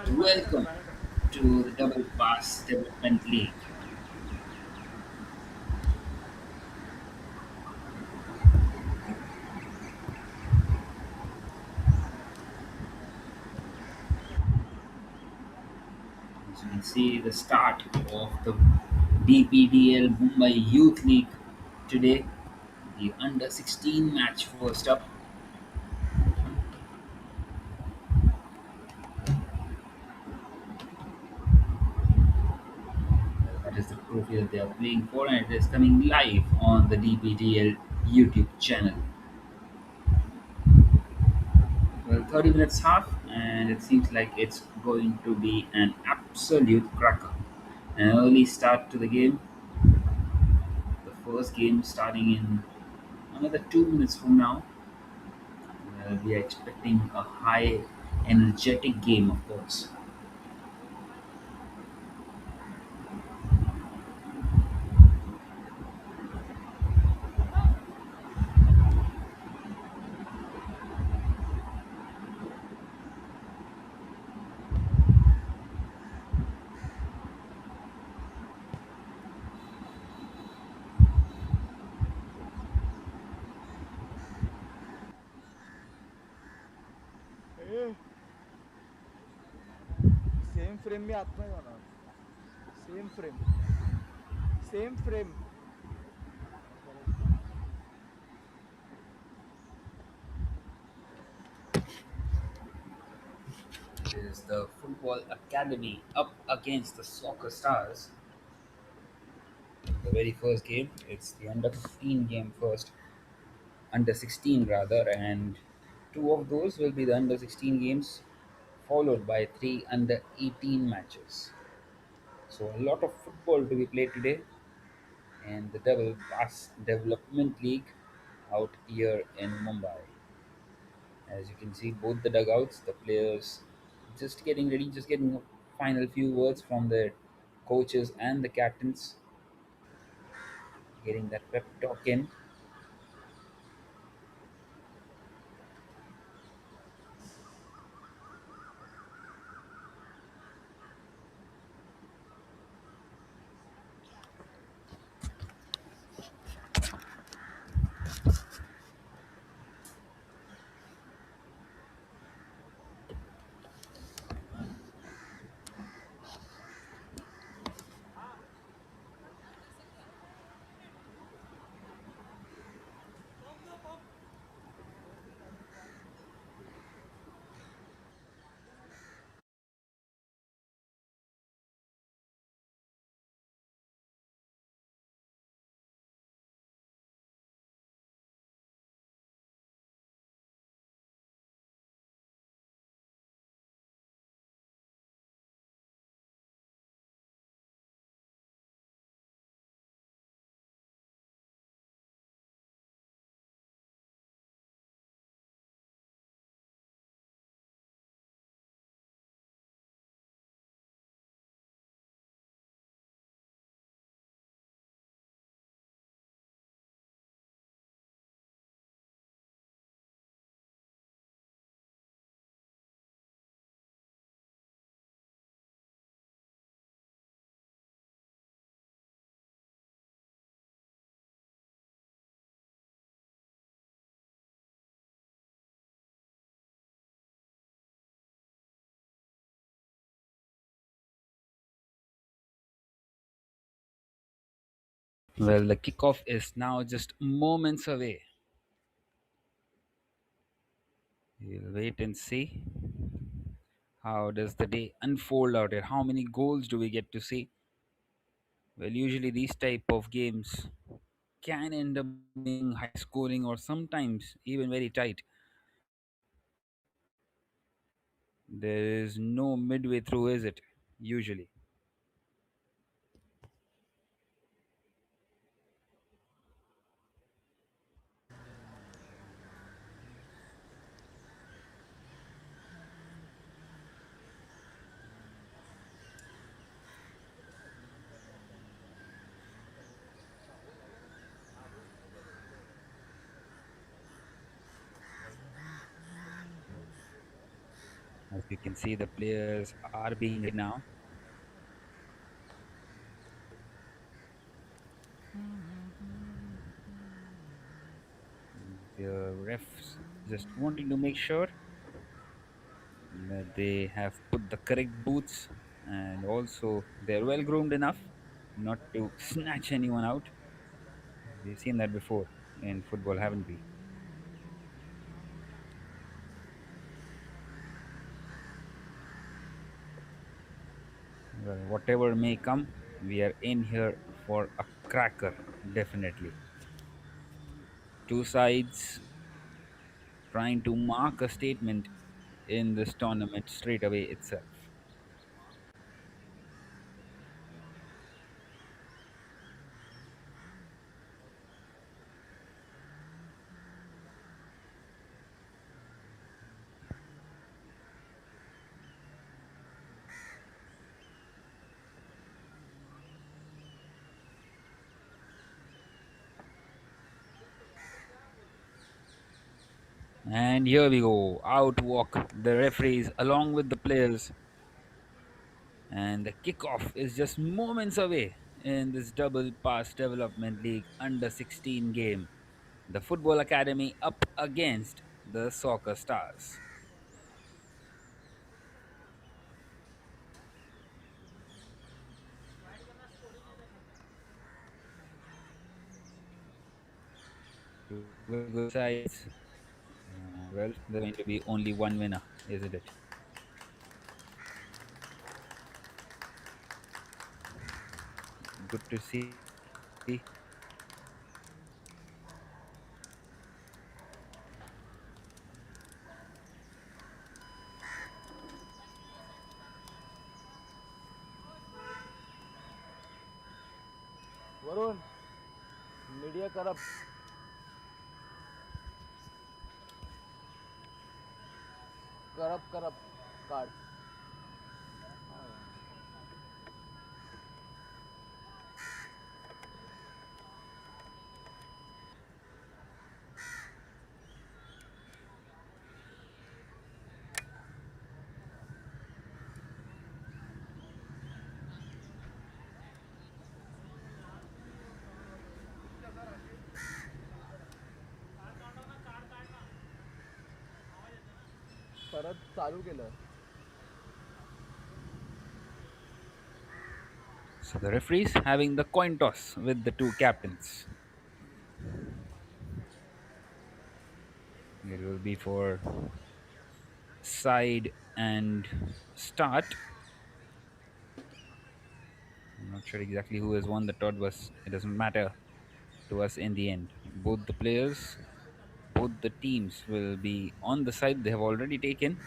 Welcome to the Double Pass Development League. As you can see, the start of the DPDL Mumbai Youth League today. The under 16 match first up. That is the trophy that they are playing for, and it is coming live on the DPDL YouTube channel. Well, 30 minutes half, and it seems like it's going to be an absolute cracker. An early start to the game. The first game starting in another 2 minutes from now. We are expecting a high energetic game, of course. Same frame में आत्मा जाना same frame Is the football academy up against the Soccerstarzz? The very first game. It's the under 15 game first, under 16 rather, and two of those will be the under 16 games, followed by three under 18 matches. So a lot of football to be played today, and the Double Pass Development League out here in Mumbai. As you can see, both the dugouts, the players just getting ready, just getting a final few words from their coaches and the captains, getting that pep talk in. Well, the kickoff is now just moments away. We'll wait and see how does the day unfold out here. How many goals do we get to see? Well, usually these type of games can end up being high scoring or sometimes even very tight. There is no midway through, is it? Usually. You can see the players are being ready now. The refs just wanting to make sure that they have put the correct boots and also they're well groomed enough not to snatch anyone out. We've seen that before in football, haven't we? Well, whatever may come, we are in here for a cracker, definitely. Two sides trying to mark a statement in this tournament straight away itself. And here we go. Out walk the referees along with the players. And the kickoff is just moments away in this double pass development league under 16 game. The football academy up against the soccer stars. Two very good sides. Well, there's going to be only one winner, isn't it? Good to see. Varun media corrupt corrupt corrupt card परत चालू केलं. So the referees having the coin toss with the two captains. It will be for side and start. I'm not sure exactly who has won the toss, but it doesn't matter to us in the end. Both the players, both the teams will be on the side they have already taken.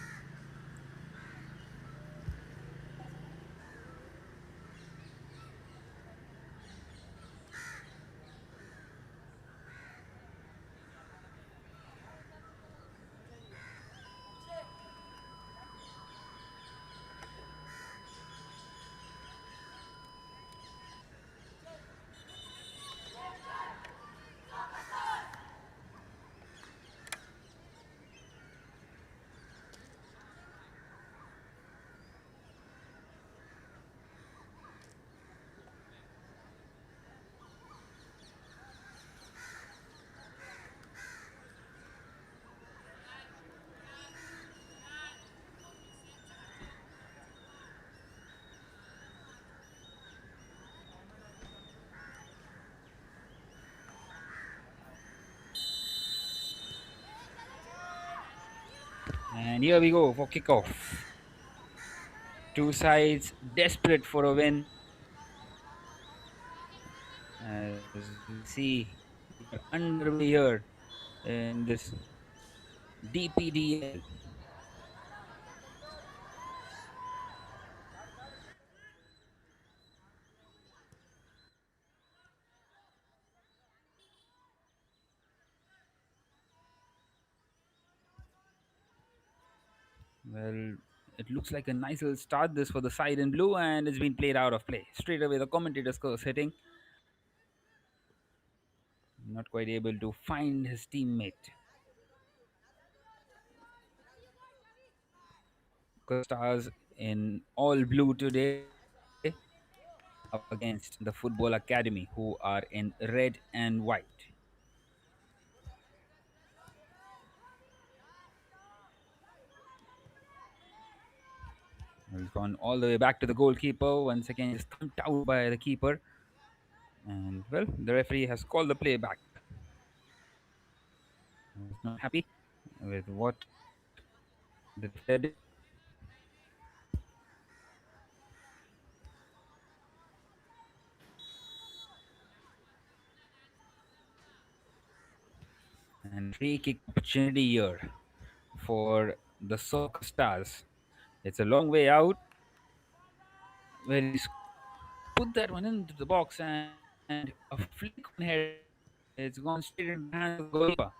And here we go for kickoff. Two sides desperate for a win. As we see, we are underway here in this DPDL. Well, it looks like a nice little start this for the side in blue, and it's been played out of play. Straight away, the commentator's curse hitting. Not quite able to find his teammate. Soccer Stars in all blue today up against the Football Academy, who are in red and white. He's gone all the way back to the goalkeeper. Once again, just thumped out by the keeper. And well, the referee has called the play back. He's not happy with what the defender did. And free kick opportunity here for the Soccer Stars. It's a long way out. Well, he's put that one into the box and a flick on header. It's gone straight into the hands of the goalkeeper.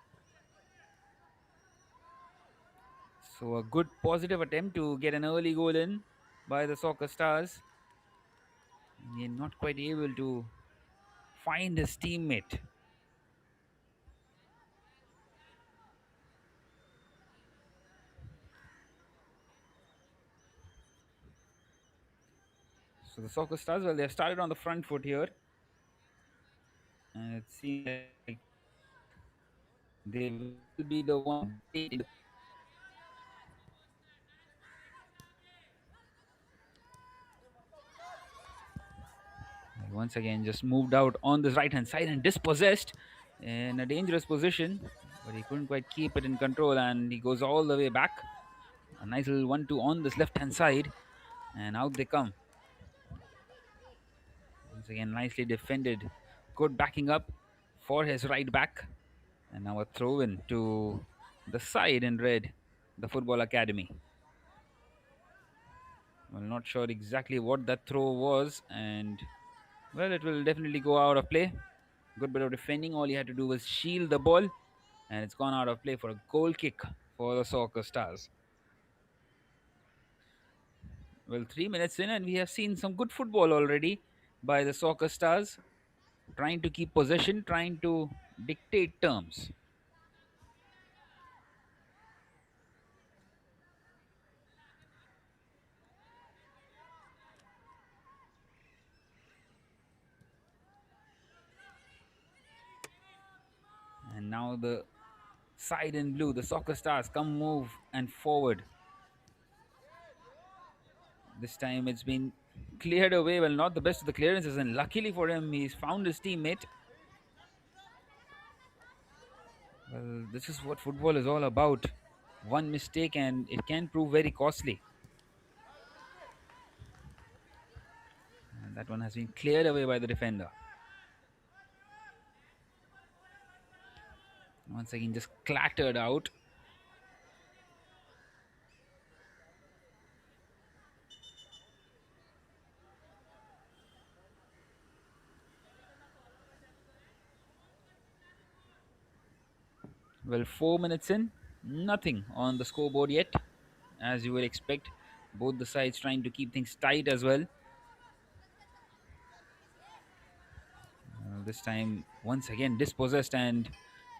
So a good positive attempt to get an early goal in by the Soccer Stars. They're not quite able to find his teammate. So the Soccer Stars, well, they've started on the front foot here, and it seems like they will be the one dictating. Once again, just moved out on this right hand side and dispossessed in a dangerous position, but he couldn't quite keep it in control, and he goes all the way back. A nice little 1-2 on this left hand side, and out they come. Once again, nicely defended. Good backing up for his right back. And now a throw in to the side in red, the Football Academy. Well, not sure exactly what that throw was, and well, it will definitely go out of play. Good bit of defending. All he had to do was shield the ball, and it's gone out of play for a goal kick for the Soccer Stars. Well, 3 minutes in, and we have seen some good football already by the Soccer Stars, trying to keep possession, trying to dictate terms. And now the side in blue, the Soccer Stars, come move and forward. This time it's been cleared away. Well, not the best of the clearances, and luckily for him, he's found his teammate. Well, this is what football is all about. One mistake, and it can prove very costly. And that one has been cleared away by the defender. Once again, just clattered out. Well, 4 minutes in, nothing on the scoreboard yet, as you would expect. Both the sides trying to keep things tight as well. This time, once again, dispossessed and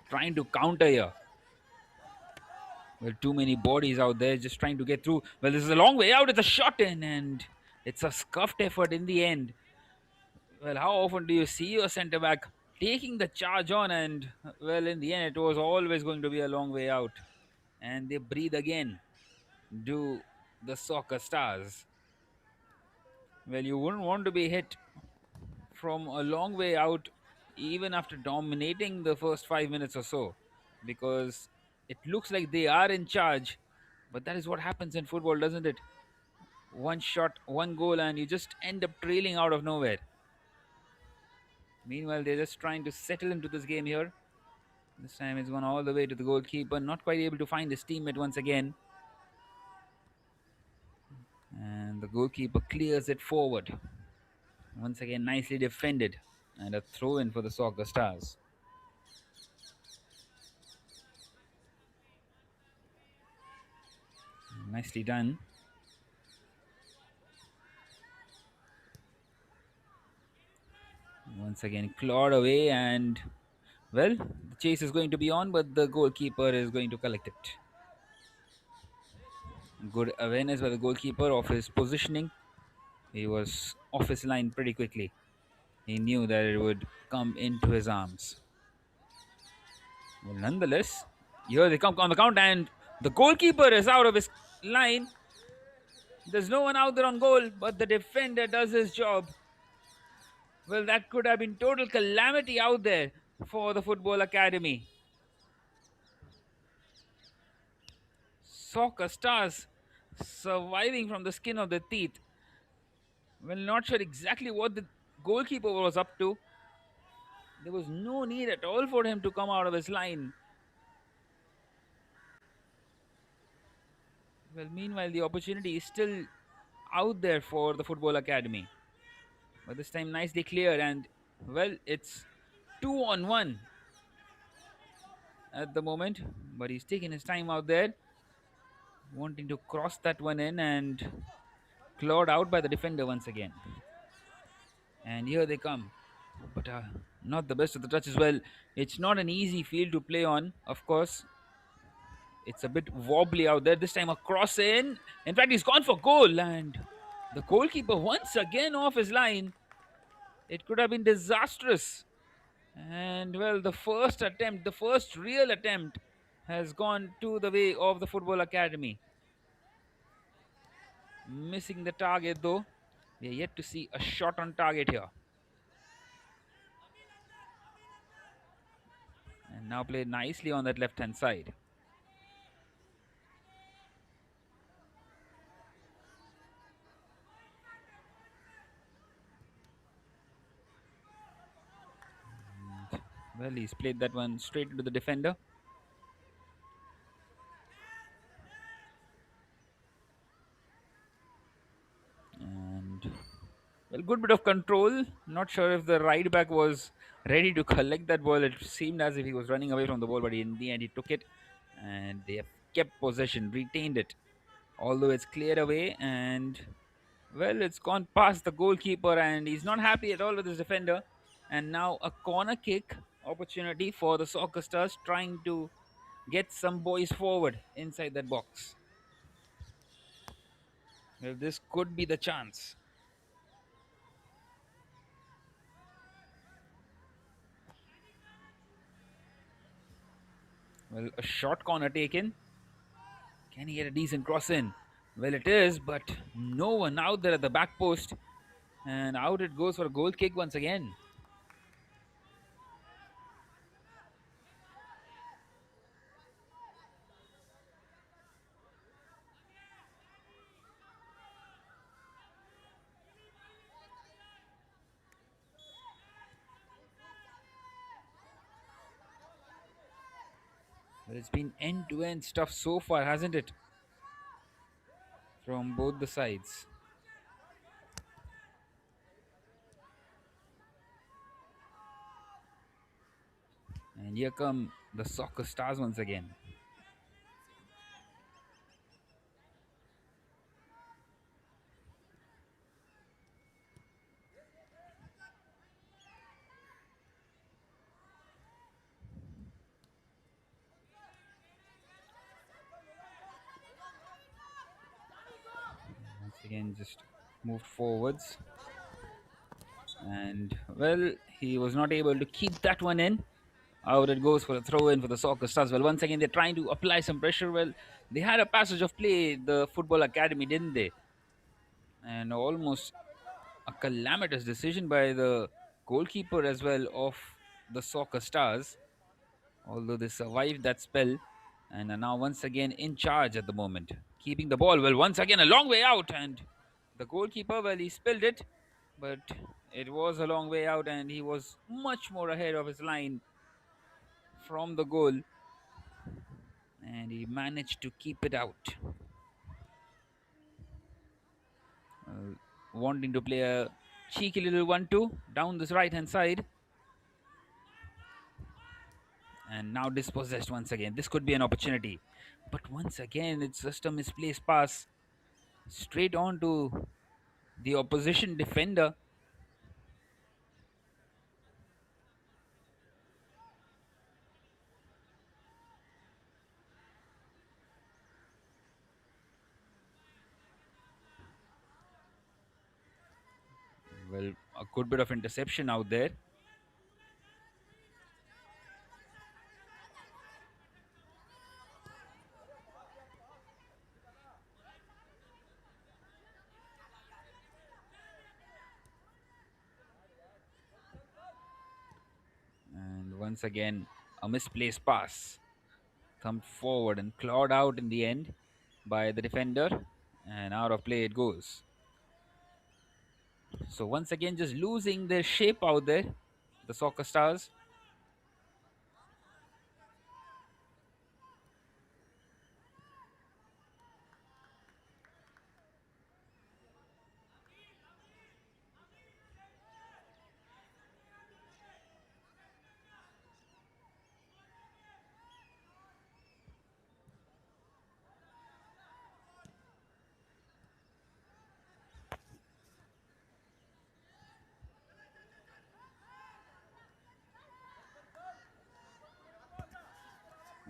trying to counter here. Well, too many bodies out there just trying to get through. Well, this is a long way out. It's a shot in, and it's a scuffed effort in the end. Well, how often do you see your centre back taking the charge on? And, well, in the end, it was always going to be a long way out. And they breathe again. Do the Soccer Stars. Well, you wouldn't want to be hit from a long way out, even after dominating the first 5 minutes or so, because it looks like they are in charge. But that is what happens in football, doesn't it? One shot, one goal, and you just end up trailing out of nowhere. Meanwhile, they're just trying to settle into this game here. This time it's gone all the way to the goalkeeper, not quite able to find his teammate once again. And the goalkeeper clears it forward. Once again, nicely defended. And a throw in for the Soccer Stars. Nicely done. Once again, clawed away, and well, the chase is going to be on, but the goalkeeper is going to collect it. Good awareness by the goalkeeper of his positioning. He was off his line pretty quickly. He knew that it would come into his arms. Well, nonetheless, here they come on the count, and the goalkeeper is out of his line. There's no one out there on goal, but the defender does his job. Well, that could have been total calamity out there for the football academy. Soccer stars surviving from the skin of their teeth. Well, not sure exactly what the goalkeeper was up to. There was no need at all for him to come out of his line. Well, meanwhile, the opportunity is still out there for the football academy. But this time, nicely cleared, and well, it's 2-on-1 at the moment. But he's taking his time out there, wanting to cross that one in and clawed out by the defender once again. And here they come. But not the best of the touches. Well, it's not an easy field to play on, of course. It's a bit wobbly out there. This time a cross in. In fact, he's gone for goal, and the goalkeeper once again off his line. It could have been disastrous. And well, the first attempt, the first real attempt, has gone to the way of the football academy. Missing the target though. We are yet to see a shot on target here. And now played nicely on that left hand side. Well, he's played that one straight into the defender. And well, good bit of control. Not sure if the right back was ready to collect that ball. It seemed as if he was running away from the ball, but in the end he took it, and they have kept possession, retained it. Although it's cleared away, and well, it's gone past the goalkeeper, and he's not happy at all with his defender. And now a corner kick opportunity for the Soccer Stars, trying to get some boys forward inside that box. Well, this could be the chance. Well, a short corner taken. Can he get a decent cross in? Well, it is, but no one out there at the back post. And out it goes for a goal kick once again. Well, it's been end to end stuff so far, hasn't it? From both the sides. And here come the Soccer Stars once again. Once again, just moved forwards. And well, he was not able to keep that one in. Out it goes for a throw in for the Soccer Stars. Well, once again, they're trying to apply some pressure. Well, they had a passage of play, the Football Academy, didn't they? And almost a calamitous decision by the goalkeeper as well of the Soccer Stars, although they survived that spell and are now once again in charge at the moment. Keeping the ball, well, once again, a long way out, and the goalkeeper, well, he spilled it, but it was a long way out, and he was much more ahead of his line from the goal, and he managed to keep it out. Uh, Wanting to play a cheeky little 1-2 down this right hand side. And now dispossessed once again. This could be an opportunity. But once again, it's just a misplaced pass straight on to the opposition defender. Well, a good bit of interception out there. And once again, a misplaced pass. Thumped forward and clawed out in the end by the defender. And out of play it goes. So once again, just losing their shape out there, the Soccer Stars.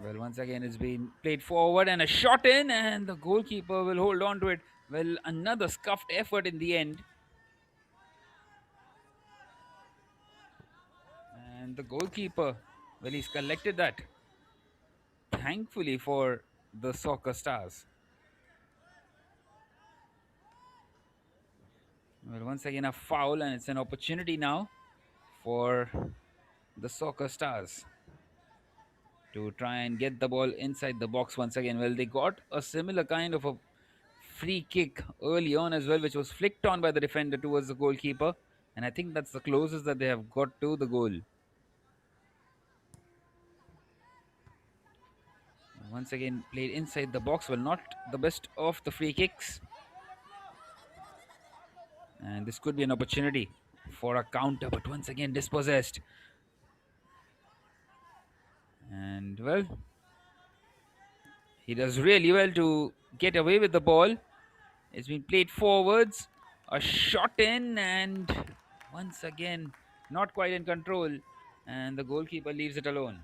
Well, once again, it's been played forward and a shot in, and the goalkeeper will hold on to it. Well, another scuffed effort in the end. And the goalkeeper, well, he's collected that. Thankfully for the Soccer Stars. Well, once again, a foul, and it's an opportunity now for the Soccer Stars to try and get the ball inside the box once again. Well, they got a similar kind of a free kick early on as well, which was flicked on by the defender towards the goalkeeper. And I think that's the closest that they have got to the goal. Once again, played inside the box. Well, not the best of the free kicks. And this could be an opportunity for a counter, but once again, dispossessed. And well, he does really well to get away with the ball. It's been played forwards, a shot in, and once again, not quite in control. And the goalkeeper leaves it alone.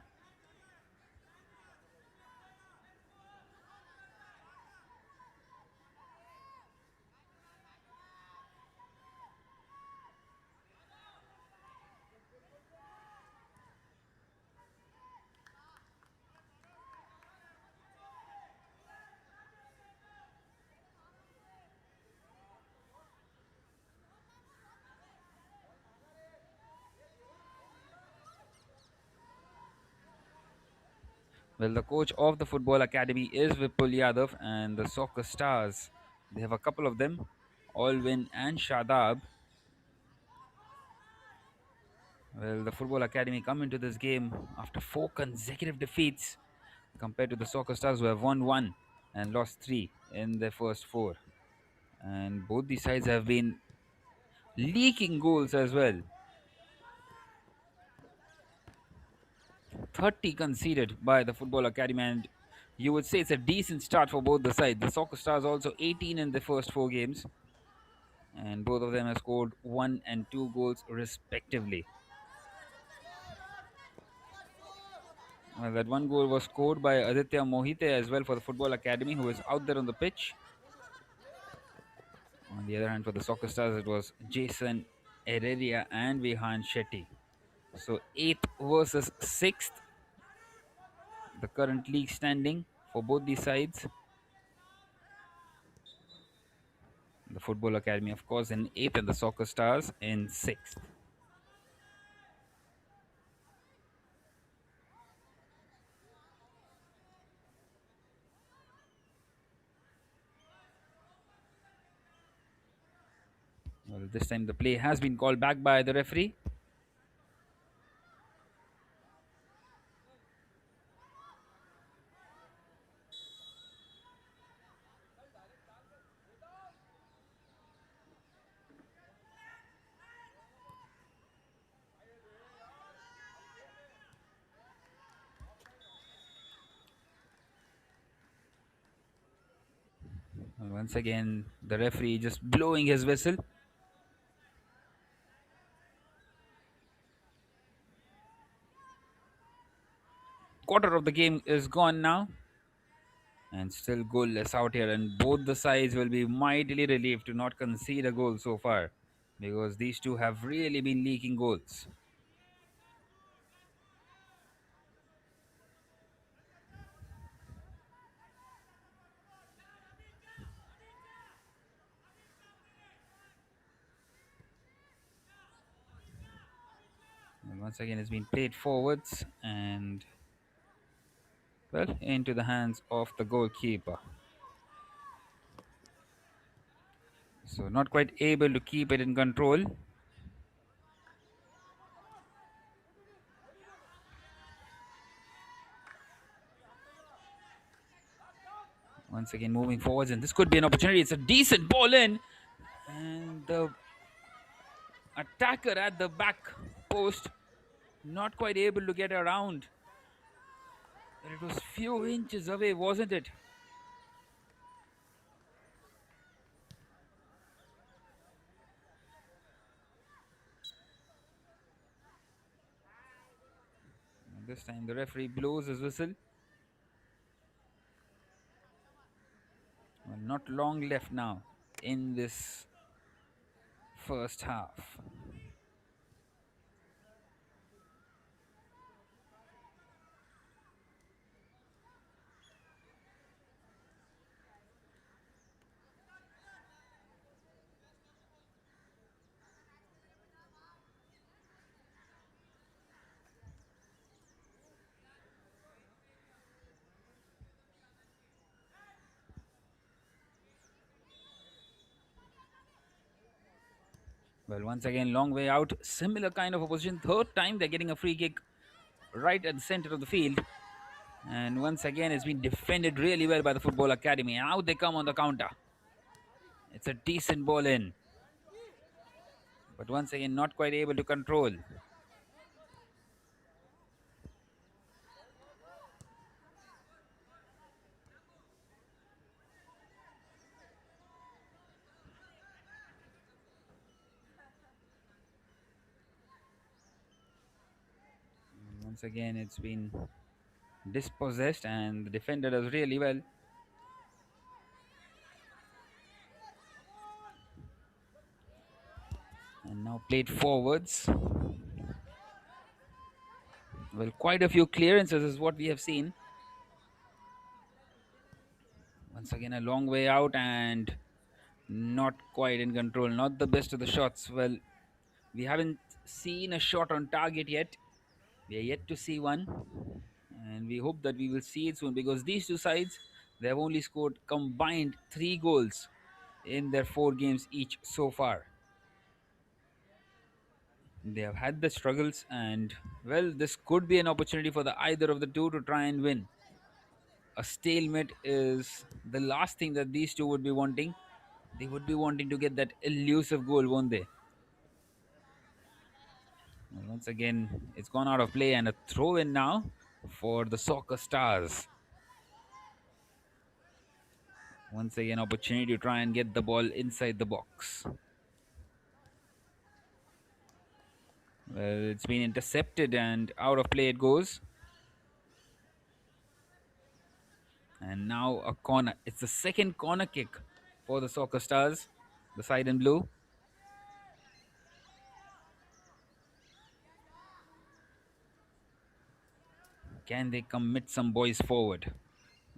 Well, the coach of the football academy is Vipul Yadav, and the Soccer Stars, they have a couple of them, Alwyn and Shadab. Well, the football academy come into this game after four consecutive defeats compared to the Soccer Stars, who have won one and lost three in their first four. And both these sides have been leaking goals as well. 30 conceded by the football academy, and you would say it's a decent start for both the sides. The Soccer Stars also 18 in the first four games, and both of them have scored one and two goals respectively. Well, that one goal was scored by Aditya Mohite as well for the football academy, who is out there on the pitch. On the other hand, for the Soccer Stars, it was Jason Herrera and Vihan Shetty. So 8th versus 6th, the current league standing for both these sides. The football academy, of course, in 8th, and the Soccer Stars in 6th. Well, this time the play has been called back by the referee. And once again, the referee just blowing his whistle. Quarter of the game is gone now, and still goalless out here. And both the sides will be mightily relieved to not concede a goal so far. because these two have really been leaking goals. And once again, it's been played forwards and, well, into the hands of the goalkeeper. So, not quite able to keep it in control. Once again, moving forwards, and this could be an opportunity. It's a decent ball in, and the attacker at the back post not quite able to get around. But it was few inches away, wasn't it? And this time the referee blows his whistle. Well, not long left now in this first half. Well, once again, long way out. Similar kind of a position. Third time they're getting a free kick right at the center of the field. And once again, it's been defended really well by the Football Academy. Now they come on the counter. It's a decent ball in. But once again, not quite able to control. Once again, it's been dispossessed, and the defender does really well. And now played forwards. Well, quite a few clearances is what we have seen. Once again, a long way out and not quite in control. Not the best of the shots. Well, we haven't seen a shot on target yet. We are yet to see one. And we hope that we will see it soon, because these two sides, they have only scored combined 3 goals in their 4 games each so far. They have had the struggles, and, well, this could be an opportunity for the either of the two to try and win. A stalemate is the last thing that these two would be wanting. They would be wanting to get that elusive goal, won't they? Well, once again, it's gone out of play, and a throw in now for the Soccerstarzz. Once again, opportunity to try and get the ball inside the box. Well, it's been intercepted and out of play it goes. And now a corner. It's the second corner kick for the Soccerstarzz, the side in blue. Can they commit some boys forward?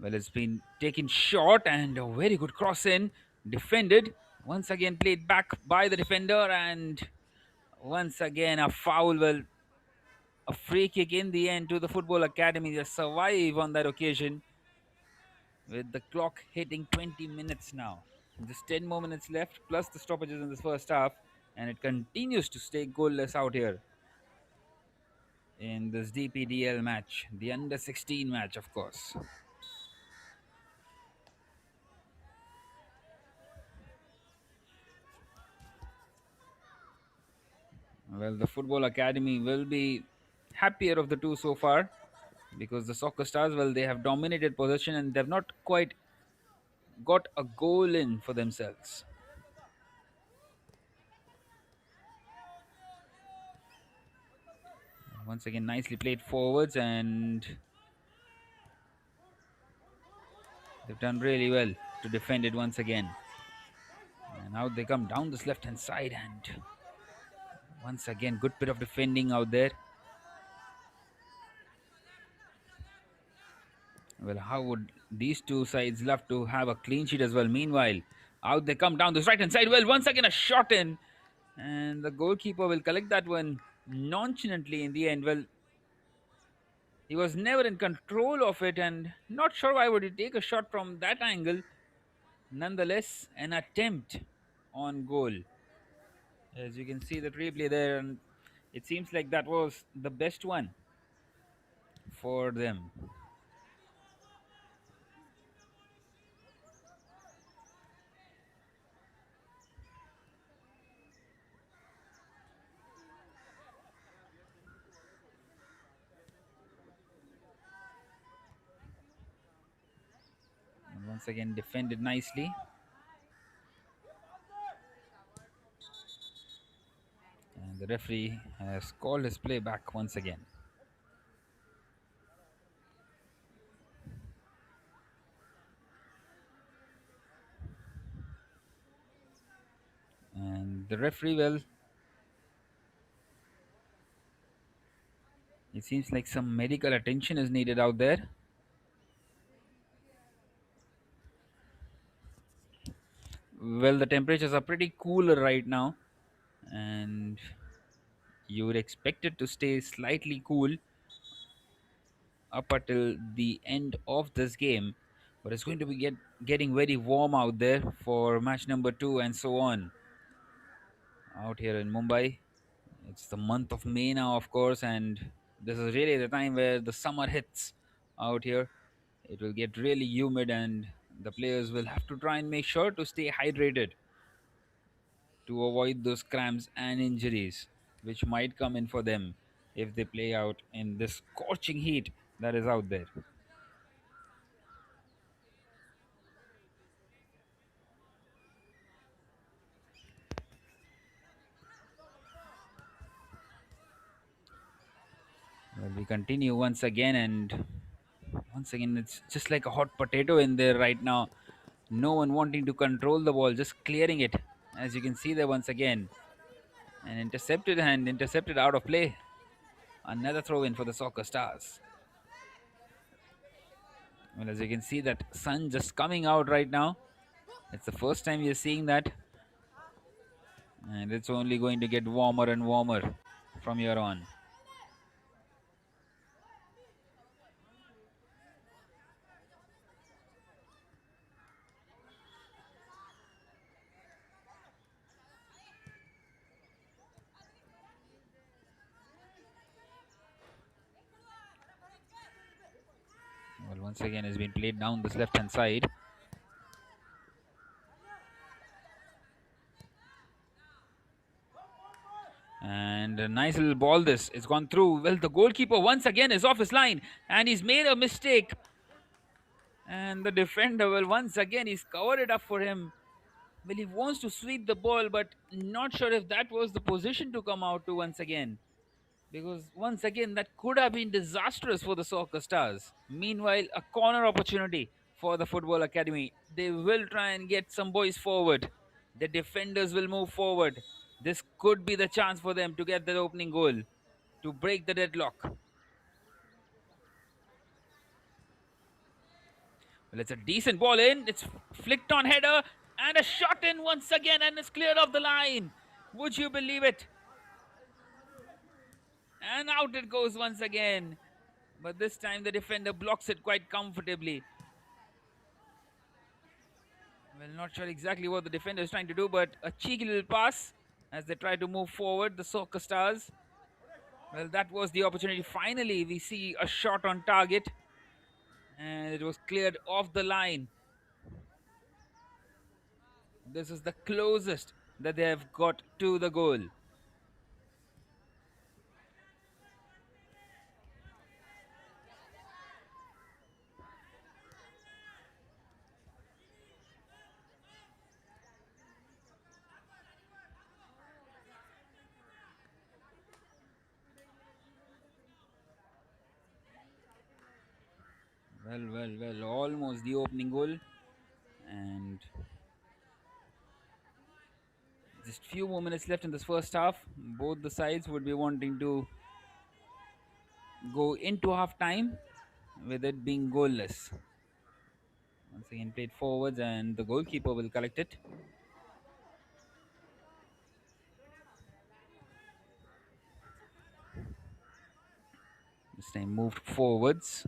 Well, it's been taken short, and a very good cross in. Defended. Once again, played back by the defender, and once again, a foul. Well, a free kick in the end to the Football Academy. They survive on that occasion with the clock hitting 20 minutes now. Just 10 more minutes left, plus the stoppages in this first half, and it continues to stay goalless out here in this DPDL match, the under 16 match, of course. Well, the Football Academy will be happier of the two so far, because the Soccerstarzz, well, they have dominated possession and they've not quite got a goal in for themselves. Once again, nicely played forwards, and they've done really well to defend it once again. And Now they come down this left hand side, and once again, good bit of defending out there. Well, how would these two sides love to have a clean sheet as well? Meanwhile, out they come down this right hand side. Well, once again, a shot in, and the goalkeeper will collect that one nonchalantly in the end. Well, he was never in control of it, and not sure why would he take a shot from that angle. Nonetheless, an attempt on goal. As you can see the replay there, and it seems like that was the best one for them. And once again, defended nicely. And the referee has called his play back once again. And the referee, well, it seems like some medical attention is needed out there. Well, the temperatures are pretty cooler right now, and you would expect it to stay slightly cool up until the end of this game. But it's going to be getting very warm out there for match number 2 and so on. Out here in Mumbai, it's the month of May now, of course, and this is really the time where the summer hits out here. It will get really humid, and the players will have to try and make sure to stay hydrated to avoid those cramps and injuries which might come in for them if they play out in this scorching heat that is out there. Well, we continue once again, and once again, it's just like a hot potato in there right now. No one wanting to control the ball, just clearing it. As you can see there once again, and intercepted out of play. Another throw in for the Soccer Stars. Well, as you can see, that sun just coming out right now. It's the first time we are seeing that, and it's only going to get warmer and warmer from here on. Well, once again, has been played down this left hand side. And a nice little ball this. It's gone through. Well, the goalkeeper once again is off his line, and he's made a mistake. And the defender, well, once again, he's covered it up for him. Well, he wants to sweep the ball, but not sure if that was the position to come out to once again. Because once again, that could have been disastrous for the Soccer Stars. Meanwhile, a corner opportunity for the Football Academy. They will try and get some boys forward. The defenders will move forward. This could be the chance for them to get the opening goal, to break the deadlock. Well, it's a decent ball in. It's flicked on header and a shot in once again, and it's cleared off the line. Would you believe it? And out it goes once again. But this time the defender blocks it quite comfortably. Well, not sure exactly what the defender is trying to do, but a cheeky little pass as they try to move forward, the Soccer Stars. Well, that was the opportunity. Finally, we see a shot on target, and it was cleared off the line. This is the closest that they have got to the goal. Well, almost the opening goal. And Just few more minutes left in this first half. Both the sides would be wanting to go into half time with it being goalless. Once again, played forwards, and the goalkeeper will collect it. This time moved forwards.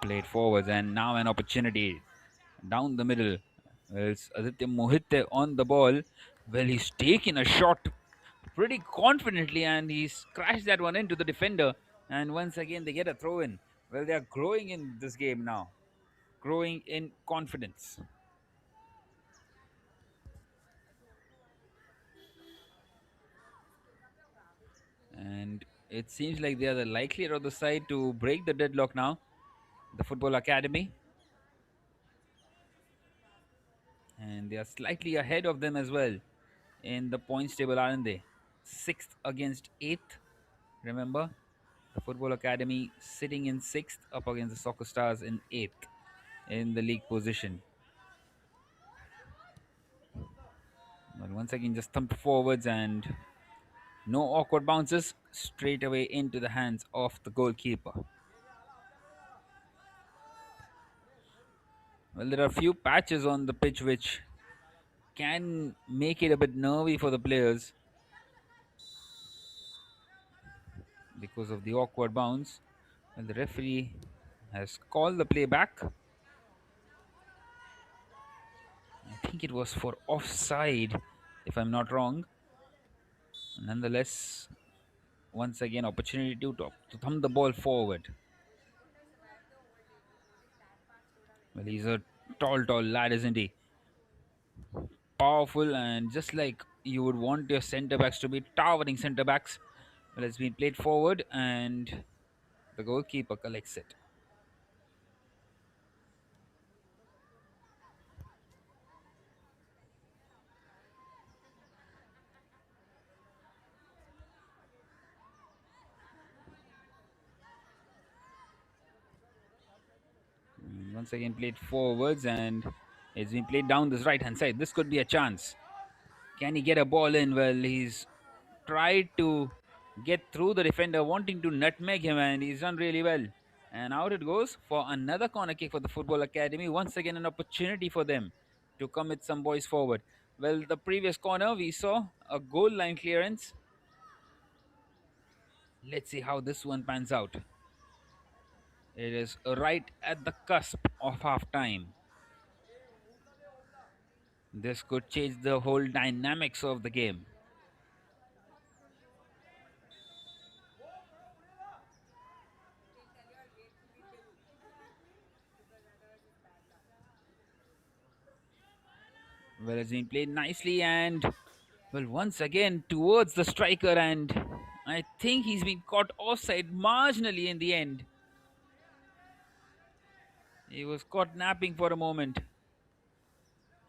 Played forwards, and now an opportunity down the middle. Well, it's Aditya Mohite on the ball. Well, he's taken a shot pretty confidently, and he's crashed that one into the defender. And once again, they get a throw in. Well, they are growing in this game now, growing in confidence. And it seems like they are the likelier of the side to break the deadlock now. The Football Academy, and they are slightly ahead of them as well in the points table, aren't they? Sixth against eighth. Remember, the Football Academy sitting in sixth up against the Soccer Stars in eighth in the league position. But once again, just thump forwards and no awkward bounces, straight away into the hands of the goalkeeper. Well, there are a few patches on the pitch which can make it a bit nervy for the players because of the awkward bounce. Well, the referee has called the play back. I think it was for offside, if I'm not wrong. Nonetheless, once again, opportunity to thumb the ball forward. Well, he's a tall lad, isn't he? Powerful, and just like you would want your centre backs to be towering centre backs. Well, it's been played forward, and the goalkeeper collects it. Once again, played forwards, and it's been played down this right hand side. This could be a chance. Can he get a ball in? Well, he's tried to get through the defender, wanting to nutmeg him, and he's done really well. And out it goes for another corner kick for the Football Academy. Once again, an opportunity for them to commit some boys forward. Well, the previous corner, we saw a goal line clearance. Let's see how this one pans out. It is right at the cusp of half time. This could change the whole dynamics of the game. Well, it's been played nicely, and well, once again towards the striker, and I think he's been caught offside marginally in the end. He was caught napping for a moment,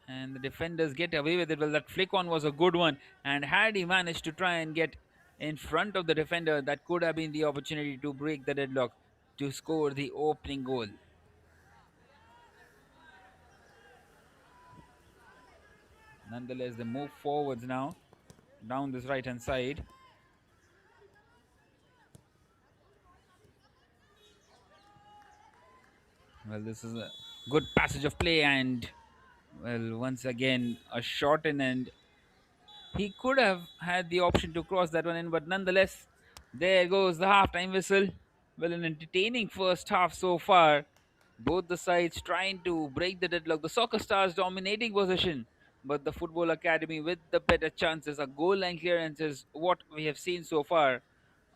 and the defenders get away with it. Well, that flick on was a good one, and had he managed to try and get in front of the defender, that could have been the opportunity to break the deadlock to score the opening goal. Nonetheless, they move forwards now down this right hand side. Well, this is a good passage of play, and well, once again, a shot in, and he could have had the option to cross that one in, but nonetheless, there goes the halftime whistle. Well, an entertaining first half so far. Both the sides trying to break the deadlock. The Soccer Stars dominating possession, but the Football Academy with the better chances. A goal line clearance is what we have seen so far.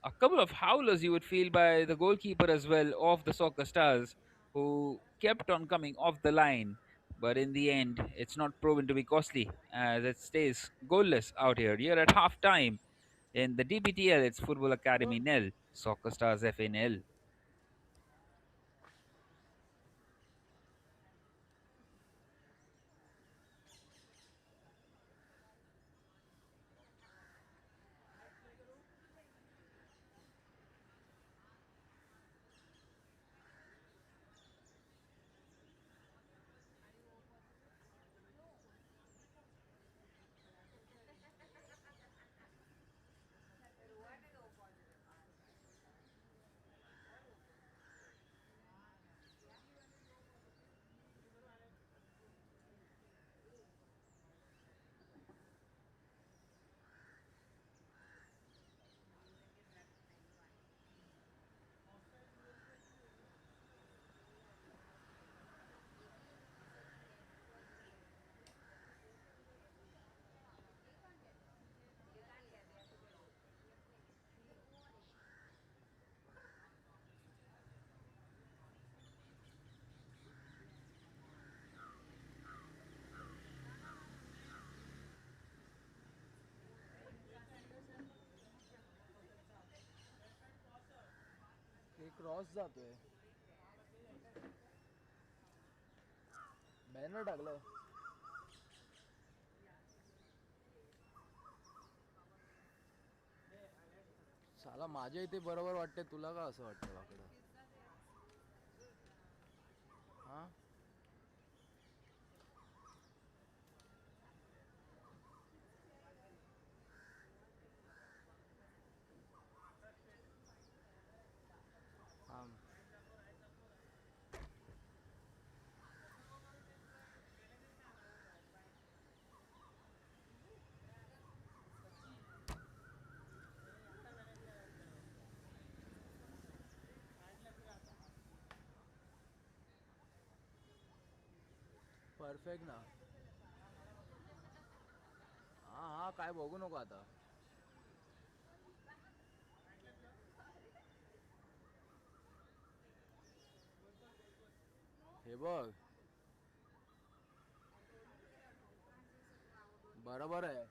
A couple of howlers you would feel by the goalkeeper as well of the Soccer Stars, who kept on coming off the line. But in the end, it's not proven to be costly as it stays goalless out here. Here at half time in the DPTL, it's Football Academy nil, Soccer Stars FA nil. Cross जातोय. Banner टाकलं. साला माझ्या इथे बरोबर वाटते, तुला का असं वाटतं वाकडं? हां हां परफेक्ट ना. हां हां काय बघू नको आता. हे बघ बरोबर आहे.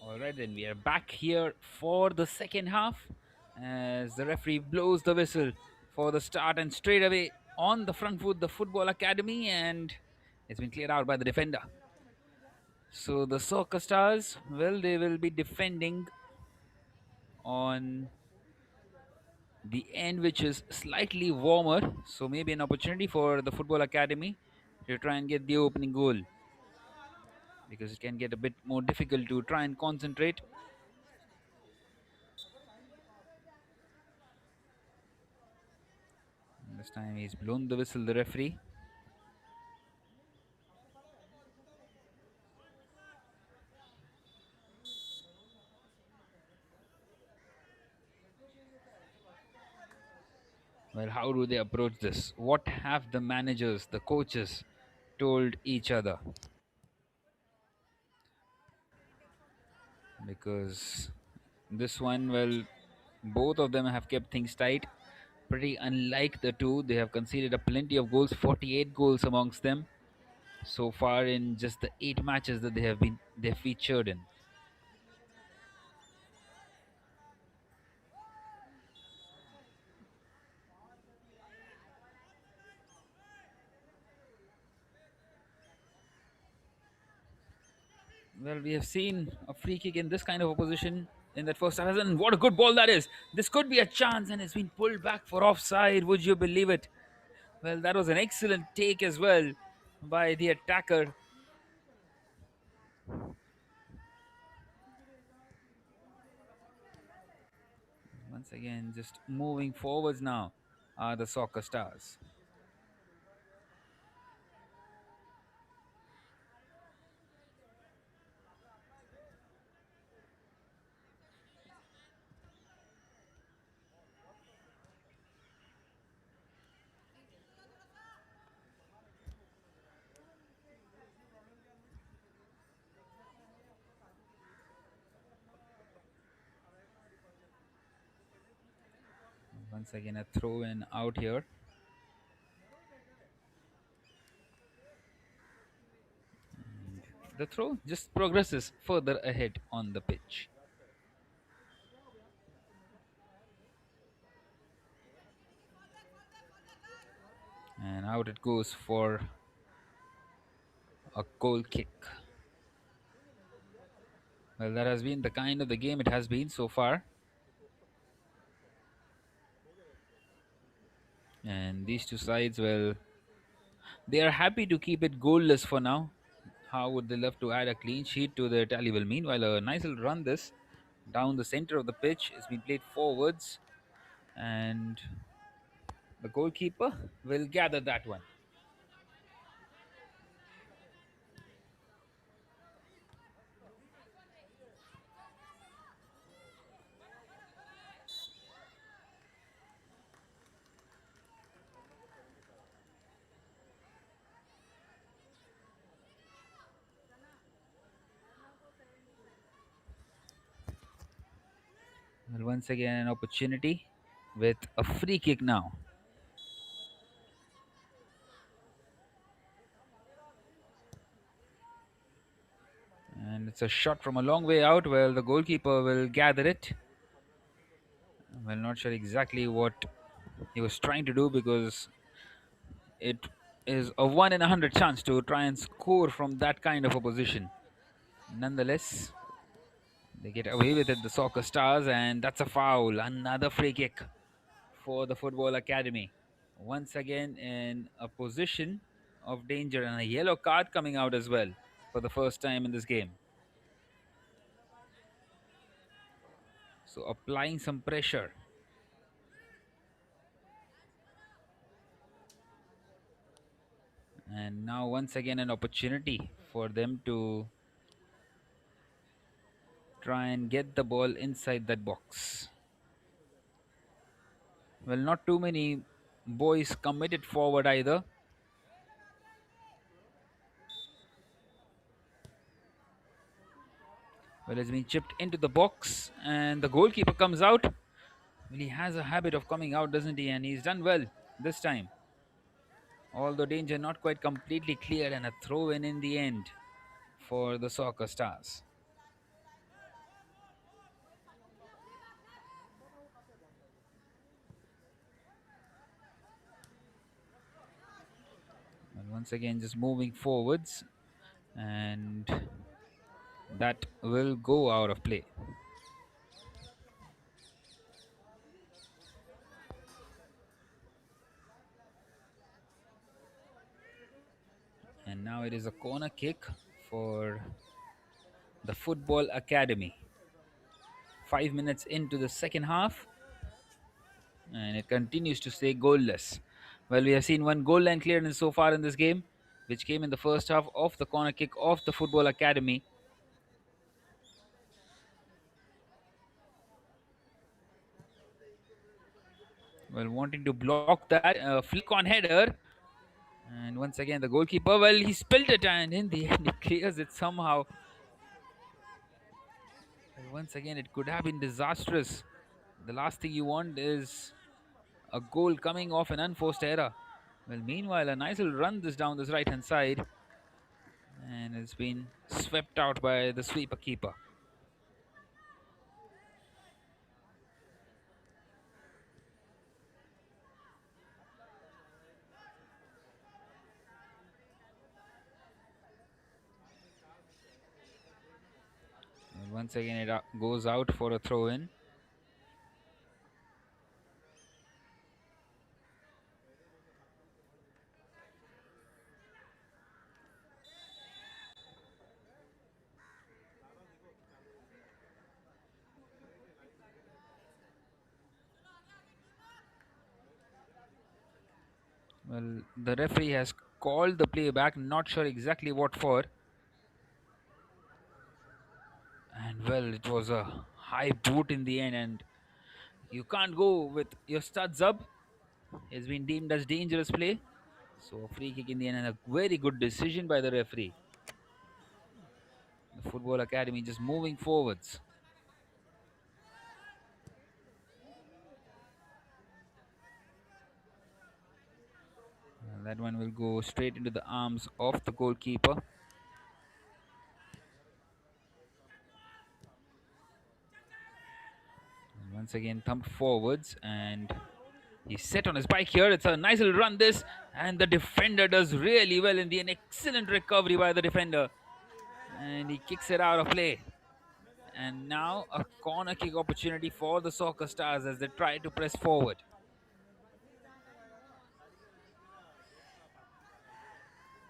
All right, then we are back here for the second half as the referee blows the whistle for the start, and straight away on the front foot, the football academy, and it's been cleared out by the defender. So the soccer stars, well, they will be defending on the end, which is slightly warmer. So maybe an opportunity for the football academy to try and get the opening goal because it can get a bit more difficult to try and concentrate. This time he's blown the whistle, the referee. Well, how do they approach this? What have the managers, the coaches told each other? Because this one, well, both of them have kept things tight. Pretty unlike the two, they have conceded a plenty of goals, 48 goals amongst them so far in just the 8 matches that they featured in. Well, we have seen a free kick in this kind of opposition in that first half, and what a good ball that is! This could be a chance, and it's been pulled back for offside. Would you believe it? Well, that was an excellent take as well by the attacker. Once again, just moving forwards now are the soccer stars. Once again, a throw in out here. The throw just progresses further ahead on the pitch. And out it goes for a goal kick. Well, that has been the kind of the game it has been so far. And these two sides, well, they are happy to keep it goalless for now. How would they love to add a clean sheet to their tally? Well, meanwhile, a nice little run this down the center of the pitch has been played forwards, and the goalkeeper will gather that one. Well, once again, an opportunity with a free kick now. And it's a shot from a long way out. Well, the goalkeeper will gather it. Well, not sure exactly what he was trying to do because it is a 1 in 100 chance to try and score from that kind of a position. Nonetheless, they get away with it, the Soccer Stars, and that's a foul. Another free kick for the Football Academy. Once again, in a position of danger, and a yellow card coming out as well for the first time in this game. So, applying some pressure. And now, once again, an opportunity for them to try and get the ball inside that box. Well, not too many boys committed forward either. Well, it's been chipped into the box, and the goalkeeper comes out. Well, he has a habit of coming out, doesn't he? And he's done well this time. Although danger not quite completely cleared, and a throw in the end for the Soccer Stars. Once again, just moving forwards, and that will go out of play. And now it is a corner kick for the Football Academy. 5 minutes into the second half, and it continues to stay goalless. Well, we have seen one goal line clearance so far in this game, which came in the first half of the corner kick of the Football Academy. Well, wanting to block that flick on header, and once again the goalkeeper. Well, he spilled it, and in the end, he clears it somehow. And once again, it could have been disastrous. The last thing you want is a goal coming off an unforced error. Well, meanwhile, a nice little run this down this right hand side, and it's been swept out by the sweeper keeper. And once again, it goes out for a throw in. Well, the referee has called the play back, not sure exactly what for. And well, it was a high boot in the end, and you can't go with your studs up. It's been deemed as dangerous play. So, a free kick in the end, and a very good decision by the referee. The Football Academy just moving forwards. And that one will go straight into the arms of the goalkeeper. And once again, thumped forwards, and he's set on his bike here. It's a nice little run, this, and the defender does really well in the end. Excellent recovery by the defender, and he kicks it out of play. And now a corner kick opportunity for the Soccerstarzz as they try to press forward.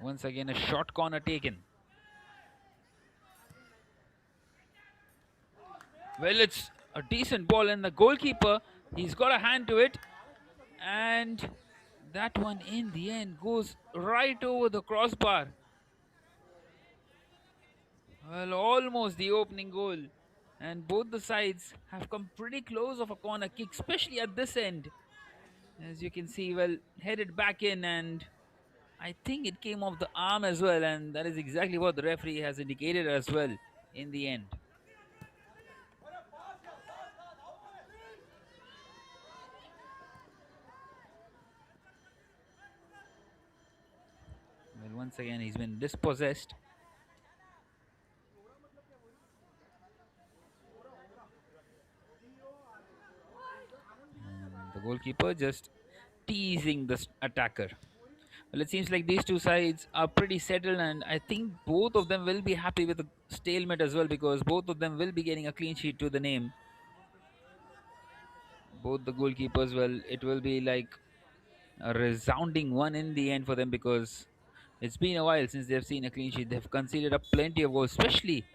Once again, a short corner taken. Well, it's a decent ball, and the goalkeeper, he's got a hand to it, and that one in the end goes right over the crossbar. Well, almost the opening goal, and both the sides have come pretty close of a corner kick, especially at this end. As you can see, well, headed back in, and I think it came off the arm as well, and that is exactly what the referee has indicated as well in the end. Well, once again, he's been dispossessed. And the goalkeeper just teasing the attacker. Well, it seems like these two sides are pretty settled, and I think both of them will be happy with the stalemate as well because both of them will be getting a clean sheet to the name. Both the goalkeepers, well, it will be like a resounding one in the end for them because it's been a while since they've seen a clean sheet. They've conceded up plenty of goals, especially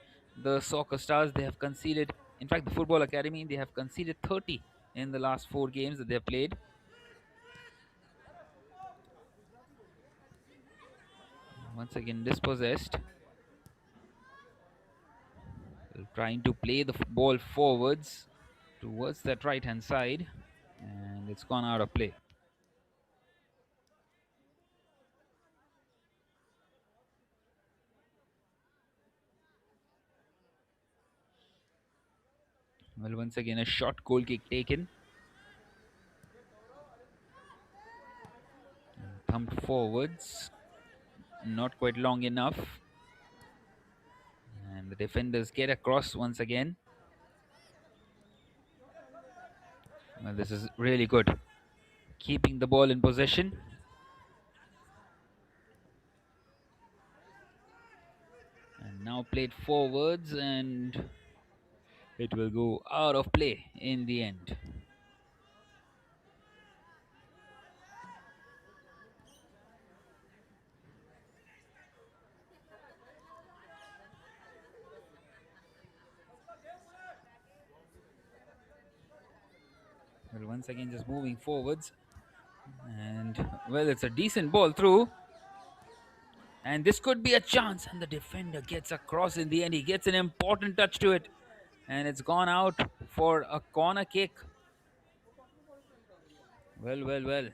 the Soccerstarzz. They have conceded, in fact, the Football Academy, they have conceded 30 in the last 4 games that they've played. Once again, dispossessed. Trying to play the ball forwards towards that right hand side, and it's gone out of play. Well, once again, a short goal kick taken. Thumped forwards, not quite long enough. And the defenders get across once again. Well, this is really good. Keeping the ball in possession. Now played forwards, and it will go out of play in the end. Well, once again, just moving forwards. And, well, it's a decent ball through. And this could be a chance. And the defender gets across in the end. He gets an important touch to it. And it's gone out for a corner kick. Well, well, well.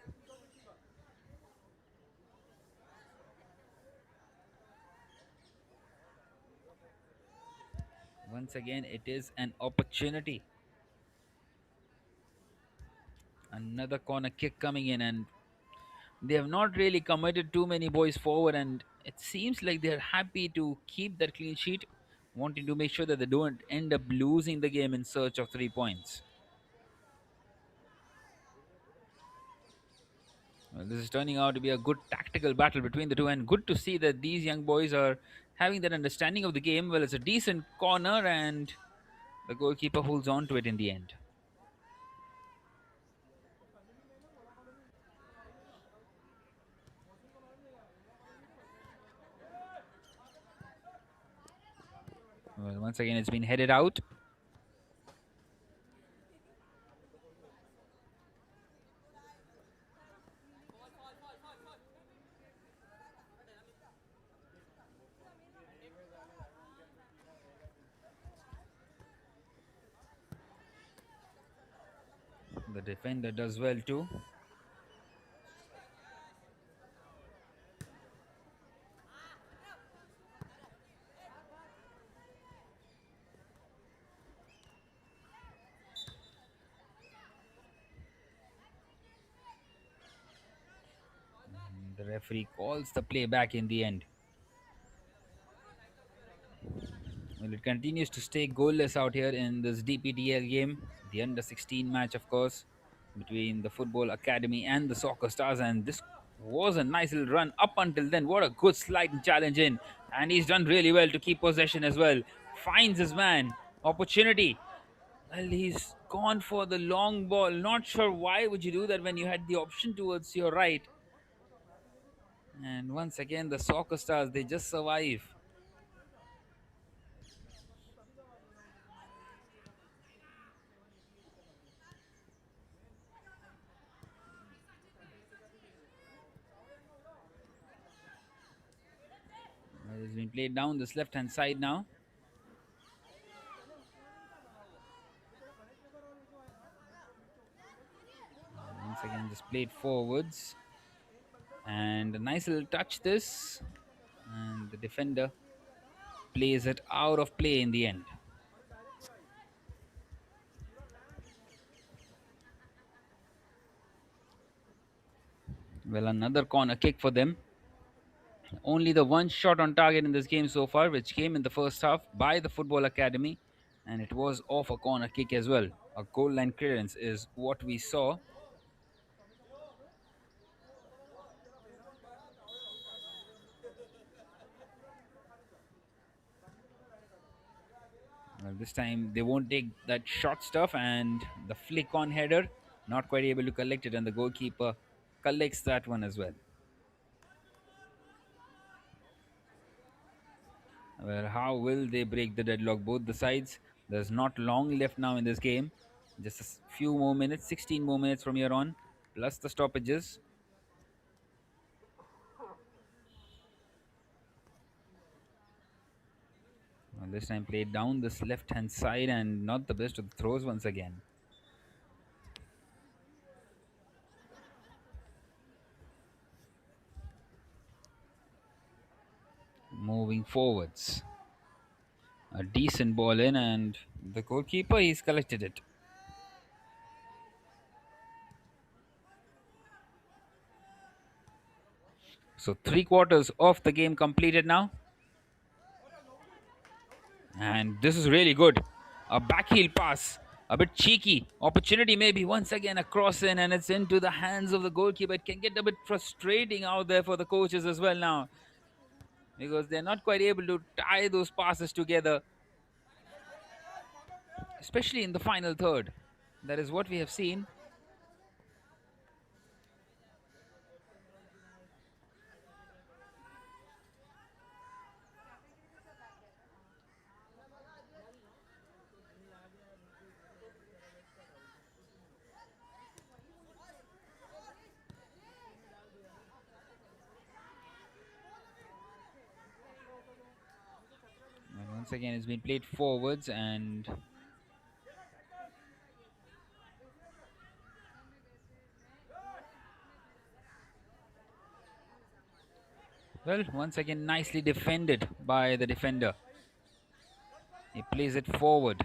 Once again, it is an opportunity. Another corner kick coming in, and they have not really committed too many boys forward, and it seems like they're happy to keep that clean sheet, wanting to make sure that they don't end up losing the game in search of 3 points. Well, this is turning out to be a good tactical battle between the two, and good to see that these young boys are having that understanding of the game. Well, it's a decent corner, and the goalkeeper holds on to it in the end. Well, once again, it's been headed out. The defender does well too. The referee calls the play back in the end. Well, it continues to stay goalless out here in this DPDL game, the under 16 match, of course, between the Football Academy and the Soccerstarzz. And this was a nice little run up until then. What a good slide and challenge in. And he's done really well to keep possession as well. Finds his man. Opportunity. Well, he's gone for the long ball. Not sure why would you do that when you had the option towards your right. And once again, the Soccerstarzz, they just survive. Well, it's been played down this left hand side now. Once again, just played forwards. And a nice little touch this. And the defender plays it out of play in the end. Well, another corner kick for them. Only the one shot on target in this game so far, which came in the first half by the Football Academy. And it was off a corner kick as well. A goal line clearance is what we saw. Well, this time they won't take that short stuff, and the flick on header, not quite able to collect it, and the goalkeeper collects that one as well. Well, how will they break the deadlock? Both the sides. There's not long left now in this game. Just a few more minutes, 16 more minutes from here on, plus the stoppages. Well, this time played down this left hand side, and not the best of the throws once again. Moving forwards. A decent ball in, and the goalkeeper, he's collected it. So 3/4 of the game completed now. And this is really good. A backheel pass. A bit cheeky. Opportunity maybe once again a cross in, and it's into the hands of the goalkeeper. It can get a bit frustrating out there for the coaches as well now. because they're not quite able to tie those passes together, especially in the final third. That is what we have seen. And once again, it's been played forwards, and well, once again, nicely defended by the defender. He plays it forward.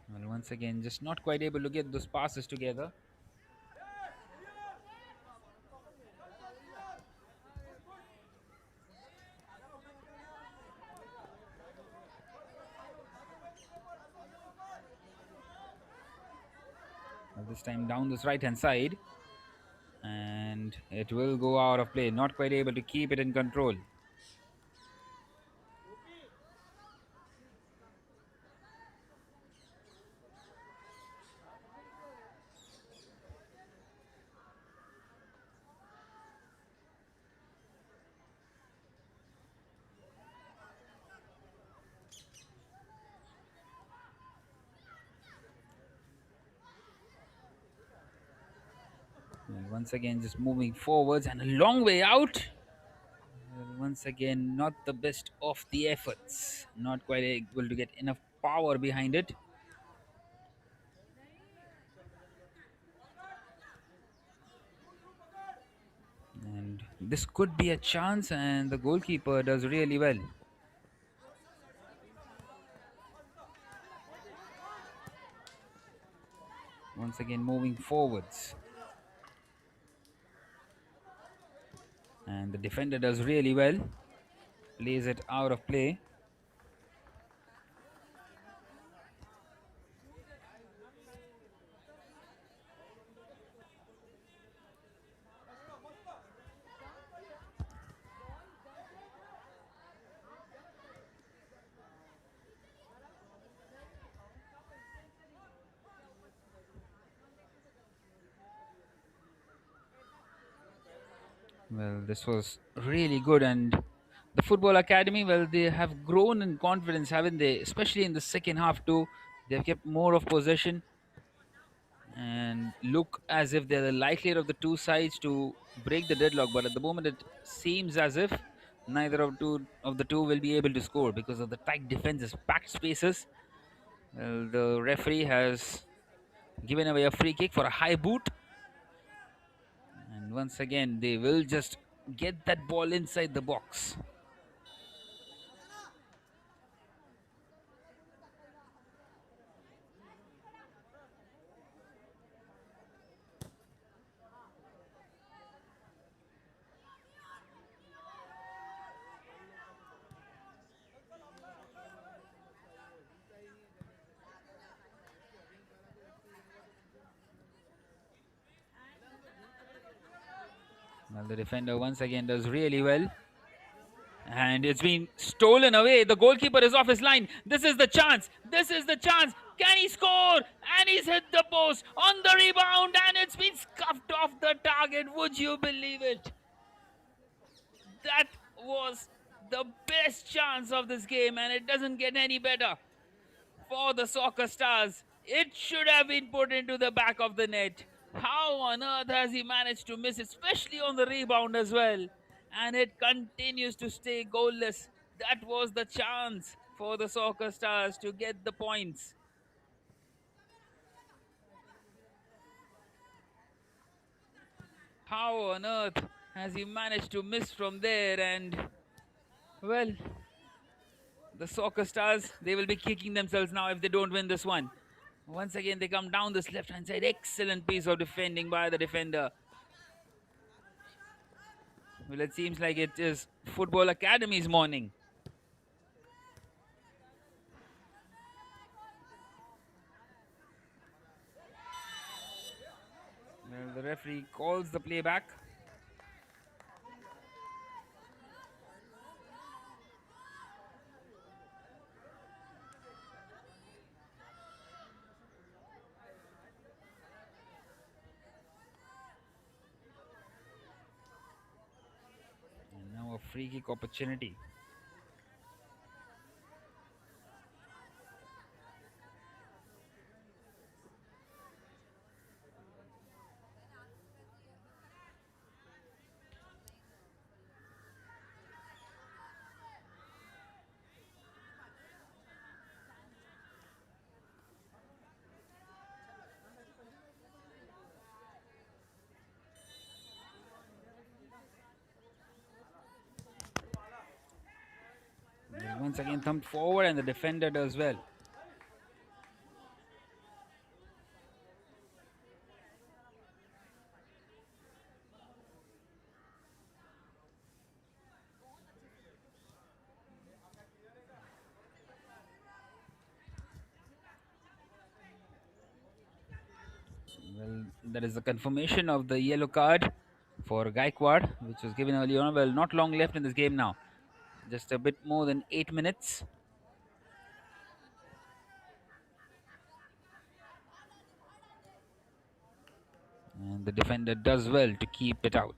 Well, once again, just not quite able to get those passes together. Well, this time down this right hand side, and it will go out of play. Not quite able to keep it in control. And once again, just moving forwards and a long way out. Well, once again, not the best of the efforts. Not quite able to get enough power behind it. And this could be a chance, and the goalkeeper does really well. Once again, moving forwards. And the defender does really well. Plays it out of play. Well, this was really good, and the football academy, well, they have grown in confidence, haven't they? Especially in the second half too. They've kept more of possession and look as if they're the likelier of the two sides to break the deadlock. But at the moment, it seems as if neither of the two will be able to score because of the tight defenses, packed spaces. Well, the referee has given away a free kick for a high boot, and once again, they will just get that ball inside the box. Well, the defender once again does really well. And it's been stolen away. The goalkeeper is off his line. This is the chance. This is the chance. Can he score? And he's hit the post on the rebound, and it's been scuffed off the target. Would you believe it? That was the best chance of this game, and it doesn't get any better for the Soccerstarzz. It should have been put into the back of the net. How on earth has he managed to miss, especially on the rebound as well? And it continues to stay goalless. That was the chance for the Soccerstarzz to get the points. How on earth has he managed to miss from there? And well, the Soccerstarzz, they will be kicking themselves now if they don't win this one. Once again, they come down this left hand side. Excellent piece of defending by the defender. Well, it seems like it is Football Academy's morning. Well, the referee referee calls the playback. And now a free kick opportunity. Once again thumped forward and the defender does well. Well, that is the confirmation of the yellow card for Gaikwad, which was given earlier on. Well, not long left in this game now. Just a bit more than 8 minutes. And the defender does well to keep it out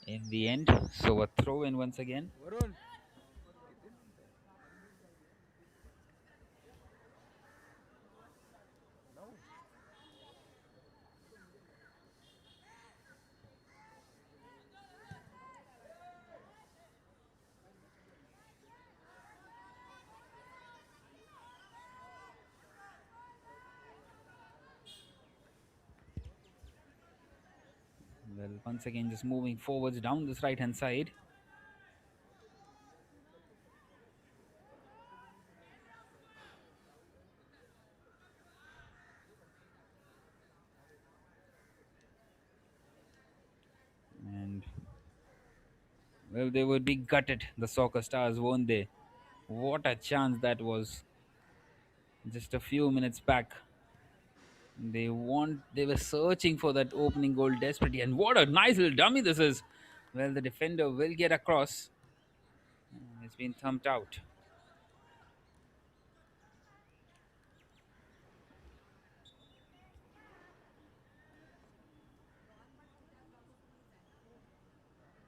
in the end. So a throw in once again. वरून Well, once again, just moving forwards down this right hand side. And well, they would be gutted, the Soccerstarzz, won't they? What a chance that was just a few minutes back. They were searching for that opening goal desperately. And what a nice little dummy this is. Well, the defender will get across. It's been thumped out.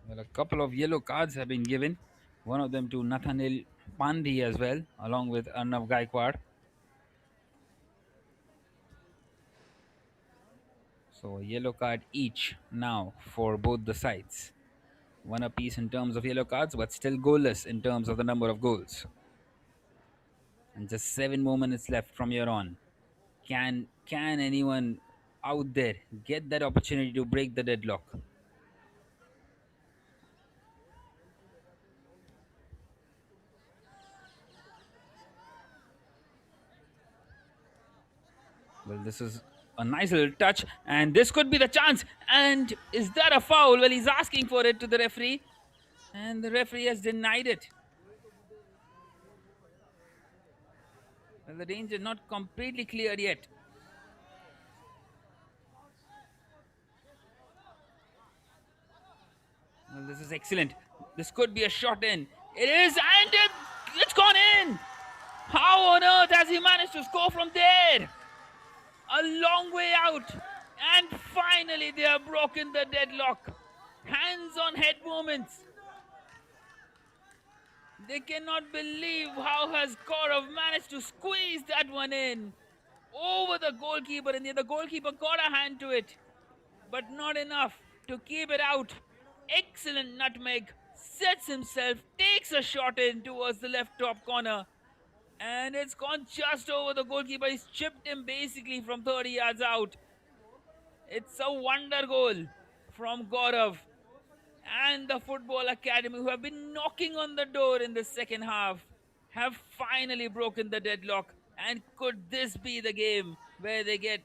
Well, a couple of yellow cards have been given. One of them to Nathaniel Pandey as well, along with Arnav Gaikwad. So a yellow card each now for both the sides. One apiece in terms of yellow cards, but still goalless in terms of the number of goals. And just 7 more minutes left from here on. Can anyone out there get that opportunity to break the deadlock? Well, this is a nice little touch, and this could be the chance. And is that a foul? Well, he's asking for it to the referee, and the referee has denied it. Well, the danger not completely cleared yet. Well, this is excellent. This could be a shot in. It is, and it's gone in. How on earth has he managed to score from there? A long way out. And finally, they have broken the deadlock. Hands on head moments. They cannot believe how has Gaurav managed to squeeze that one in over the goalkeeper, and the goalkeeper got a hand to it, but not enough to keep it out. Excellent nutmeg, sets himself, takes a shot in towards the left top corner, and it's gone just over the goalkeeper. He's chipped him basically from 30 yards out. It's a wonder goal from Gaurav and the Football Academy, who have been knocking on the door in the second half, have finally broken the deadlock. And could this be the game where they get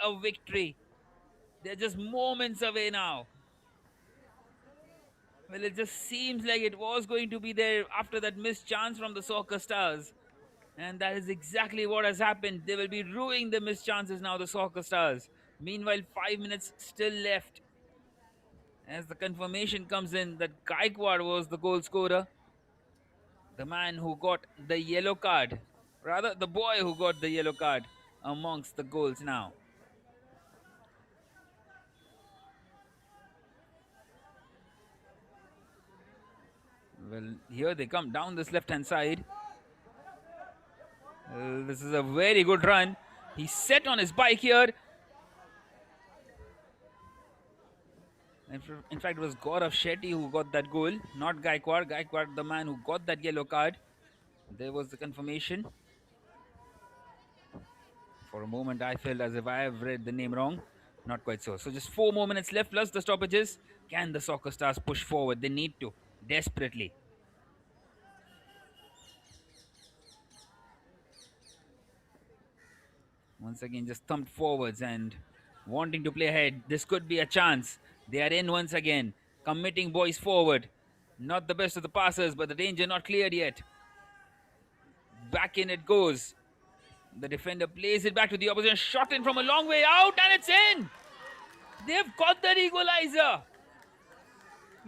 a victory? They're just moments away now. Well, it just seems like it was going to be there after that missed chance from the Soccerstarzz. And that is exactly what has happened. They will be ruining the missed chances now, the Soccerstarzz. Meanwhile, 5 minutes still left as the confirmation comes in that Gaikwad was the goal scorer, the man who got the yellow card, rather, the boy who got the yellow card amongst the goals now. Well, here they come down this left hand side. This is a very good run. He's set on his bike here. In fact, it was Gaurav Shetty who got that goal, not Gaikwad. Gaikwad, the man who got that yellow card. There was the confirmation. For a moment, I felt as if I have read the name wrong. Not quite so. So, just 4 more minutes left plus the stoppages. Can the Soccerstarzz push forward? They need to, desperately. Once again, just thumped forwards and wanting to play ahead. This could be a chance. They are in once again, committing boys forward. Not the best of the passers, but the danger not cleared yet. Back in it goes. The defender plays it back to the opposition. Shot in from a long way out, and it's in. They've got that equalizer.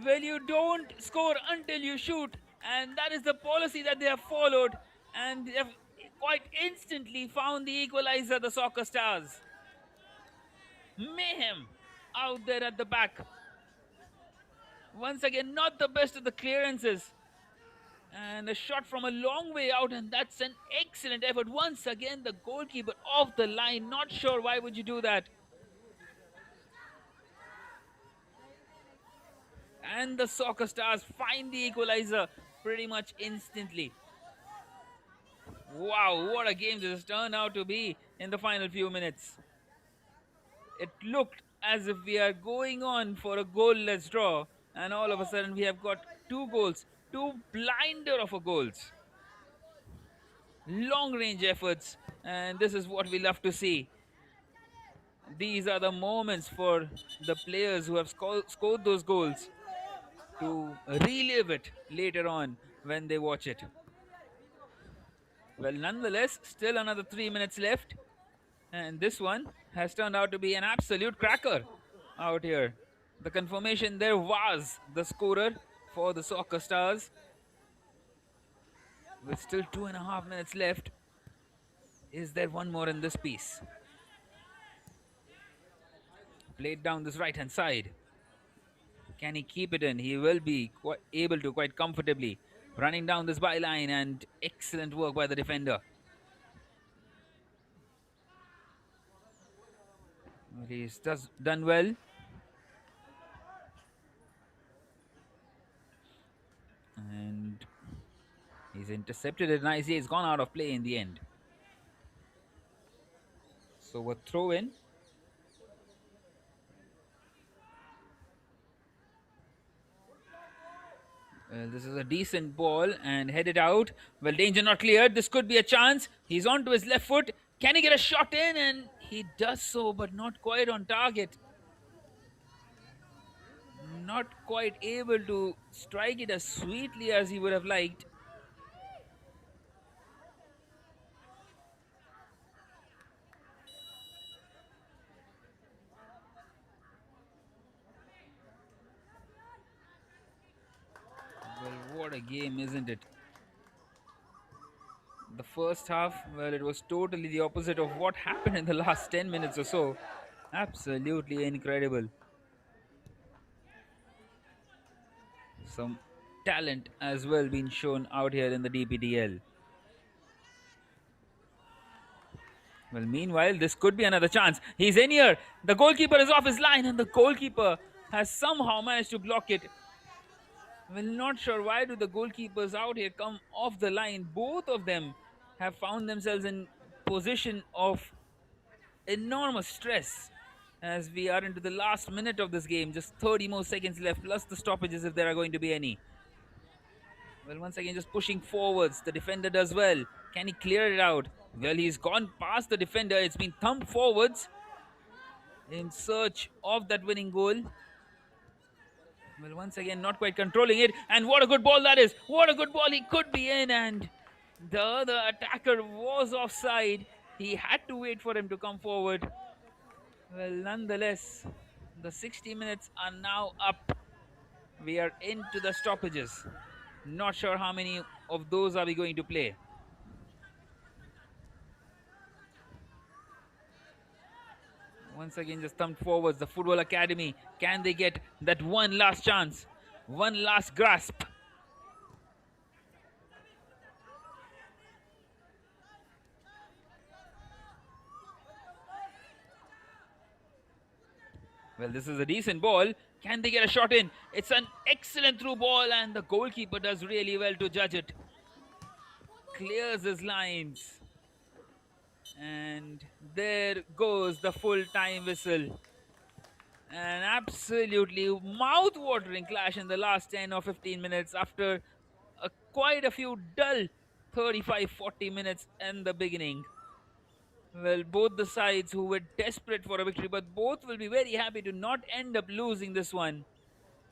Well, you don't score until you shoot, and that is the policy that they have followed, and they have quite instantly found the equalizer, the Soccerstarzz. Mayhem out there at the back. Once again, not the best of the clearances. And a shot from a long way out, and that's an excellent effort. Once again, the goalkeeper off the line. Not sure why would you do that. And the Soccerstarzz find the equalizer pretty much instantly. Wow, what a game this has turned out to be in the final few minutes. It looked as if we are going on for a goalless draw, and all of a sudden we have got two goals, two blinder of a goals. Long range efforts, and this is what we love to see. These are the moments for the players who have scored those goals to relive it later on when they watch it. Well, nonetheless, still another 3 minutes left, and this one has turned out to be an absolute cracker out here. The confirmation there was the scorer for the Soccerstarzz. With still 2.5 minutes left, is there one more in this piece? Played down this right hand side. Can he keep it in? He will be able to quite comfortably. Running down this byline, and excellent work by the defender. He's done well. And he's intercepted it nicely. He's gone out of play in the end. So a throw in. Well, this is a decent ball and headed out. Well, danger not cleared. This could be a chance. He's on to his left foot. Can he get a shot in? And he does so, but not quite on target. Not quite able to strike it as sweetly as he would have liked. Well, what a game, isn't it? The first half, well, it was totally the opposite of what happened in the last 10 minutes or so. Absolutely incredible. Some talent as well being shown out here in the DPDL. Well, meanwhile, this could be another chance. He's in here. The goalkeeper is off his line, and the goalkeeper has somehow managed to block it. Well, not sure why do the goalkeepers out here come off the line. Both of them have found themselves in position of enormous stress as we are into the last minute of this game. Just 30 more seconds left, plus the stoppages if there are going to be any. Well, once again, just pushing forwards. The defender does well. Can he clear it out? Well, he's gone past the defender. It's been thumped forwards in search of that winning goal. Well, once again, not quite controlling it. And what a good ball that is. What a good ball. He could be in, and the other attacker was offside. He had to wait for him to come forward. Well, nonetheless, the 60 minutes are now up. We are into the stoppages. Not sure how many of those are we going to play. Once again, just thumped forwards. The Football Academy. Can they get that one last chance? One last grasp? Well, this is a decent ball. Can they get a shot in? It's an excellent through ball, and the goalkeeper does really well to judge it. Clears his lines. And there goes the full time whistle. An absolutely mouth-watering clash in the last 10 or 15 minutes after quite a few dull 35-40 minutes in the beginning. Well, both the sides who were desperate for a victory, but both will be very happy to not end up losing this one.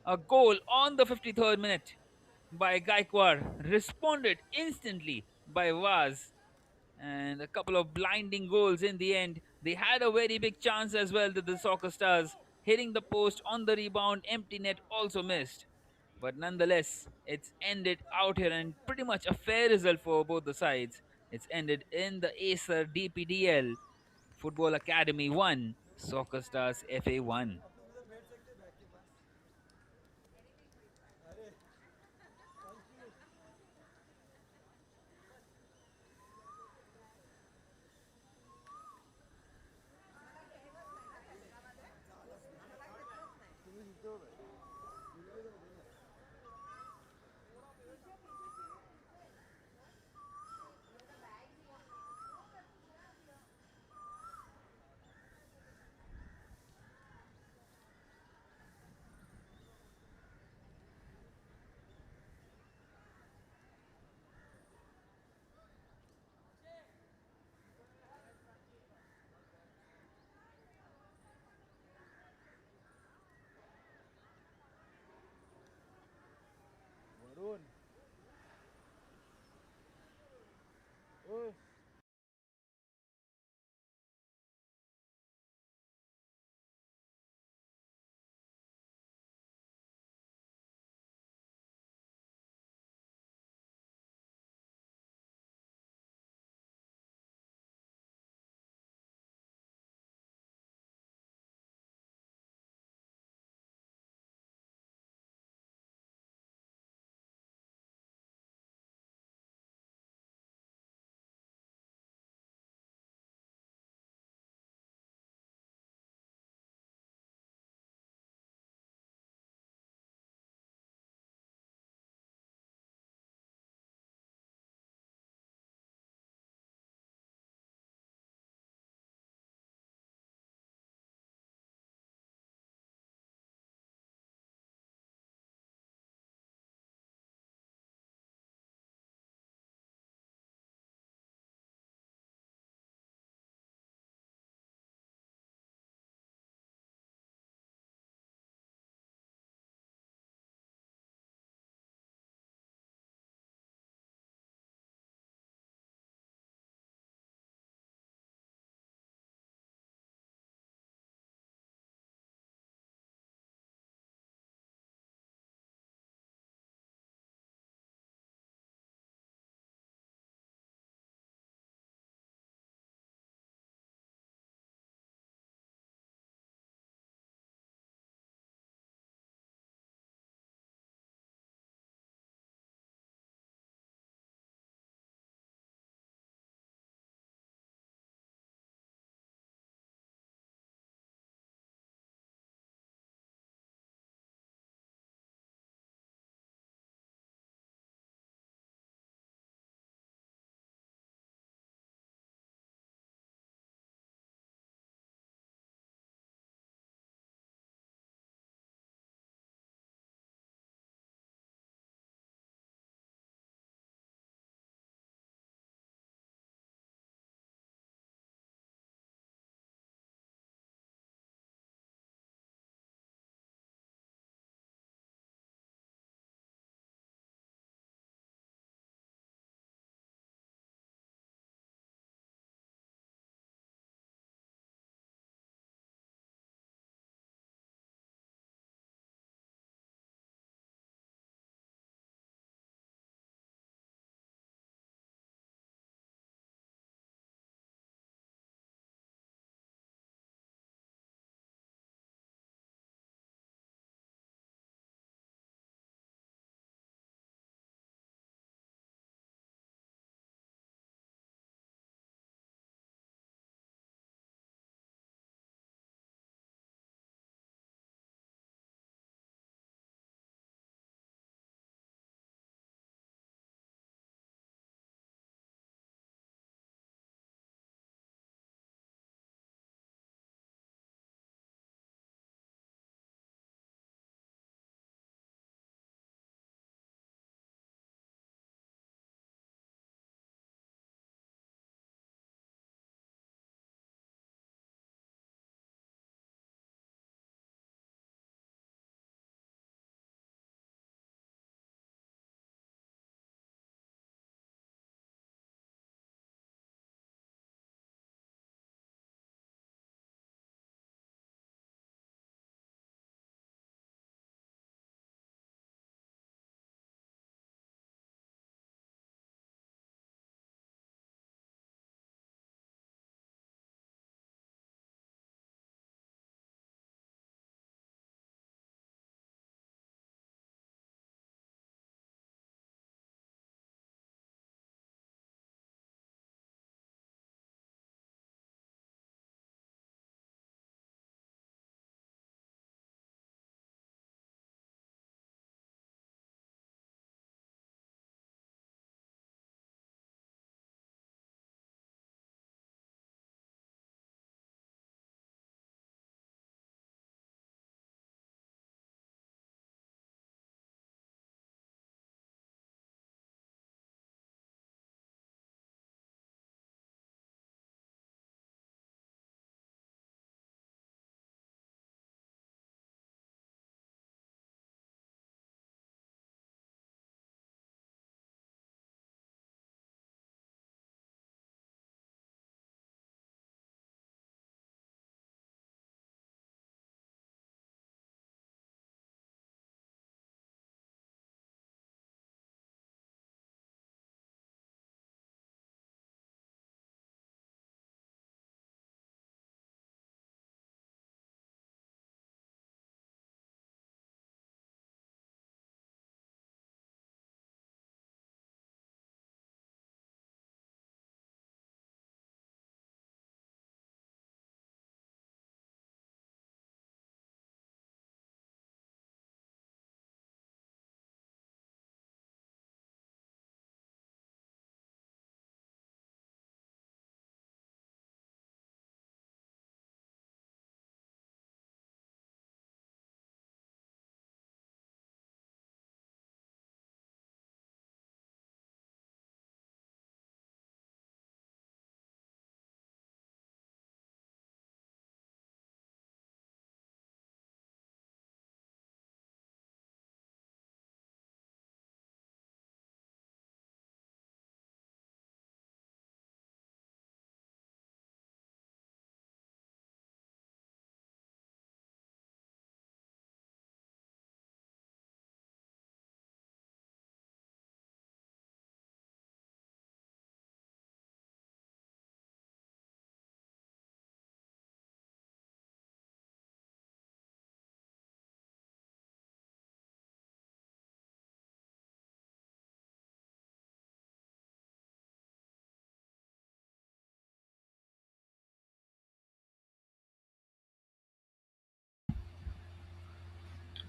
A goal on the 53rd minute by Gaikwad, responded instantly by Vaz, and a couple of blinding goals in the end. They had a very big chance as well, that the Soccer Stars, hitting the post on the rebound, empty net also missed. But nonetheless, it's ended out here and pretty much a fair result for both the sides. It's ended in the Acer DPDL Football Academy 1, Soccer Stars FA 1. वरून ओय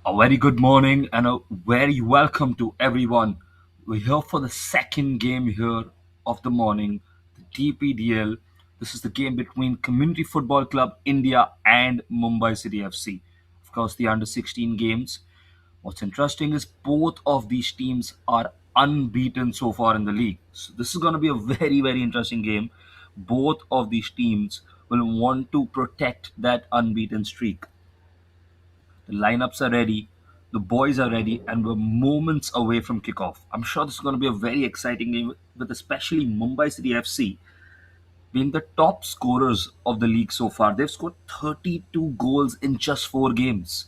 A very good morning and a very welcome to everyone. We're here for the second game here of the morning, the DPDL. This is the game between Community Football Club India and Mumbai City FC. Of course, the under 16 games. What's interesting is both of these teams are unbeaten so far in the league. So this is going to be a very, very interesting game. Both of these teams will want to protect that unbeaten streak. The lineups are ready, the boys are ready, and we're moments away from kickoff. I'm sure this is going to be a very exciting game, with especially Mumbai City FC being the top scorers of the league so far. They've scored 32 goals in just 4 games.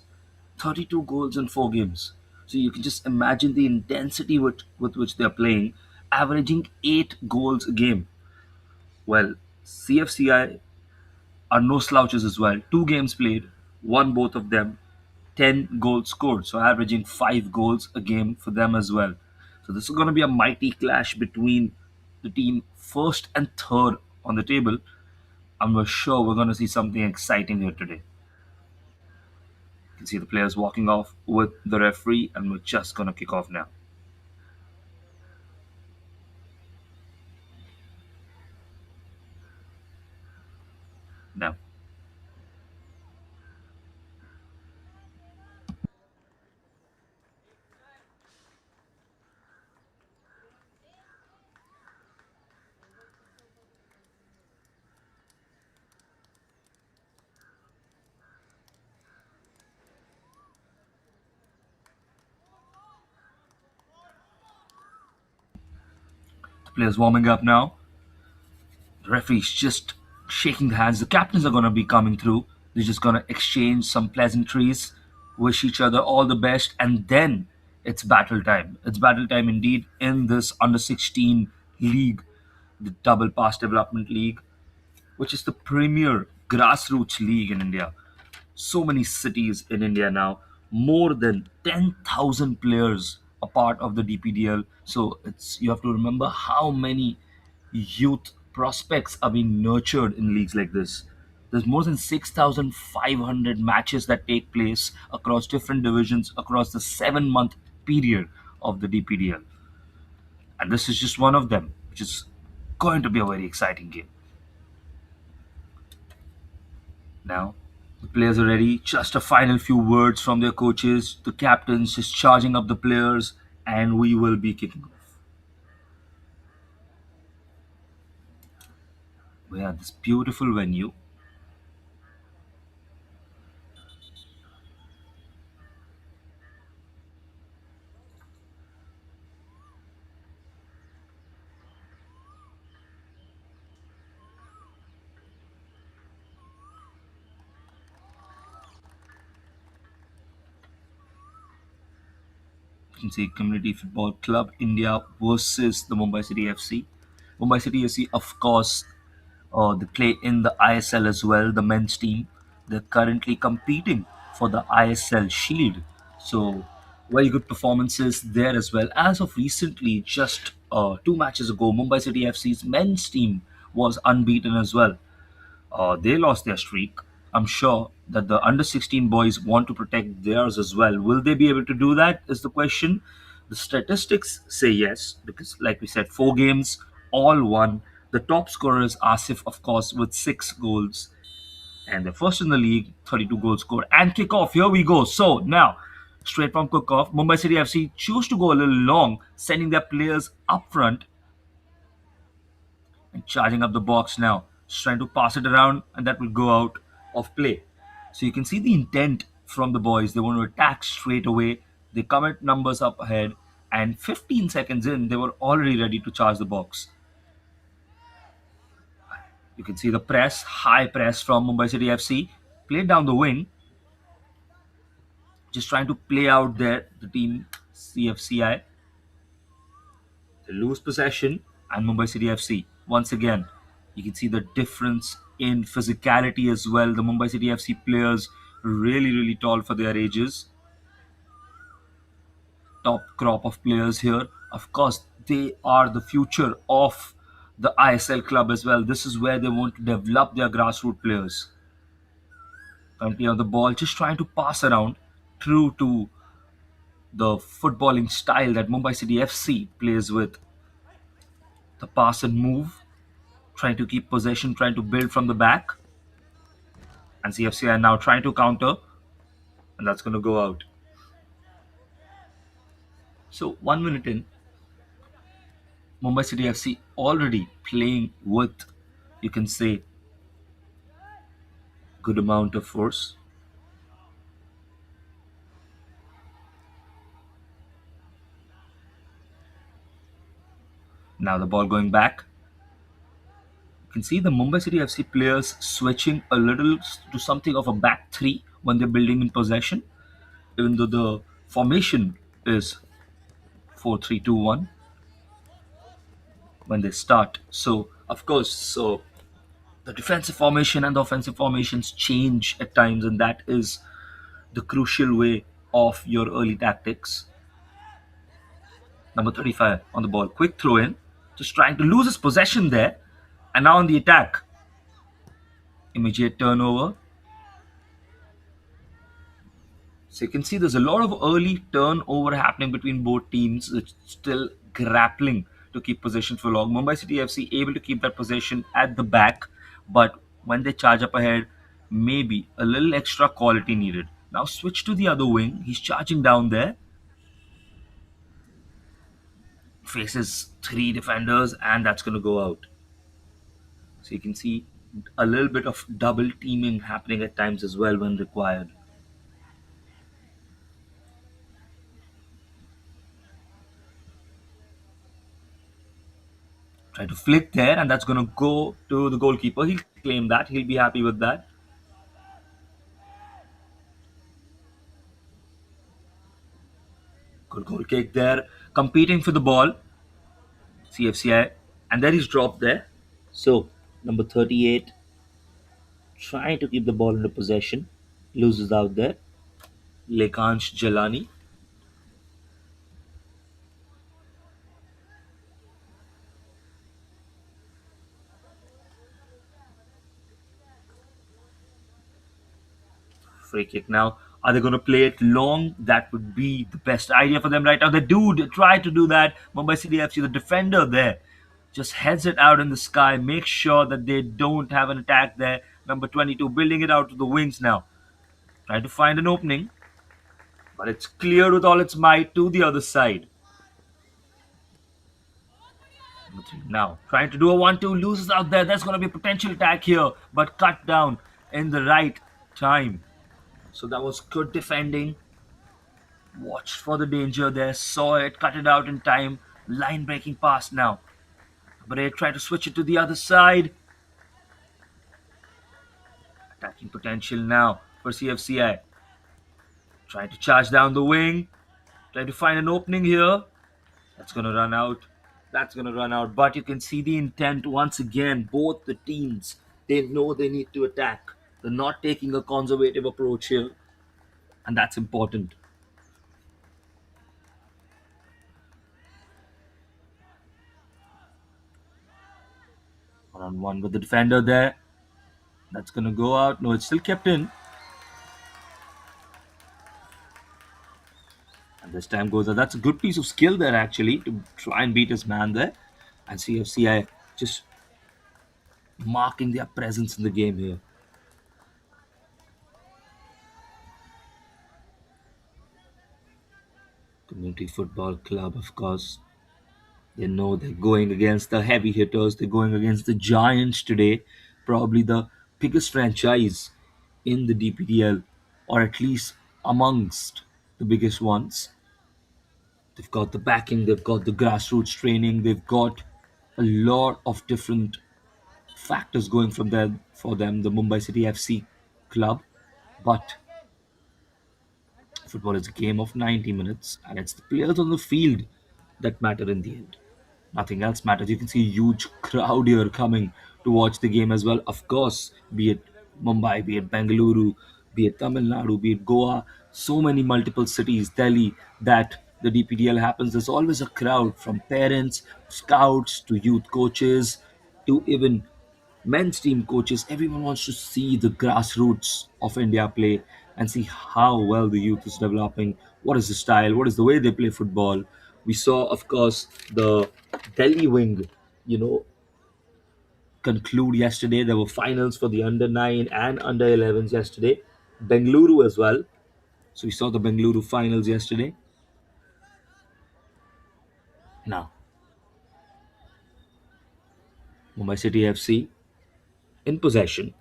32 goals in 4 games. So you can just imagine the intensity with which they're playing, averaging 8 goals a game. Well, CFCI are no slouches as well. 2 games played, won both of them, 10 goals scored, so averaging 5 goals a game for them as well. So this is going to be a mighty clash between the team first and third on the table, and we're sure we're going to see something exciting here today. You can see the players walking off with the referee, and we're just going to kick off now. Now, the players warming up now. The referee's just shaking the hands. The captains are going to be coming through. They're just going to exchange some pleasantries, wish each other all the best, and then it's battle time. It's battle time indeed in this under 16 league, the Double Pass Development League, which is the premier grassroots league in India. So many cities in India now, more than 10,000 players a part of the DPDL. So it's you have to remember how many youth prospects are being nurtured in leagues like this. There's more than 6,500 matches that take place across different divisions across the 7 month period of the DPDL. And this is just one of them, which is going to be a very exciting game. Now, the players are ready. Just a final few words from their coaches, the captains just charging up the players, and we will be kicking off. We have this beautiful venue. You can see Community Football Club India versus the Mumbai City FC. Mumbai City FC, of course, they play in the ISL as well, the men's team. They're currently competing for the ISL Shield. So, very good performances there as well. As of recently, just 2 matches ago, Mumbai City FC's men's team was unbeaten as well. They lost their streak. I'm sure that the under 16 boys want to protect theirs as well. Will they be able to do that? Is the question. The statistics say yes, because, like we said, 4 games, all won. The top scorer is Asif, of course, with 6 goals. And the first in the league, 32 goals scored. And kickoff, here we go. So now, straight from kickoff, Mumbai City FC choose to go a little long, sending their players up front and charging up the box now. Just trying to pass it around, and that will go out of play. So you can see the intent from the boys. They want to attack straight away. They commit numbers up ahead, and 15 seconds in, they were already ready to charge the box. You can see the press, high press from Mumbai City FC, played down the wing, just trying to play out there the team CFCI. They lose possession, and Mumbai City FC once again. You can see the difference in physicality as well. The Mumbai City FC players really, really tall for their ages. Top crop of players here. Of course, they are the future of the ISL club as well. This is where they want to develop their grassroots players. Currently on the ball, just trying to pass around. true to the footballing style that Mumbai City FC plays with, the pass and move, trying to keep possession, trying to build from the back. And CFCI now trying to counter, and that's going to go out. So 1 minute in, Mumbai City FC already playing with, you can say, good amount of force. Now the ball going back. You can see the Mumbai City FC players switching a little to something of a back three when they're building in possession, even though the formation is 4-3-2-1 when they start. So, of course, so the defensive formation and the offensive formations change at times, and that is the crucial way of your early tactics. Number 35 on the ball, quick throw in, just trying to lose his possession there, and now on the attack, immediate turnover. So you can see there's a lot of early turnover happening between both teams. It's still grappling to keep possession for long. Mumbai City FC able to keep that possession at the back, but when they charge up ahead, maybe a little extra quality needed. Now switch to the other wing. He's charging down there. Faces three defenders, and that's going to go out. So you can see a little bit of double teaming happening at times as well when required. Try to flick there, and that's going to go to the goalkeeper. He'll claim that. He'll be happy with that. Good goal kick there. Competing for the ball. CFCI. And then he's dropped there. So, number 38 trying to keep the ball under possession. Loses out there. Lekansh Jalani. Free kick now. Are they going to play it long? That would be the best idea for them right now. They try to do that. Mumbai City FC, the defender there, just heads it out in the sky. Make sure that they don't have an attack there. Number 22 building it out to the wings now. Try to find an opening, but it's cleared with all its might to the other side. Number 3 now trying to do a 1-2, loses out there. There's going to be a potential attack here, but cut down in the right time. So that was good defending. Watched for the danger there, saw it, cut it out in time. Line breaking pass now. But they try to switch it to the other side. Attacking potential now for CFCI. Trying to charge down the wing. Trying to find an opening here. That's going to run out. That's going to run out. But you can see the intent once again. Both the teams, they know they need to attack. They're not taking a conservative approach here. And that's important. One-on-one with the defender there. That's going to go out. No, it's still kept in. And this time goes out. That's a good piece of skill there, actually, to try and beat his man there. And CFCI just marking their presence in the game here. Community Football Club, of course. They know they're going against the heavy hitters. They're going against the giants today. Probably the biggest franchise in the DPDL, or at least amongst the biggest ones. They've got the backing, they've got the grassroots training, they've got a lot of different factors going from there for them, the Mumbai City FC club. But football is a game of 90 minutes, and it's the players on the field that matter in the end. Nothing else matters. You can see a huge crowd here coming to watch the game as well. Of course, be it Mumbai, be it Bengaluru, be it Tamil Nadu, be it Goa, so many multiple cities, Delhi, that the DPDL happens. There's always a crowd from parents, scouts, to youth coaches, to even men's team coaches. Everyone wants to see the grassroots of India play. and see how well the youth is developing. What is the style? What is the way they play football? We saw, of course, the Delhi wing, you know, conclude yesterday. There were finals for the under 9 and under 11s yesterday. Bengaluru as well. So we saw the Bengaluru finals yesterday. Now, Mumbai City FC in possession.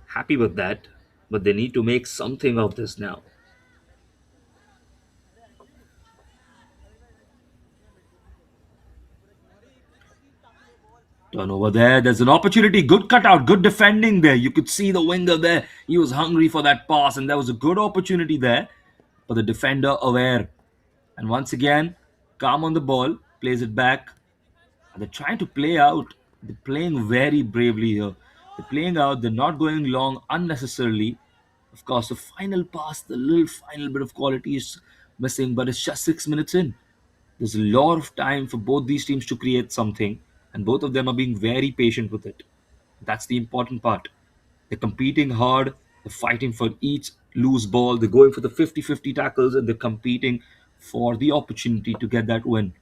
Happy with that, but they need to make something of this now. Turnover there. There's an opportunity. Good cutout. Good defending there. You could see the winger there. He was hungry for that pass, and there was a good opportunity there. But the defender aware. And once again, calm on the ball. Plays it back. And they're trying to play out. They're playing very bravely here. They're playing out. They're not going long unnecessarily. Of course, the final pass, the little final bit of quality is missing, but it's just 6 minutes in. There's a lot of time for both these teams to create something, and both of them are being very patient with it. That's the important part. They're competing hard, they're fighting for each loose ball, they're going for the 50-50 tackles, and they're competing for the opportunity to get that win.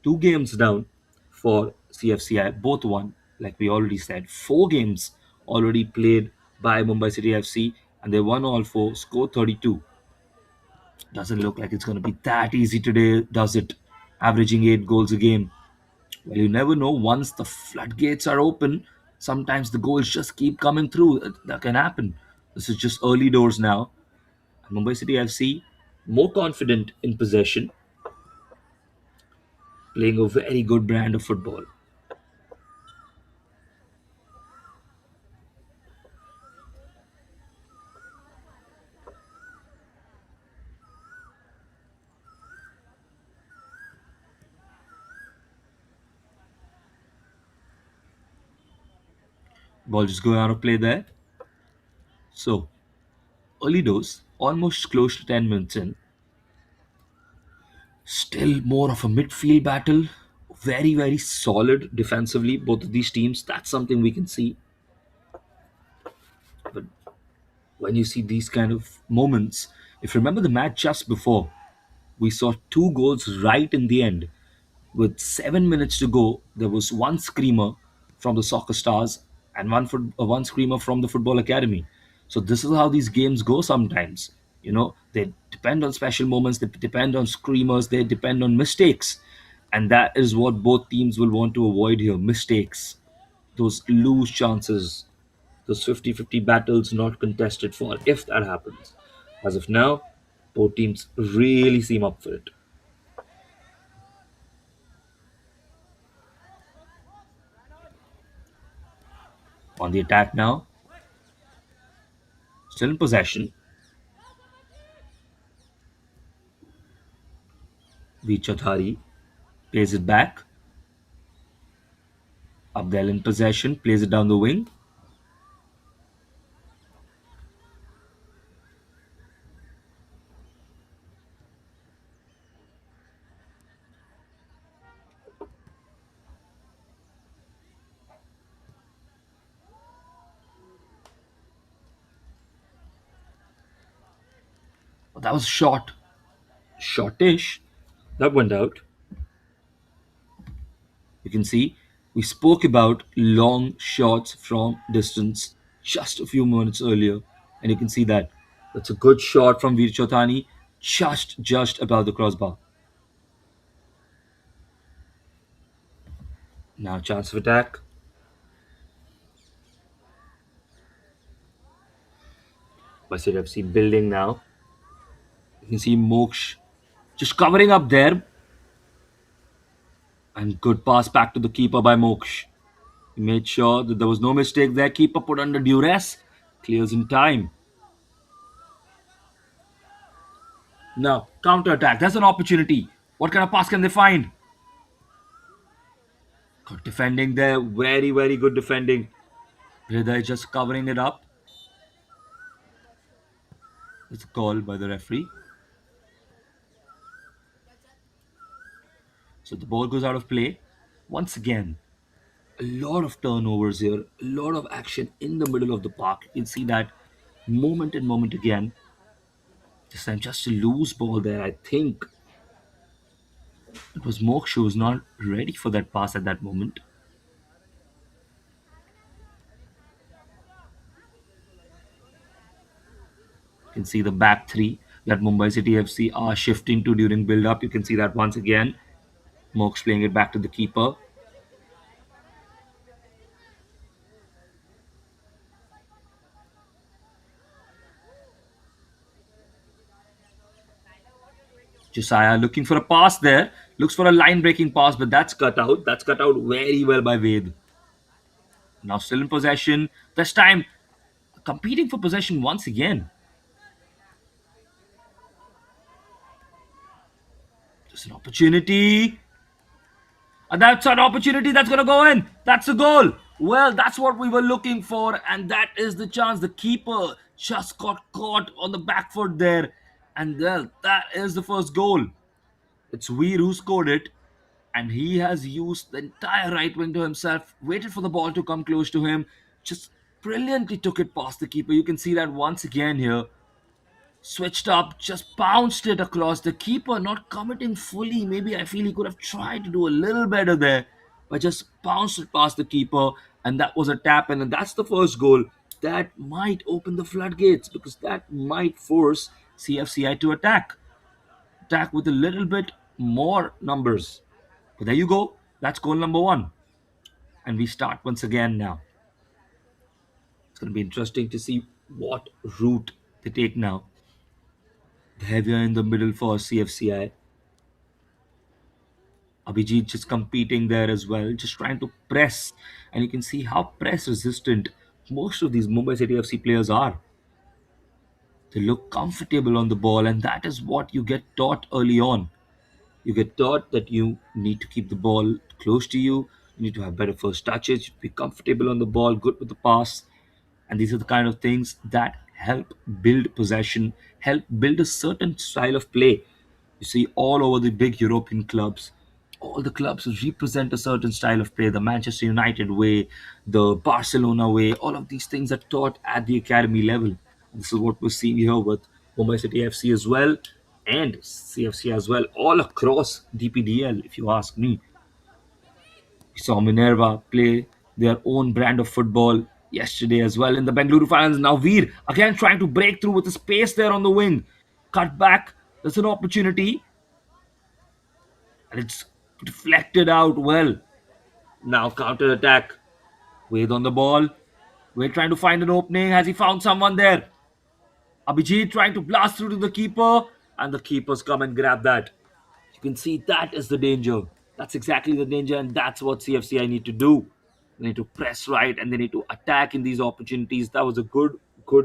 Two games down for CFCI, both won, like we already said. Four games already played by Mumbai City FC, and they won all four, score 32. Doesn't look like it's going to be that easy today, does it? Averaging 8 goals a game. Well, you never know. Once the floodgates are open, sometimes the goals just keep coming through. That can happen. This is just early doors now. Mumbai City FC more confident in possession, playing a very good brand of football. Ball just going out of play there. So early doors, almost close to 10 minutes in. Still more of a midfield battle. Very, very solid defensively, both of these teams. That's something we can see. But when you see these kind of moments, if you remember the match just before, we saw two goals right in the end. With 7 minutes to go, there was one screamer from the Soccerstarzz and one screamer from the Football Academy. So this is how these games go sometimes. They depend on special moments, they depend on screamers, they depend on mistakes. And that is what both teams will want to avoid here, mistakes. Those loose chances, those 50-50 battles not contested for, if that happens. As of now, both teams really seem up for it. On the attack now, still in possession. Vichathari plays it back. Abdel in possession, plays it down the wing. Oh, that was short. Shortish. That went out. You can see we spoke about long shots from distance just a few minutes earlier. And you can see that. That's a good shot from Veer Chothani, just above the crossbar. Now chance of attack. Basir FC building now. You can see Moksh just covering up there. And good pass back to the keeper by Moksh. He made sure that there was no mistake there. Keeper put under duress. Clears in time. Now, counter attack. That's an opportunity. What kind of pass can they find? Good defending there. Very, very good defending. Hriday just covering it up. It's a call by the referee. So the ball goes out of play. Once again, a lot of turnovers here. A lot of action in the middle of the park. You can see that moment and moment again. This time, just a loose ball there. I think it was Moksha who was not ready for that pass at that moment. You can see the back three that Mumbai City FC are shifting to during build up. You can see that once again. Moksh playing it back to the keeper. Josiah looking for a pass there. Looks for a line breaking pass, but that's cut out. That's cut out very well by Ved. Now still in possession. This time competing for possession once again. Just an opportunity. And that's an opportunity that's going to go in. That's a goal. Well, that's what we were looking for. And that is the chance. The keeper just got caught on the back foot there. And well, that is the first goal. It's Veer who scored it. And he has used the entire right wing to himself, waited for the ball to come close to him, just brilliantly took it past the keeper. You can see that once again here. Switched up, just bounced it across the keeper, not committing fully. Maybe I feel he could have tried to do a little better there, but just bounced it past the keeper, and that was a tap in, and that's the first goal. That might open the floodgates because that might force CFCI to attack with a little bit more numbers. But there you go. That's goal number one. And we start once again now. It's going to be interesting to see what route they take now. The heavier in the middle for CFCI. Abhijit just competing there as well, just trying to press. And you can see how press resistant most of these Mumbai City FC players are. They look comfortable on the ball, and that is what you get taught early on. You get taught that you need to keep the ball close to you, you need to have better first touches, be comfortable on the ball, good with the pass. And these are the kind of things that help build possession, help build a certain style of play. You see all over the big European clubs, all the clubs represent a certain style of play. The Manchester United way, the Barcelona way, all of these things are taught at the academy level. This is what we're seeing here with Mumbai City FC as well and CFC as well, all across DPDL, if you ask me. We saw Minerva play their own brand of football yesterday as well in the Bengaluru finals. Now Veer again trying to break through with the space there on the wing. Cut back. There's an opportunity. And it's deflected out well. Now counter attack. Wade on the ball. Wade trying to find an opening. Has he found someone there? Abhijit trying to blast through to the keeper. And the keepers come and grab that. You can see that is the danger. That's exactly the danger, and that's what CFCI need to do. They need to press right and they need to attack in these opportunities. That was a good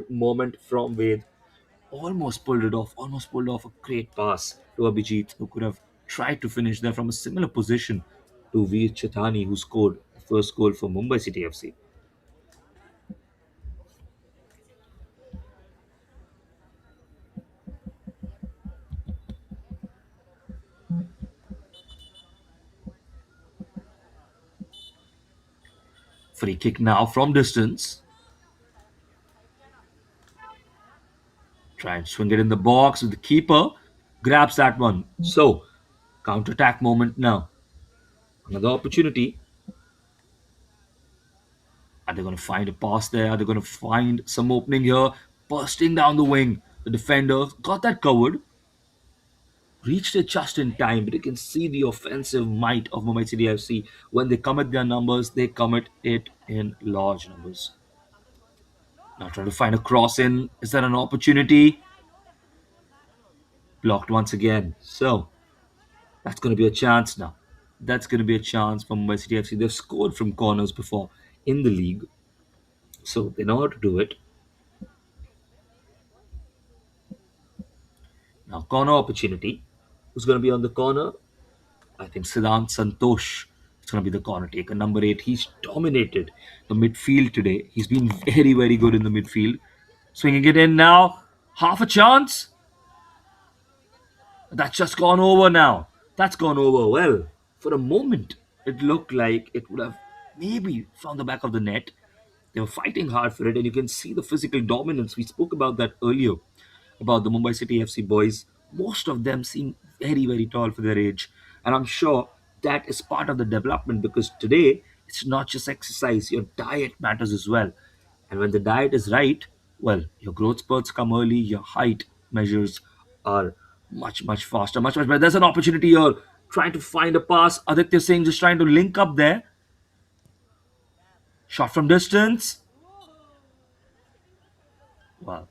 moment from Ved. Almost pulled off a great pass to Abhijit, who could have tried to finish there from a similar position to Veer Chetani, who scored the first goal for Mumbai City FC. Free kick now from distance. Try and swing it in the box with the keeper. Grabs that one. So, counter-attack moment now. Another opportunity. Are they going to find a pass there? Are they going to find some opening here? Bursting down the wing. The defender got that covered. Reached it just in time, but you can see the offensive might of Mumbai City FC. When they commit their numbers, they commit it in large numbers. Now trying to find a cross in. Is there an opportunity? Blocked once again. So that's going to be a chance now. That's going to be a chance for Mumbai City FC. They've scored from corners before in the league, so they know how to do it. Now corner opportunity. Who's going to be on the corner? I think Siddhant Santosh is going to be the corner taker. Number 8. He's dominated the midfield today. He's been very, very good in the midfield. Swinging it in now. Half a chance. That's just gone over now. That's gone over. Well, for a moment, it looked like it would have maybe found the back of the net. They were fighting hard for it, and you can see the physical dominance. We spoke about that earlier, about the Mumbai City FC boys. Most of them seem very, very tall for their age. And I'm sure that is part of the development, because today it's not just exercise, your diet matters as well. And when the diet is right, well, your growth spurts come early, your height measures are much, much faster, much, much better. There's an opportunity here, trying to find a pass. Aditya Singh just trying to link up there. Shot from distance. Well,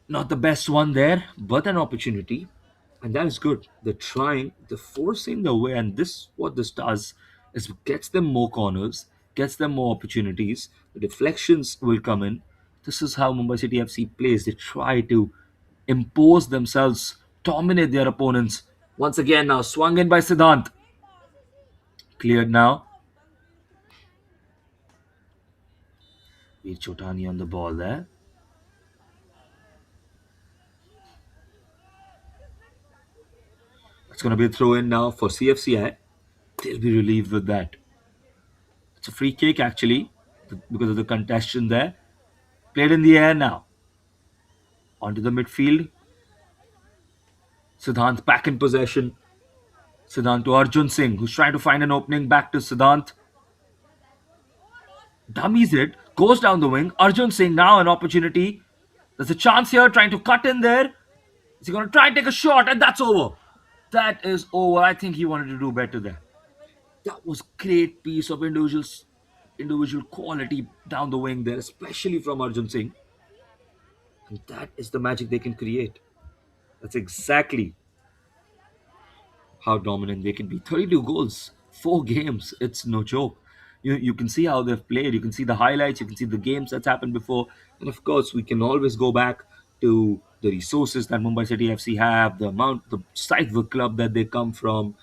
not the best one there, but an opportunity. And that is good. They're trying, they're forcing their way, and this what this does is gets them more corners, gets them more opportunities. The deflections will come in. This is how Mumbai City FC plays. They try to impose themselves, dominate their opponents. Once again, now swung in by Siddhant. Cleared now. Veer Chotani on the ball there. It's going to be a throw in now for CFCI. They'll be relieved with that. It's a free kick actually, because of the congestion there. Played in the air now. Onto the midfield. Siddhant back in possession. Siddhant to Arjun Singh, who's trying to find an opening. Back to Siddhant. Dummies it. Goes down the wing. Arjun Singh now an opportunity. There's a chance here, trying to cut in there. Is he going to try and take a shot? And that's over. That is over. I think he wanted to do better there. That was great piece of individual quality down the wing there, especially from Arjun Singh. And that is the magic they can create. That's exactly how dominant they can be. 32 goals, 4 games. It's no joke. You can see how they've played. You can see the highlights. You can see the games that's happened before. And of course, we can always go back to the resources that Mumbai City FC have, the size of the club that they come from.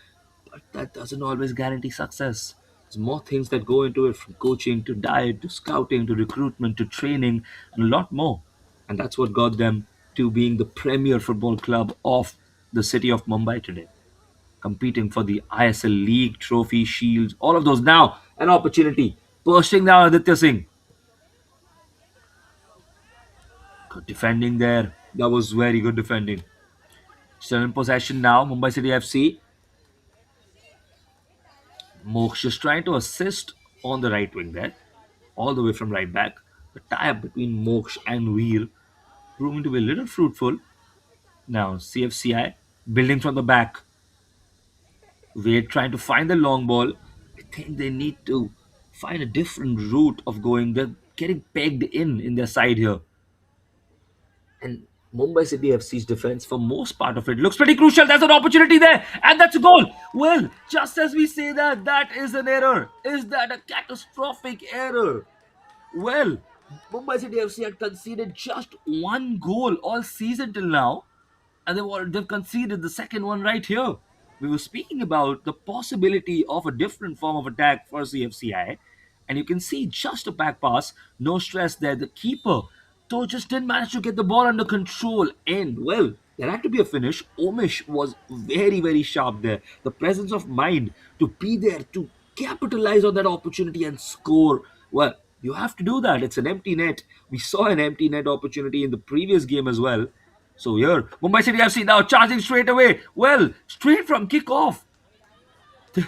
But that doesn't always guarantee success. There's more things that go into it, from coaching to diet to scouting to recruitment to training, and a lot more. And that's what got them to being the premier football club of the city of Mumbai today, competing for the ISL League, Trophy, Shields, all of those. Now, an opportunity. Bursting down Aditya Singh. Good defending there. That was very good defending. Still in possession now, Mumbai City FC. Moksh is trying to assist on the right wing there, all the way from right back. The tie-up between Moksh and Veer proving to be a little fruitful. Now, CFCI building from the back. We're trying to find the long ball. I think they need to find a different route of going. They're getting pegged in their side here. And Mumbai City FC's defense, for most part of it, looks pretty crucial. There's an opportunity there, and that's a goal. Well, just as we say that, that is an error. Is that a catastrophic error? Well, Mumbai City FC had conceded just one goal all season till now, and they've conceded the second one right here. We were speaking about the possibility of a different form of attack for CFCI, and you can see just a back pass, no stress there. The keeper, though, just didn't manage to get the ball under control. And well, there had to be a finish. Omish was very, very sharp there. The presence of mind to be there to capitalize on that opportunity and score. Well, you have to do that. It's an empty net. We saw an empty net opportunity in the previous game as well. So here, Mumbai City FC now charging straight away. Well, straight from kickoff.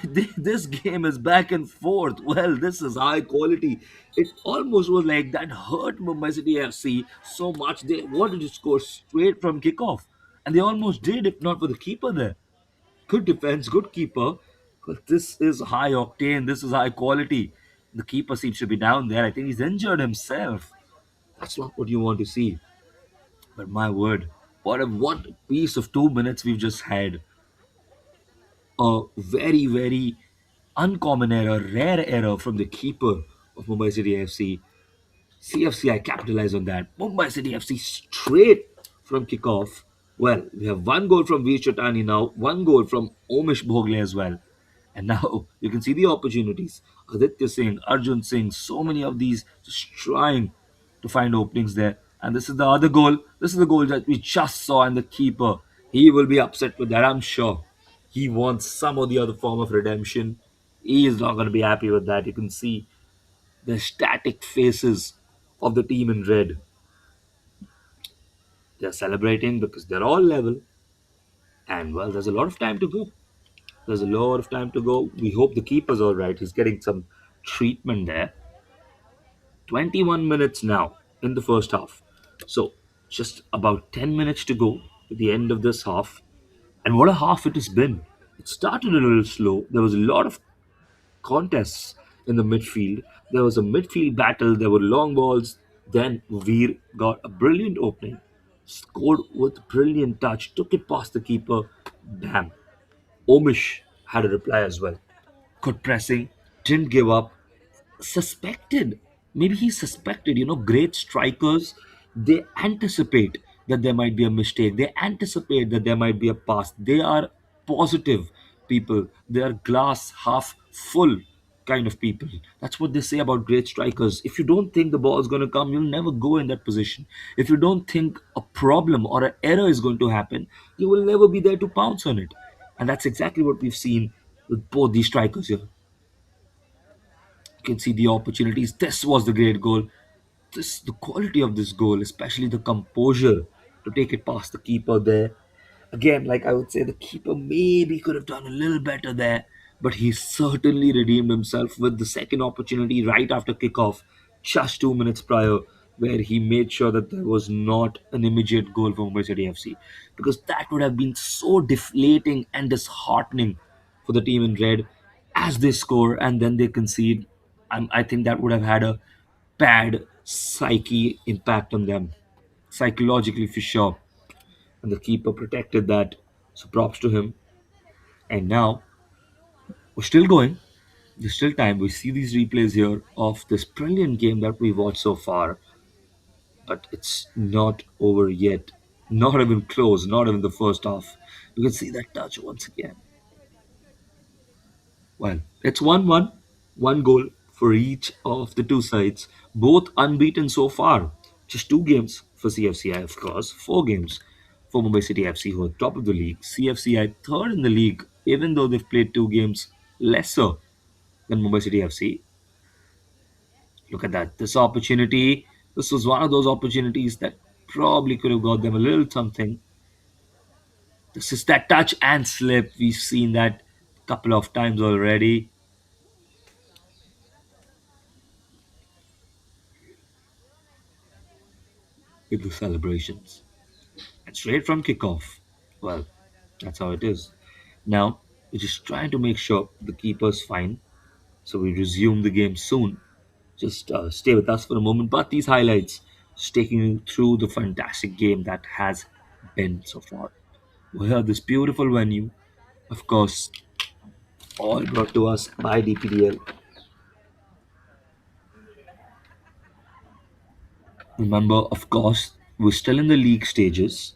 This game is back and forth. Well, this is high quality. It almost was like that hurt Mumbai City FC so much they wanted to score straight from kickoff. And they almost did, if not for the keeper there. Good defense, good keeper. But this is high octane. This is high quality. The keeper seems to be down there. I think he's injured himself. That's not what you want to see. But my word, what a piece of 2 minutes we've just had. A very, very uncommon error, rare error from the keeper of Mumbai City FC. CFCI capitalized on that. Mumbai City FC straight from kickoff. Well, we have one goal from Veer Chatani now, one goal from Omish Bhogle as well. And now you can see the opportunities. Aditya Singh, Arjun Singh, so many of these just trying to find openings there. And this is the other goal. This is the goal that we just saw, and the keeper, he will be upset with that, I'm sure. He wants some or the other form of redemption. He is not going to be happy with that. You can see The static faces of the team in red. They're celebrating because they're all level. And well, there's a lot of time to go. There's a lot of time to go. We hope the keeper's all right. He's getting some treatment there. 21 minutes now in the first half. So just about 10 minutes to go to the end of this half. And what a half it has been. It started a little slow. There was a lot of contests in the midfield. There was a midfield battle. There were long balls. Then Veer got a brilliant opening, scored with brilliant touch, took it past the keeper. Bam. Omish had a reply as well. Good pressing, didn't give up, suspected. Maybe he suspected, great strikers, they anticipate that there might be a mistake. They anticipate that there might be a pass. They are positive people. They are glass half full kind of people. That's what they say about great strikers. If you don't think the ball is going to come, you'll never go in that position. If you don't think a problem or an error is going to happen, you will never be there to pounce on it. And that's exactly what we've seen with both these strikers here. You can see the opportunities. This was the great goal. This the quality of this goal, especially the composure to take it past the keeper there. Again, like I would say, the keeper maybe could have done a little better there, but he certainly redeemed himself with the second opportunity right after kickoff, just 2 minutes prior, where he made sure that there was not an immediate goal for Mumbai City FC, because that would have been so deflating and disheartening for the team in red as they score and then they concede. I think that would have had a bad psyche impact on them, psychologically for sure. And the keeper protected that. So props to him. And now we're still going. There's still time. We see these replays here of this brilliant game that we watched so far, but it's not over yet. Not even close. Not even the first half. You can see that touch once again. Well, it's 1-1, one goal for each of the two sides, both unbeaten so far. Just two games for CFCI, of course, four games for Mumbai City FC, who are top of the league. CFCI third in the league, even though they've played two games lesser than Mumbai City FC. Look at that. This was one of those opportunities that probably could have got them a little something. This is that touch and slip. We've seen that a couple of times already with the celebrations. And straight from kickoff. Well, that's how it is. Now, we're just trying to make sure the keeper's fine. So we resume the game soon. Just stay with us for a moment. But these highlights, just taking you through the fantastic game that has been so far. We're here at this beautiful venue. Of course, all brought to us by DPDL. Remember, of course, we're still in the league stages.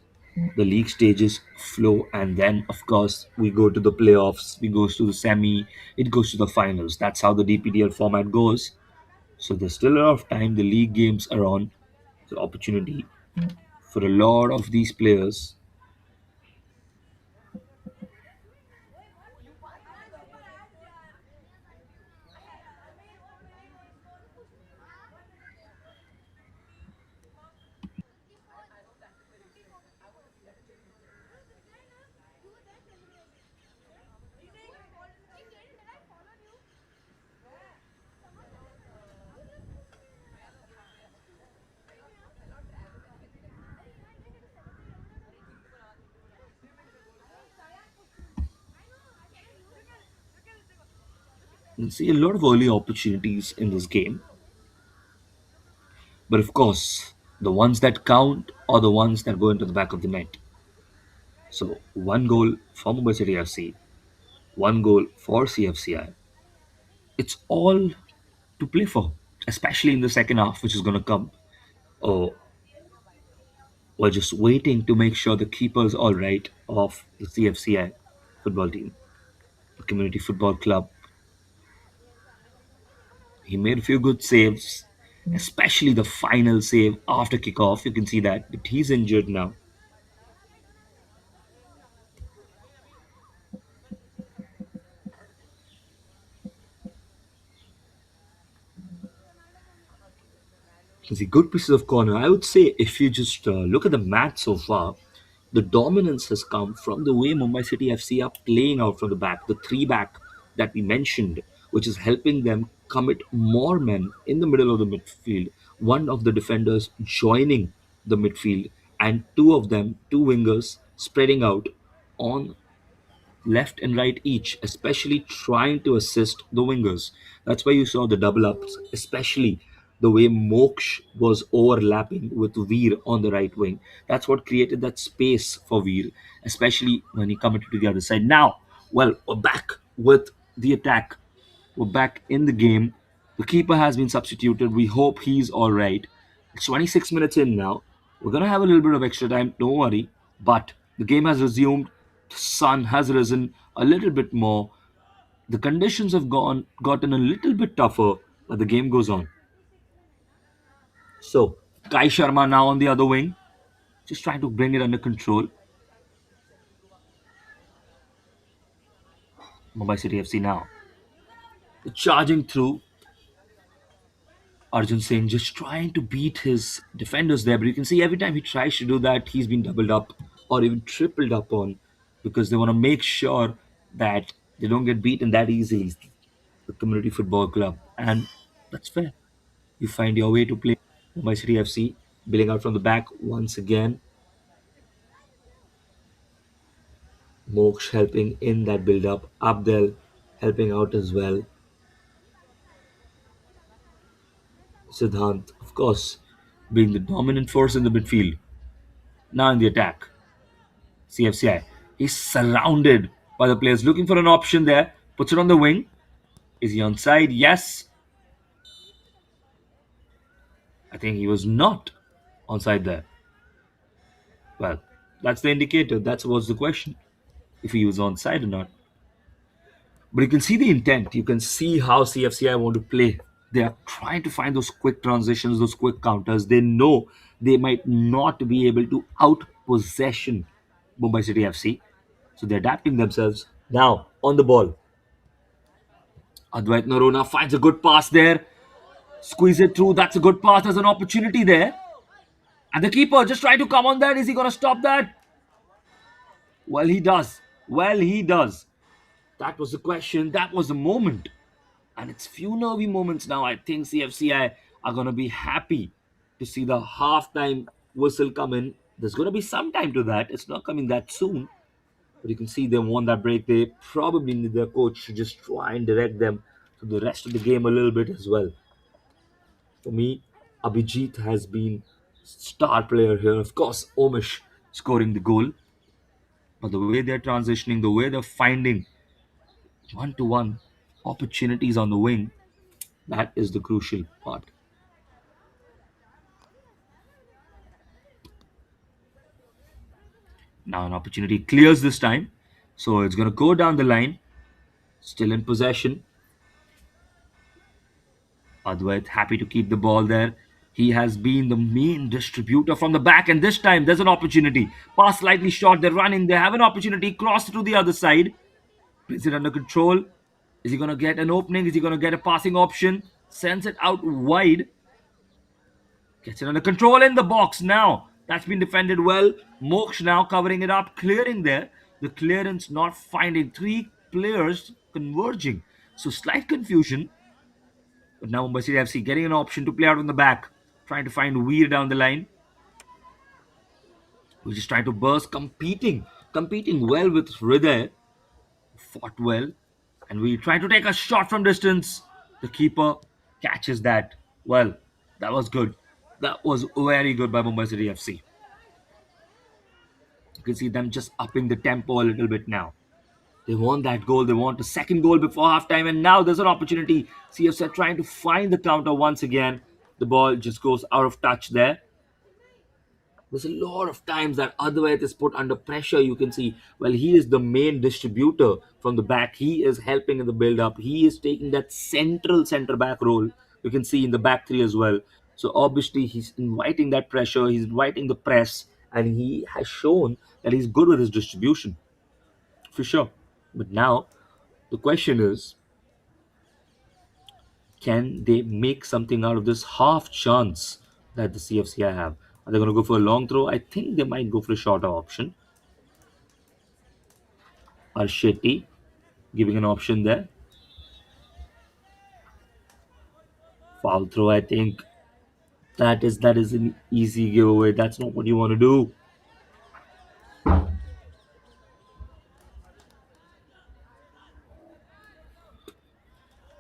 The league stages flow, and then, of course, we go to the playoffs, we go to the semi, it goes to the finals. That's how the DPDL format goes. So there's still a lot of time. The league games are on. The opportunity for a lot of these players. You see a lot of early opportunities in this game. But of course, the ones that count are the ones that go into the back of the net. So one goal for Mumbai City FC, one goal for CFCI. It's all to play for, especially in the second half, which is going to come. Oh, we're just waiting to make sure the keeper's all right of the CFCI football team, the community football club. He made a few good saves, especially the final save after kickoff. You can see that, but he's injured now. See, good pieces of corner. I would say if you just look at the match so far, the dominance has come from the way Mumbai City FC are playing out from the back, the three back that we mentioned, which is helping them commit more men in the middle of the midfield. One of the defenders joining the midfield, and two of them, two wingers, spreading out on left and right each, especially trying to assist the wingers. That's why you saw the double ups, especially the way Moksh was overlapping with Veer on the right wing. That's what created that space for Veer, especially when he committed to the other side. Now, well, we're back with the attack. We're back in the game. The keeper has been substituted. We hope he's all right. It's 26 minutes in now. We're going to have a little bit of extra time. Don't worry. But the game has resumed. The sun has risen a little bit more. The conditions have gotten a little bit tougher, but the game goes on. So, Kai Sharma now on the other wing, just trying to bring it under control. Mumbai City FC now. Charging through. Arjun Singh just trying to beat his defenders there, but you can see every time he tries to do that, he's been doubled up or even tripled up on because they want to make sure that they don't get beaten that easily. The community football club, and that's fair. You find your way to play. Mumbai City FC billing out from the back once again. Moksh helping in that build up. Abdel helping out as well. Siddhant, of course, being the dominant force in the midfield. Now in the attack. CFCI. He's surrounded by the players looking for an option there. Puts it on the wing. Is he onside? Yes. I think he was not onside there. Well, that's the indicator. That was the question. If he was onside or not. But you can see the intent. You can see how CFCI want to play. They are trying to find those quick transitions, those quick counters. They know they might not be able to out possession Mumbai City FC. So they're adapting themselves. Now, on the ball. Advait Narona finds a good pass there. Squeeze it through. That's a good pass. There's an opportunity there. And the keeper just trying to come on that. Is he going to stop that? Well, he does. Well, he does. That was the question. That was the moment. And it's few nervy moments now. I think CFCI are going to be happy to see the halftime whistle come in. There's going to be some time to that. It's not coming that soon. But you can see they won that break. They probably need their coach to just try and direct them to the rest of the game a little bit as well. For me, Abhijit has been star player here. Of course, Omish scoring the goal. But the way they're transitioning, the way they're finding one-to-one opportunities on the wing, that is the crucial part. Now an opportunity clears this time. So it's going to go down the line. Still in possession. Advait happy to keep the ball there. He has been the main distributor from the back, and this time there's an opportunity. Pass slightly short, they're running, they have an opportunity, cross to the other side. Brings it under control. Is he going to get an opening? Is he going to get a passing option? Sends it out wide. Gets it under control in the box now. That's been defended well. Moksh now covering it up, clearing there. The clearance not finding three players converging. So slight confusion. But now Mumbai City FC getting an option to play out on the back. Trying to find Weir down the line. We're just trying to burst, competing well with Hriday. Fought well. And we try to take a shot from distance. The keeper catches that. Well, that was good. That was very good by Mumbai City FC. You can see them just upping the tempo a little bit now. They want that goal. They want a second goal before halftime. And now there's an opportunity. CFC trying to find the counter once again. The ball just goes out of touch there. There's a lot of times that Advait is put under pressure. You can see, well, he is the main distributor from the back. He is helping in the build up. He is taking that central center back role. You can see in the back three as well. So obviously he's inviting that pressure. He's inviting the press, and he has shown that he's good with his distribution for sure. But now the question is, can they make something out of this half chance that the CFCI have. Are they going to go for a long throw? I think they might go for a shorter option. Arsheti giving an option there. Foul throw, I think. That is an easy giveaway. That's not what you want to do.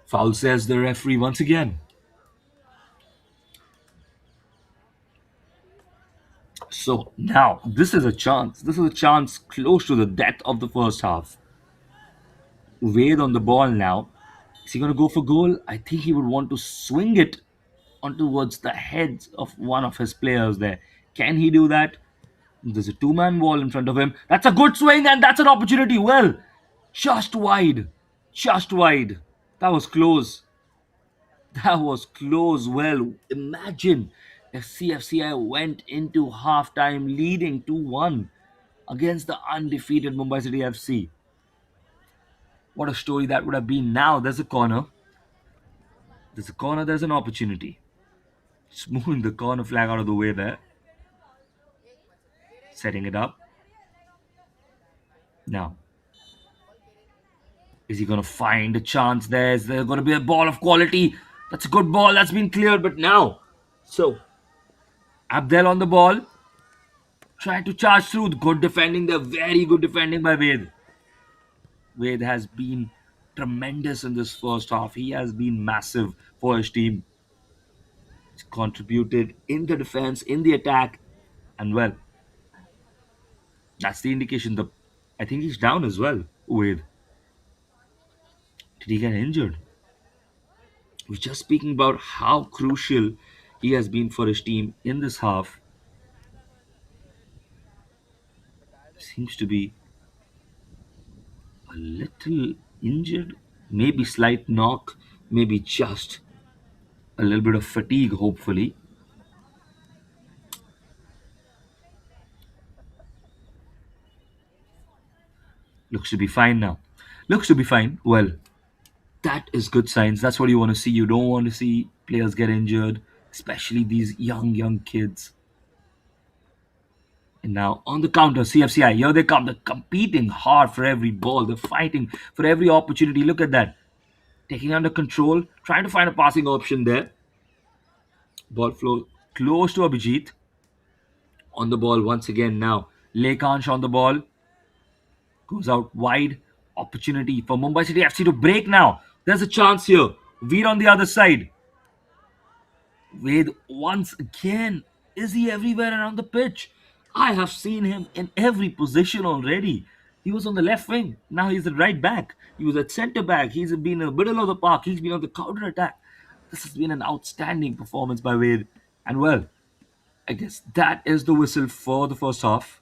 Foul, says the referee once again. So now this is a chance. This is a chance close to the death of the first half. Wade on the ball now. Is he going to go for goal? I think he would want to swing it on towards the heads of one of his players there. Can he do that? There's a two-man wall in front of him. That's a good swing and that's an opportunity. Well, just wide. Just wide. That was close. That was close. Well, imagine if CFCI went into halftime leading 2-1 against the undefeated Mumbai City FC. What a story that would have been. Now there's a corner. There's a corner, there's an opportunity. Just moving the corner flag out of the way there. Setting it up. Now, is he going to find a chance there? Is there going to be a ball of quality? That's a good ball. That's been cleared. But now, so Abdel on the ball. Trying to charge through. Good defending there. Very good defending by Ved. Ved has been tremendous in this first half. He has been massive for his team. He's contributed in the defense, in the attack. And well, that's the indication. I think he's down as well. Ved. Did he get injured? We're just speaking about how crucial he has been for his team in this half. Seems to be a little injured, maybe slight knock, maybe just a little bit of fatigue, hopefully. Looks to be fine now. Looks to be fine. Well, that is good signs. That's what you want to see. You don't want to see players get injured, especially these young kids. And now on the counter, CFCI, here they come. They're competing hard for every ball. They're fighting for every opportunity. Look at that. Taking under control, trying to find a passing option there. Ball flow close to Abhijit. On the ball once again now. Lekansh on the ball. Goes out wide. Opportunity for Mumbai City FC to break now. There's a chance here. Veer on the other side. Ved once again. Is he everywhere around the pitch? I have seen him in every position already. He was on the left wing. Now he's at right back. He was at centre back. He's been in the middle of the park. He's been on the counter attack. This has been an outstanding performance by Wade. And well, I guess that is the whistle for the first half.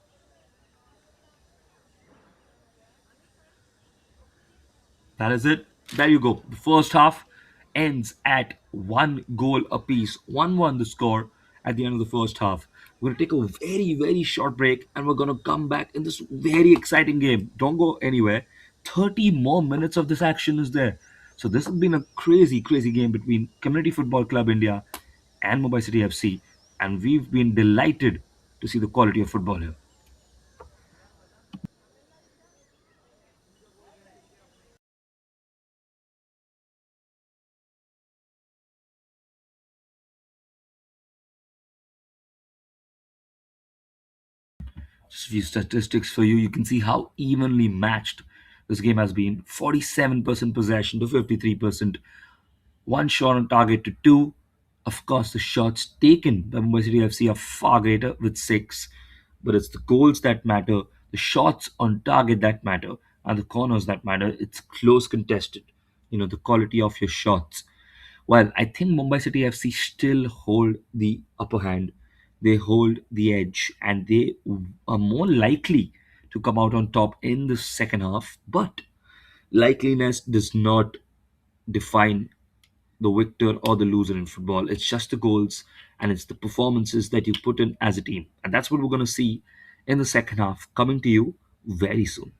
That is it. There you go. The first half ends at one goal apiece. 1-1 the score at the end of the first half. We're going to take a very short break and we're going to come back in this very exciting game. Don't go anywhere. 30 more minutes of this action is there. So this has been a crazy game between Community Football Club India and Mumbai City FC. And we've been delighted to see the quality of football here. Just a few statistics for you. You can see how evenly matched this game has been. 47% possession to 53%. One shot on target to two. Of course, the shots taken by Mumbai City FC are far greater with six. But it's the goals that matter, the shots on target that matter, and the corners that matter. It's close contested. The quality of your shots. Well, I think Mumbai City FC still hold the upper hand. They hold the edge and they are more likely to come out on top in the second half. But likeliness does not define the victor or the loser in football. It's just the goals and it's the performances that you put in as a team. And that's what we're going to see in the second half coming to you very soon.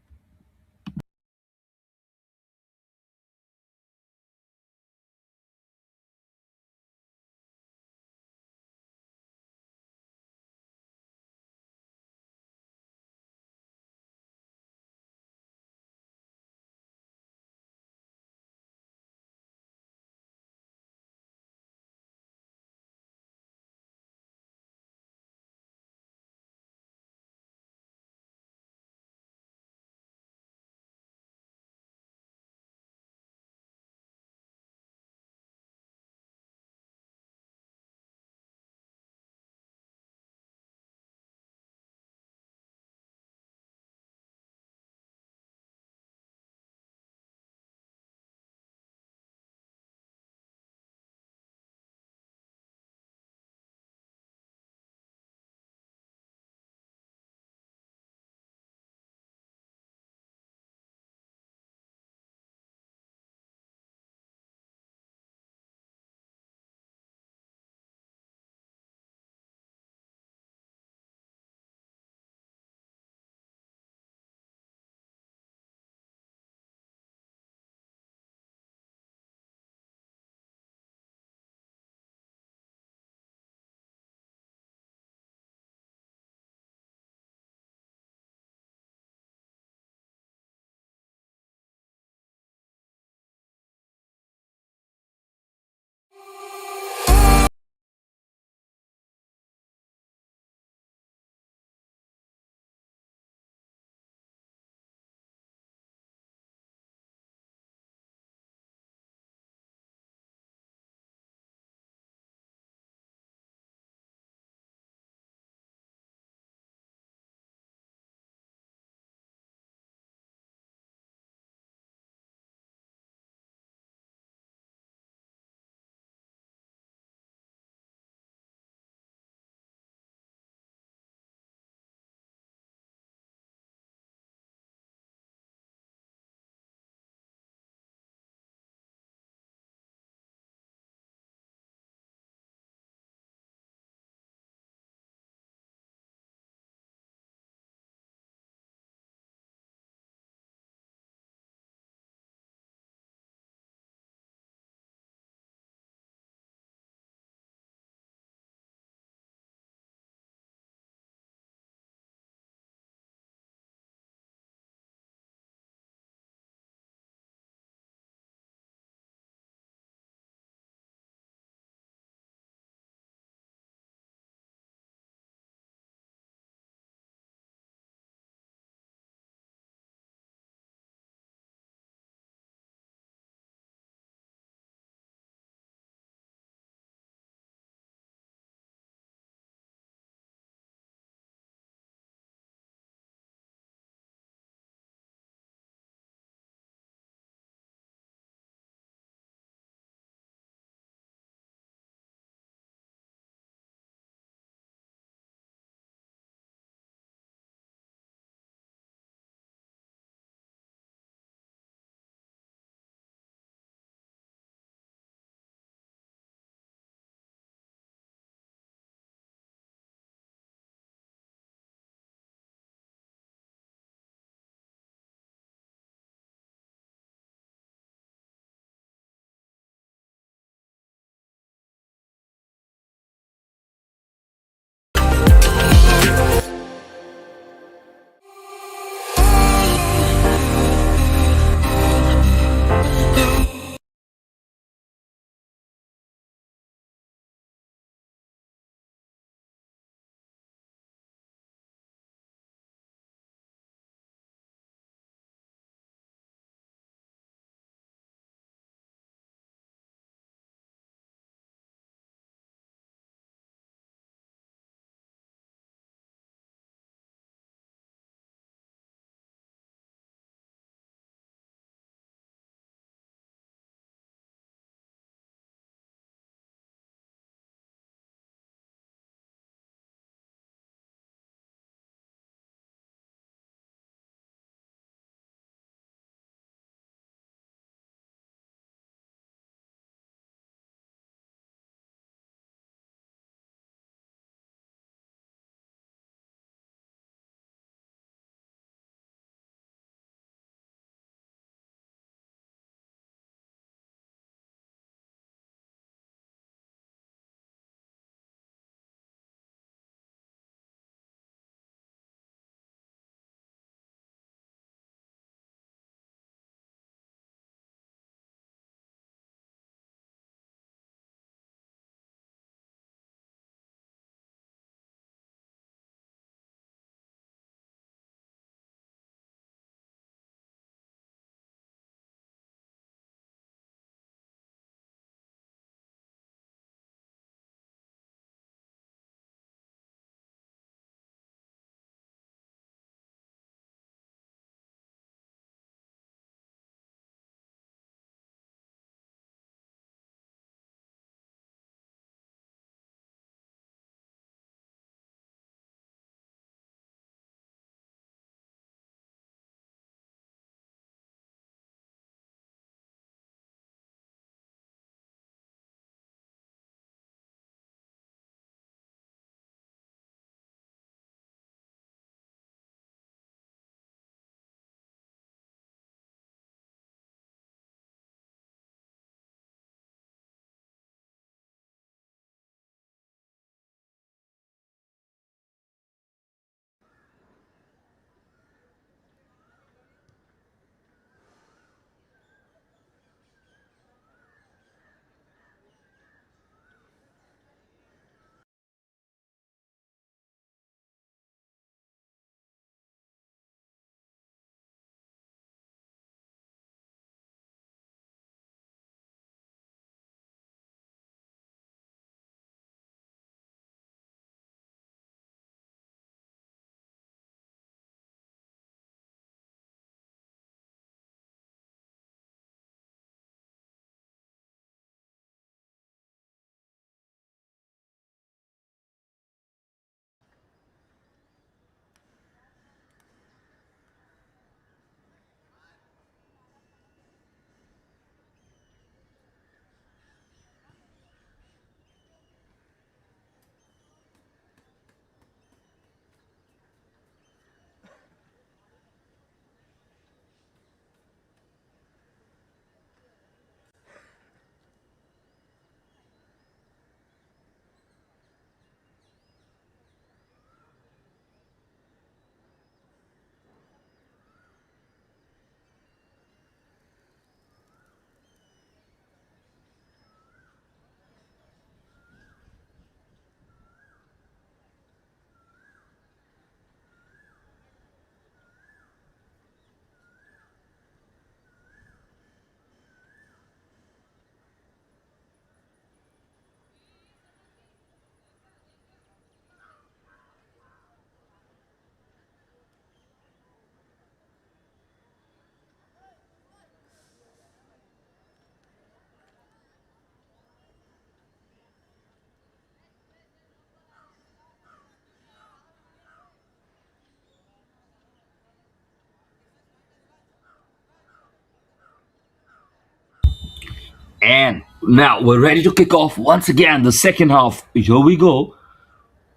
And now we're ready to kick off once again the second half. Here we go.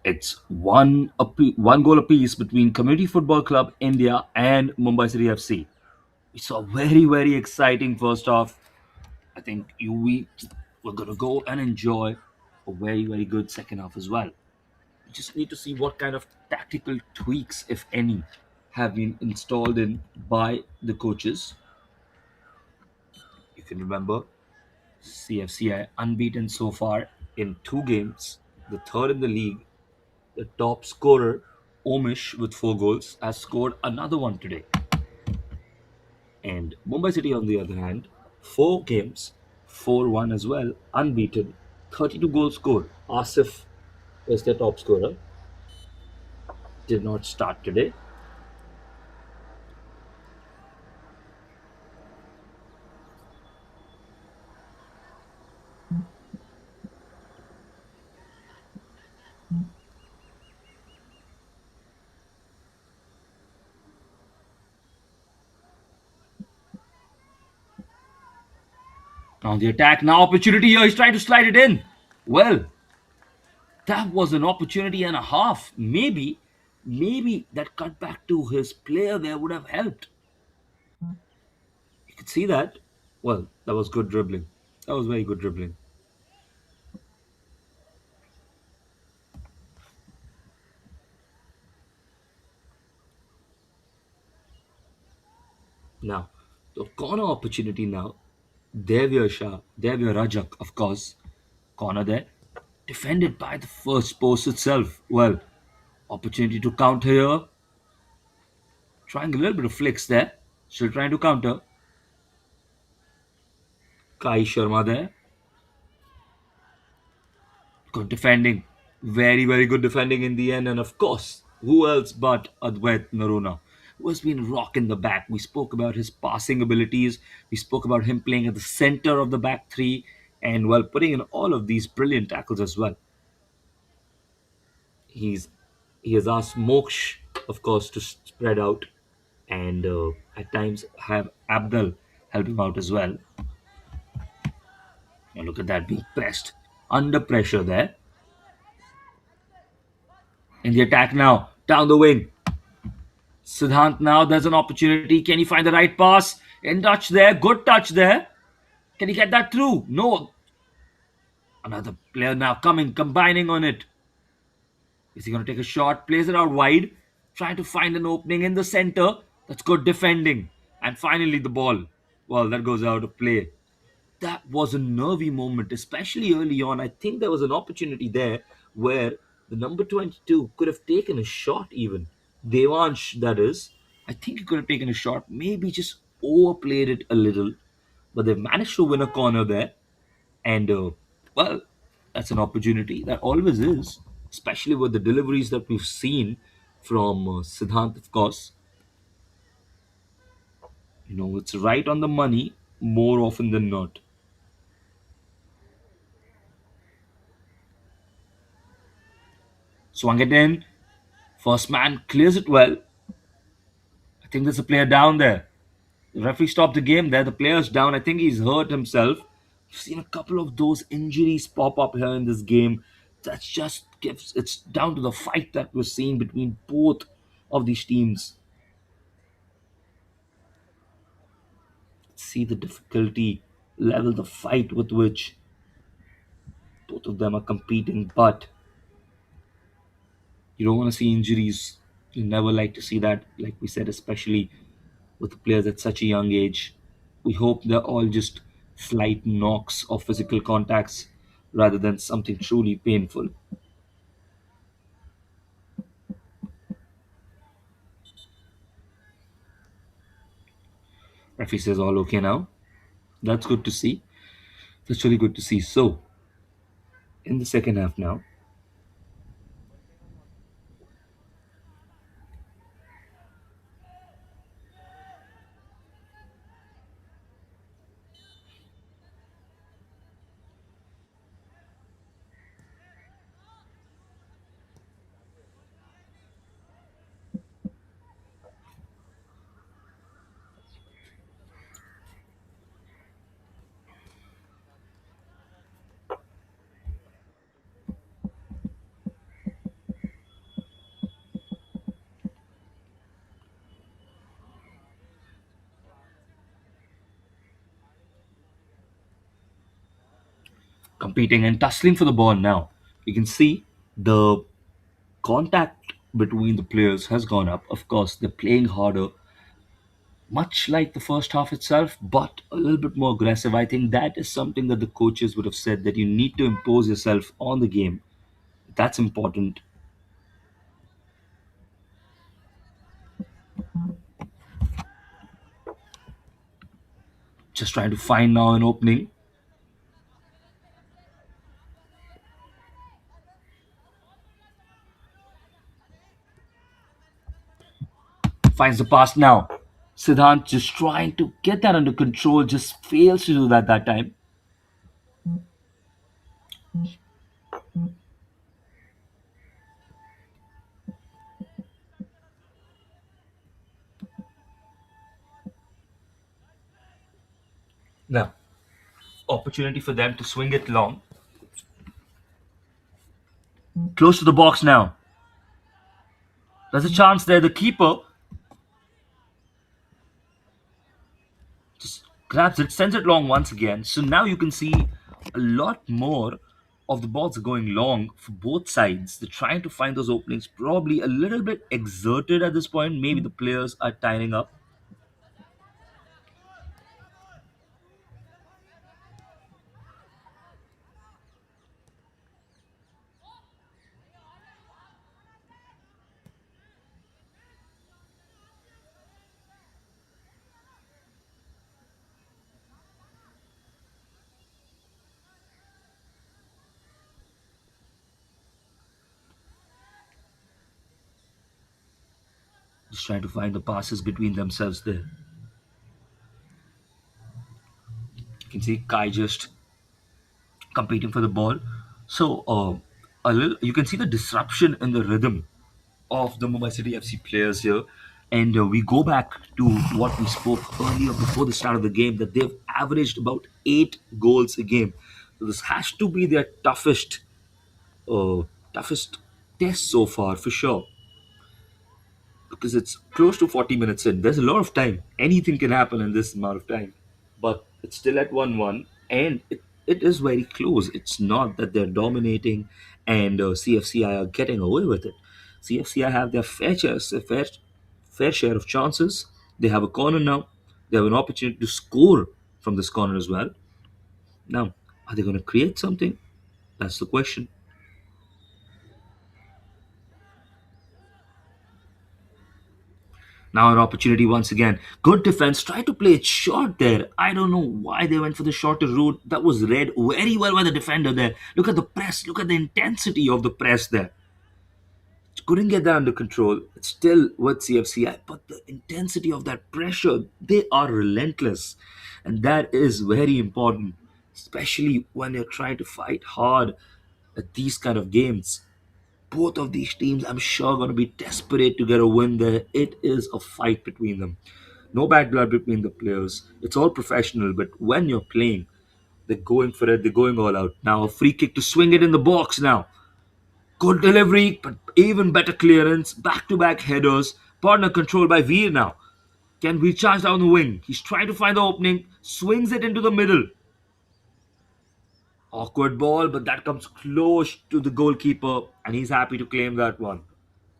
It's one goal apiece between Community Football Club India and Mumbai City FC. We saw very exciting first half. I think we're gonna go and enjoy a very good second half as well. We just need to see what kind of tactical tweaks, if any, have been installed in by the coaches. You can remember CFCI unbeaten so far in two games, the third in the league. The top scorer, Omish, with 4 goals, has scored another one today. And Mumbai City, on the other hand, 4 games, 4-1 as well, unbeaten, 32 goals scored. Asif is their top scorer, did not start today. On the attack, now opportunity here. He's trying to slide it in. Well, that was an opportunity and a half. Maybe that cut back to his player there would have helped. You could see that. Well, that was good dribbling. That was very good dribbling. Now, the corner opportunity now. Devya Rajak, of course. Corner there. Defended by the first post itself. Well, opportunity to counter here. Trying a little bit of flicks there. Still trying to counter. Kai Sharma there. Good defending. Very good defending in the end. And of course, who else but Advait Naruna, who has been rocking the back. We spoke about his passing abilities. We spoke about him playing at the center of the back three and while putting in all of these brilliant tackles as well. He's he has asked Moksh, of course, to spread out and at times have Abdul help him out as well. Now look at that being pressed under pressure there in the attack now down the wing. Siddhant now there's an opportunity. Can he find the right pass? In touch there, good touch there. Can he get that through? No. Another player now coming, combining on it. Is he going to take a shot? Plays it out wide, trying to find an opening in the center. That's good defending. And finally, the ball. Well, that goes out of play. That was a nervy moment, especially early on. I think there was an opportunity there where the number 22 could have taken a shot, even. Devansh, that is. I think he could have taken a shot, maybe just overplayed it a little. But they've managed to win a corner there. And well, that's an opportunity that always is, especially with the deliveries that we've seen from Siddhant, of course. It's right on the money more often than not. Swung it in. First man clears it well. I think there's a player down there. The referee stopped the game there. The player's down. I think he's hurt himself. We've seen a couple of those injuries pop up here in this game. That's just gives it's down to the fight that we're seeing between both of these teams. See the difficulty level, the fight with which both of them are competing, but you don't want to see injuries. You never like to see that, like we said, especially with the players at such a young age. We hope they're all just slight knocks or physical contacts rather than something truly painful. Referee says all okay now. That's good to see. That's really good to see. So, in the second half now, competing and tussling for the ball now. You can see the contact between the players has gone up. Of course, they're playing harder, much like the first half itself, but a little bit more aggressive. I think that is something that the coaches would have said, that you need to impose yourself on the game. That's important. Just trying to find now an opening. Finds the pass now. Siddhant just trying to get that under control, just fails to do that time. Now, opportunity for them to swing it long. Close to the box now. There's a chance there. The keeper just grabs it, sends it long once again. So now you can see a lot more of the balls are going long for both sides. They're trying to find those openings, probably a little bit exerted at this point. Maybe the players are tiring up. Just trying to find the passes between themselves there. You can see Kai just competing for the ball. So a little, you can see the disruption in the rhythm of the Mumbai City FC players here. And we go back to what we spoke earlier before the start of the game, that they've averaged about 8 goals a game. So this has to be their uh, toughest test so far for sure, because it's close to 40 minutes in. There's a lot of time. Anything can happen in this amount of time. But it's still at 1-1, and it is very close. It's not that they're dominating and CFCI are getting away with it. CFCI have their fair share of chances. They have a corner now. They have an opportunity to score from this corner as well. Now, are they going to create something? That's the question. Now an opportunity once again. Good defense. Try to play it short there. I don't know why they went for the shorter route. That was read very well by the defender there. Look at the press. Look at the intensity of the press there. Couldn't get that under control. It's still with CFCI, but the intensity of that pressure, they are relentless. And that is very important, especially when you're trying to fight hard at these kind of games. Both of these teams, I'm sure, going to be desperate to get a win there. It is a fight between them. No bad blood between the players. It's all professional, but when you're playing, they're going for it. They're going all out. Now, a free kick to swing it in the box now. Good delivery, but even better clearance. Back to back headers. Partner controlled by Veer now. Can recharge down the wing. He's trying to find the opening. Swings it into the middle. Awkward ball, but that comes close to the goalkeeper, and he's happy to claim that one.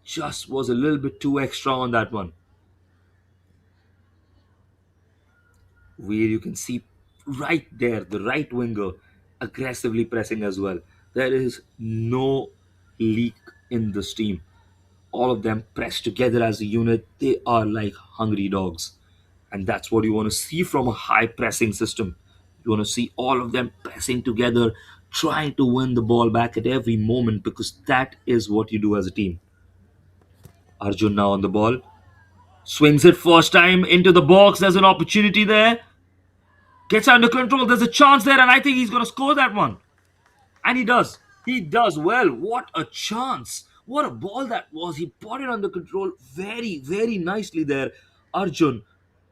Just was a little bit too extra on that one. Where you can see right there, the right winger aggressively pressing as well. There is no leak in this team. All of them pressed together as a unit. They are like hungry dogs. And that's what you want to see from a high pressing system. You want to see all of them pressing together, trying to win the ball back at every moment, because that is what you do as a team. Arjun now on the ball. Swings it first time into the box. There's an opportunity there. Gets under control. There's a chance there, and I think he's going to score that one. And he does. He does well. What a chance. What a ball that was. He brought it under control very, very nicely there. Arjun,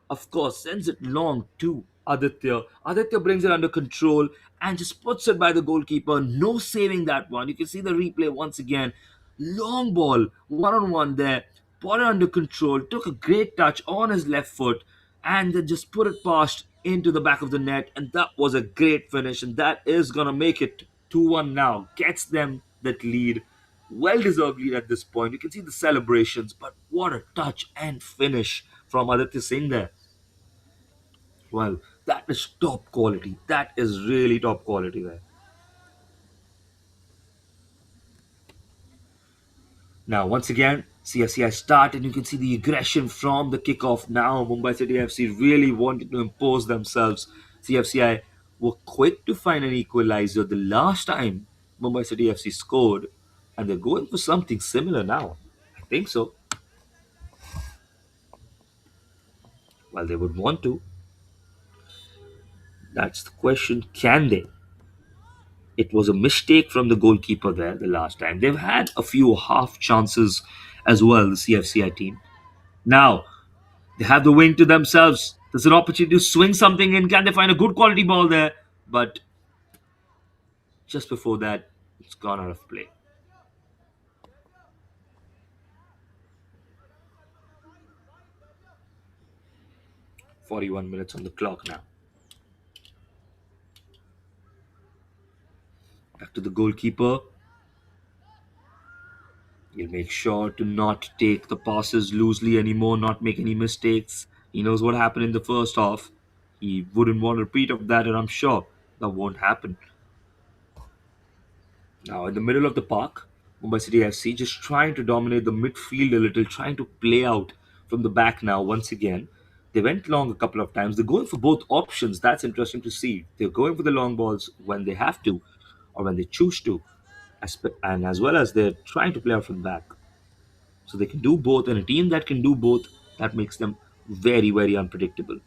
of course, sends it long to Aditya. Aditya brings it under control and just puts it by the goalkeeper. No saving that one. You can see the replay once again. Long ball, one on one there. Brought it under control. Took a great touch on his left foot and then just put it past into the back of the net, and that was a great finish, and that is gonna make it 2-1 now. Gets them that lead. Well deserved lead at this point. You can see the celebrations, but what a touch and finish from Aditya Singh there. Well, that is top quality. That is really top quality there. Now, once again, CFCI start, and you can see the aggression from the kickoff. Now, Mumbai City FC really wanted to impose themselves. CFCI were quick to find an equalizer the last time Mumbai City FC scored, and they're going for something similar now. I think so. Well, they would want to. That's the question. Can they? It was a mistake from the goalkeeper there the last time. They've had a few half chances as well, the CFCI team. Now, they have the wing to themselves. There's an opportunity to swing something in. Can they find a good quality ball there? But just before that, it's gone out of play. 41 minutes on the clock now. Back to the goalkeeper. He'll make sure to not take the passes loosely anymore, not make any mistakes. He knows what happened in the first half. He wouldn't want a repeat of that, and I'm sure that won't happen. Now, in the middle of the park, Mumbai City FC just trying to dominate the midfield a little, trying to play out from the back now once again. They went long a couple of times. They're going for both options. That's interesting to see. They're going for the long balls when they have to or when they choose to, and as well as they're trying to play out from the back. So they can do both, and a team that can do both, that makes them very, very unpredictable.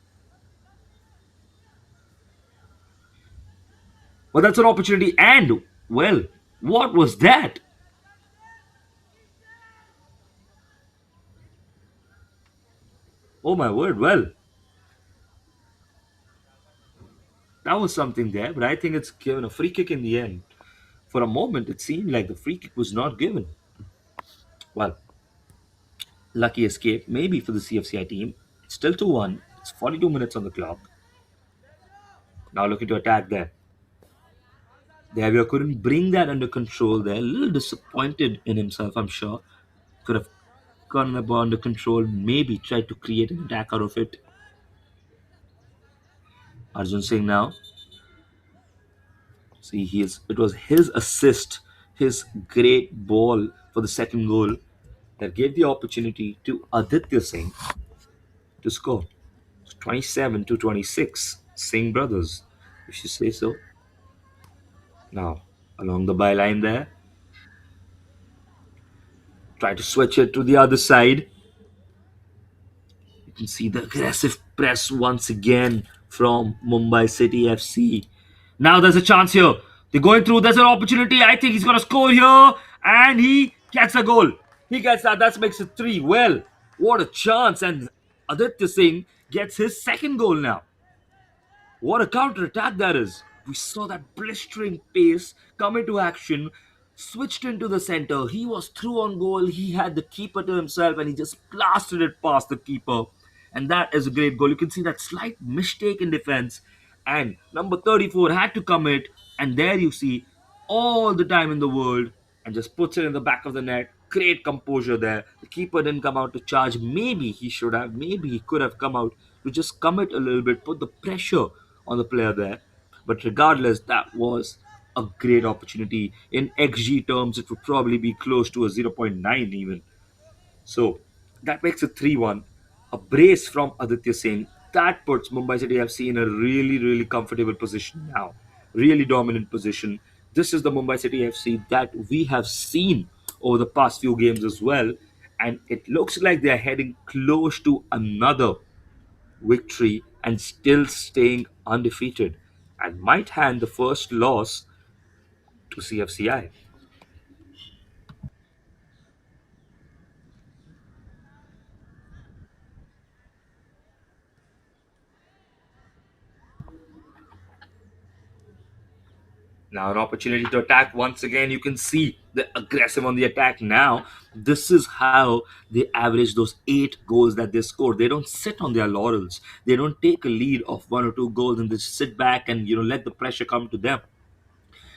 But that's an opportunity, and well, what was that? Oh my word, well, that was something there, but I think it's given a free kick in the end. For a moment, it seemed like the free kick was not given. Well, lucky escape, maybe for the CFCI team. It's still 2-1. It's 42 minutes on the clock. Now looking to attack there. The Javier couldn't bring that under control there. A little disappointed in himself, I'm sure. Could have gotten the ball under control, maybe tried to create an attack out of it. Arjun Singh now. See, it was his assist, his great ball for the second goal that gave the opportunity to Aditya Singh to score. 27 to 26. Singh brothers, if you say so. Now, along the byline there, try to switch it to the other side. You can see the aggressive press once again from Mumbai City FC. Now there's a chance here. They're going through. There's an opportunity. I think he's going to score here. And he gets a goal. He gets that. That makes it 3. Well, what a chance. And Aditya Singh gets his second goal now. What a counter attack that is. We saw that blistering pace come into action, switched into the center. He was through on goal. He had the keeper to himself and he just blasted it past the keeper. And that is a great goal. You can see that slight mistake in defense. And number 34 had to commit. And there you see all the time in the world and just puts it in the back of the net. Great composure there. The keeper didn't come out to charge. Maybe he should have. Maybe he could have come out to just commit a little bit, put the pressure on the player there. But regardless, that was a great opportunity. In XG terms, it would probably be close to a zero point 0.9 even. So that makes it 3-1. A brace from Aditya Singh. That puts Mumbai City FC in a really, really comfortable position now. Really dominant position. This is the Mumbai City FC that we have seen over the past few games as well. And it looks like they are heading close to another victory and still staying undefeated and might hand the first loss to CFCI. Now, an opportunity to attack once again. You can see the aggressive on the attack now. This is how they average those 8 goals that they score. They don't sit on their laurels. They don't take a lead of 1 or 2 goals and just sit back and let the pressure come to them.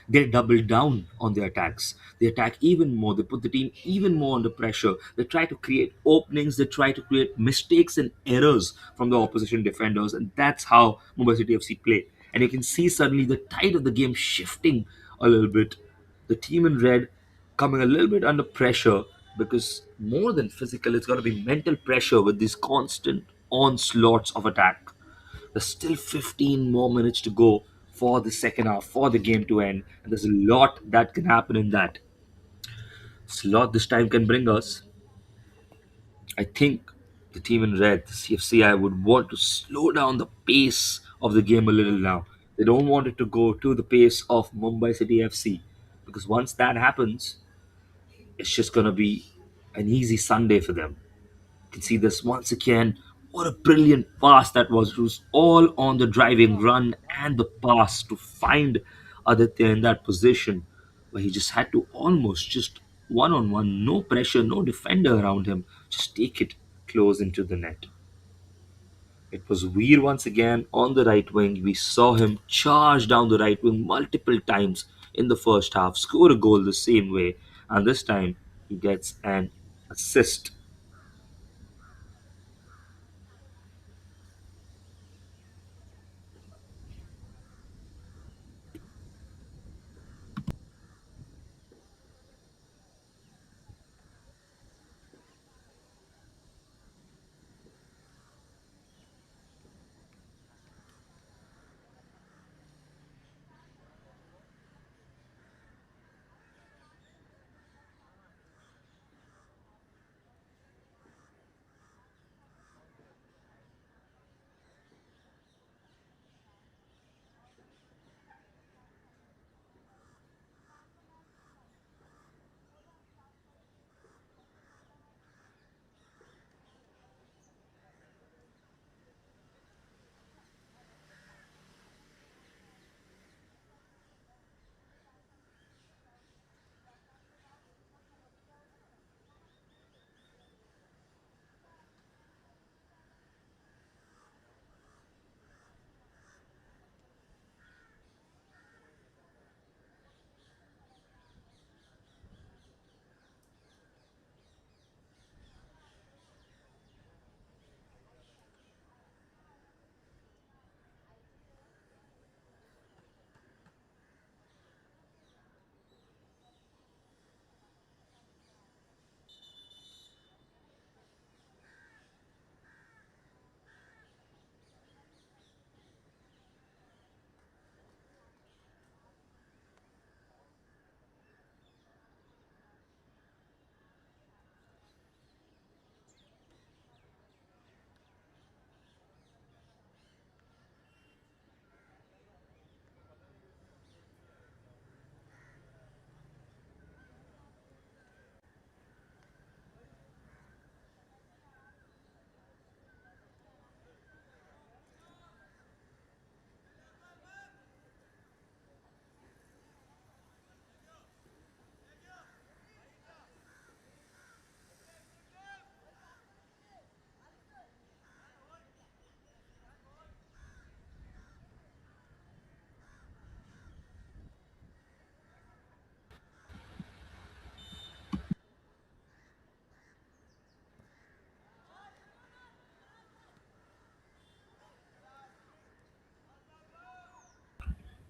They double down on their attacks. They attack even more. They put the team even more under pressure. They try to create openings. They try to create mistakes and errors from the opposition defenders. And that's how Mumbai City FC play. And you can see suddenly the tide of the game shifting a little bit. The team in red coming a little bit under pressure because more than physical, it's got to be mental pressure with these constant onslaughts of attack. There's still 15 more minutes to go for the second half, for the game to end. And there's a lot that can happen in that. It's a lot this time can bring us. I think the team in red, the CFCI, would want to slow down the pace of the game a little now. They don't want it to go to the pace of Mumbai City FC. Because once that happens, it's just going to be an easy Sunday for them. Can see this once again. What a brilliant pass that was. It was all on the driving run and the pass to find Aditya in that position where he just had to almost just one on one, no pressure, no defender around him, just take it close into the net. It was Veer once again on the right wing. We saw him charge down the right wing multiple times in the first half, score a goal the same way, and this time he gets an assist.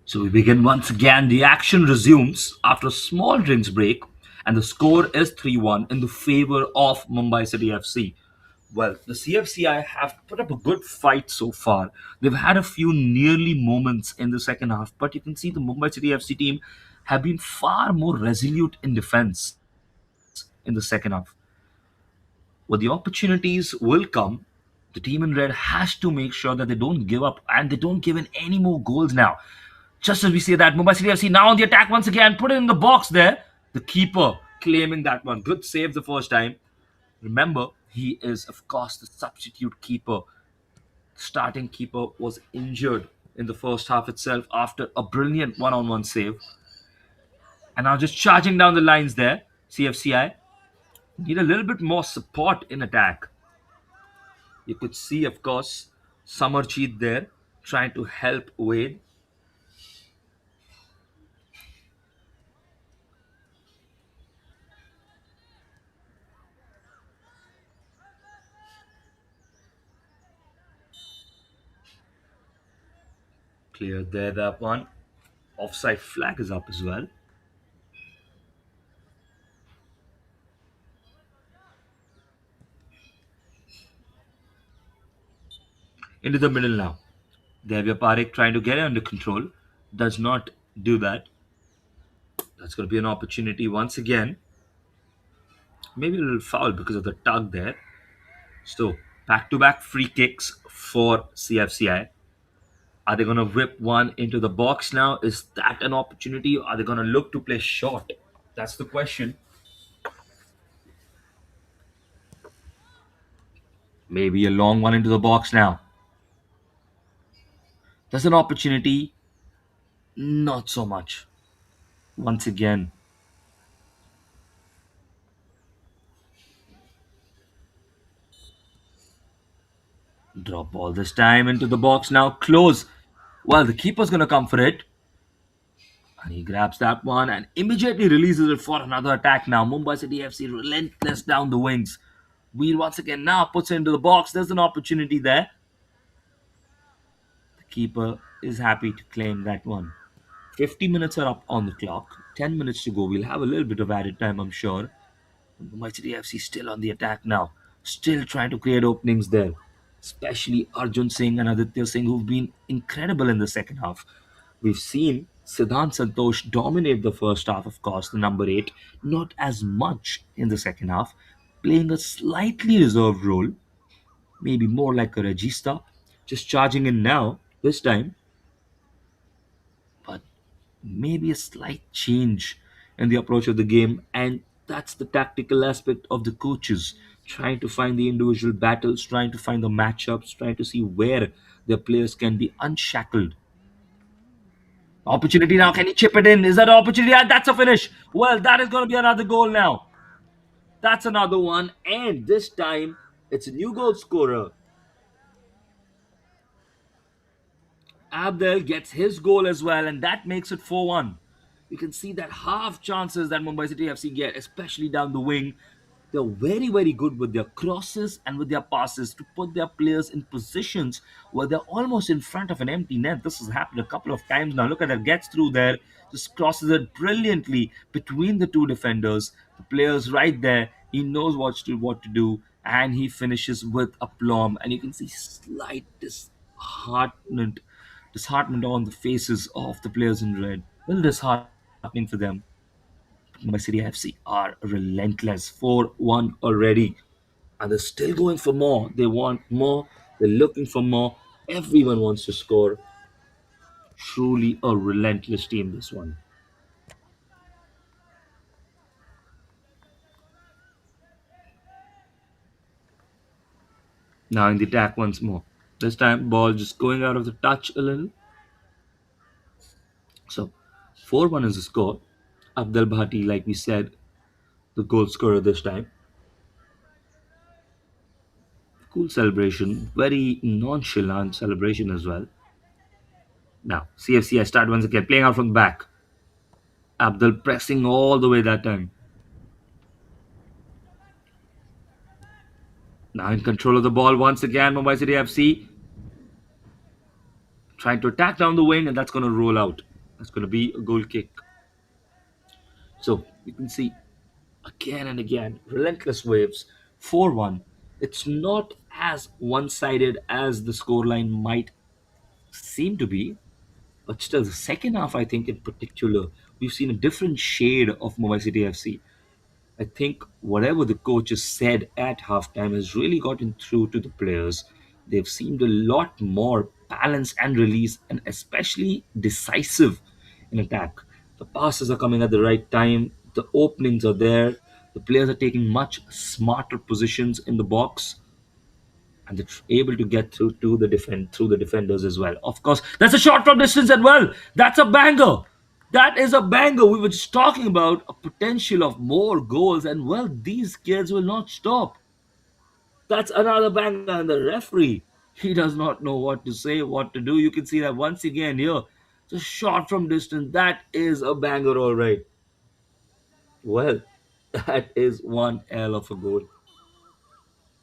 So we begin once again. The action resumes after a small drinks break, and the score is 3-1 in the favor of Mumbai City FC. Well, the CFCI have put up a good fight so far. They've had a few nearly moments in the second half, but you can see the Mumbai City FC team have been far more resolute in defense in the second half. Well, the opportunities will come. The team in red has to make sure that they don't give up and they don't give in any more goals now. Just as we say that, Mumbai City FC now on the attack once again, put it in the box there. The keeper claiming that one. Good save the first time. Remember, he is, of course, the substitute keeper. Starting keeper was injured in the first half itself after a brilliant one-on-one save. And now just charging down the lines there, CFCI need a little bit more support in attack. You could see, of course, Samarjeet there trying to help Wade. Clear there, that one. Offside flag is up as well. Into the middle now. Devya Parekh trying to get it under control. Does not do that. That's going to be an opportunity once again. Maybe a little foul because of the tug there. So, back to back free kicks for CFCI. Are they going to whip one into the box now? Is that an opportunity? Or are they going to look to play short? That's the question. Maybe a long one into the box now. There's an opportunity. Not so much. Once again, drop ball this time into the box now. Close. Well, the keeper's going to come for it. And he grabs that one and immediately releases it for another attack now. Mumbai City FC relentless down the wings. Weir once again now puts it into the box. There's an opportunity there. The keeper is happy to claim that one. 50 minutes are up on the clock. 10 minutes to go. We'll have a little bit of added time, I'm sure. Mumbai City FC still on the attack now. Still trying to create openings there. Especially Arjun Singh and Aditya Singh, who've been incredible in the second half. We've seen Siddhant Santosh dominate the first half, of course, the number 8, not as much in the second half, playing a slightly reserved role, maybe more like a regista, just charging in now, this time, but maybe a slight change in the approach of the game, and that's the tactical aspect of the coaches trying to find the individual battles, trying to find the matchups, trying to see where their players can be unshackled. Opportunity now. Can he chip it in? Is that an opportunity? And that's a finish. Well, that is going to be another goal now. That's another one. And this time, it's a new goal scorer. Abdel gets his goal as well, and that makes it 4-1. You can see that half chances that Mumbai City FC get, especially down the wing, they're very, very good with their crosses and with their passes to put their players in positions where they're almost in front of an empty net. This has happened a couple of times now. Look at that, gets through there, just crosses it brilliantly between the two defenders. The player's right there. He knows what to do, and he finishes with aplomb. And you can see slight disheartenment on the faces of the players in red. Well, disheartening for them. Mumbai City FC are relentless. 4-1 already. And they're still going for more. They want more. They're looking for more. Everyone wants to score. Truly a relentless team, this one. Now in the attack once more. This time, ball just going out of the touch a little. So, 4-1 is the score. Abdul Bhati, like we said, the goal scorer this time. Cool celebration. Very nonchalant celebration as well. Now, CFCI start once again, playing out from the back. Abdul pressing all the way that time. Now in control of the ball once again, Mumbai City FC trying to attack down the wing, and that's going to roll out. That's going to be a goal kick. So you can see again and again, relentless waves. 4-1. It's not as one-sided as the scoreline might seem to be, but still, the second half, I think in particular, we've seen a different shade of Mumbai City FC. I think whatever the coaches said at halftime has really gotten through to the players. They've seemed a lot more balanced and release, and especially decisive in attack. The passes are coming at the right time, the openings are there, the players are taking much smarter positions in the box. and they're able to get through to through the defenders as well. Of course, that's a shot from distance as well. That's a banger. That is a banger. We were just talking about a potential of more goals, and well, these kids will not stop. That's another banger, and the referee, he does not know what to say, what to do. You can see that once again here. It's a shot from distance. That is a banger, all right. Well, that is one hell of a goal.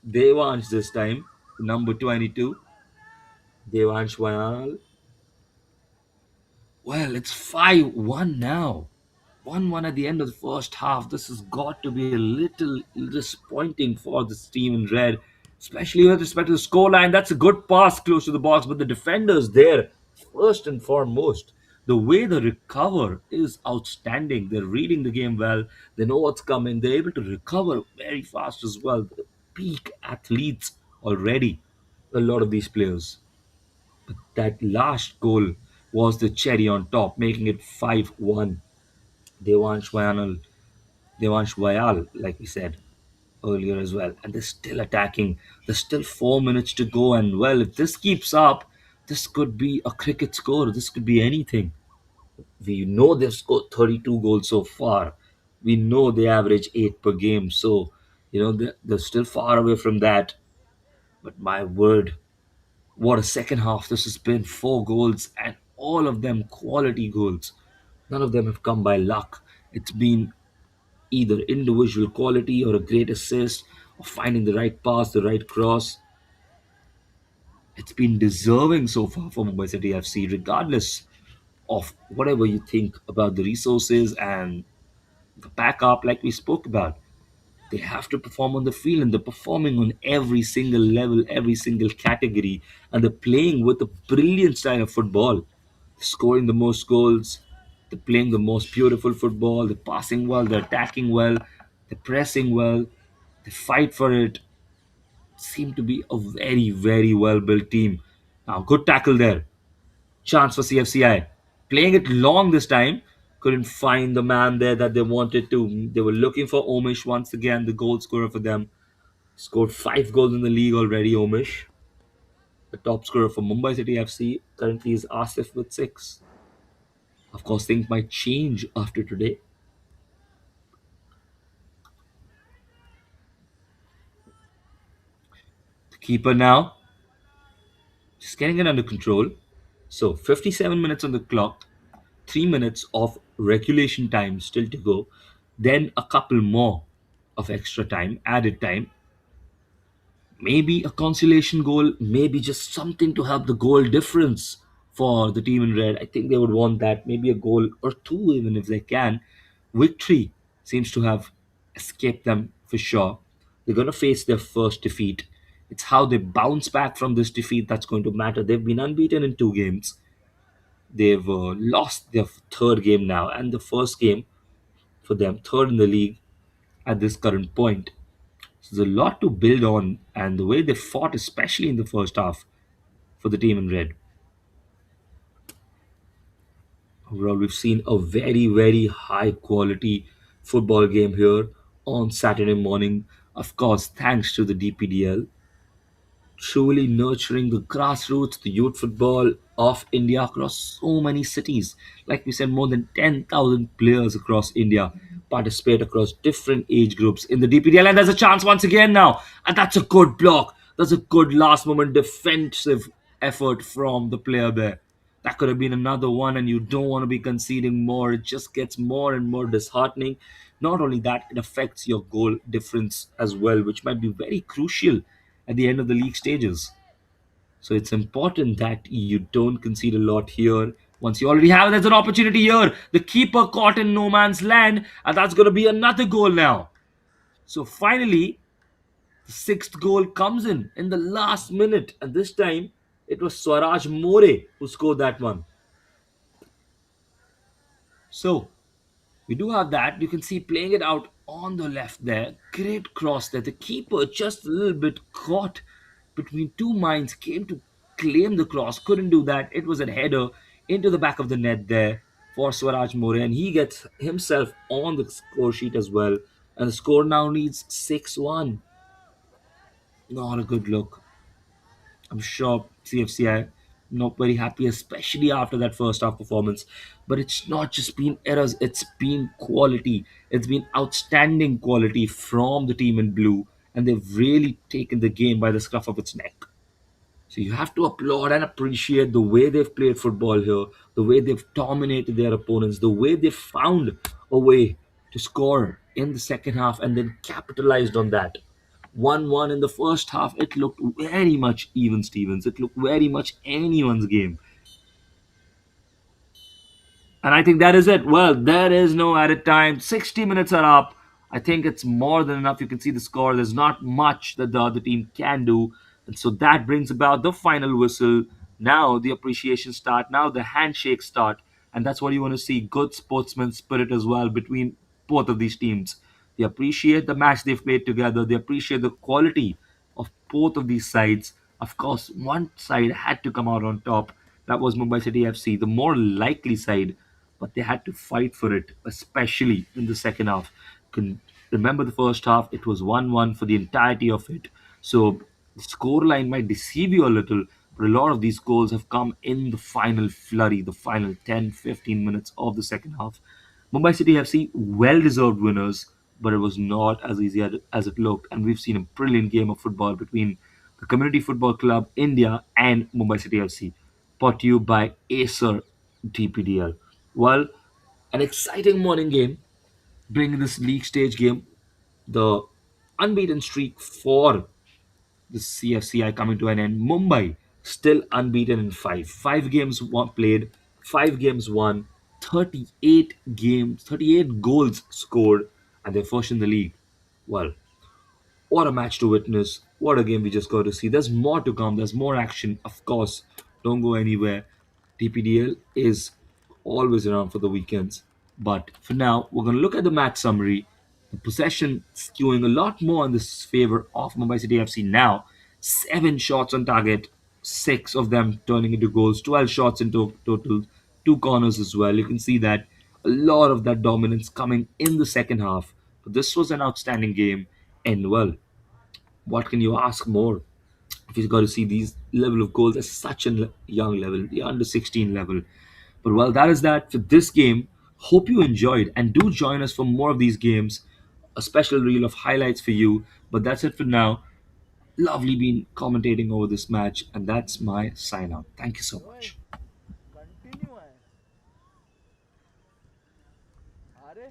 Devansh this time, number 22. Devansh Vayal. Well, it's 5-1 now. 1-1 at the end of the first half. This has got to be a little disappointing for this team in red, especially with respect to the scoreline. That's a good pass close to the box, but the defenders there, first and foremost, the way they recover is outstanding. They're reading the game well, they know what's coming, they're able to recover very fast as well. They're peak athletes already, a lot of these players. But that last goal was the cherry on top, making it 5-1. Devansh Vayal, Devansh Vayal, like we said earlier as well. And they're still attacking. There's still 4 minutes to go. And well, if this keeps up, this could be a cricket score. This could be anything. We know they've scored 32 goals so far. We know they average 8 per game. So, they're still far away from that. But my word, what a second half this has been. 4 goals, and all of them quality goals. None of them have come by luck. It's been either individual quality or a great assist or finding the right pass, the right cross. It's been deserving so far for Mumbai City FC, regardless of whatever you think about the resources and the backup, like we spoke about. They have to perform on the field, and they're performing on every single level, every single category, and they're playing with a brilliant style of football, scoring the most goals, they're playing the most beautiful football, they're passing well, they're attacking well, they're pressing well, they fight for it. Seem to be a very, very well built team. Now, good tackle there. Chance for CFCI. Playing it long this time. Couldn't find the man there that they wanted to. They were looking for Omish once again, the goal scorer for them. Scored 5 goals in the league already, Omish. The top scorer for Mumbai City FC currently is Asif with 6. Of course, things might change after today. The keeper now, just getting it under control. So, 57 minutes on the clock, 3 minutes of regulation time still to go, then a couple more of extra time, added time. Maybe a consolation goal, maybe just something to help the goal difference for the team in red. I think they would want that, maybe a goal or two, even if they can. Victory seems to have escaped them for sure. They're going to face their first defeat. It's how they bounce back from this defeat that's going to matter. They've been unbeaten in 2 games. They've lost their third game now, and the first game for them, third in the league at this current point. So there's a lot to build on, and the way they fought, especially in the first half, for the team in red. Overall, we've seen a very, very high quality football game here on Saturday morning. Of course, thanks to the DPDL, truly nurturing the grassroots, the youth football of India across so many cities. Like we said, more than 10,000 players across India participate across different age groups in the DPDL. And there's a chance once again now. And that's a good block. That's a good last moment defensive effort from the player there. That could have been another one, and you don't want to be conceding more. It just gets more and more disheartening. Not only that, it affects your goal difference as well, which might be very crucial at the end of the league stages. So it's important that you don't concede a lot here. Once you already have it, there's an opportunity here. The keeper caught in no man's land, and that's going to be another goal now. So finally, the sixth goal comes in the last minute, and this time it was Swaraj More who scored that one. So we do have that. You can see playing it out on the left there. Great cross there. The keeper just a little bit caught between two minds, came to claim the cross, couldn't do that. It was a header into the back of the net there for Swaraj More, and he gets himself on the score sheet as well. And the score now reads 6-1. Not a good look. I'm sure CFCI not very happy, especially after that first half performance. But it's not just been errors; it's been quality. It's been outstanding quality from the team in blue, and they've really taken the game by the scruff of its neck. So you have to applaud and appreciate the way they've played football here, the way they've dominated their opponents, the way they found a way to score in the second half and then capitalized on that. 1-1 in the first half, it looked very much even Stevens. It looked very much anyone's game. And I think that is it. Well, there is no added time. 60 minutes are up. I think it's more than enough. You can see the score. There's not much that the other team can do. And so that brings about the final whistle. Now the appreciation start. Now the handshake start. And that's what you want to see. Good sportsman spirit as well between both of these teams. They appreciate the match they've played together. They appreciate the quality of both of these sides. Of course, one side had to come out on top. That was Mumbai City FC, the more likely side, but they had to fight for it, especially in the second half. Can remember the first half, it was 1-1 for the entirety of it. So the scoreline might deceive you a little, but a lot of these goals have come in the final flurry, the final 10, 15 minutes of the second half. Mumbai City FC, well deserved winners, but it was not as easy as it looked. And we've seen a brilliant game of football between the Community Football Club India and Mumbai City FC, brought to you by Acer DPDL. Well, an exciting morning game, bringing this league stage game, the unbeaten streak for the CFCI coming to an end. Mumbai still unbeaten in five. Five games played, five games won, 38 games, 38 goals scored, and they're first in the league. Well, what a match to witness. What a game we just got to see. There's more to come. There's more action. Of course, don't go anywhere. DPDL is always around for the weekends. But for now, we're going to look at the match summary. The possession skewing a lot more in this favor of Mumbai City FC now. 7 shots on target, 6 of them turning into goals, 12 shots into total, 2 corners as well. You can see that a lot of that dominance coming in the second half. But this was an outstanding game, and well, what can you ask more if you've got to see these level of goals at such a young level, the under 16 level? But well, that is that for this game. Hope you enjoyed, and do join us for more of these games. A special reel of highlights for you. But that's it for now. Lovely being commentating over this match, and that's my sign out. Thank you so होय much. Continue आहे. अरे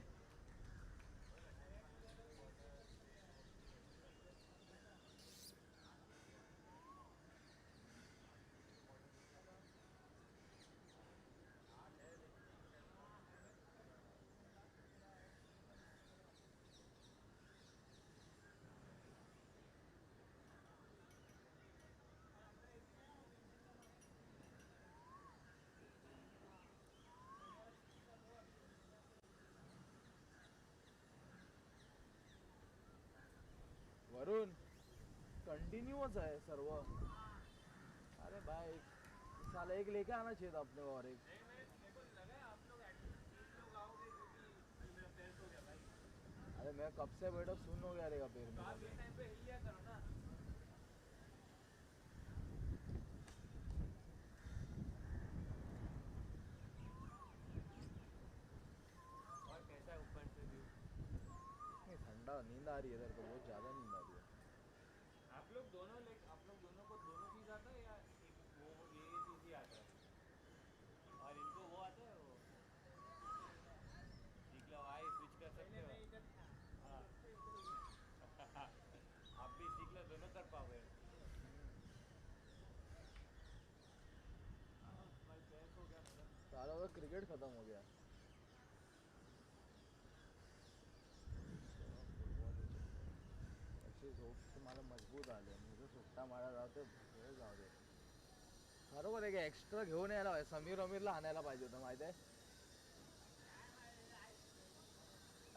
वरून कंटिन्यूच आहे सर्व. अरे भाई साला एक लेके आना चाहिए था अपने को और एक. अरे मैं कब से बैठा सुन हो गया रहेगा फिर में. नहीं ठंडा नींद आ रही है इधर तो बहुत ज़्यादा नींद आ रही है. सारा वो क्रिकेट खत्म हो गया. अशी झोप तुम्हाला मजबूत आले मी जर सुट्टा मारा जाऊ ते हे जाऊ दे. बरोबर आहे की एक्स्ट्रा घेऊन यायला पाहिजे. समीर अमीरला आणायला पाहिजे होतं माहिती आहे.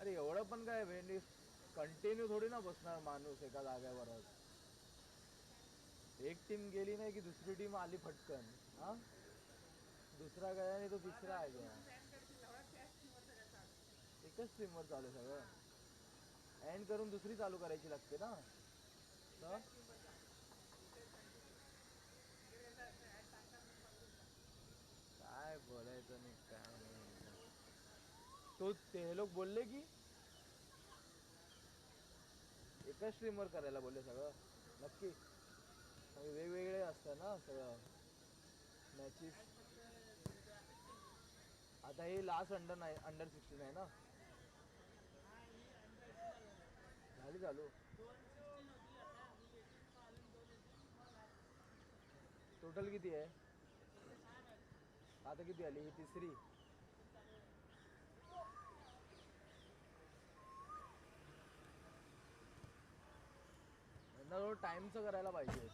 अरे एवढं पण काय भेंडी कंटिन्यू थोडी ना बसणार माणूस एका जागेवरच. एक टीम गेली नाही की दुसरी टीम आली फटकन. हा दुसरा गया नाही तो तिसरा आहे गया. एकच टीमवर चालू आहे सगळं. एंड करून दुसरी चालू करायची लागते ना. तर बोलायचं नाही काय नाही. तो ते हे लोक बोलले की एका स्ट्रीमवर करायला बोलले सगळं नक्की. वेगवेगळे असतं ना सगळं मॅचेस. आता हे लास्ट अंडर 16 आहे ना. झाली चालू. टोटल किती आहे आता? किती आली ही तिसरी? यांना टाइमचं करायला पाहिजे.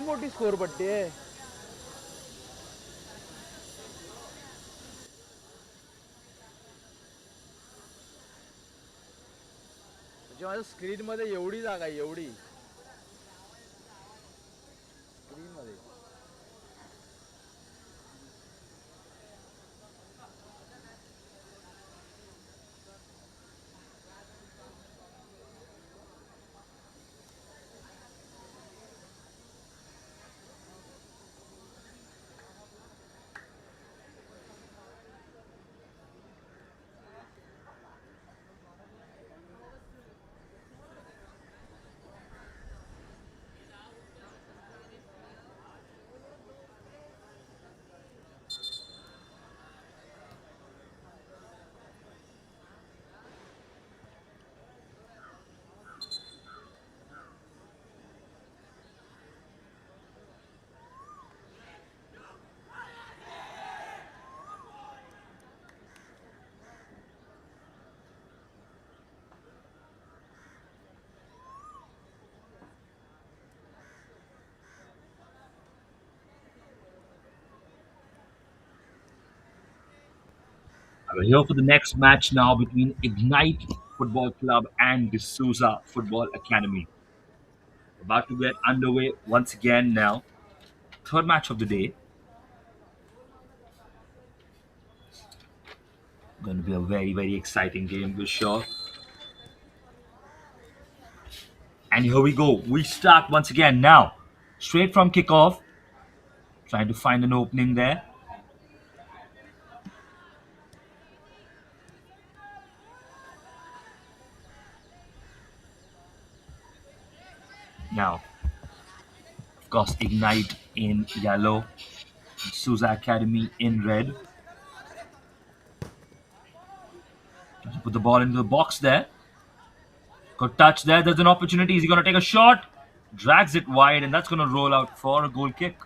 मोठी स्कोर पट्टी आहे. म्हणजे माझ्या स्क्रीन मध्ये एवढी जागा आहे, एवढी स्क्रीन मध्ये. We're here for the next match now between Ignite Football Club and D'Souza Football Academy. About to get underway once again now. Third match of the day. Going to be a very, very exciting game for sure. And here we go. We start once again now. Straight from kickoff. Trying to find an opening there. Now, of course, Ignite in yellow. D'Souza Academy in red. Trying to put the ball into the box there. Good touch there. There's an opportunity. Is he going to take a shot? Drags it wide, and that's going to roll out for a goal kick.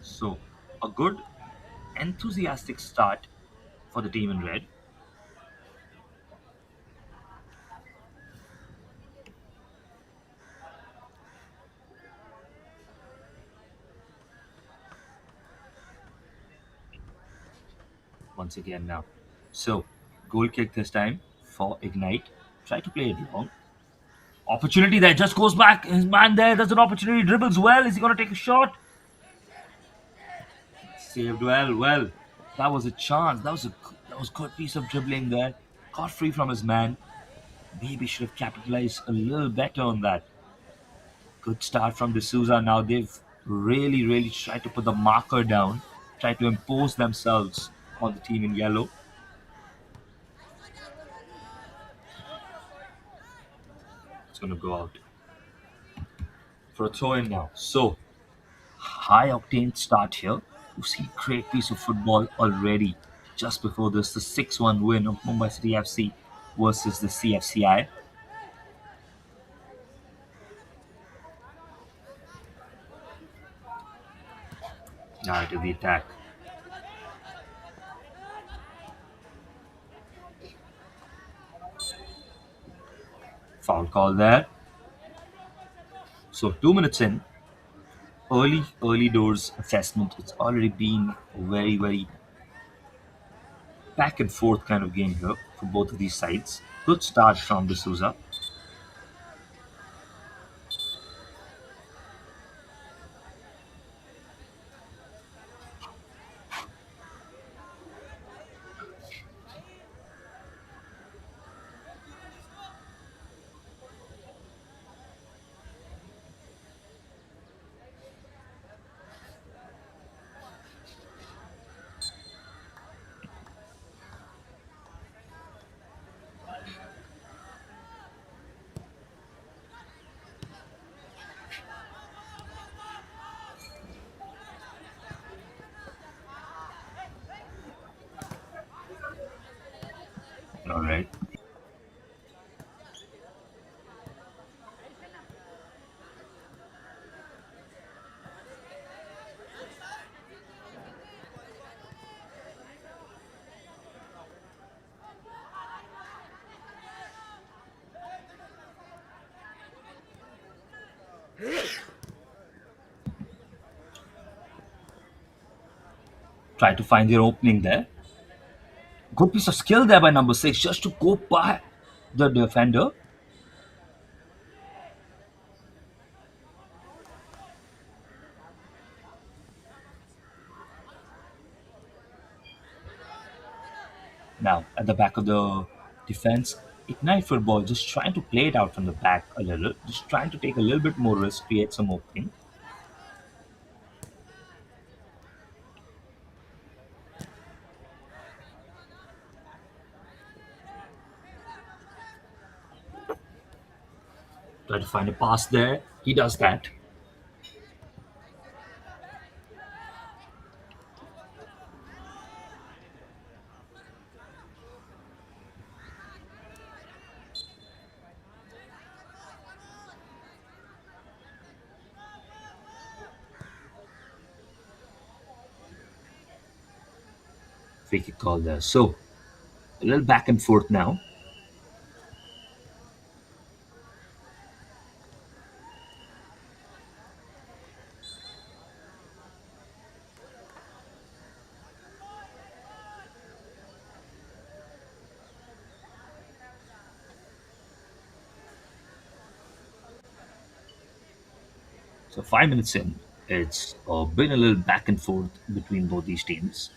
So, a good, enthusiastic start for the team in red. Once again now. So, goal kick this time for Ignite. Try to play it long. Opportunity there. Just goes back. His man there. There's an opportunity. Dribbles well. Is he going to take a shot? Saved well. Well, that was a chance. That was good piece of dribbling there. Got free from his man. Maybe should have capitalized a little better on that. Good start from D'Souza. Now they've really, really tried to put the marker down, try to impose themselves on the team in yellow. It's going to go out for a throw in now. So, high octane start here. We've seen great piece of football already. Just before this, the 6-1 win of Mumbai City FC versus the CFCI. Now to the attack. Foul call there. So 2 minutes in, early doors assessment. It's already been a very, very back and forth kind of game here for both of these sides. Good start from D'Souza. All right. Try to find their opening there. Good piece of skill there by number 6 just to go by the defender. Now at the back of the defense, Ignite Football just trying to play it out from the back a little, just trying to take a little bit more risk, create some opening. Try to find a pass there. He does that. Free kick call there. So a little back and forth now. So 5 minutes in, it's been a little back and forth between both these teams.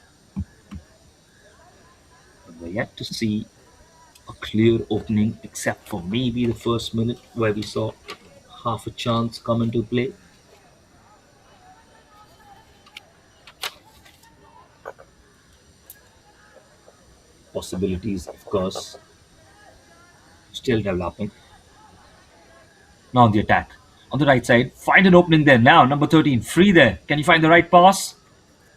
But we're yet to see a clear opening, except for maybe the first minute where we saw half a chance come into play. Possibilities, of course, still developing. Now on the attack. On the right side, find an opening there. Now, number 13, free there. Can you find the right pass?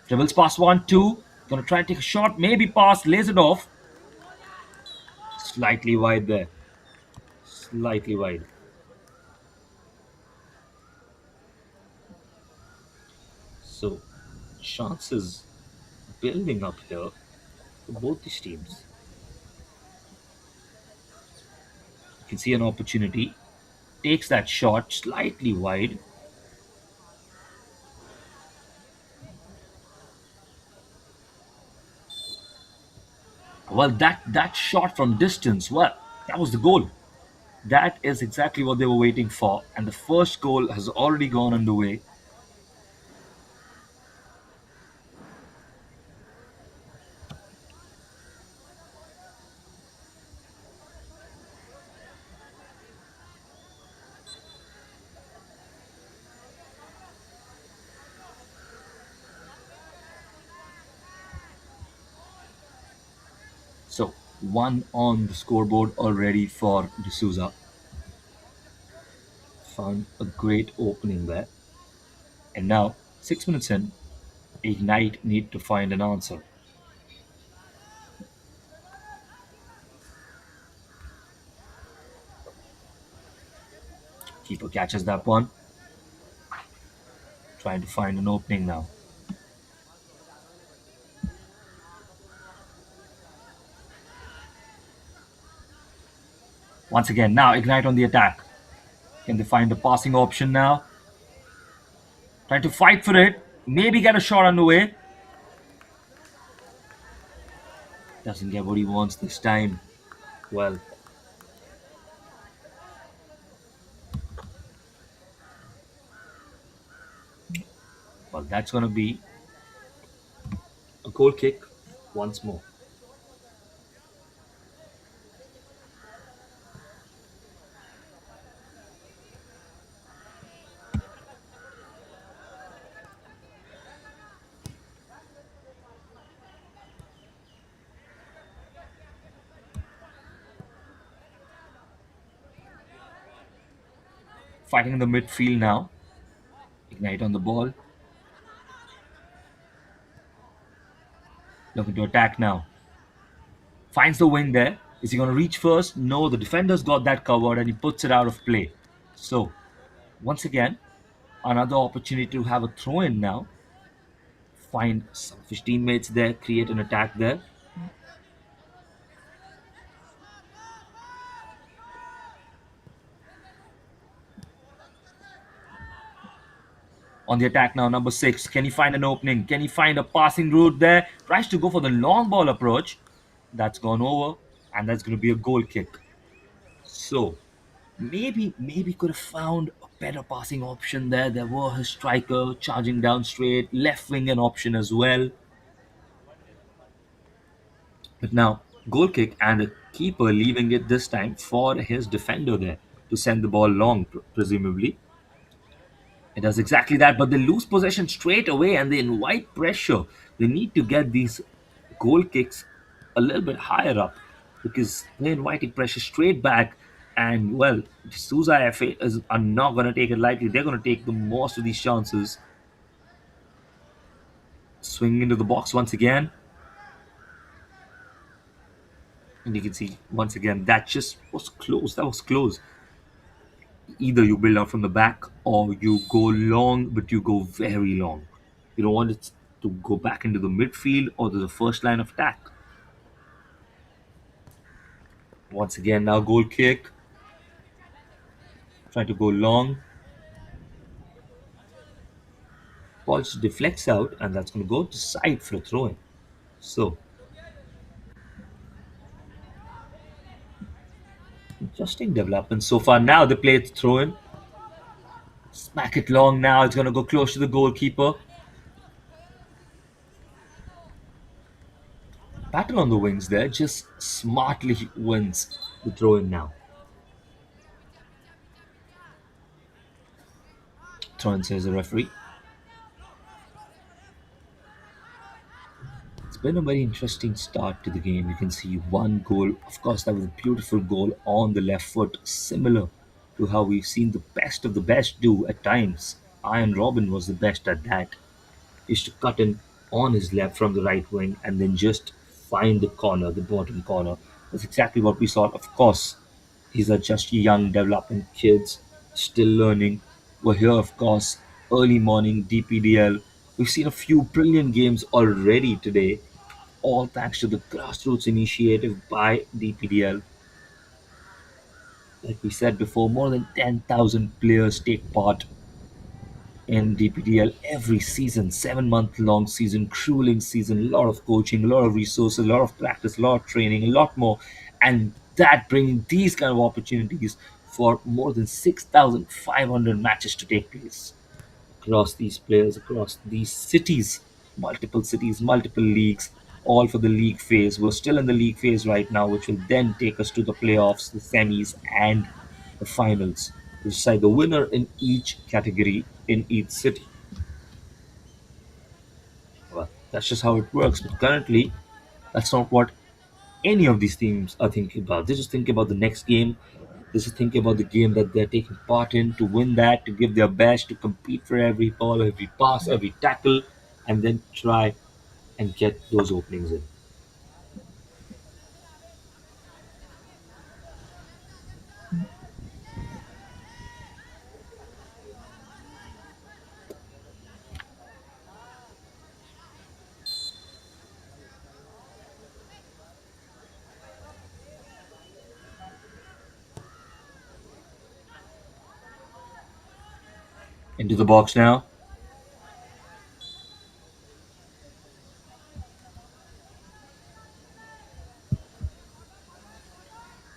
Dribbles past 1, 2. Gonna try and take a shot. Maybe pass, lays it off. Slightly wide there. Slightly wide. So, chances building up here for both these teams. You can see an opportunity. Takes that shot slightly wide. Well, that shot from distance, well, that was the goal. That is exactly what they were waiting for. And the first goal has already gone underway. So, one on the scoreboard already for D'Souza. Found a great opening there. And now, 6 minutes in, Ignite need to find an answer. Keeper catches that one. Trying to find an opening now. Once again, now Ignite on the attack. Can they find a passing option now? Trying to fight for it. Maybe get a shot on the way. Doesn't get what he wants this time. Well, that's going to be a goal kick once more. Fighting in the midfield now. Ignite on the ball. Looking to attack now. Finds the wing there. Is he going to reach first? No, the defender's got that covered and he puts it out of play. So, once again, another opportunity to have a throw in now. Find some of his teammates there, create an attack there. On the attack now, number 6. Can he find an opening? Can he find a passing route there? Tries to go for the long ball approach. That's gone over, and that's going to be a goal kick. So maybe could have found a better passing option there. There were his striker charging down straight, left wing an option as well. But now goal kick and a keeper leaving it this time for his defender there to send the ball long, presumably. It does exactly that, but they lose possession straight away and they invite pressure. They need to get these goal kicks a little bit higher up because they're inviting pressure straight back. And well, Sousa FA are not going to take it lightly. They're going to take the most of these chances. Swing into the box once again. And you can see once again that just was close. That was close. Either you build out from the back or you go long, but you go very long. You don't want it to go back into the midfield or to the first line of attack. Once again, now goal kick. Trying to go long. Ball just deflects out, and that's going to go to side for a throw in. So, interesting development so far. Now they play it throw in. Smack it long now. It's going to go close to the goalkeeper. Battle on the wings there. Just smartly wins the throw in now. Throw in, says the referee. It's been a very interesting start to the game. You can see one goal. Of course, that was a beautiful goal on the left foot, similar to how we've seen the best of the best do at times. Iron Robin was the best at that. Used to cut in on his left from the right wing and then just find the corner, the bottom corner. That's exactly what we saw. Of course, these are just young, developing kids, still learning. We're here, of course, early morning DPDL. We've seen a few brilliant games already today, all thanks to the grassroots initiative by DPDL. Like we said before, more than 10,000 players take part in DPDL every season, 7 month long season, grueling season, a lot of coaching, a lot of resources, a lot of practice, a lot of training, a lot more. And that bringing these kind of opportunities for more than 6,500 matches to take place across these players, across these cities, multiple leagues, all for the league phase. We're still in the league phase right now, which will then take us to the playoffs, the semis, and the finals to decide the winner in each category in each city. Well, that's just how it works. But currently, that's not what any of these teams are thinking about. They just think about the next game. They just think about the game that they're taking part in to win that, to give their best, to compete for every ball, every pass, every tackle, and then try and get those openings in. Into the box now.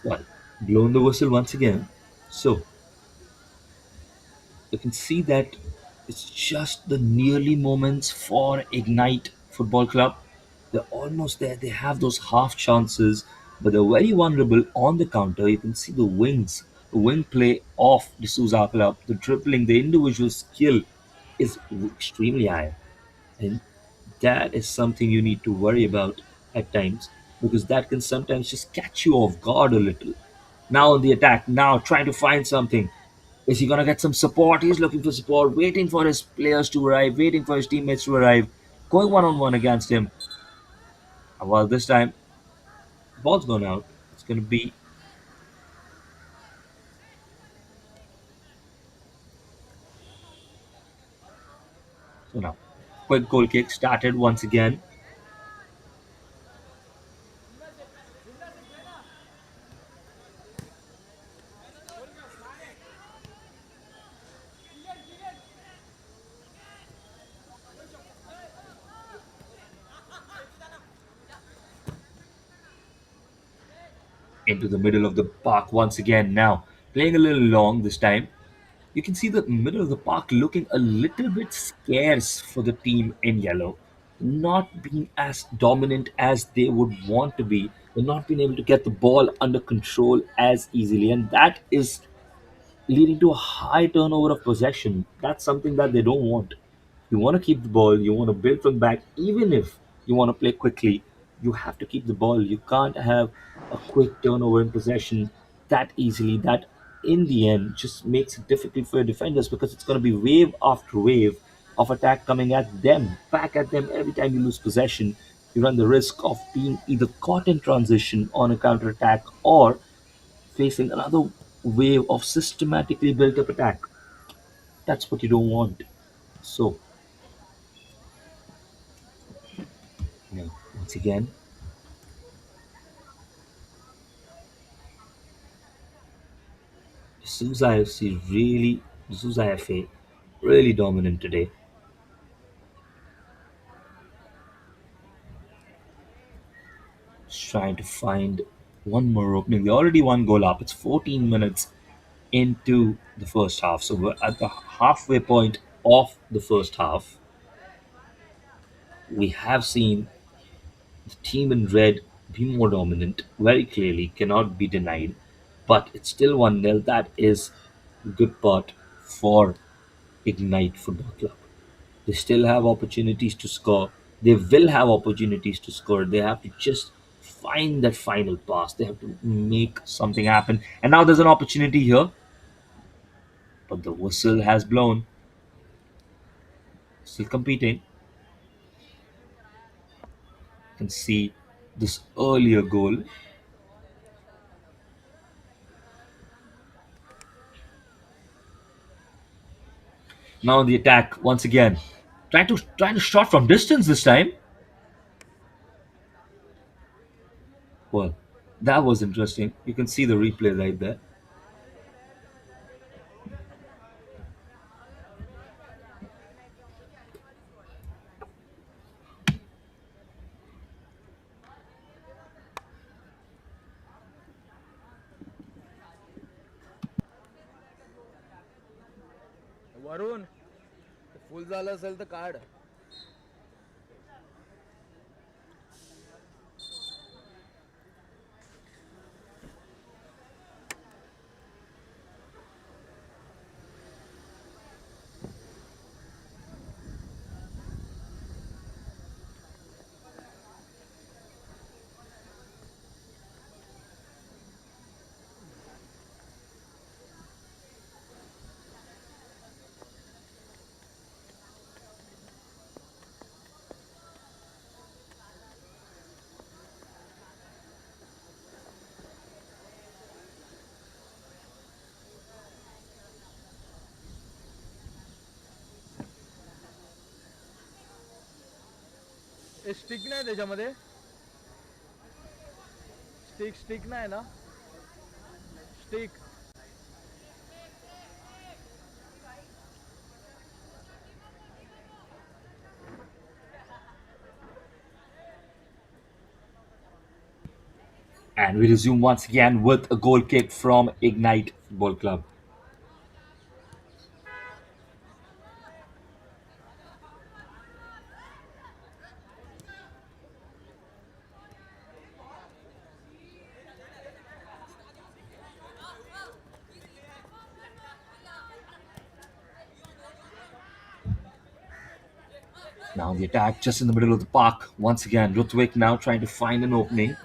Well, blown the whistle once again. So you can see that it's just the nearly moments for Ignite Football Club. They're almost there. They have those half chances, but they're very vulnerable on the counter. You can see the wing play of the Sousa Club, the dribbling, the individual skill is extremely high. And that is something you need to worry about at times because that can sometimes just catch you off guard a little. Now on the attack, now trying to find something. Is he going to get some support? He's looking for support, waiting for his players to arrive, waiting for his teammates to arrive, going one on one against him. And while this time, the ball's gone out. It's going to be. So now, quick goal kick started once again. into the middle of the park once again. Now, playing a little long this time. You can see the middle of the park looking a little bit scarce for the team in yellow. Not being as dominant as they would want to be. They're not being able to get the ball under control as easily. And that is leading to a high turnover of possession. That's something that they don't want. You want to keep the ball, you want to build from back, even if you want to play quickly, you have to keep the ball. You can't have a quick turnover in possession that easily. That in the end just makes it difficult for your defenders because it's going to be wave after wave of attack coming at them, back at them every time you lose possession. You run the risk of being either caught in transition on a counter attack or facing another wave of systematically built up attack. That's what you don't want. So, once again, Sousa FC really, Sousa FA really dominant today. Just trying to find one more opening. They already one goal up. It's 14 minutes into the first half. So we're at the halfway point of the first half. We have seen the team in red be more dominant very clearly, cannot be denied. But it's still 1-0. That is a good part for Ignite Football Club. They still have opportunities to score. They will have opportunities to score. They have to just find that final pass. They have to make something happen. And now there's an opportunity here, but the whistle has blown. Still competing. You can see this earlier goal. Now the attack once again. Trying to shot from distance this time. Well, that was interesting. You can see the replay right there. वरून full झालं असेल तर काढ. Stick नाही त्याच्यामध्ये. Stick stick नाही ना. Stick. And we resume once again with a goal kick from Ignite Football Club. Now the attack just in the middle of the park. Once again, Ruthwick now trying to find an opening.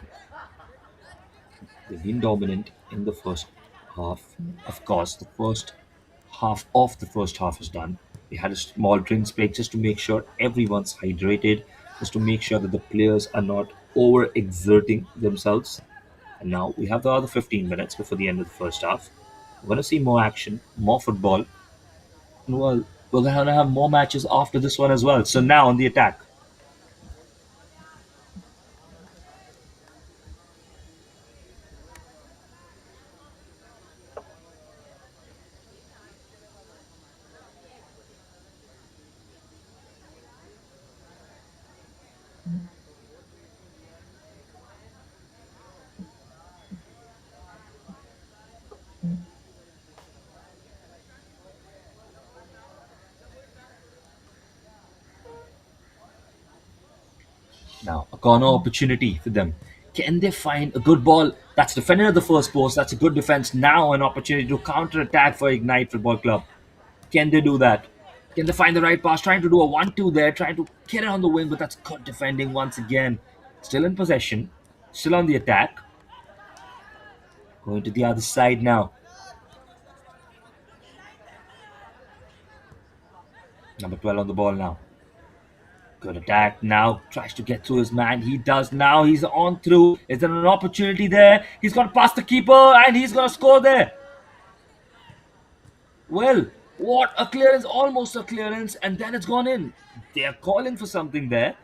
They've been dominant in the first half. Of course, the first half of the first half is done. We had a small drinks break just to make sure everyone's hydrated, just to make sure that the players are not over exerting themselves. And now we have the other 15 minutes before the end of the first half. We're going to see more action, more football. And well, we're going to have more matches after this one as well. So now on the attack. Now, a corner opportunity for them. Can they find a good ball? That's defended at the first post. That's a good defense. Now, an opportunity to counter attack for Ignite Football Club. Can they do that? Can they find the right pass? Trying to do a 1-2 there, trying to get it on the wing, but that's good defending once again. Still in possession, still on the attack. Going to the other side now. Number 12 on the ball now. Good attack now. Tries to get through his man. He does now. He's on through. Is there an opportunity there? He's going to pass the keeper and he's going to score there. Well, what a clearance. Almost a clearance. And then it's gone in. They're calling for something there.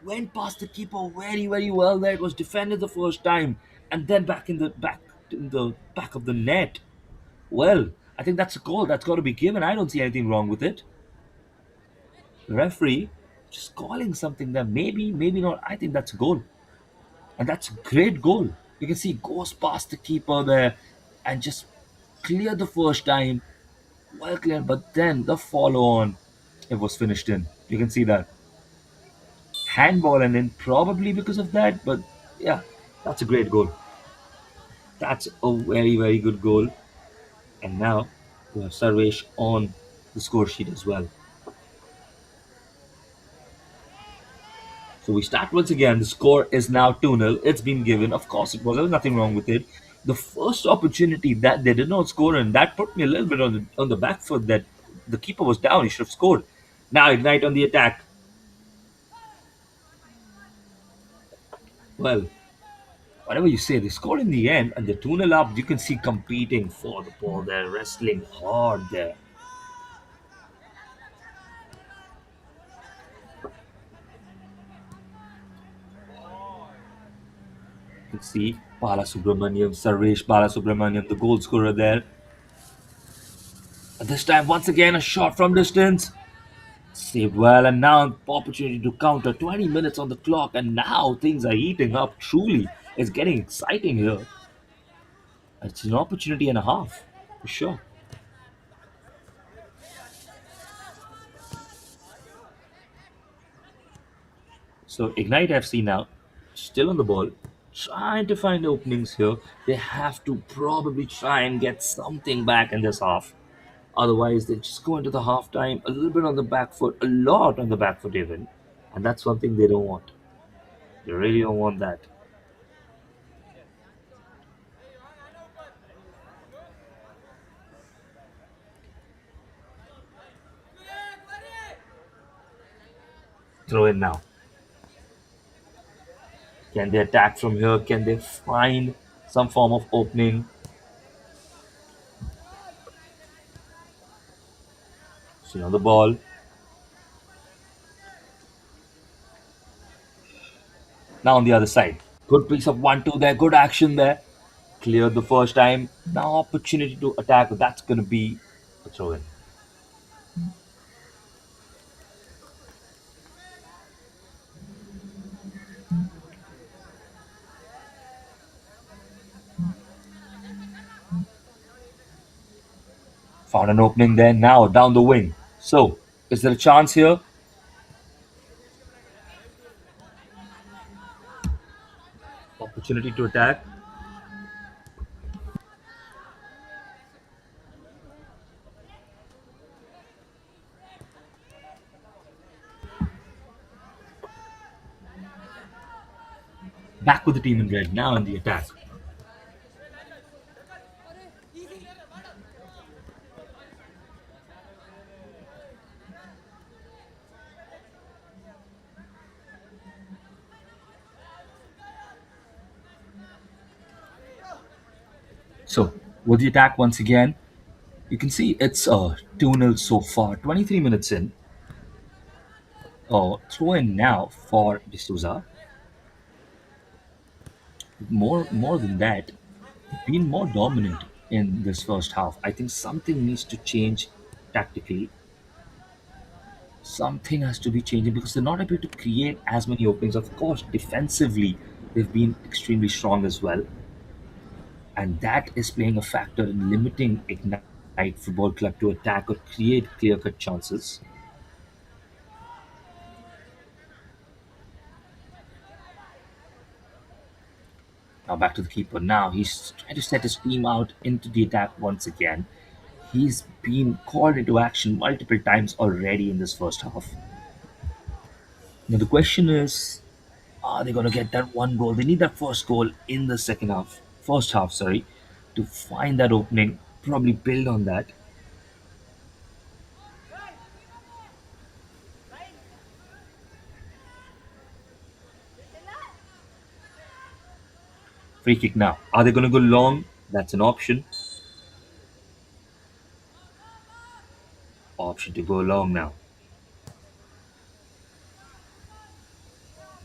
Went past the keeper very well there. It was defended the first time. And then back of the net. Well, I think that's a goal. That's got to be given. I don't see anything wrong with it. The referee just calling something there. Maybe not. I think that's a goal. And that's a great goal. You can see it goes past the keeper there and just clear the first time. Well clear, but then the follow on, it was finished in. You can see that. Handball and in probably because of that, but yeah, that's a great goal. That's a very good goal. And now we have Sarvesh on the score sheet as well. So we start once again. The score is now 2-0. It's been given. Of course, it was. There was nothing wrong with it. The first opportunity that they did not score, and that put me a little bit on the back foot that the keeper was down. He should have scored. Now Ignite on the attack. Well, whatever you say, they scored in the end, and they're 2-0 up. You can see competing for the ball. They're wrestling hard there. You can see Balasubramaniam, Sarvesh Balasubramaniam, the goal scorer there. And this time, once again, a shot from distance. Saved well, and now an opportunity to counter. 20 minutes on the clock, and now things are heating up. Truly, it's getting exciting here. It's an opportunity and a half, for sure. So Ignite FC now, still on the ball, trying to find openings here. They have to probably try and get something back in this half. Otherwise, they just go into the halftime a little bit on the back foot, a lot on the back foot even. And that's something they don't want. They really don't want that. Throw in now. Can they attack from here? Can they find some form of opening? See on the ball. Now on the other side. Good piece of 1-2 there. Good action there. Cleared the first time. Now opportunity to attack. That's going to be a throw in. Found an opening there. Now down the wing. So, is there a chance here? Opportunity to attack. Back with the team in red. Now in the attack. So, with the attack once again, you can see it's 2-0 so far. 23 minutes in. Throw in now for D'Souza. More than that, been more dominant in this first half. I think something needs to change tactically. Something has to be changing because they're not able to create as many openings. Of course, defensively, they've been extremely strong as well. And that is playing a factor in limiting Ignite Football Club to attack or create clear cut chances. Now back to the keeper. Now he's trying to set his team out into the attack once again. He's been called into action multiple times already in this first half. Now the question is, are they going to get that one goal? They need that first goal in the second half, first half, sorry, to find that opening, probably build on that. Free kick now. Are they going to go long? That's an option. Option to go long now.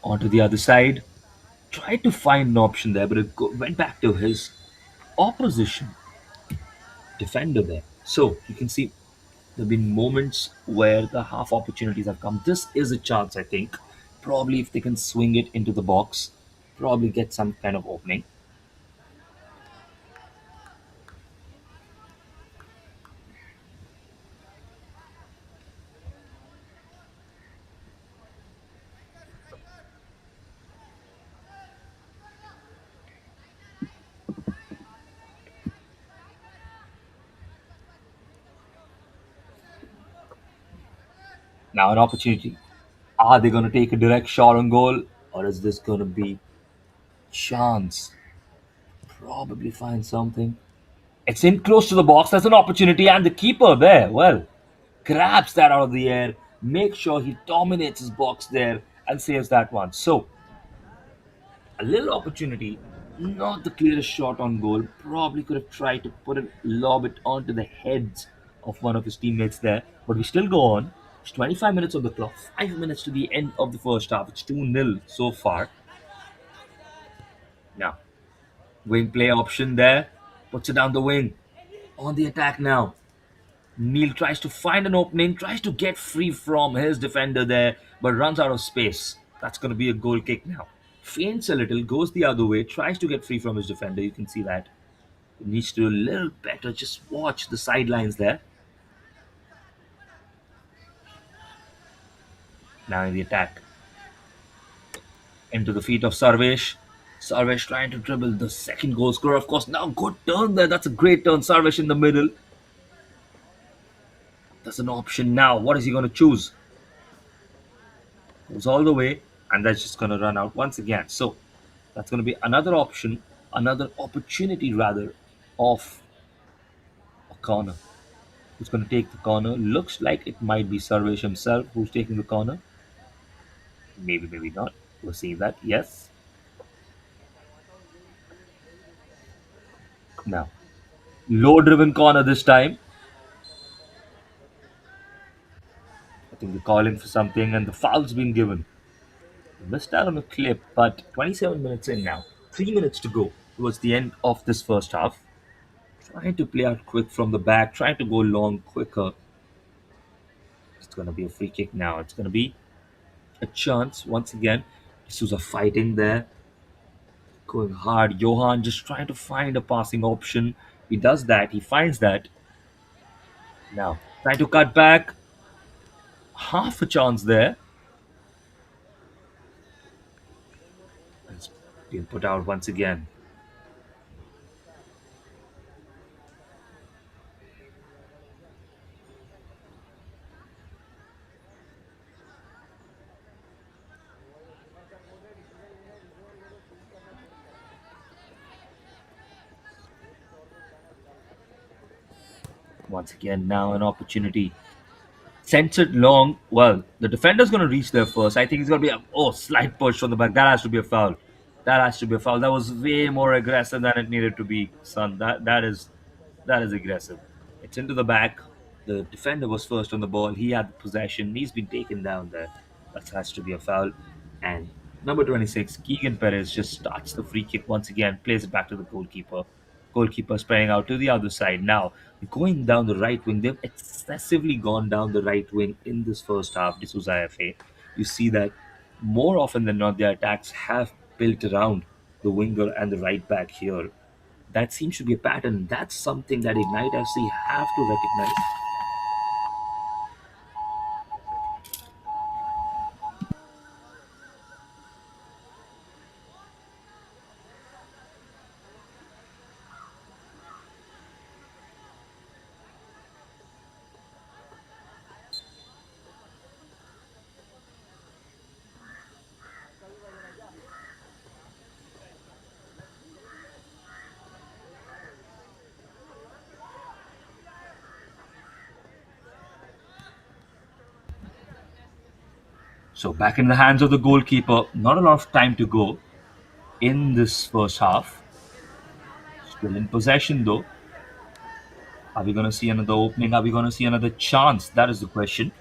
Onto the other side. Tried to find an option there, but went back to his opposition defender there. So you can see there have been moments where the half opportunities have come. This is a chance, I think. Probably if they can swing it into the box, probably get some kind of opening. Now an opportunity. Are they going to take a direct shot on goal, or is this going to be chance? Probably find something. It's in close to the box. There's an opportunity, and the keeper there, well, grabs that out of the air, makes sure he dominates his box there, and saves that one. So a little opportunity, not the clearest shot on goal. Probably could have tried to put it, lob it onto the heads of one of his teammates there. But we still go on. It's 25 minutes on the clock, 5 minutes to the end of the first half. It's 2-0 so far. Now, wing play option there. Puts it down the wing. On the attack now. Neil tries to find an opening, tries to get free from his defender there, but runs out of space. That's going to be a goal kick now. Feints a little, goes the other way, tries to get free from his defender. You can see that. He needs to do a little better. Just watch the sidelines there. Now in the attack. Into the feet of Sarvesh. Sarvesh trying to dribble the second goal scorer, of course. Now, good turn there. That's a great turn. Sarvesh in the middle. That's an option now. What is he going to choose? Goes all the way, and that's just going to run out once again. So that's going to be another option, another opportunity rather, of a corner. Who's going to take the corner? Looks like it might be Sarvesh himself who's taking the corner. Maybe, maybe not. We're seeing that. Yes. Now, low driven corner this time. I think they're calling for something, and the foul's been given. Missed out on a clip, but 27 minutes in now. 3 minutes to go towards the end of this first half. Trying to play out quick from the back, trying to go long quicker. It's going to be a free kick now. It's going to be a chance once again. D'Souza fighting there, going hard. Johan just trying to find a passing option. He does that. He finds that. Now, trying to cut back. Half a chance there. It's being put out once again. Once again, now an opportunity. Sends it long. Well, the defender's going to reach there first. I think it's going to be slight push from the back. That has to be a foul. That has to be a foul. That was way more aggressive than it needed to be, son. That is aggressive. It's into the back. The defender was first on the ball. He had the possession. He's been taken down there. That has to be a foul. And number 26, Keegan Perez just starts the free kick once again, plays it back to the goalkeeper. Goalkeeper spreading out to the other side. Now, going down the right wing, they've excessively gone down the right wing in this first half, D'Souza FA. You see that more often than not, their attacks have built around the winger and the right back here. That seems to be a pattern. That's something that Ignite FC have to recognize. So back in the hands of the goalkeeper. Not a lot of time to go in this first half. Still in possession though. Are we going to see another opening? Are we going to see another chance? That is the question.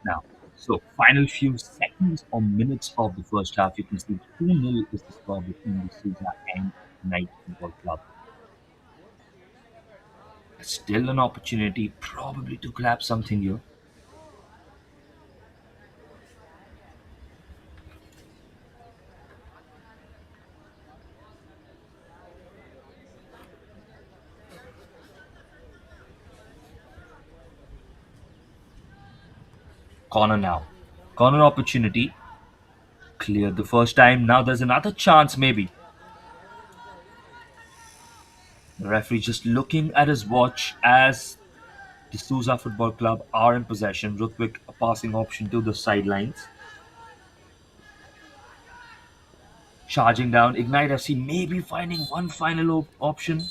Now, so final few seconds or minutes of the first half, you can see 2-0 is the score between the Sousa and Knight Football Club. Still an opportunity, probably to grab something here. Corner now. Corner opportunity. Cleared the first time. Now there's another chance, maybe. The referee just looking at his watch as the Sousa Football Club are in possession. Rutwik a passing option to the sidelines. Charging down. Ignite FC maybe finding one final option.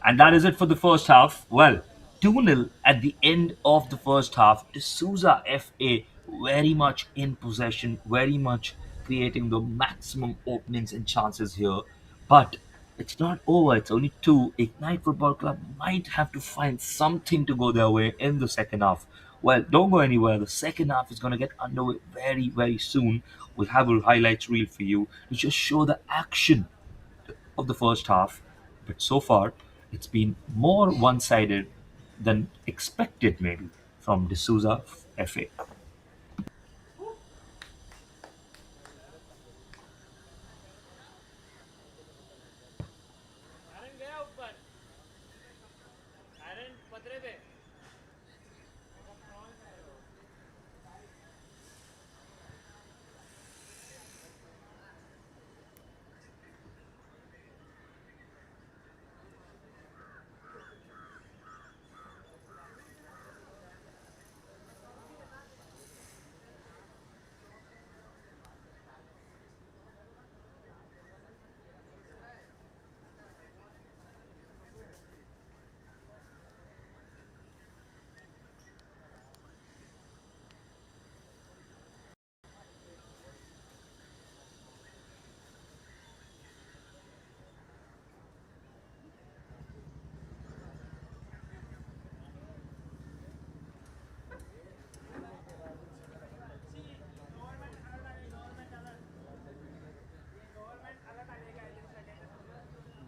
And that is it for the first half. Well, 2-0 at the end of the first half. D'Souza FA very much in possession, very much creating the maximum openings and chances here. But it's not over. It's only two. Ignite Football Club might have to find something to go their way in the second half. Well, don't go anywhere. The second half is going to get underway very, very soon. We'll have a highlights reel for you to just show the action of the first half, but so far it's been more one sided than expected, maybe, from D'Souza FA.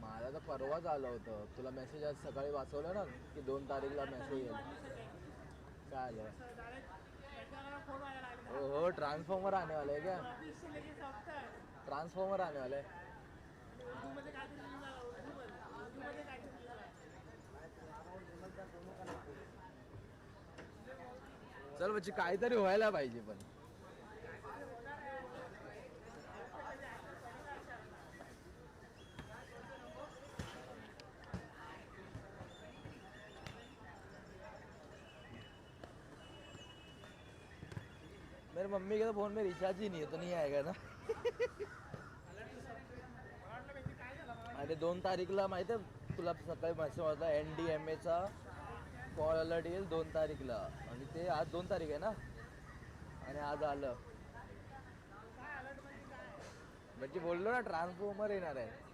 मला तर परवाच आलं होतं तुला message आज सकाळी वाचवलं ना की 2 तारीखला मेसेज येईल काय आलं हो हो ट्रांसफॉर्मर आने वाले है क्या ट्रांसफॉर्मर आने वाले चल बच्ची काहीतरी व्हायला पाहिजे पण मेरी मम्मी के तो फोन में रिचार्ज ही नहीं है तो नहीं आएगा ना आणि 2 तारीखला माहिती आहे तुला सकाळी मेसेज होता NDMA कॉल अलर्ट येईल 2 तारीखला आणि ते आज 2 तारीख आहे ना आणि आज आलं म्हणजे बोललो ना ट्रान्सफॉर्मर येणार आहे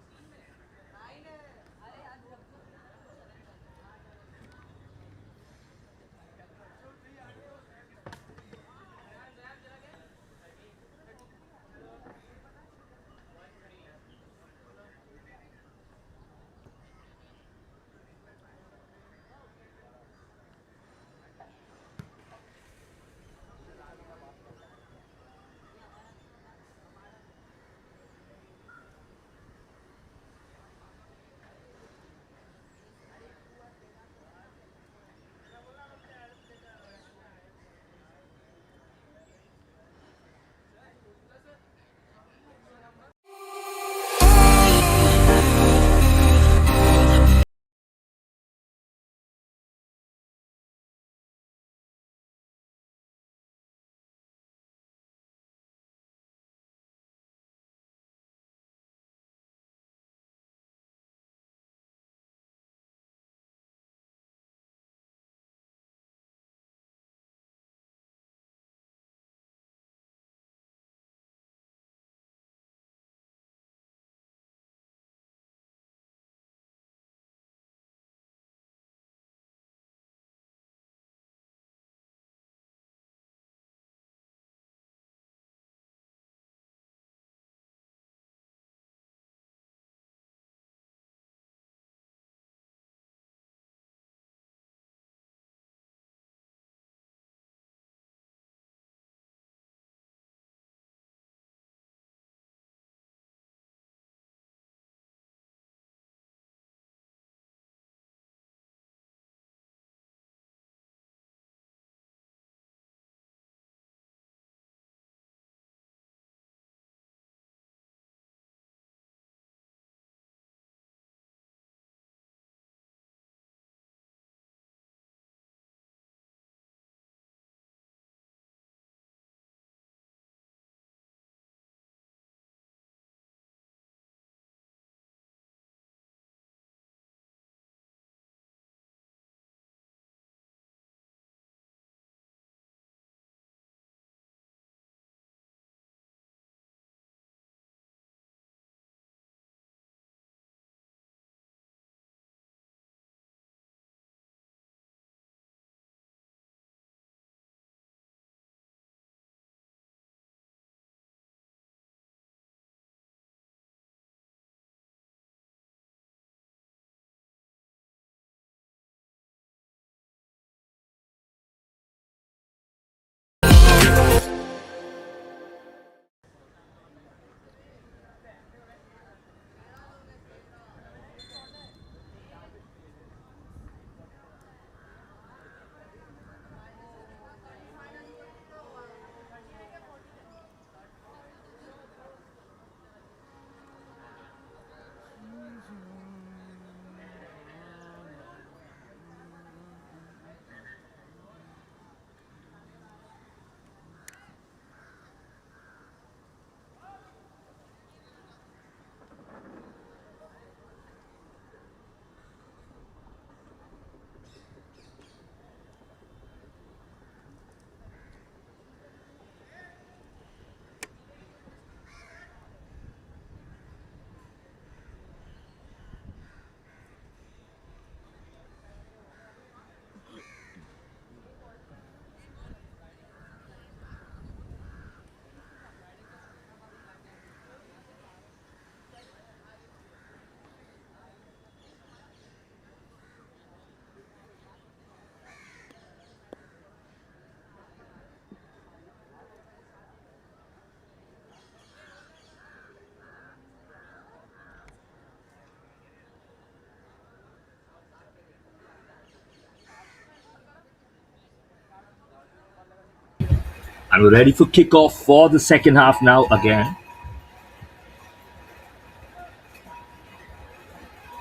And we're ready for kickoff for the second half now again.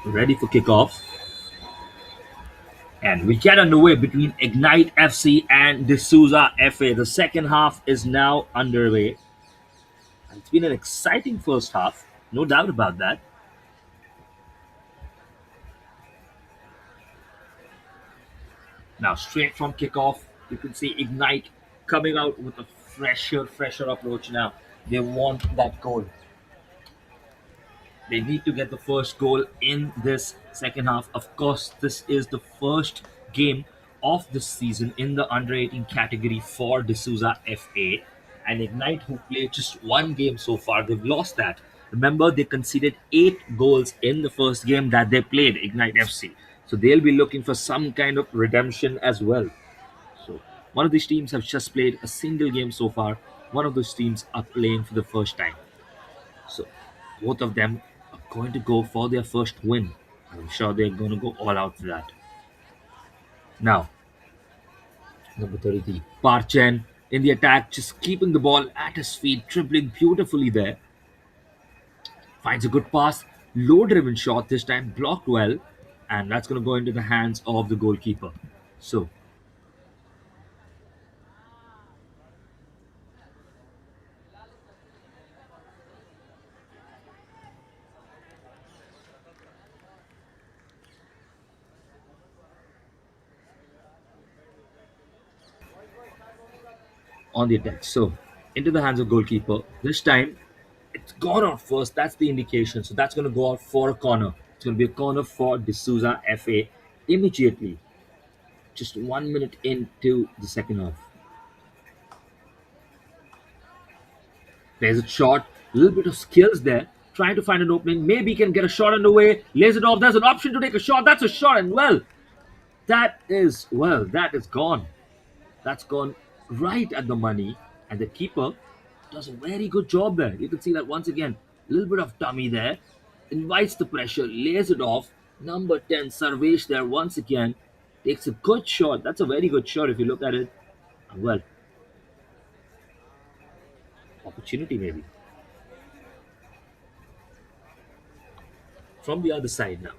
We're ready for kickoff. And we get underway between Ignite FC and D'Souza FA. The second half is now underway. And it's been an exciting first half, no doubt about that. Now, straight from kickoff, you can see Ignite coming out with a fresher approach now. They want that goal. They need to get the first goal in this second half. Of course, this is the first game of this season in the under 18 category for D'Souza FA. And Ignite, who played just one game so far, they've lost that. Remember, they conceded 8 goals in the first game that they played, Ignite FC. So they'll be looking for some kind of redemption as well. So one of these teams have just played a single game so far. One of those teams are playing for the first time. So both of them are going to go for their first win. I'm sure they're going to go all out for that. Now, number 33, Parchen in the attack, just keeping the ball at his feet, dribbling beautifully there. Finds a good pass, low driven shot this time, blocked well, and that's going to go into the hands of the goalkeeper. So, on the attack. So, into the hands of goalkeeper. This time, it's gone out first. That's the indication. So, that's going to go out for a corner. It's going to be a corner for D'Souza FA immediately. Just 1 minute into the second half. There's a shot, a little bit of skills there, trying to find an opening. Maybe he can get a shot underway, lays it off. There's an option to take a shot. That's a shot, and that is gone. That's gone right at the money, and the keeper does a very good job there. You can see that once again, a little bit of dummy there, invites the pressure, lays it off. Number 10, Sarvesh there once again takes a good shot. That's a very good shot if you look at it. Well, opportunity maybe from the other side now.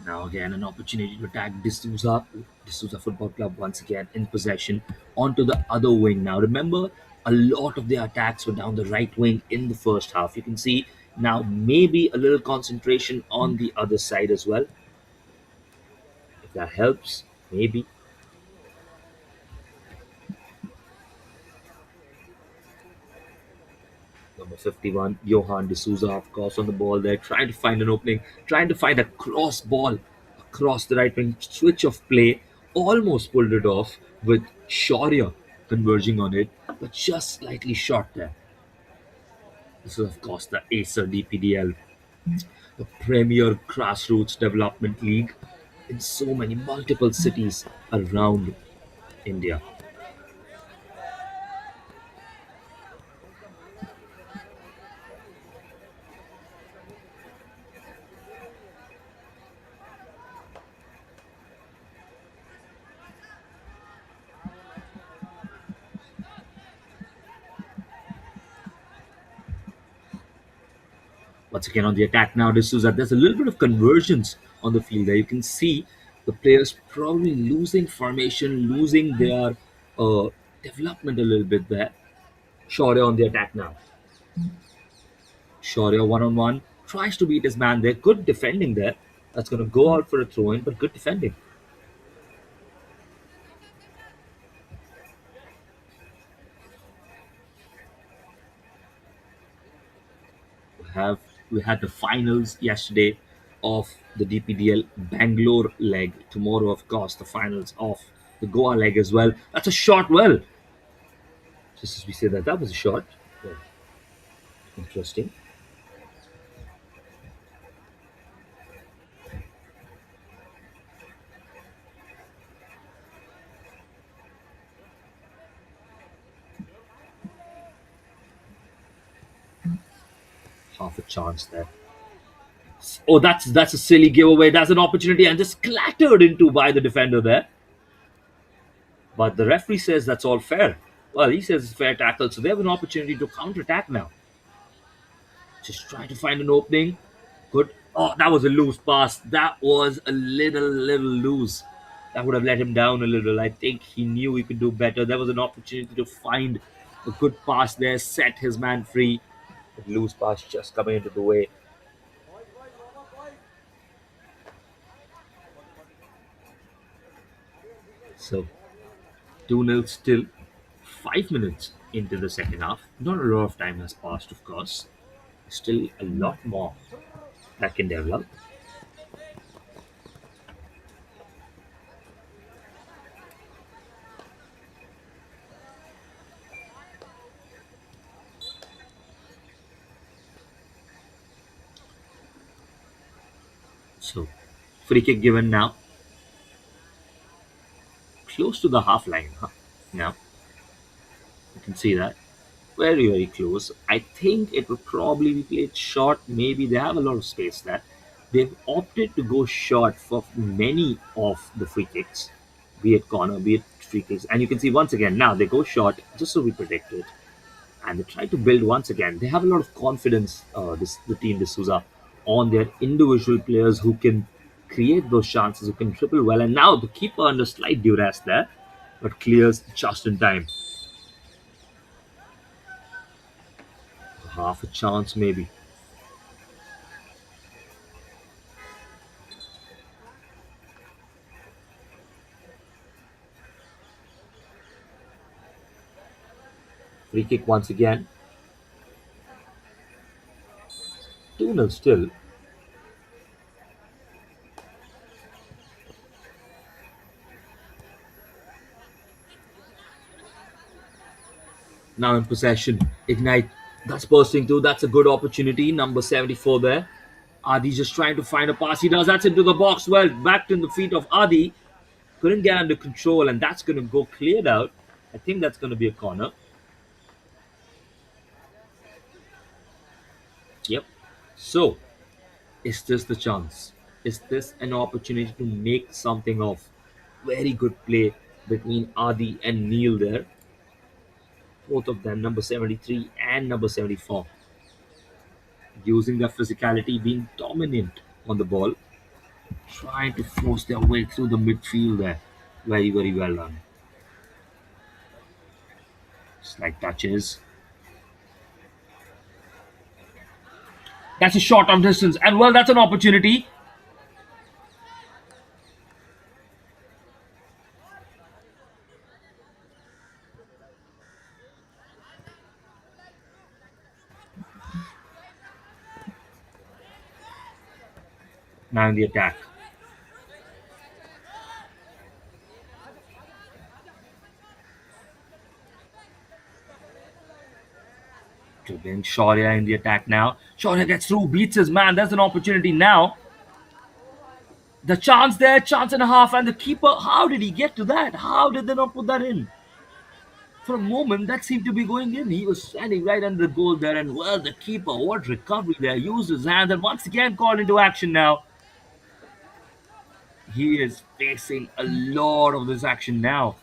Now again, an opportunity to attack D'Souza Football Club once again in possession onto the other wing. Now remember, a lot of their attacks were down the right wing in the first half. You can see now maybe a little concentration on the other side as well. If that helps, maybe. Number 51, Johan D'Souza, of course, on the ball there, trying to find an opening, trying to find a cross ball across the right wing, switch of play, almost pulled it off with Shaurya converging on it, but just slightly short there. This is, of course, the Acer DPDL, the premier grassroots development league in so many multiple cities around India. Once again on the attack now, D'Souza. There's a little bit of conversions on the field there. You can see the players probably losing formation, losing their development a little bit there. Shaurya on the attack now. Shaurya one on one tries to beat his man there. Good defending there. That's going to go out for a throw in, but good defending. Have we had the finals yesterday of the DPDL Bangalore leg. Tomorrow, of course, the finals of the Goa leg as well. That's a shot. Well, just as we say that, that was a shot. Yeah, interesting. Half a chance there. Oh, that's a silly giveaway. That's an opportunity and just clattered into by the defender there. But the referee says that's all fair. Well, he says it's fair tackle, so they have an opportunity to counter attack now. Just try to find an opening. Good. Oh, that was a loose pass. That was a little loose. That would have let him down a little. I think he knew he could do better. There was an opportunity to find a good pass there, set his man free. But loose pass just coming into the way. So 2-0 still. 5 minutes into the second half. Not a lot of time has passed, of course. Still a lot more that can develop. So, free kick given now. Close to the half line. Huh? Now, you can see that. Very close. I think it will probably be played short. Maybe they have a lot of space there. They've opted to go short for many of the free kicks, be it corner, be it free kicks. And you can see once again now they go short just so we predict it. And they try to build once again. They have a lot of confidence, the team D'Souza, on their individual players who can create those chances, who can triple well. And now the keeper under slight duress there, but clears just in time. Half a chance maybe. Free kick once again. 2-0 still. Now in possession. Ignite. That's bursting through. That's a good opportunity. Number 74 there. Adi just trying to find a pass. He does. That's into the box. Well, back in the feet of Adi. Couldn't get under control, and that's going to go cleared out. I think that's going to be a corner. Yep. So, is this the chance? Is this an opportunity to make something of? Very good play between Adi and Neil there. Both of them, number 73 and number 74, using their physicality, being dominant on the ball, trying to force their way through the midfield there. Very well done. Slight touches. That's a shot on distance, and well, that's an opportunity. Now in the attack. To bring Shaurya in the attack now. Shaurya gets through, beats his man. There's an opportunity now. The chance there, chance and a half, and the keeper, how did he get to that? How did they not put that in? For a moment, that seemed to be going in. He was standing right under the goal there, and well, the keeper, what recovery there, used his hand and once again called into action now. He is facing a lot of this action now.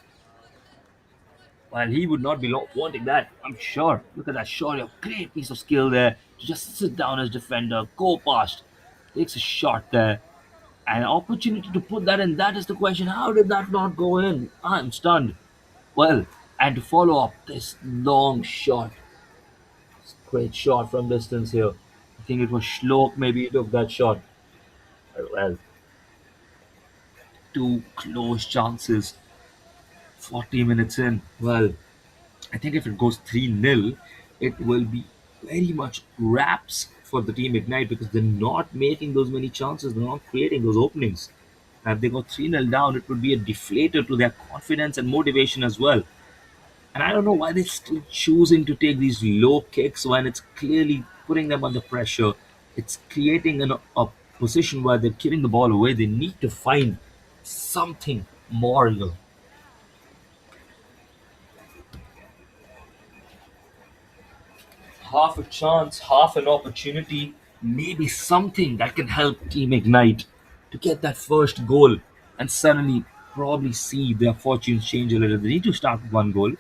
Well, he would not be wanting that, I'm sure. Look at that shot, a great piece of skill there to just sit down as defender, go past, takes a shot there. An opportunity to put that in, that is the question. How did that not go in? I'm stunned. Well, and to follow up this long shot. Great shot from distance here. I think it was Shlok maybe took that shot. Well, two close chances. 40 minutes in. Well, I think if it goes 3-0, it will be very much wraps for the team Ignite because they're not making those many chances. They're not creating those openings. And if they go 3-0 down, it would be a deflator to their confidence and motivation as well. And I don't know why they're still choosing to take these low kicks when it's clearly putting them under pressure. It's creating a position where they're giving the ball away. They need to find something more. half a chance, half an opportunity, maybe something that can help Team Ignite to get that first goal and suddenly probably see their fortunes change a little. They need to start with one goal,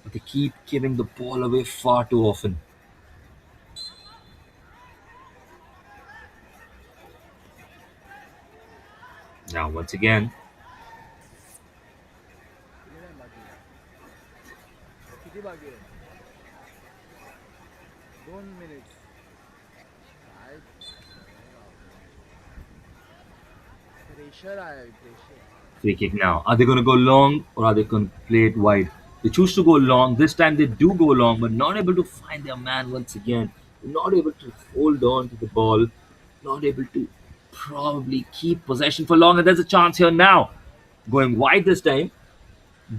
but they keep giving the ball away far too often. Now, once again, किती time बाकी आहे किती बाकी आहे 2 minutes काय pressure आहे pressure free kick now. Are they going to go long or are they going to play it wide? They choose to go long. This time they do go long, but not able to find their man once again. Not able to hold on to the ball. Not able to probably keep possession for long. And there's a chance here now. Going wide this time.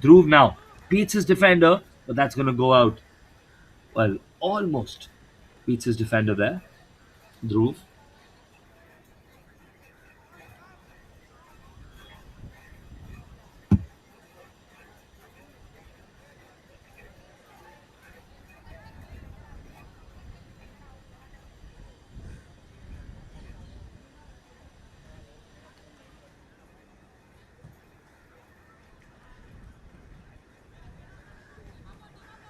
Dhruv now beats his defender, but that's going to go out. Well, almost beats his defender there. Dhruv.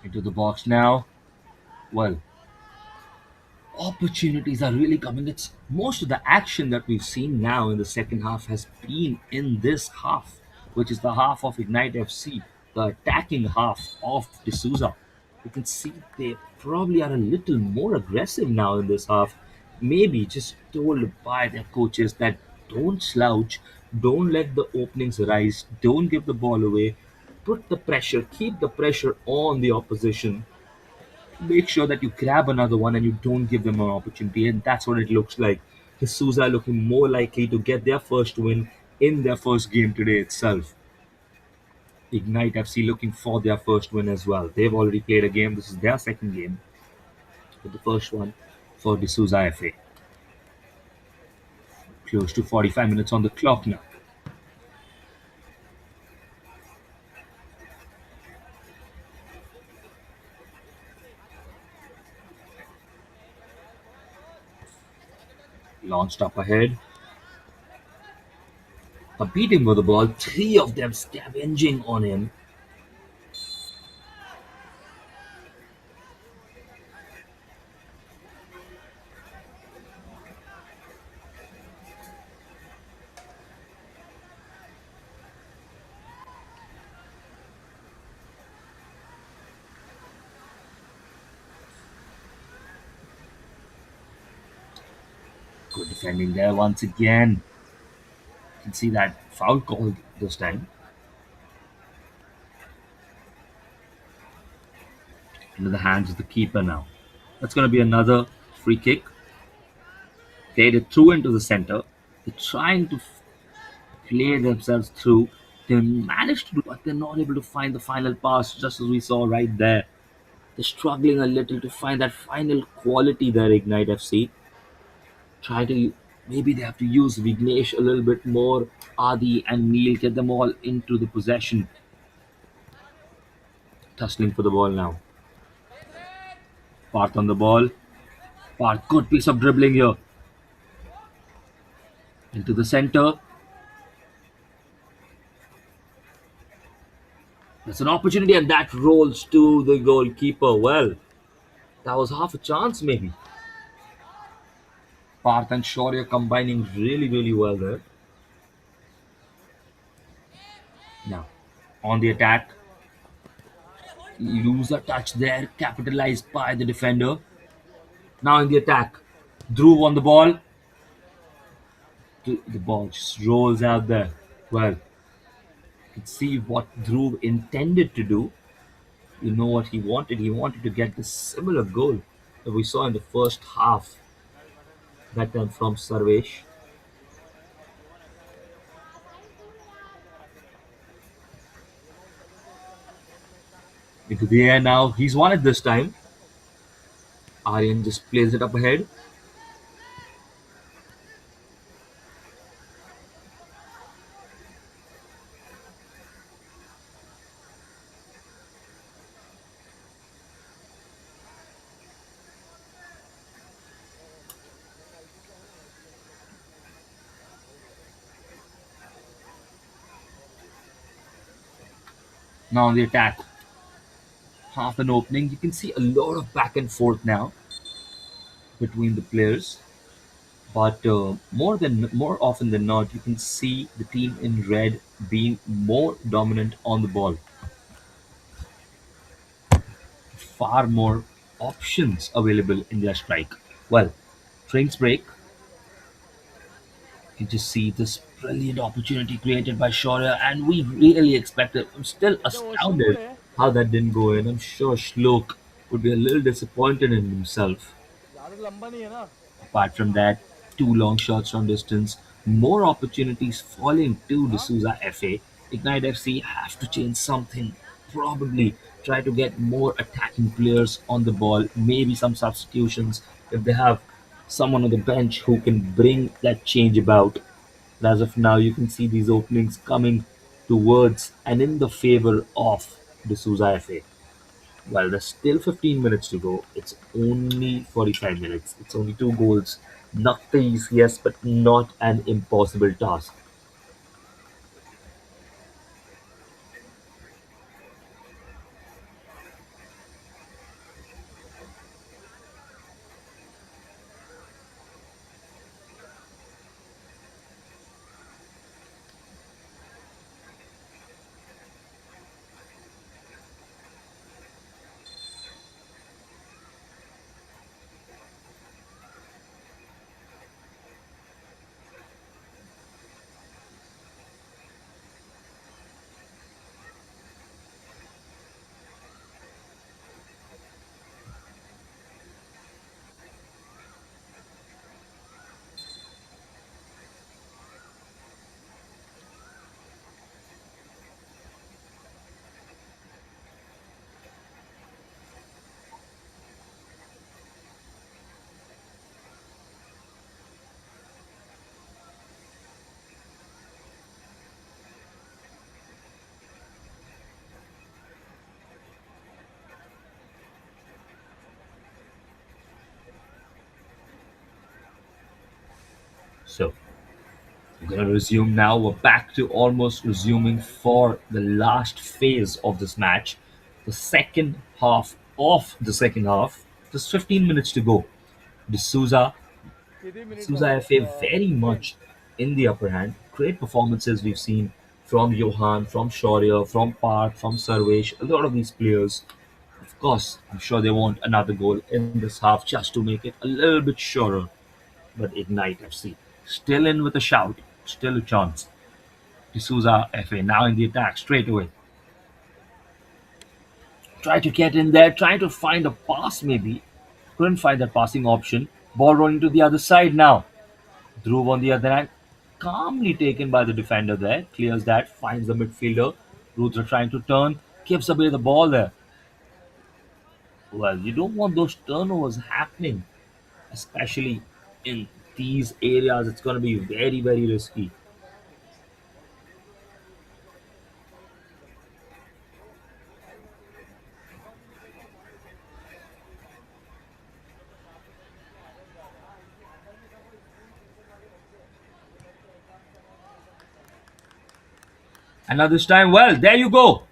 Into the box now. Well, opportunities are really coming. It's most of the action that we've seen now in the second half has been in this half, which is the half of Ignite FC, the attacking half of D'Souza. You can see they probably are a little more aggressive now in this half. Maybe just told by their coaches that don't slouch, don't let the openings rise, don't give the ball away, put the pressure, keep the pressure on the opposition, make sure that you grab another one and you don't give them an opportunity. And that's what it looks like. The Souza looking more likely to get their first win in their first game today itself. Ignite FC looking for their first win as well. They've already played a game. This is their second game, but the first one for the Souza FA. Close to 45 minutes on the clock now. Launched up ahead. Competing for the ball. Three of them scavenging on him. Good defending there once again. You can see that foul called this time. Into the hands of the keeper now. That's going to be another free kick. Okay, they threw into the center. They're trying to play themselves through. They managed to do, but they're not able to find the final pass, just as we saw right there. They're struggling a little to find that final quality there, Ignite FC. Try to maybe they have to use Vignesh a little bit more. Adi and Neil get them all into the possession. Tussling for the ball now. Parth on the ball. Parth, good piece of dribbling here. Into the center. There's an opportunity, and that rolls to the goalkeeper. Well, that was half a chance, maybe. Parth and Shaurya combining really, really well there. Now, on the attack, lose a touch there, capitalized by the defender. Now in the attack, Dhruv on the ball. The ball just rolls out there. Well, you can see what Dhruv intended to do. You know what he wanted. He wanted to get the similar goal that we saw in the first half. That time from Sarvesh. Into the air now. He's won it this time. Aryan just plays it up ahead. Now on the attack, half an opening. You can see a lot of back and forth now between the players. But more often than not, you can see the team in red being more dominant on the ball. Far more options available in their strike. Well, drinks break. You can just see this brilliant opportunity created by Shaurya, and we really expected. I'm still अरे washroom astounded कुठे आहे? how that didn't go in. I'm sure Shlok would be a little disappointed in himself. ज़्यादा लंबा नहीं है ना? Apart from that, two long shots from distance, more opportunities falling to हाँ? D'Souza FA. Ignite FC have to change something. Probably try to get more attacking players on the ball, maybe some substitutions if they have someone on the bench who can bring that change about. But as of now, you can see these openings coming towards and in the favor of D'Souza FA. Well, there's still 15 minutes to go. It's only 45 minutes. It's only two goals. Not the easiest, but not an impossible task. So we're gonna resume now. We're back to almost resuming for the last phase of this match, the second half of the second half. Just 15 minutes to go. D'Souza किती minute Souza झाले? FA very 10. much in the upper hand. Great performances we've seen from Johan, from Shaurya, from Park, from Sarvesh. A lot of these players, of course, I'm sure they want another goal in this half just to make it a little bit surer. But Ignite FC still in with a shout, still a chance. D'Souza FA now in the attack straight away. Try to get in there, trying to find a pass maybe. Couldn't find that passing option. Ball rolling to the other side now. Dhruv, on the other hand, calmly taken by the defender there, clears that, finds the midfielder. Rudra trying to turn, gives away the ball there. Well, you don't want those turnovers happening, especially in these areas. It's going to be very, very risky. And now this time, well, there you go.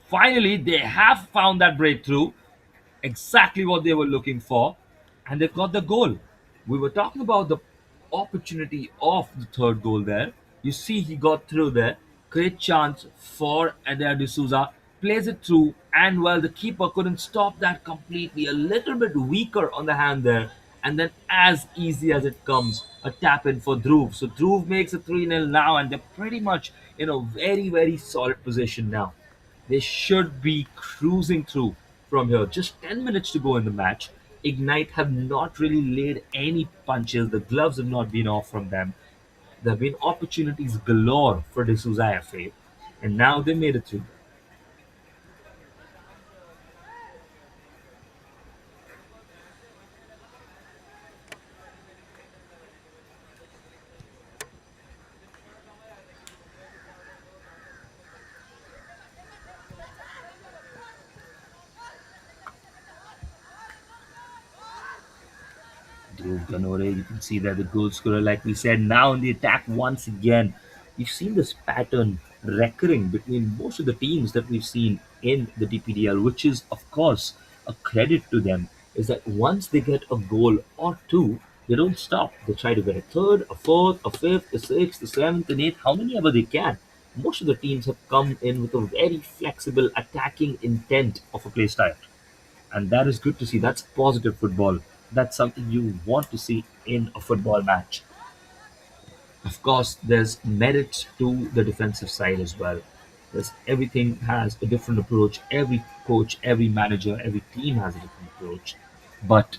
Finally, they have found that breakthrough. Exactly what they were looking for, and they've got the goal. We were talking about the opportunity of the third goal there. You see, he got through there. Great chance for Adair D'Souza. Plays it through, and well, the keeper couldn't stop that completely. A little bit weaker on the hand there. And then, as easy as it comes, a tap in for Dhruv. So, Dhruv makes it 3-0 now, and they're pretty much in a very, very solid position now. They should be cruising through from here. Just 10 minutes to go in the match. Ignite have not really laid any punches. The gloves have not been off from them. There have been opportunities galore for D'Souza FA, and now they made it through. Dhruv Ganore, you can see that the goal scorer, like we said, now in the attack once again. We've seen this pattern recurring between most of the teams that we've seen in the DPDL, which is, of course, a credit to them, is that once they get a goal or two, they don't stop. They try to get a third, a fourth, a fifth, a sixth, a seventh, and eighth, how many ever they can. Most of the teams have come in with a very flexible attacking intent of a play style. And that is good to see. That's positive football. That's something you want to see in a football match. Of course, there's merit to the defensive side as well. There's everything has a different approach. Every coach, every manager, every team has a different approach. But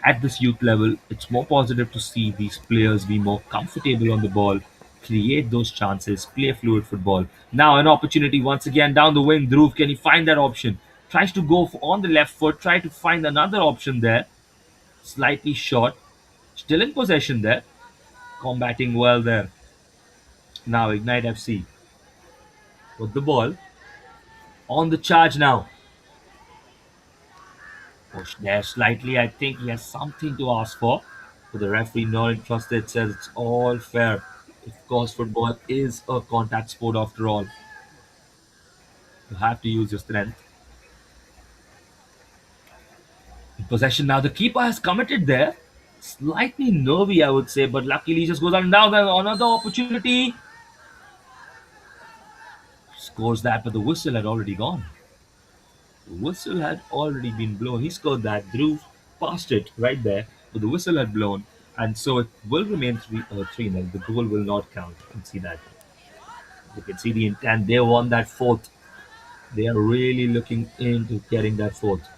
at this youth level, it's more positive to see these players be more comfortable on the ball, create those chances, play fluid football. Now, an opportunity once again down the wing. Dhruv, can he find that option? Tries to go on the left foot, try to find another option there. Slightly short. Still in possession there. Combating well there. Now, Ignite FC with the ball on the charge now. Push there slightly. I think he has something to ask for. But the referee not interested, says it's all fair. Of course, football is a contact sport after all. You have to use your strength. In possession now, the keeper has committed there. Slightly nervy, I would say, but luckily he just goes on and down. Then another opportunity. Scores that, but the whistle had already gone. The whistle had already been blown. He scored that. Dhruv passed it right there, but the whistle had blown, and so it will remain 3-0. The goal will not count. You can see that. You can see the intent. They won that fourth. They are really looking into getting that fourth.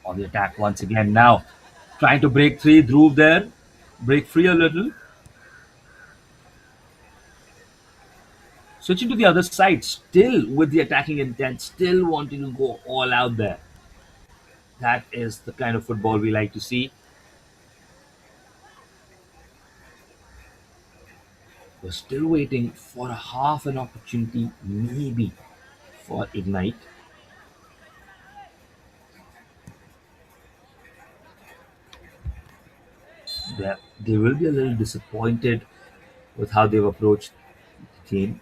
On the attack once again now. Trying to break free. Dhruv there. Break free a little. Switching to the other side. Still with the attacking intent. Still wanting to go all out there. That is the kind of football we like to see. We're still waiting for a half an opportunity, maybe, for Ignite. They will be a little disappointed with how they've approached the team.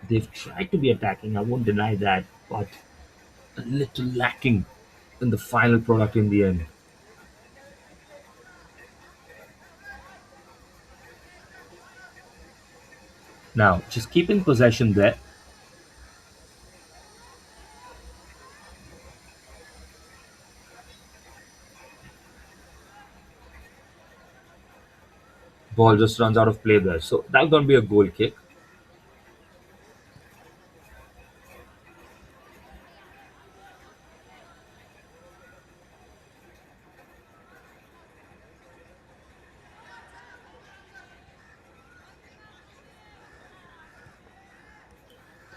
They've tried to be attacking, I won't deny that, but a little lacking in the final product in the end. Now, just keeping possession there. Ball just runs out of play there. So that's going to be a goal kick.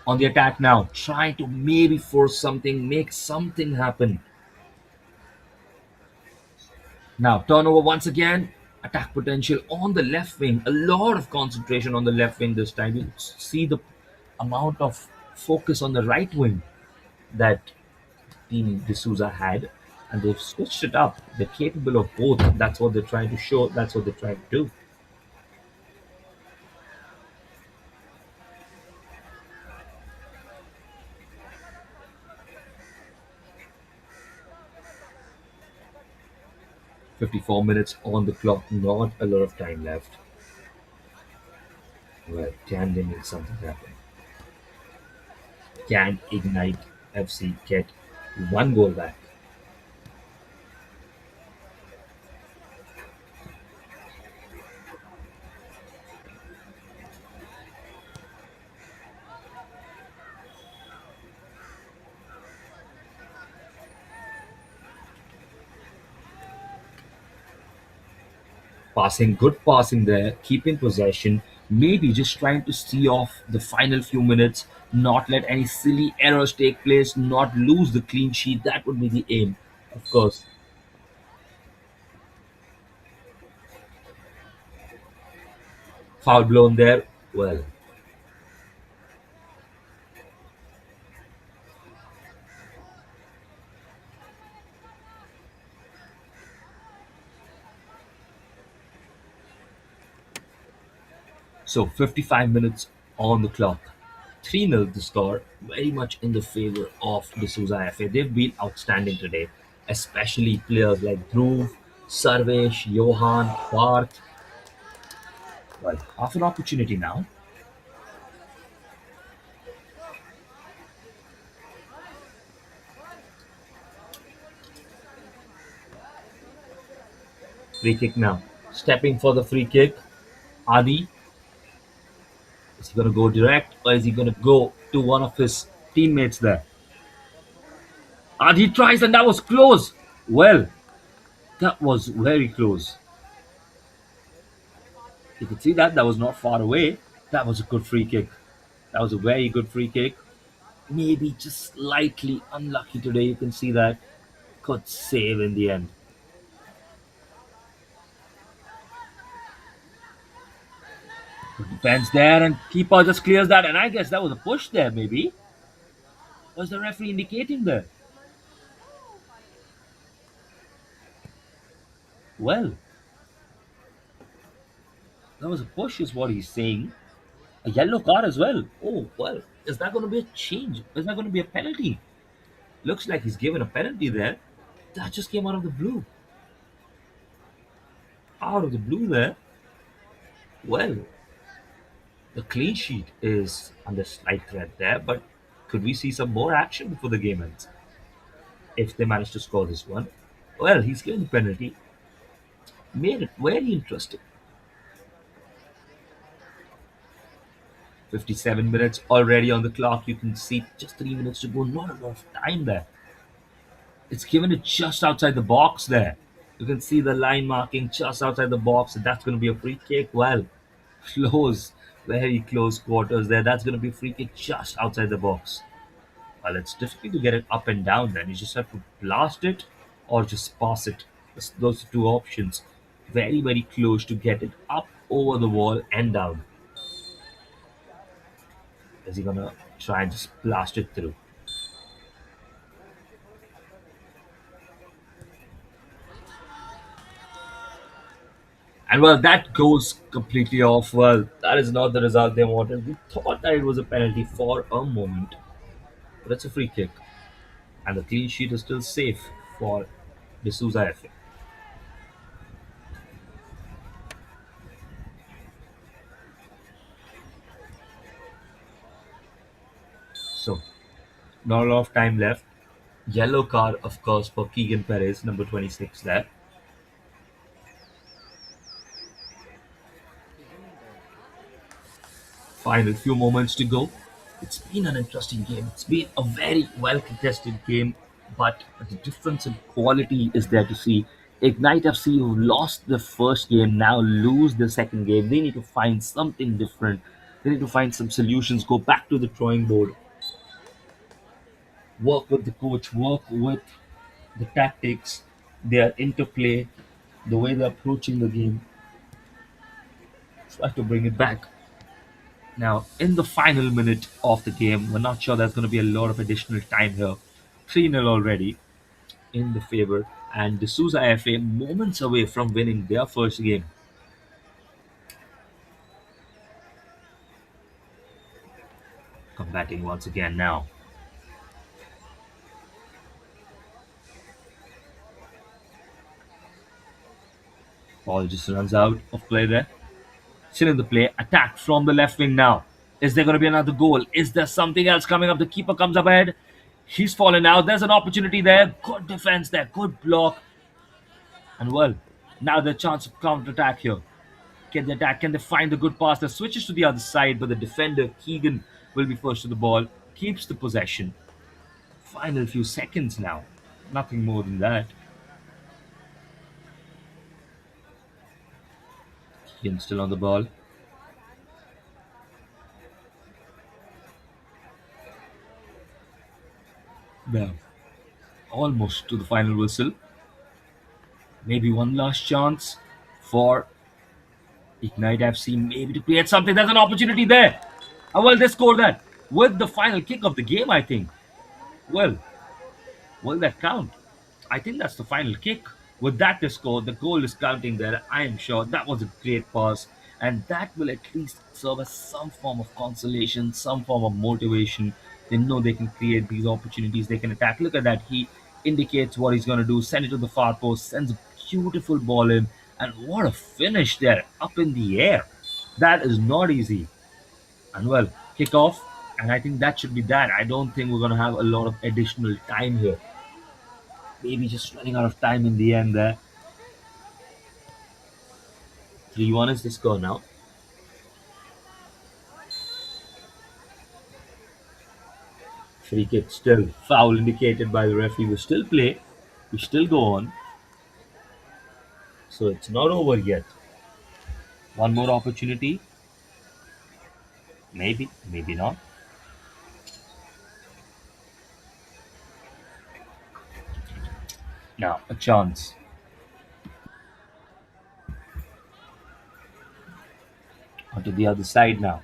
On the attack now, trying to maybe force something, make something happen. Now, turnover once again. Attack potential on the left wing. A lot of concentration on the left wing this time. You see the amount of focus on the right wing that Team D'Souza had, and they've switched it up. They're capable of both. That's what they're trying to show. That's what they're trying to do. 54 minutes on the clock. Not a lot of time left. Well, can they make something happen? Can Ignite FC get one goal back? Passing, good passing there, keeping possession, maybe just trying to see off the final few minutes, not let any silly errors take place, not lose the clean sheet. That would be the aim, of course. Foul blown there. Well, so 55 minutes on the clock. 3-0 the score, very much in the favor of the Sousa FA. They've been outstanding today, especially players like Dhruv, Sarvesh, Johan, Parth. Well, half an opportunity now. Free kick now. Stepping for the free kick. Adi, is he going to go direct or is he going to go to one of his teammates there? Adi tries and that was close. Well, that was very close. You could see that was not far away. That was a good free kick. That was a very good free kick. Maybe just slightly unlucky today. You can see that. Could save in the end. Good defense there, and keeper just clears that. And I guess that was a push there, maybe. Was the referee indicating there? Well, that was a push, is what he's saying. A yellow card as well. Oh, well, is that going to be a change? Is that going to be a penalty? Looks like he's given a penalty there. That just came out of the blue. Out of the blue there. Well, the clean sheet is under slight threat there, but could we see some more action before the game ends? If they manage to score this one, well, he's given the penalty. Made it very interesting. 57 minutes already on the clock. You can see just 3 minutes to go. Not a lot of time there. It's given it just outside the box there. You can see the line marking just outside the box. And that's going to be a free kick. Well, close, very close quarters there. That's going to be a free kick just outside the box. Well, it's difficult to get it up and down then. You just have to blast it or just pass it. Those are two options. Very, very close to get it up over the wall and down. Is he gonna try and just blast it through? And well, that goes completely off. Well, that is not the result they wanted. We thought that it was a penalty for a moment, but it's a free kick. And the clean sheet is still safe for the Sousa FA. So, not a lot of time left. Yellow card, of course, for Keegan Perez, number 26 there. Final few moments to go. It's been an interesting game. It's been a very well contested game, but the difference in quality is there to see. Ignite FC, who lost the first game, now lose the second game. They need to find something different. They need to find some solutions, go back to the drawing board, work with the coach, work with the tactics, their interplay, the way they're approaching the game. Try to bring it back. Now, in the final minute of the game, we're not sure there's going to be a lot of additional time here. 3-0 already in the favor, and the Sousa FA moments away from winning their first game. Combating once again now. Ball just runs out of play there. Still in the play. Attack from the left wing now. Is there going to be another goal? Is there something else coming up? The keeper comes up ahead. He's fallen out. There's an opportunity there. Good defense there. Good block. And well, now the chance of counter attack here. Can they attack? Can they find the good pass? The switches to the other side, but the defender Keegan will be first to the ball. Keeps the possession. Final few seconds now. Nothing more than that. Keegan still on the ball. Now, almost to the final whistle. Maybe one last chance for Ignite FC, maybe to create something. There's an opportunity there. Well, they score that with the final kick of the game, I think. Well, will that count? I think that's the final kick. With that, they scored. The goal is counting there. I am sure that was a great pass, and that will at least serve as some form of consolation, some form of motivation. They know they can create these opportunities. They can attack. Look at that. He indicates what he's going to do. Send it to the far post. Sends a beautiful ball in, and what a finish there, up in the air. That is not easy. And well, kick off. And I think that should be that. I don't think we're going to have a lot of additional time here. Maybe just running out of time in the end there. 3-1 is the score now. Free kick still. Foul indicated by the referee. We still play. We still go on. So it's not over yet. One more opportunity. Maybe. Maybe not. Now, a chance. Onto the other side now.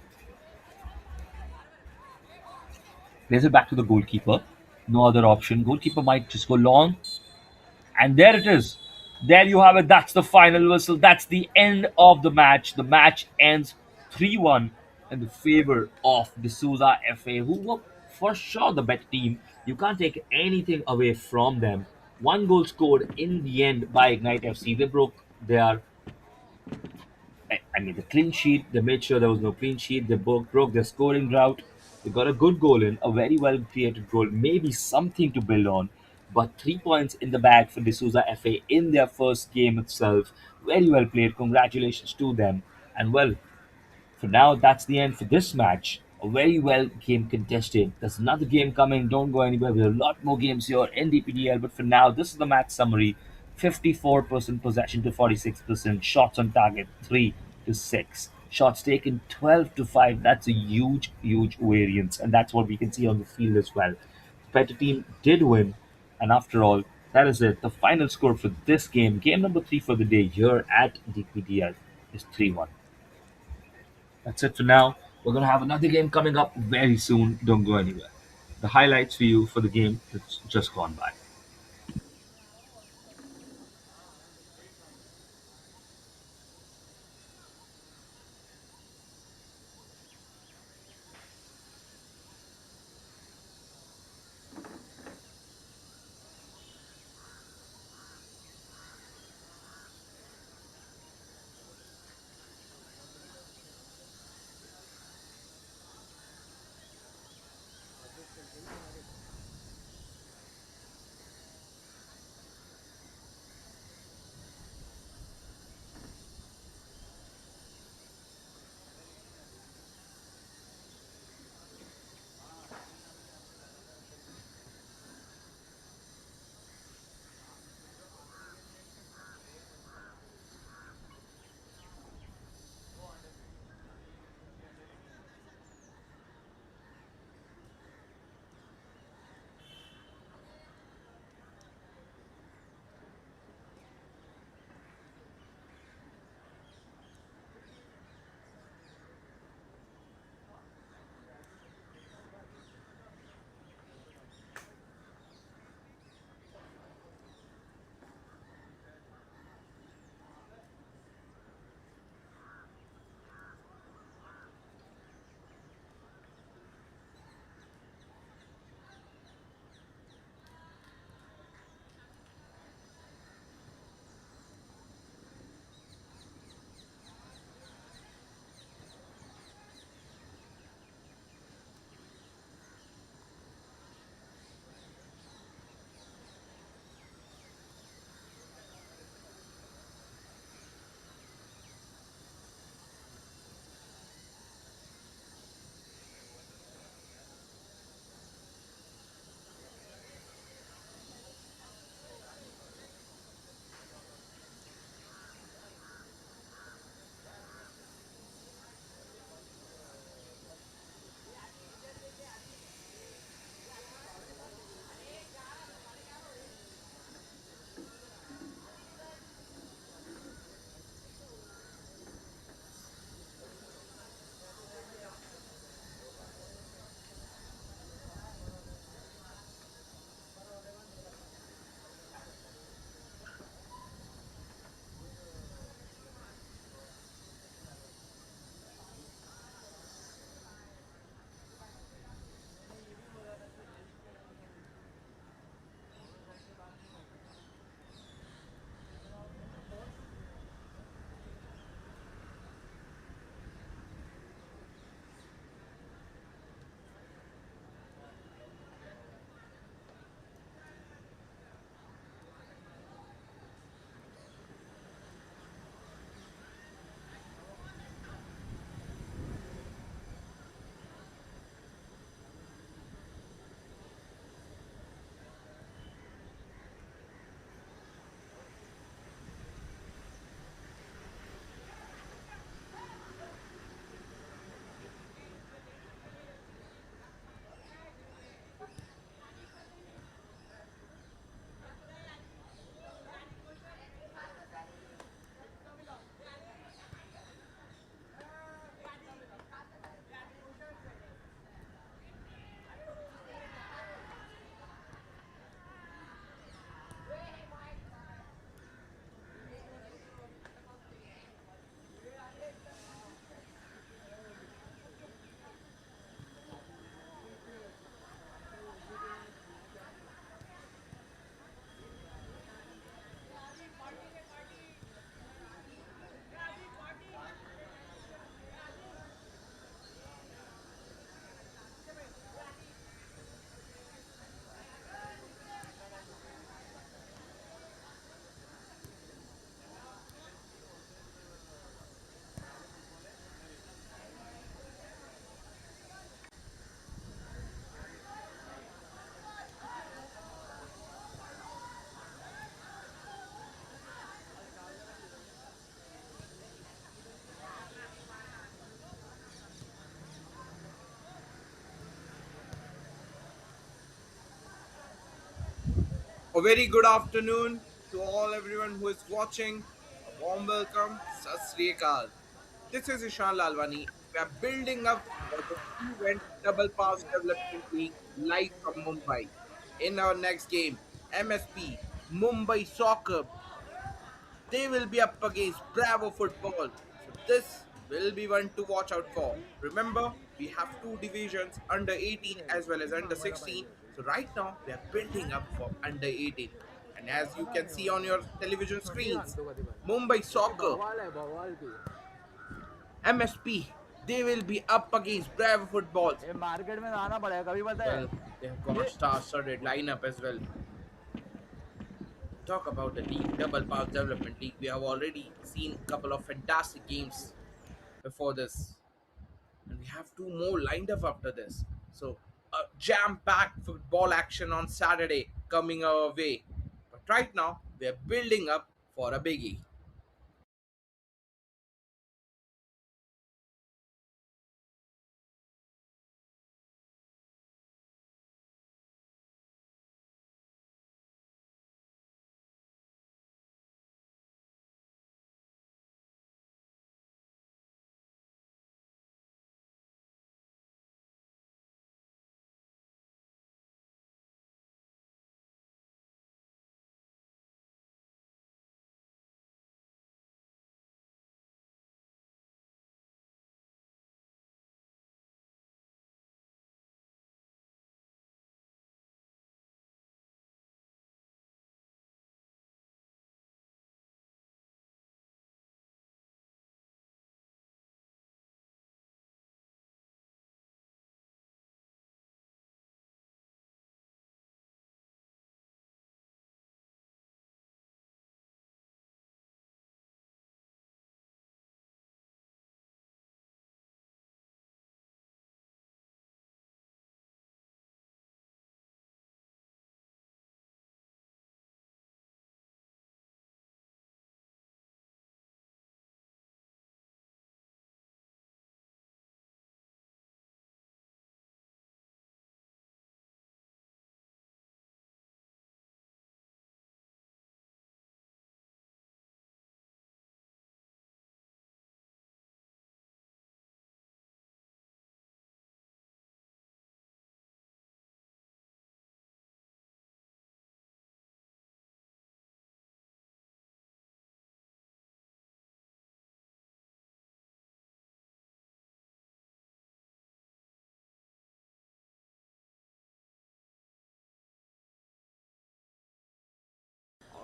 Plays it back to the goalkeeper. No other option. Goalkeeper might just go long. And there it is. There you have it. That's the final whistle. That's the end of the match. The match ends 3-1 in the favor of the Sousa FA, who were for sure the better team. You can't take anything away from them. One goal scored in the end by Ignite FC. They broke their I mean, the clean sheet, they made sure there was no clean sheet. They broke their scoring drought. They got a good goal in, a very well created goal, maybe something to build on. But 3 points in the bag for D'Souza FA in their first game itself. Very well played. Congratulations to them. And well, for now, that's the end for this match. A very well game contested. There's another game coming. Don't go anywhere. We have a lot more games here in DPDL. But for now, this is the match summary: 54% possession to 46%. Shots on target 3 to 6. Shots taken 12 to 5. That's a huge, huge variance. And that's what we can see on the field as well. The better team did win. And after all, that is it. The final score for this game, game number 3 for the day here at DPDL, is 3-1. That's it for now. We're going to have another game coming up very soon. Don't go anywhere. The highlights for you for the game that's just gone by. A very good afternoon to all everyone who is watching. A warm welcome. Sat Sri Akal. This is Ishan Lalwani. We are building up for the event Double Pass Development League live from Mumbai. In our next game, MSP Mumbai Soccer, they will be up against Bravo Football. So this will be one to watch out for. Remember, we have two divisions, under 18 as well as under 16. So right now we are building up for under 18. And as you can see on your television screens, Mumbai Soccer, MSP, they will be up against Bravo Football. ये market में आना पड़ेगा कभी पता है Well, they have got star-studded lineup as well. Talk about the league, Double Pass Development League. We have already seen a couple of fantastic games before this, and we have two more lined up after this. So, a jam-packed football action on Saturday coming our way. But right now, we are building up for a biggie.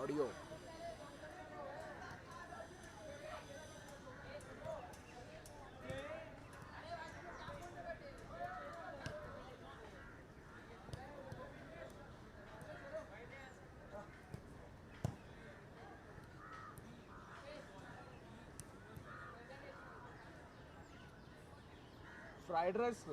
Audio fried rice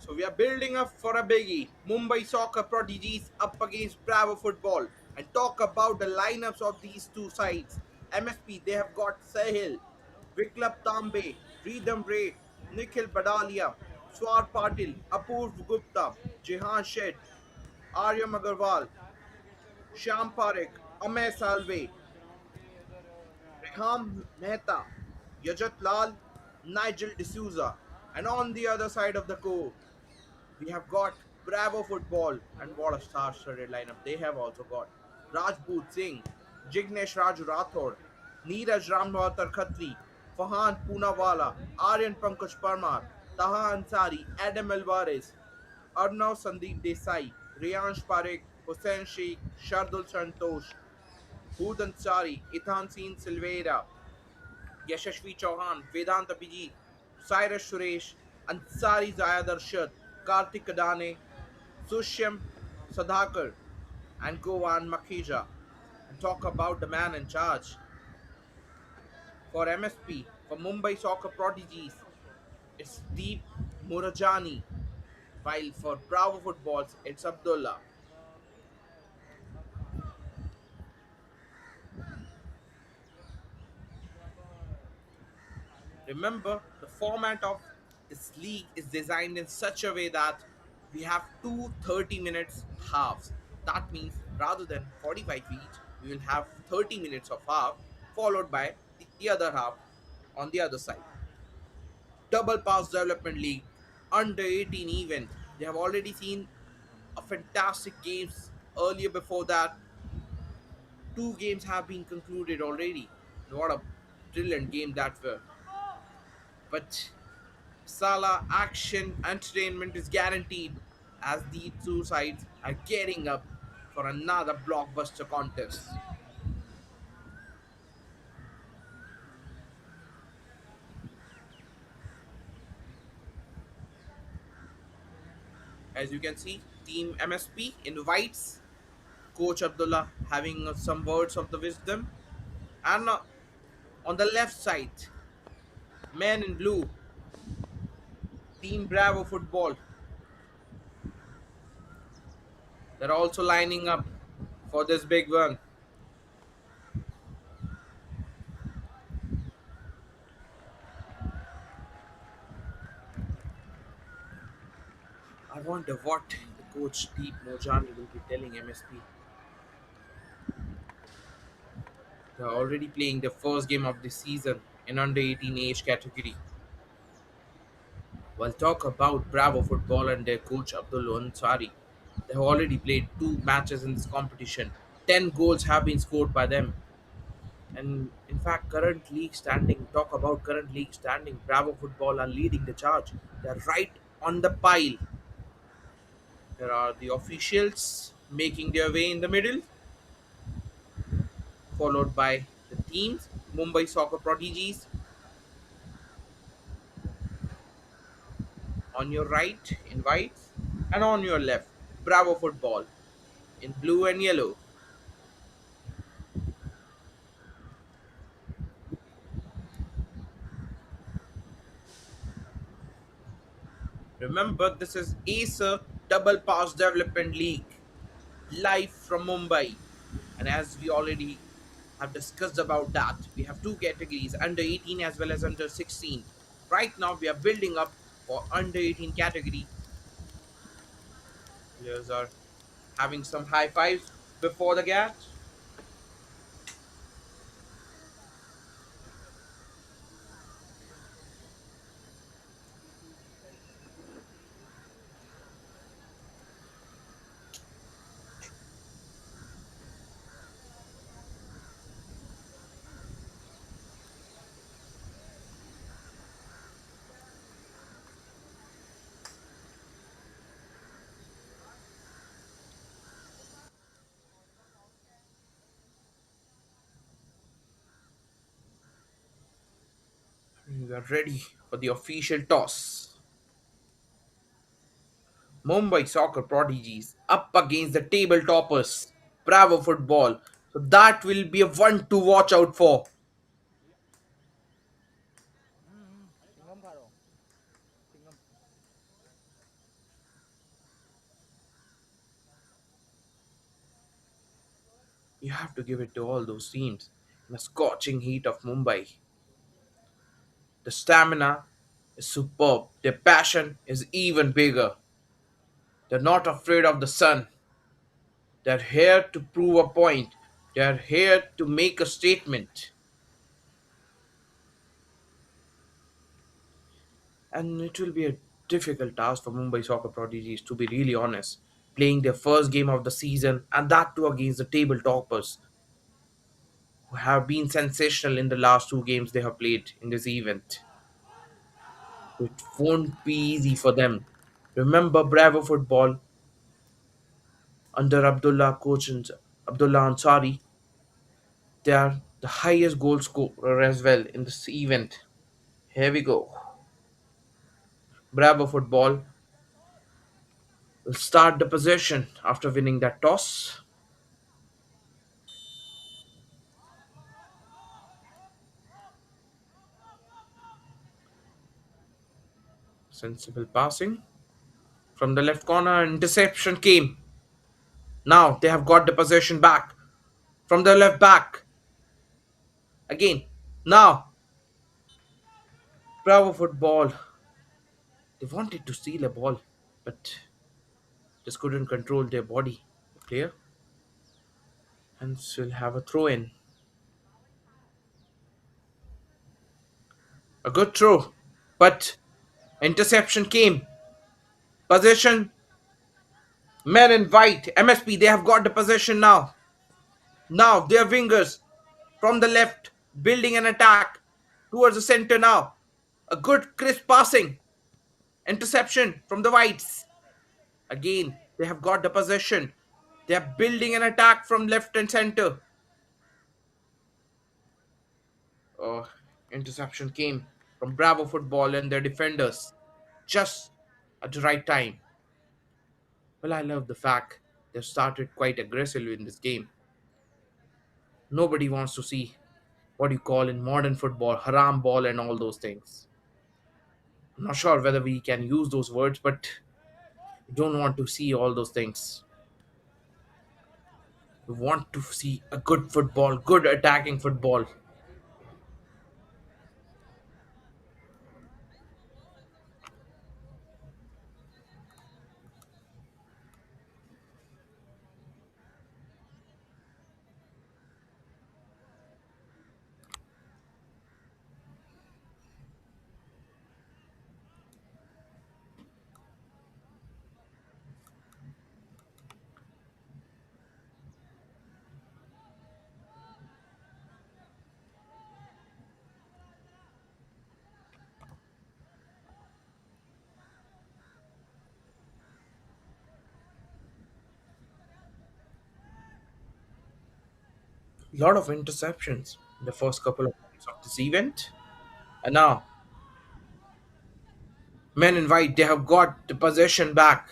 So we are building up for a biggie. Mumbai Soccer Prodigies up against Bravo Football. And talk about the lineups of these two sides. MSP, they have got Sahil, Viklap Tambe, Reedham Ray, Nikhil Badalia, Swar Patil, Apurv Gupta, Jehan Shed, Aryam Agarwal, Shyam Parekh, Amay Salve, Reham Mehta, Yajat Lal, Nigel D'Souza. And on the other side of the court, we have got Bravo Football, and what a star-studded lineup they have also got. Rajboot Singh, Jignesh Raju Rathod, Neeraj Rambhawtar Khatri, Fahan Poonawala, Aryan Pankaj Parmar, Taha Ansari, Adam Alvarez, Arnav Sandeep Desai, Riyansh Parekh, Hussain Sheikh, Shardul Santosh, Hood Ansari, Ithan Singh Silveira, Yashashvi Chauhan, Vedant Abhijit, Cyrus Suresh, Ansari Zayad Arshad, Kartik Kadane, Sushyam Sadhakar, and Govan Makhija. And talk about the man in charge. For MSP, for Mumbai Soccer Prodigies, it's Deep Murajani, while for Bravo Footballs, it's Abdullah. Remember, the format of this league is designed in such a way that we have two 30 minutes halves. That means rather than 45 each, we will have 30 minutes of half, followed by the other half on the other side. Double Pass Development League, under 18 event. They have already seen a fantastic games earlier before that. Two games have been concluded already. What a brilliant game that were. But Sala action entertainment is guaranteed as these two sides are gearing up for another blockbuster contest. As you can see, Team MSP invites Coach Abdullah having some words of the wisdom. And on the left side, men in blue, Team Bravo Football, they're also lining up for this big one. I wonder what the coach Deep Mojani will be telling MSP. They're already playing the first game of the season in under 18 age category. We'll talk about Bravo Football and their coach Abdul Ansari. They have already played two matches in this competition. 10 goals have been scored by them. And in fact, current league standing, talk about current league standing, Bravo Football are leading the charge. They're right on the pile. There are the officials making their way in the middle, followed by the teams, Mumbai Soccer Prodigies on your right in white, and on your left, Bravo Football in blue and yellow. Remember, this is Acer Double Pass Development League, live from Mumbai. And as we already have discussed about that, we have two categories, under 18 as well as under 16. Right now, we are building up for under 18 category. Players are having some high fives before the catch. We are ready for the official toss. Mumbai Soccer Prodigies up against the table toppers, Bravo Football. So that will be a one to watch out for. Chewing gum खा रहा हूँ Chingam You have to give it to all those teams in the scorching heat of Mumbai. The stamina is superb. Their passion is even bigger. They're not afraid of the sun. They're here to prove a point. They're here to make a statement. And it will be a difficult task for Mumbai Soccer Prodigies, to be really honest. Playing their first game of the season, and that too against the table toppers. who have been sensational in the last two games they have played in this event. It won't be easy for them. Remember Bravo Football under Abdullah Ansari, they are the highest goal scorer as well in this event. Here we go. Bravo Football will start the possession after winning that toss. Sensible passing from the left corner. Interception came. Now they have got the possession back from the left back. Again. Now Bravo Football. They wanted to steal a ball, but just couldn't control their body. The player and will have a throw in. A good throw, but interception came. Possession. Men in white. MSP. They have got the possession now. Now their wingers from the left building an attack towards the center now. A good crisp passing. Interception from the whites. Again, they have got the possession. They are building an attack from left and center. Oh, interception came from Bravo Football and their defenders just at the right time. Well, I love the fact they've started quite aggressively in this game. Nobody wants to see what you call in modern football haram ball and all those things. I'm not sure whether we can use those words, but we don't want to see all those things. We want to see a good football, good attacking football. A lot of interceptions in the first couple of minutes of this event. And now, men in white, they have got the possession back.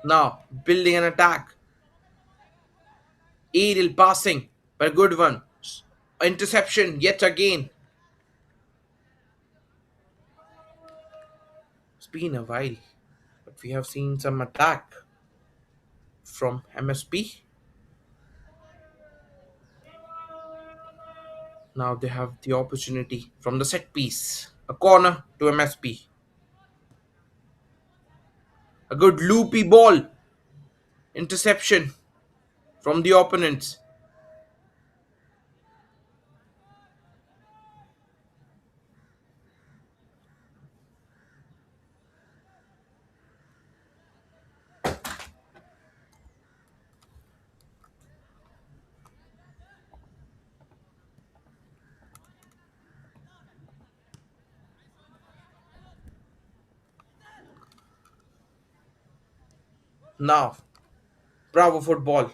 Now, building an attack. Aerial passing, but a good one. Interception yet again. It's been a while, but we have seen some attack from MSP. Now they have the opportunity from the set piece. A corner to MSP. A good loopy ball. Interception from the opponents. Now, Bravo Football.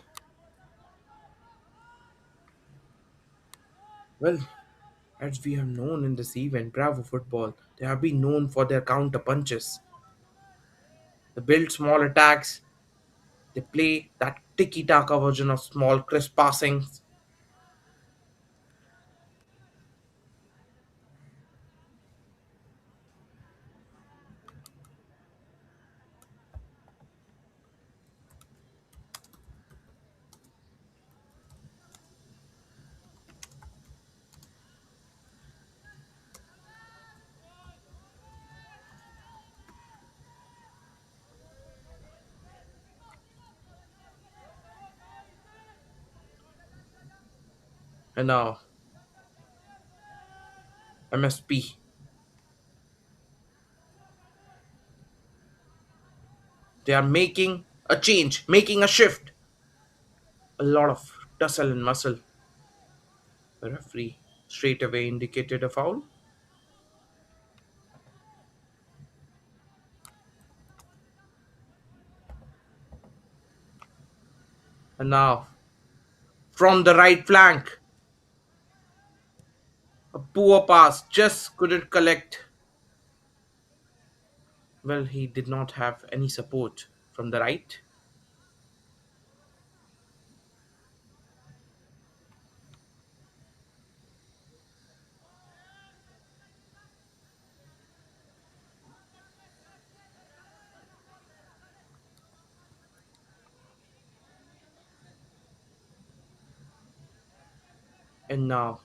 Well, as we have known in this event, Bravo Football, they have been known for their counter punches. They build small attacks. They play that tiki-taka version of small crisp passings. And now, MSP. They are making a change, making a shift. A lot of tussle and muscle. The referee straight away indicated a foul. And now, from the right flank, a poor pass just couldn't collect. Well, he did not have any support from the right. And now,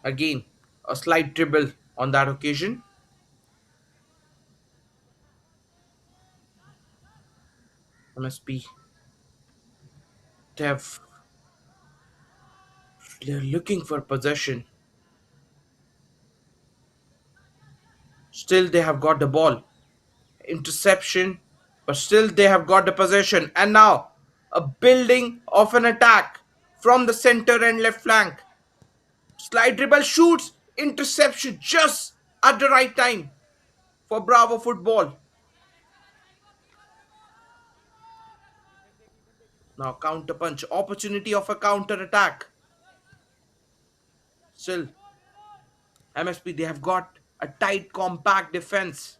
again, a slight dribble on that occasion. MSP, they're looking for possession. Still, they have got the ball. Interception, but still they have got the possession. And now, a building of an attack from the center and left flank. Slide dribble shoots, interception just at the right time for Bravo Football. Now, counter punch, opportunity of a counter attack. Still, MSP, they have got a tight, compact defense.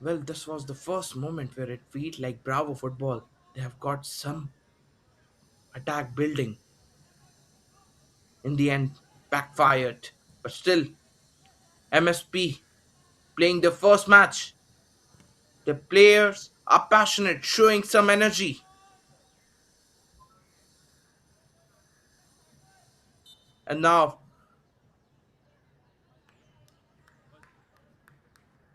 Well, this was the first moment where it felt like Bravo Football. They have got some attack building. In the end, backfired. But still, MSP playing the first match. The players are passionate, showing some energy. And now,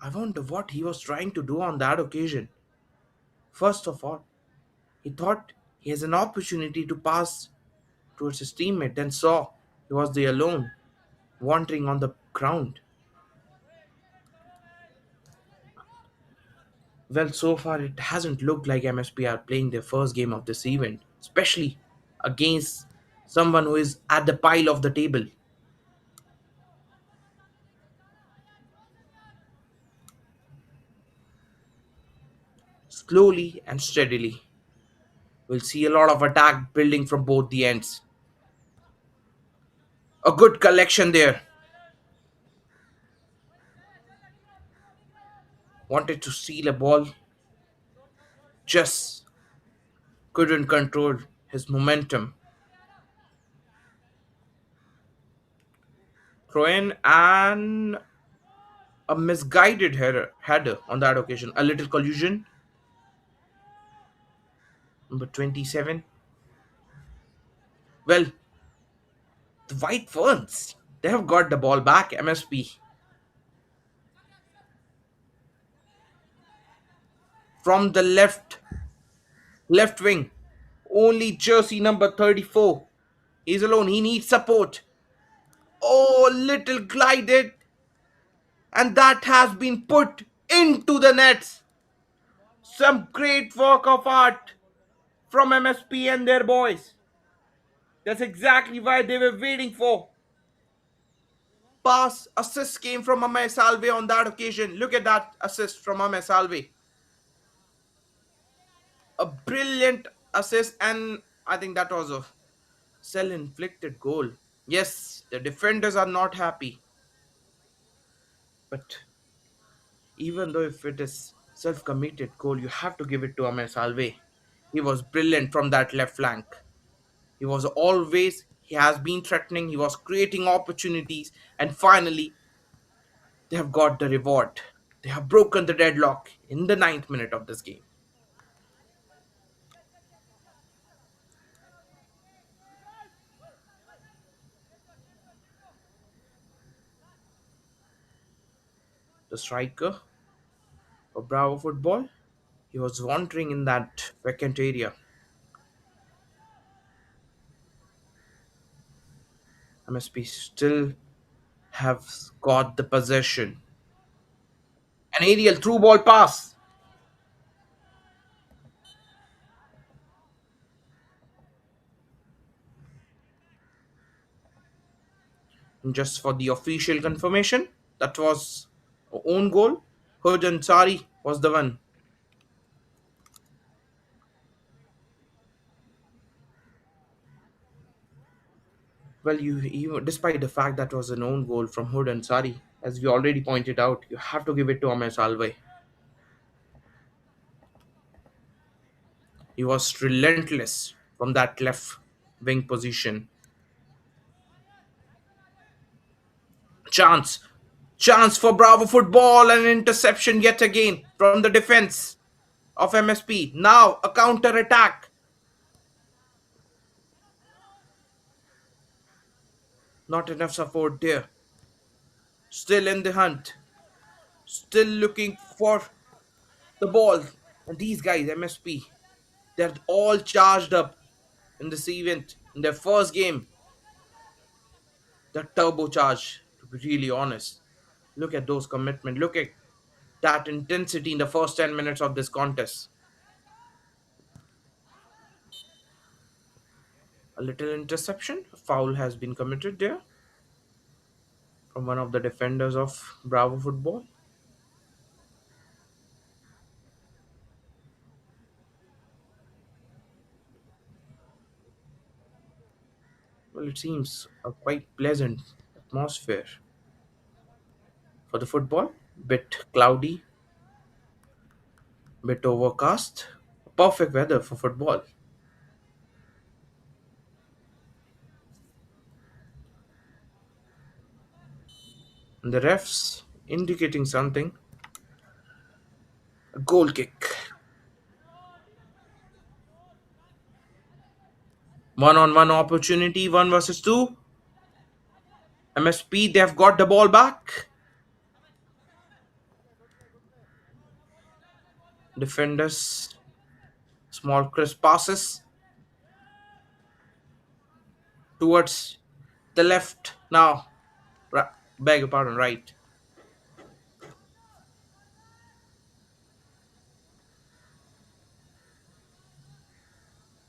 I wonder what he was trying to do on that occasion. First of all, he thought he has an opportunity to pass towards his teammate, then saw he was there alone, wandering on the ground. Well, so far it hasn't looked like MSP are playing their first game of this event, especially against someone who is at the pile of the table. Slowly and steadily, we'll see a lot of attack building from both the ends. A good collection there. Wanted to steal a ball, just couldn't control his momentum. Throw in and a misguided header on that occasion. A little collusion. Number 27. Well, the White Ferns, they have got the ball back. MSP from the left wing. Only jersey number 34. He's alone. He needs support. Oh, little glided, and that has been put into the nets. Some great work of art from MSP and their boys. That's exactly why they were waiting for. Pass assist came from Amay Salve on that occasion. Look at that assist from Amay Salve. A brilliant assist, and I think that was a self-inflicted goal. Yes, the defenders are not happy, but even though if it is self-committed goal, you have to give it to Amay Salve. He was brilliant from that left flank. He has been threatening, he was creating opportunities, and finally, they have got the reward. They have broken the deadlock in the ninth minute of this game. The striker of Bravo Football, he was wandering in that vacant area. MSP still have got the possession. An aerial through ball pass. And just for the official confirmation, that was our own goal. Hood Sari was the one. Well, despite the fact that was an own goal from Hood and Sari, as we already pointed out, you have to give it to Ames Alve. He was relentless from that left wing position. Chance. Chance for Bravo Football and an interception yet again from the defense of MSP. Now a counter attack. Not enough support there. Still in the hunt. Still looking for the ball. And these guys, MSP, they're all charged up in this event. In their first game, they're turbocharged, to be really honest. Look at those commitment. Look at that intensity in the first 10 minutes of this contest. A little interception. A foul has been committed there from one of the defenders of Bravo Football. Well, it seems a quite pleasant atmosphere for the football. Bit cloudy, bit overcast. Perfect weather for football. And the refs indicating something. A goal kick. One on one opportunity, one versus two. MSP, they've got the ball back. Defenders, small crisp passes towards the left now. Beg your pardon, right.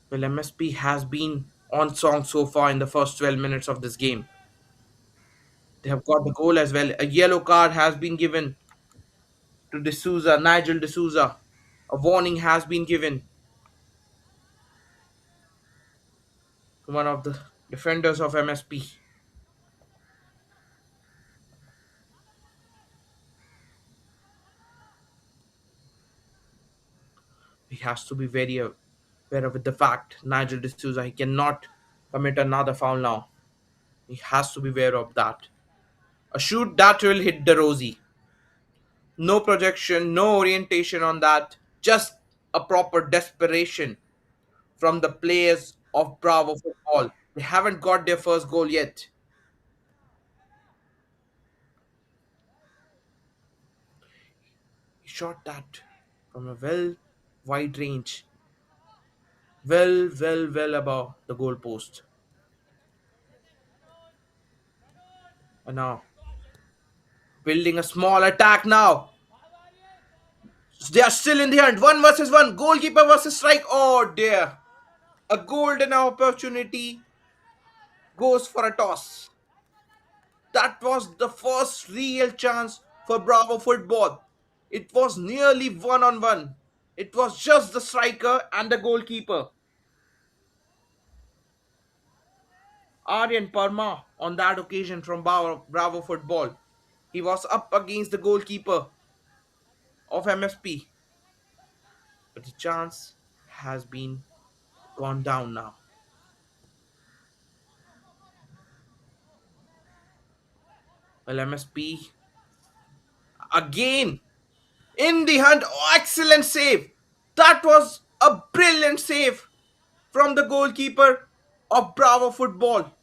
Well, MSP has been on song so far in the first 12 minutes of this game. They have got the goal as well. A yellow card has been given to D'Souza, Nigel D'Souza. A warning has been given to one of the defenders of MSP. He has to be very aware with the fact, Nigel D'Souza, he cannot commit another foul now. He has to be aware of that. A shoot that will hit the rosy. No projection, no orientation on that. Just a proper desperation from the players of Bravo Football. They haven't got their first goal yet. He shot that from a wide range. Well above the goal post. And now, building a small attack now. They are still in the hunt. One versus one. Goalkeeper versus strike. Oh dear. A golden opportunity goes for a toss. That was the first real chance for Bravo Football. It was nearly one on one. It was just the striker and the goalkeeper. Aryan Parma on that occasion from Bravo Football. He was up against the goalkeeper of MSP. But the chance has been gone down now. Well, MSP again in the hunt. Oh, excellent save. That was a brilliant save from the goalkeeper of Bravo Football.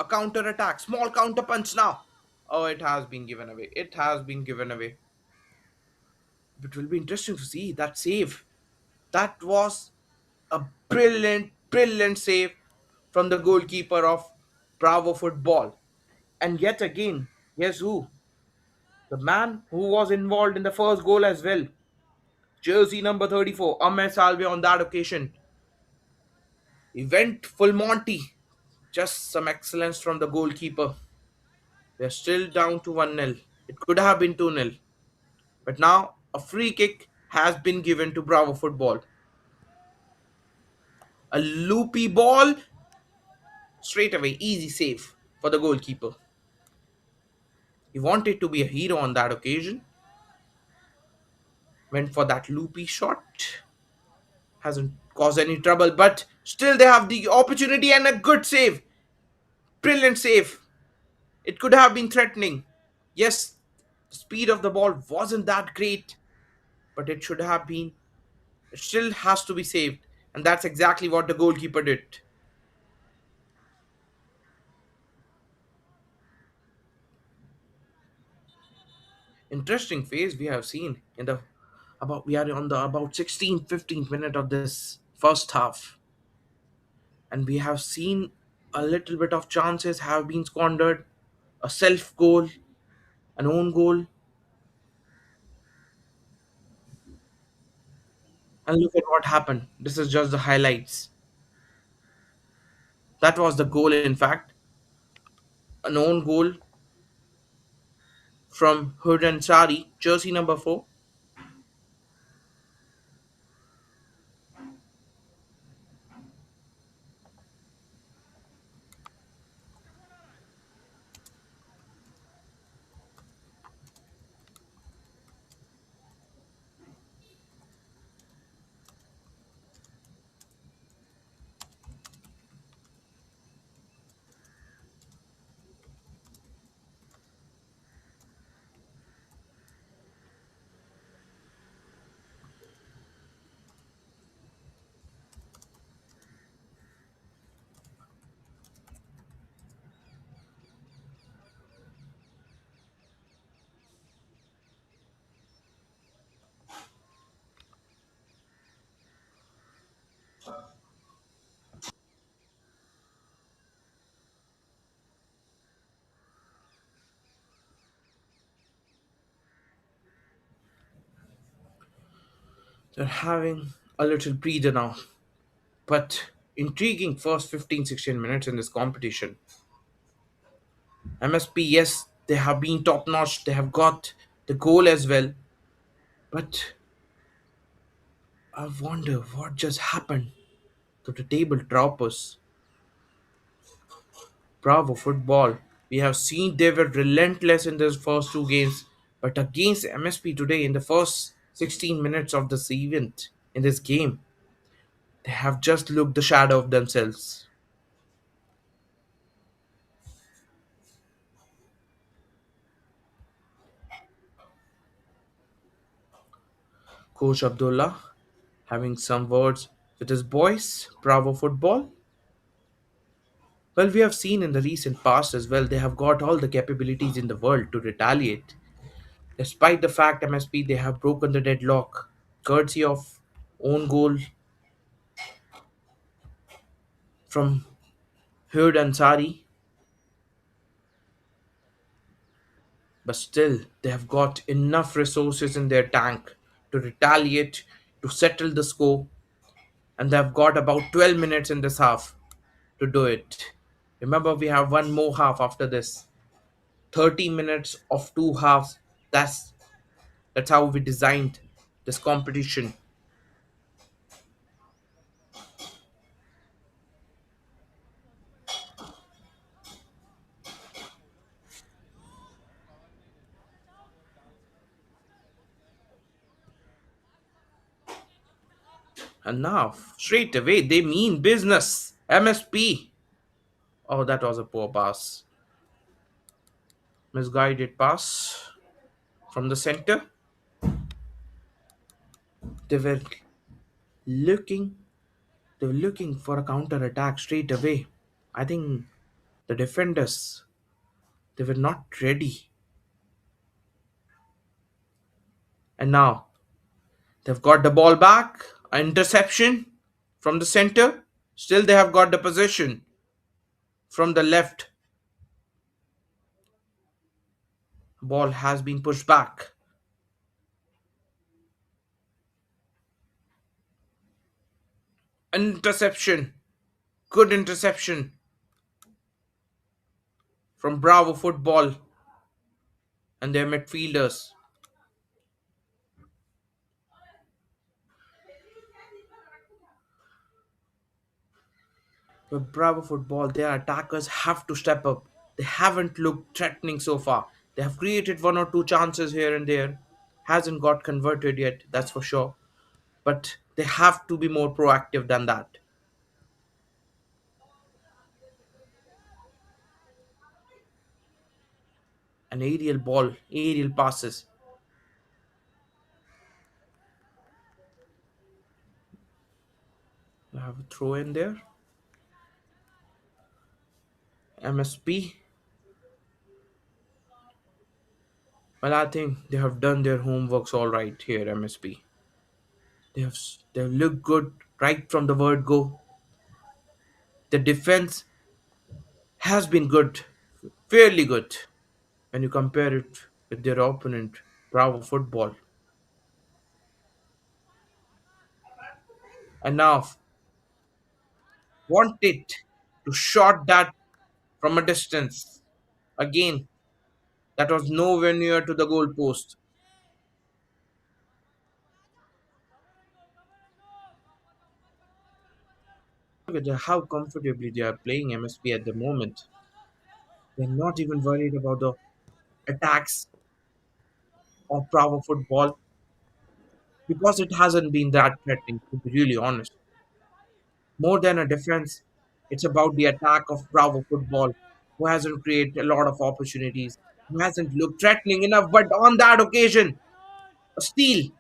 A counter attack, small counter punch now. Oh, it has been given away. It has been given away. It will be interesting to see that save. That was a brilliant save from the goalkeeper of Bravo Football. And yet again, Guess who? The man who was involved in the first goal as well. Jersey number 34, Ahmed Salve on that occasion. He went full Monty. Just some excellence from the goalkeeper. They're still down to 1-0. It could have been 2-0. But now a free kick has been given to Bravo Football. A loopy ball, straight away, easy save for the goalkeeper. He wanted to be a hero on that occasion. Went for that loopy shot. Hasn't caused any trouble, but still they have the opportunity and a good save. Brilliant save. It could have been threatening. Yes, the speed of the ball wasn't that great, but it should have been. It still has to be saved, and that's exactly what the goalkeeper did. Interesting phase we have seen in the about we are on the about 16th 15th minute of this first half, and we have seen a little bit of chances have been squandered, a self goal, an own goal, and look at what happened. This is just the highlights. That was the goal, in fact, an own goal from Hurdan Sari, jersey number 4. They're having a little breather now, but intriguing first 15-16 minutes in this competition. MSP, yes, they have been top notch. They have got the goal as well. But I wonder what just happened to the table droppers. Bravo Football. We have seen they were relentless in those first two games, but against MSP today in the first 16 minutes of this event, in this game, they have just looked the shadow of themselves. Coach Abdullah having some words with his boys, Bravo Football. Well, we have seen in the recent past as well, they have got all the capabilities in the world to retaliate. Despite the fact MSP they have broken the deadlock, courtesy of own goal from Hurd Ansari, but still they have got enough resources in their tank to retaliate, to settle the score, and they have got about 12 minutes in this half to do it. Remember, we have one more half after this. 30 minutes of two halves. That's that's how we designed this competition. And now, straight away, they mean business. MSP. Oh, that was a poor pass. Misguided pass from the center. They were looking. They were looking for a counter attack straight away. I think the defenders they were not ready. And now they've got the ball back. An interception from the center. Still, they have got the possession from the left. Ball has been pushed back. An interception. Good interception from Bravo Football and their midfielders. But Bravo Football, their attackers have to step up. They haven't looked threatening so far. They have created one or two chances here and there. Hasn't got converted yet, that's for sure. But they have to be more proactive than that. An aerial ball, aerial passes. I have a throw in there. MSP. Well, I think they have done their homeworks all right here, MSP. They have looked good right from the word go. The defense has been good, fairly good, when you compare it with their opponent, Bravo Football. And now wanted to shot that from a distance. Again, that was nowhere near to the goal post. Look at how comfortably they are playing MSP at the moment. They're not even worried about the attacks of Bravo Football because it hasn't been that threatening, to be really honest. More than a defense, it's about the attack of Bravo Football, who hasn't created a lot of opportunities, who hasn't looked threatening enough, but on that occasion, a steal.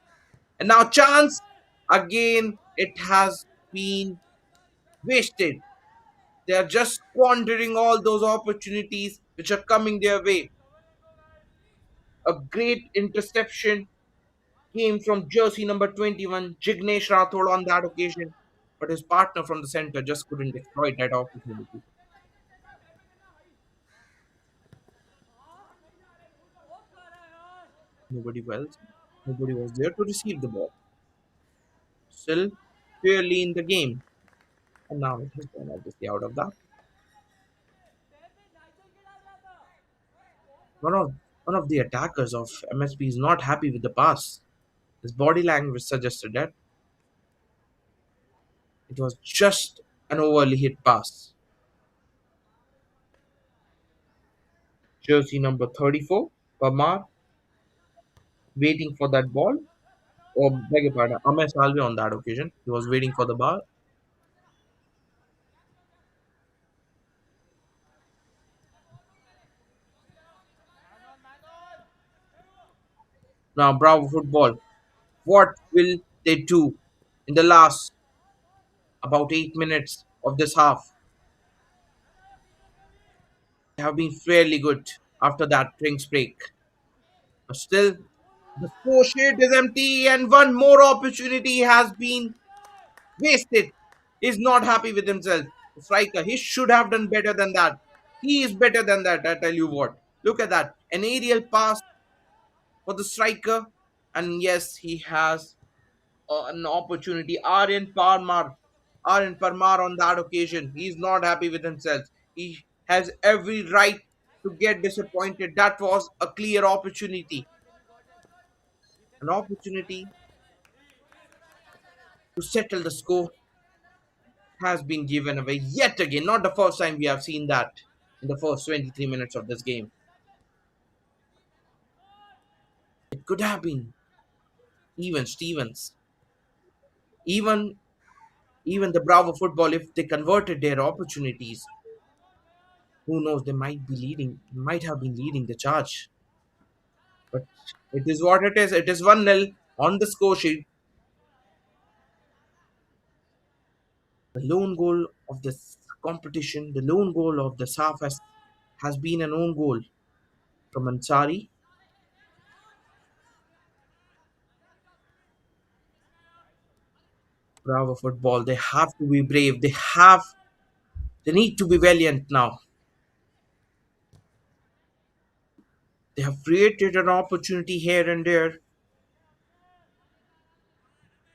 And now, chance again, it has been wasted. They are just squandering all those opportunities which are coming their way. A great interception came from jersey number 21, Jignesh Rathod, on that occasion, but his partner from the center just couldn't exploit that opportunity. Nobody else, nobody was there to receive the ball. Still fairly in the game, and now it has gone obviously out of that. One of one of the attackers of MSP is not happy with the pass. His body language suggested that it was just an overly hit pass. Jersey number 34, Pamar, waiting for that ball. Or beg your pardon, Amay Salve on that occasion. He was waiting for the ball. Now, Bravo Football. What will they do in the last about 8 minutes of this half? They have been fairly good after that drinks break. But still, the score sheet is empty, and one more opportunity has been wasted. He's not happy with himself. The striker, he should have done better than that. He is better than that, I tell you what. Look at that. An aerial pass for the striker, and yes, he has an opportunity. Aryan Parmar on that occasion. He's not happy with himself. He has every right to get disappointed. That was a clear opportunity. An opportunity to settle the score has been given away yet again. Not the first time we have seen that in the first 23 minutes of this game. It could have been even Stevens. Even even the Bravo Football, if they converted their opportunities, who knows, they might have been leading the charge. But it is what it is. It is 1-0 on the score sheet. The lone goal of this competition, the lone goal of the SAF has been an own goal from Ansari. Bravo Football. They have to be brave. They need to be valiant now. They have created an opportunity here and there.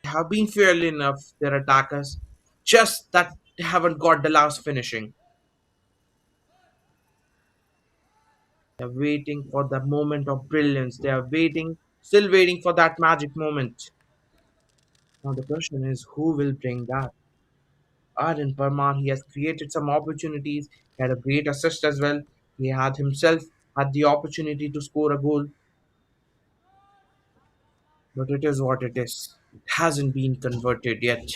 They have been fairly enough, their attackers. Just that they haven't got the last finishing. They're waiting for the moment of brilliance. They are waiting, still waiting for that magic moment. Now the question is, who will bring that? Aryan Parmar, he has created some opportunities. He had a great assist as well. He had himself had the opportunity to score a goal, but it is what it is. It hasn't been converted yet.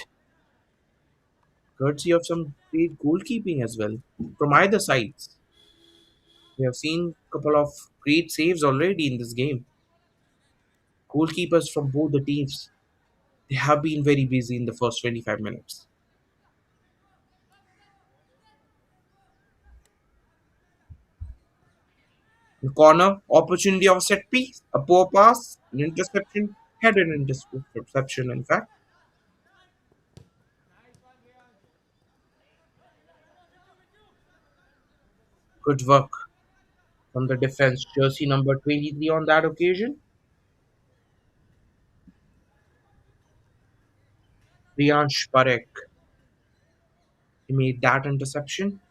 Courtesy of some great goalkeeping as well from either sides. We have seen a couple of great saves already in this game. Goalkeepers from both the teams, they have been very busy in the first 25 minutes. The corner, opportunity of a set piece, a poor pass, an interception, had an interception in fact. Good work from the defense. Jersey number 23 on that occasion. Priyansh Parekh. He made that interception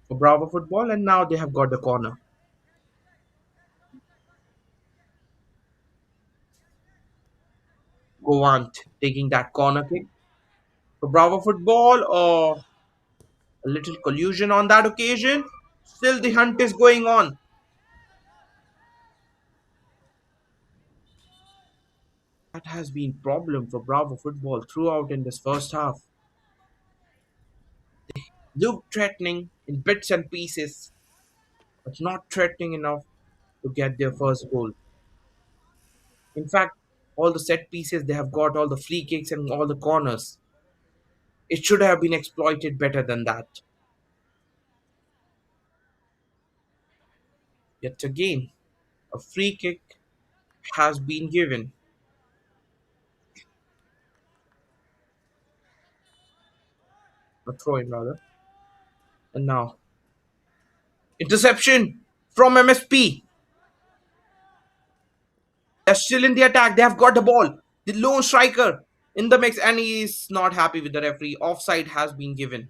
for Bravo Football, and now they have got the corner. Govant taking that corner kick for Bravo Football, or a little collusion on that occasion. Still, the hunt is going on. That has been problem for Bravo Football throughout in this first half. Looked threatening in bits and pieces, but not threatening enough to get their first goal. In fact, all the set pieces they have got, all the free kicks and all the corners, it should have been exploited better than that. Yet again, a free kick has been given, a throw in rather, and now interception from MSP. They're still in the attack. They have got the ball. The lone striker in the mix, and he is not happy with the referee. Offside has been given.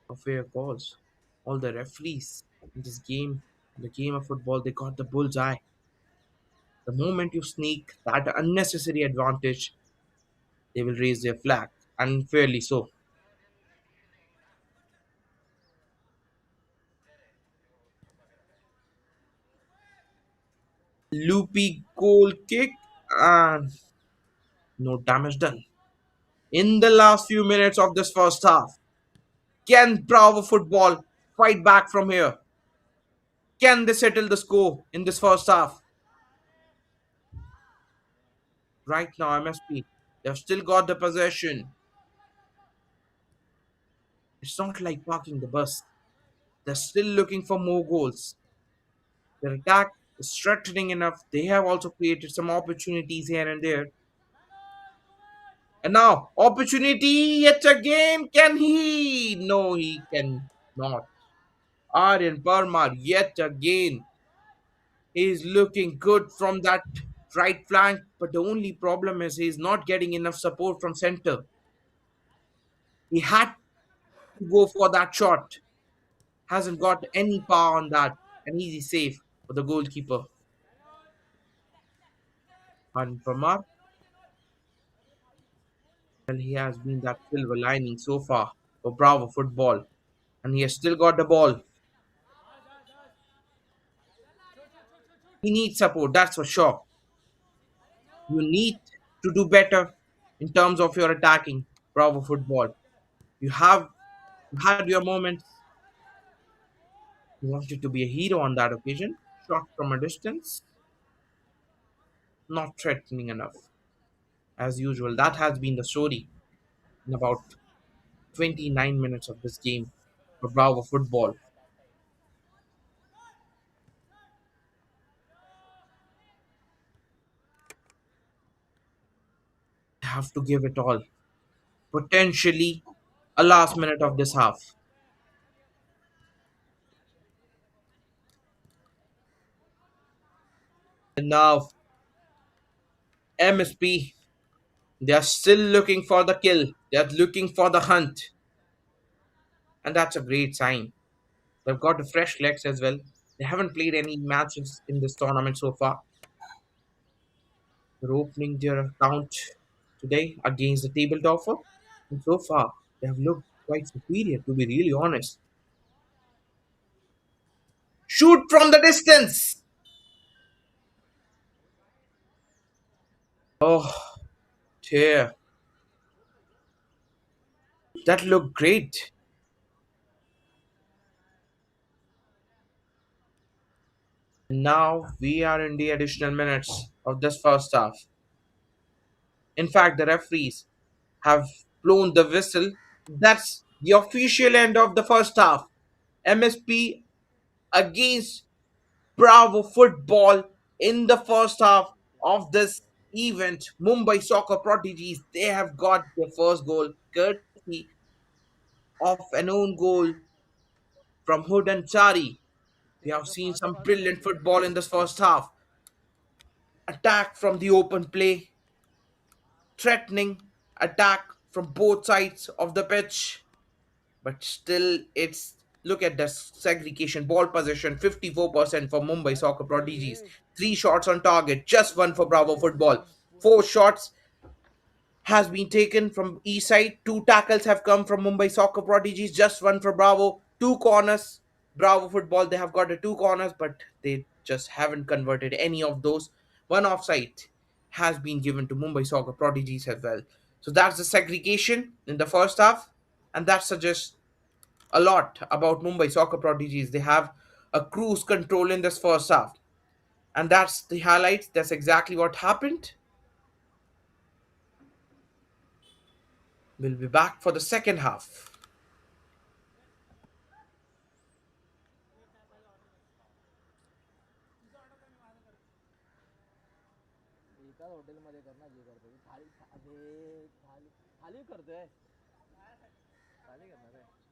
A fair calls. All the referees in this game, the game of football, they got the bullseye. The moment you sneak that unnecessary advantage, they will raise their flag, unfairly so. Loopy goal kick, and no damage done. In the last few minutes of this first half, can Bravo Football fight back from here? Can they settle the score in this first half? Right now, MSP, they've still got the possession. It's not like parking the bus. They're still looking for more goals. Their attack is threatening enough. They have also created some opportunities here and there. And now, opportunity yet again. Can he? No, he cannot. Aryan Parmar yet again. He is looking good from that right flank, but the only problem is he's not getting enough support from center. He had to go for that shot. Hasn't got any power on that. An easy save for the goalkeeper. Aryan Parmar, well, he has been that silver lining so far for Bravo Football. And he has still got the ball. He needs support, that's for sure. You need to do better in terms of your attacking Bravo Football. You have had your moments. You wanted to be a hero on that occasion. Shot from a distance, not threatening enough. As usual, that has been the story in about 29 minutes of this game for Bravo Football. They have to give it all. Potentially a last minute of this half. And now MSP, they are still looking for the kill. They are looking for the hunt. And that's a great sign. They've got the fresh legs as well. They haven't played any matches in this tournament so far. They're opening their account today against the table topper. And so far, they have looked quite superior, to be really honest. Shoot from the distance! Oh, dear. That looked great. Now we are in the additional minutes of this first half. In fact, the referees have blown the whistle. That's the official end of the first half. MSP against Bravo Football in the first half of this event. Mumbai Soccer Prodigies, they have got their first goal courtesy of an own goal from Hood and Chari. We have त्यांचं seen फाटा some फाटून brilliant बसले. football in this first half. Attack from the open play, threatening attack from both sides of the pitch. But still, it's look at the segregation ball possession 54% for Mumbai काय Soccer कुठे रे? Prodigies. Three shots on target, just one for Bravo अरे Football. पूर्ण पूर्ण Four shots has been taken from each side. Two tackles have come from Mumbai Soccer Prodigies, just one for Bravo. Two corners. Bravo Football, they have got the two corners, but they just haven't converted any of those. One offside has been given to Mumbai Soccer Prodigies as well. So that's the segregation in the first half, and that suggests a lot about Mumbai Soccer Prodigies. They have a cruise control in this first half, and that's the highlights. That's exactly what happened. We'll be back for the second half. एकाच हॉटेलमध्ये कर ना जे करतो थाली अरे थाली थाली करतोय थाली करणार आहे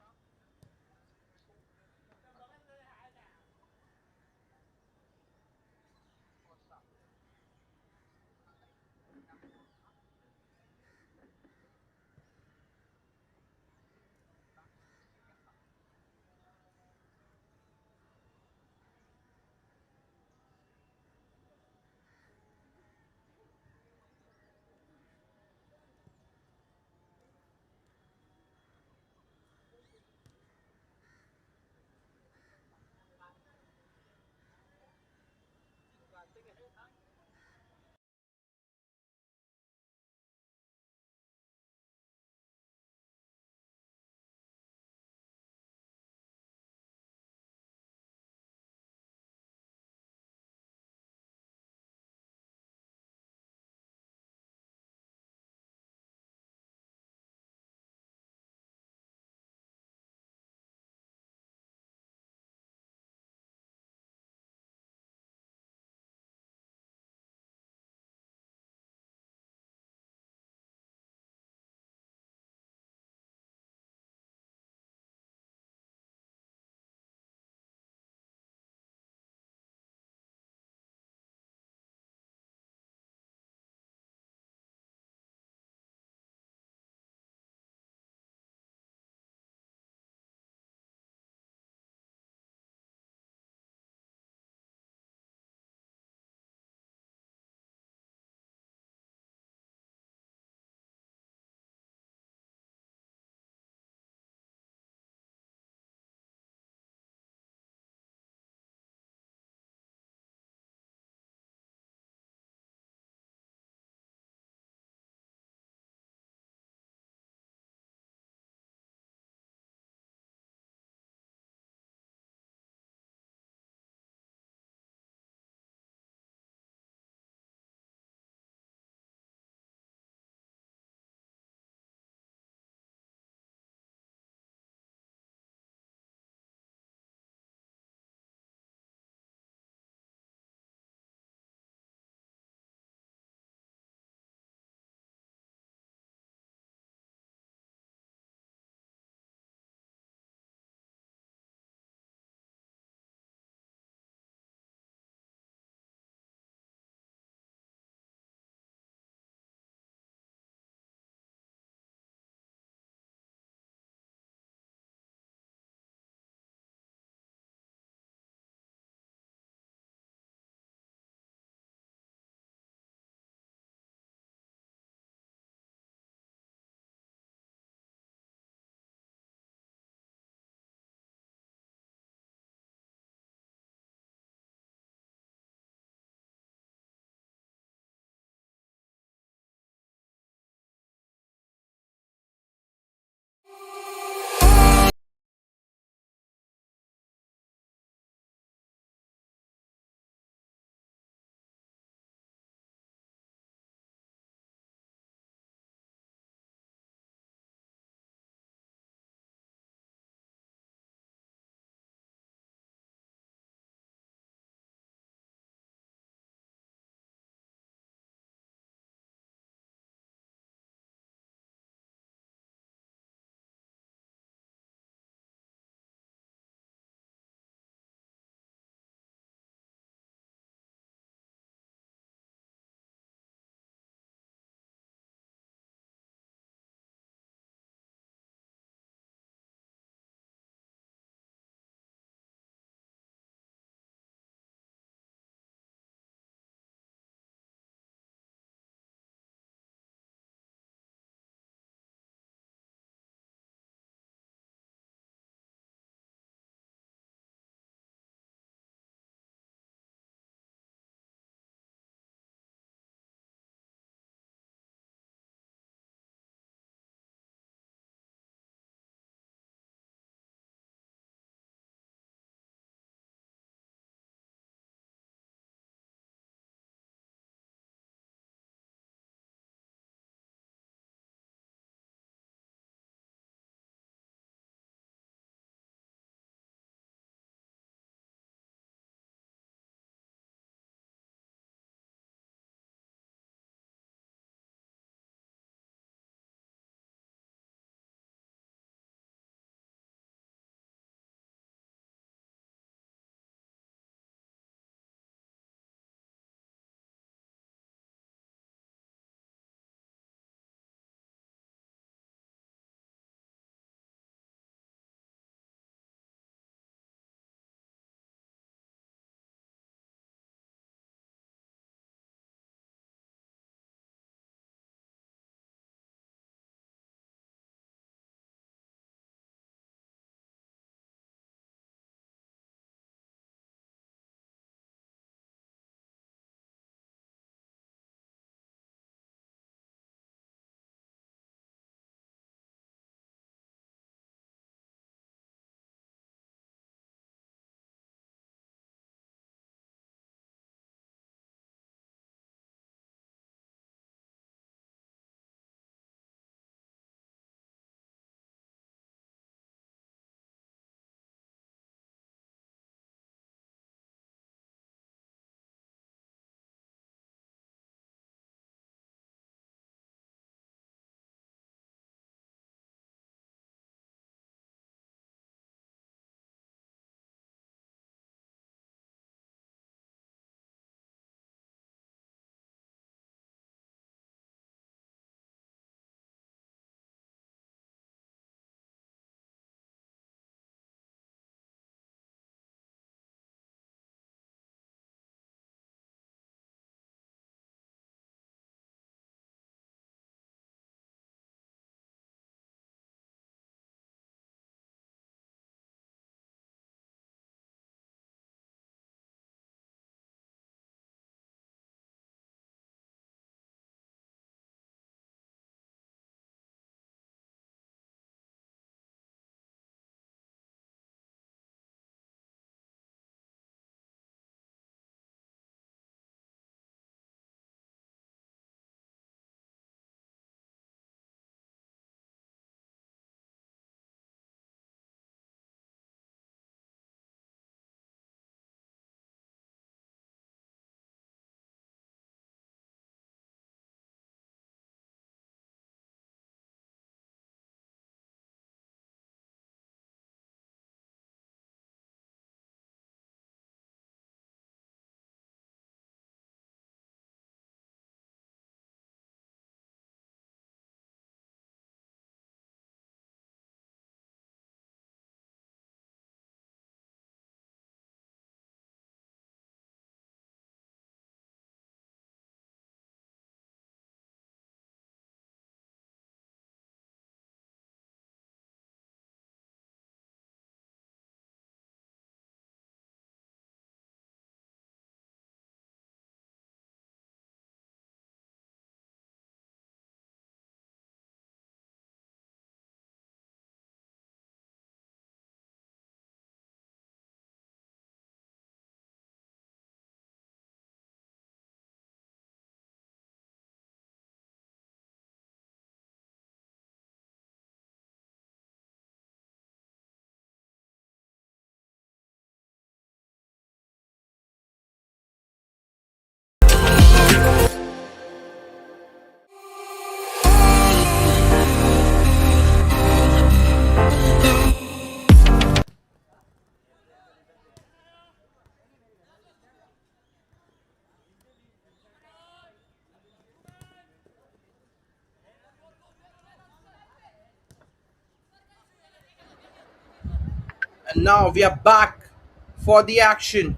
And now we are back for the action.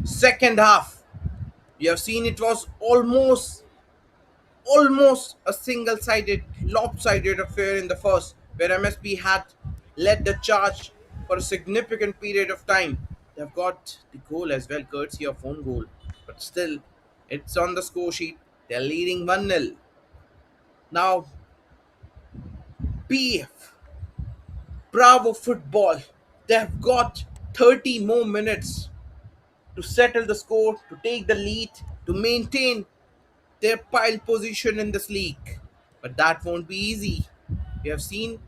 Second half. You have seen it was almost a single-sided, lopsided affair in the first, where MSP had led the charge for a significant period of time. They've got the goal as well, courtesy of own goal. But still, it's on the score sheet. They're leading 1-0. Now, BF, Bravo Football, they've got 30 more minutes to settle the score, to take the lead, to maintain their pile position in this league. But that won't be easy. We have seen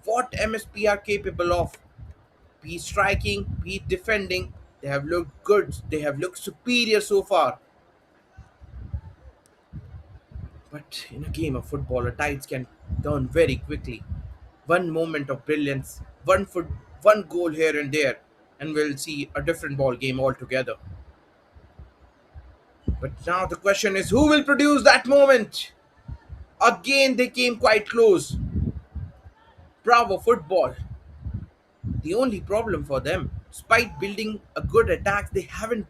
what MSP are capable of. Be it striking, be it defending. They have looked good. They have looked superior so far. But in a game of football, the tides can turn very quickly. One moment of brilliance, one goal here and there, and we'll see a different ball game altogether. But now the question is, who will produce that moment? Again, they came quite close. Bravo Football. The only problem for them, despite building a good attack, they haven't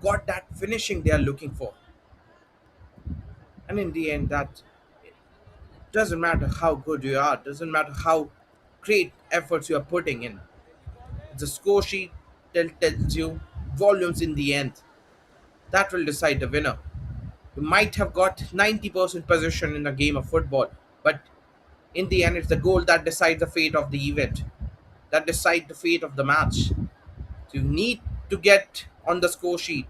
got that finishing they are looking for. And in the end, that doesn't matter how good you are, doesn't matter how great efforts you are putting in. The score sheet tells you volumes in the end. That will decide the winner. You might have got 90% possession in a game of football, but in the end, it's the goal that decides the fate of the event, that decides the fate of the match. So you need to get on the score sheet.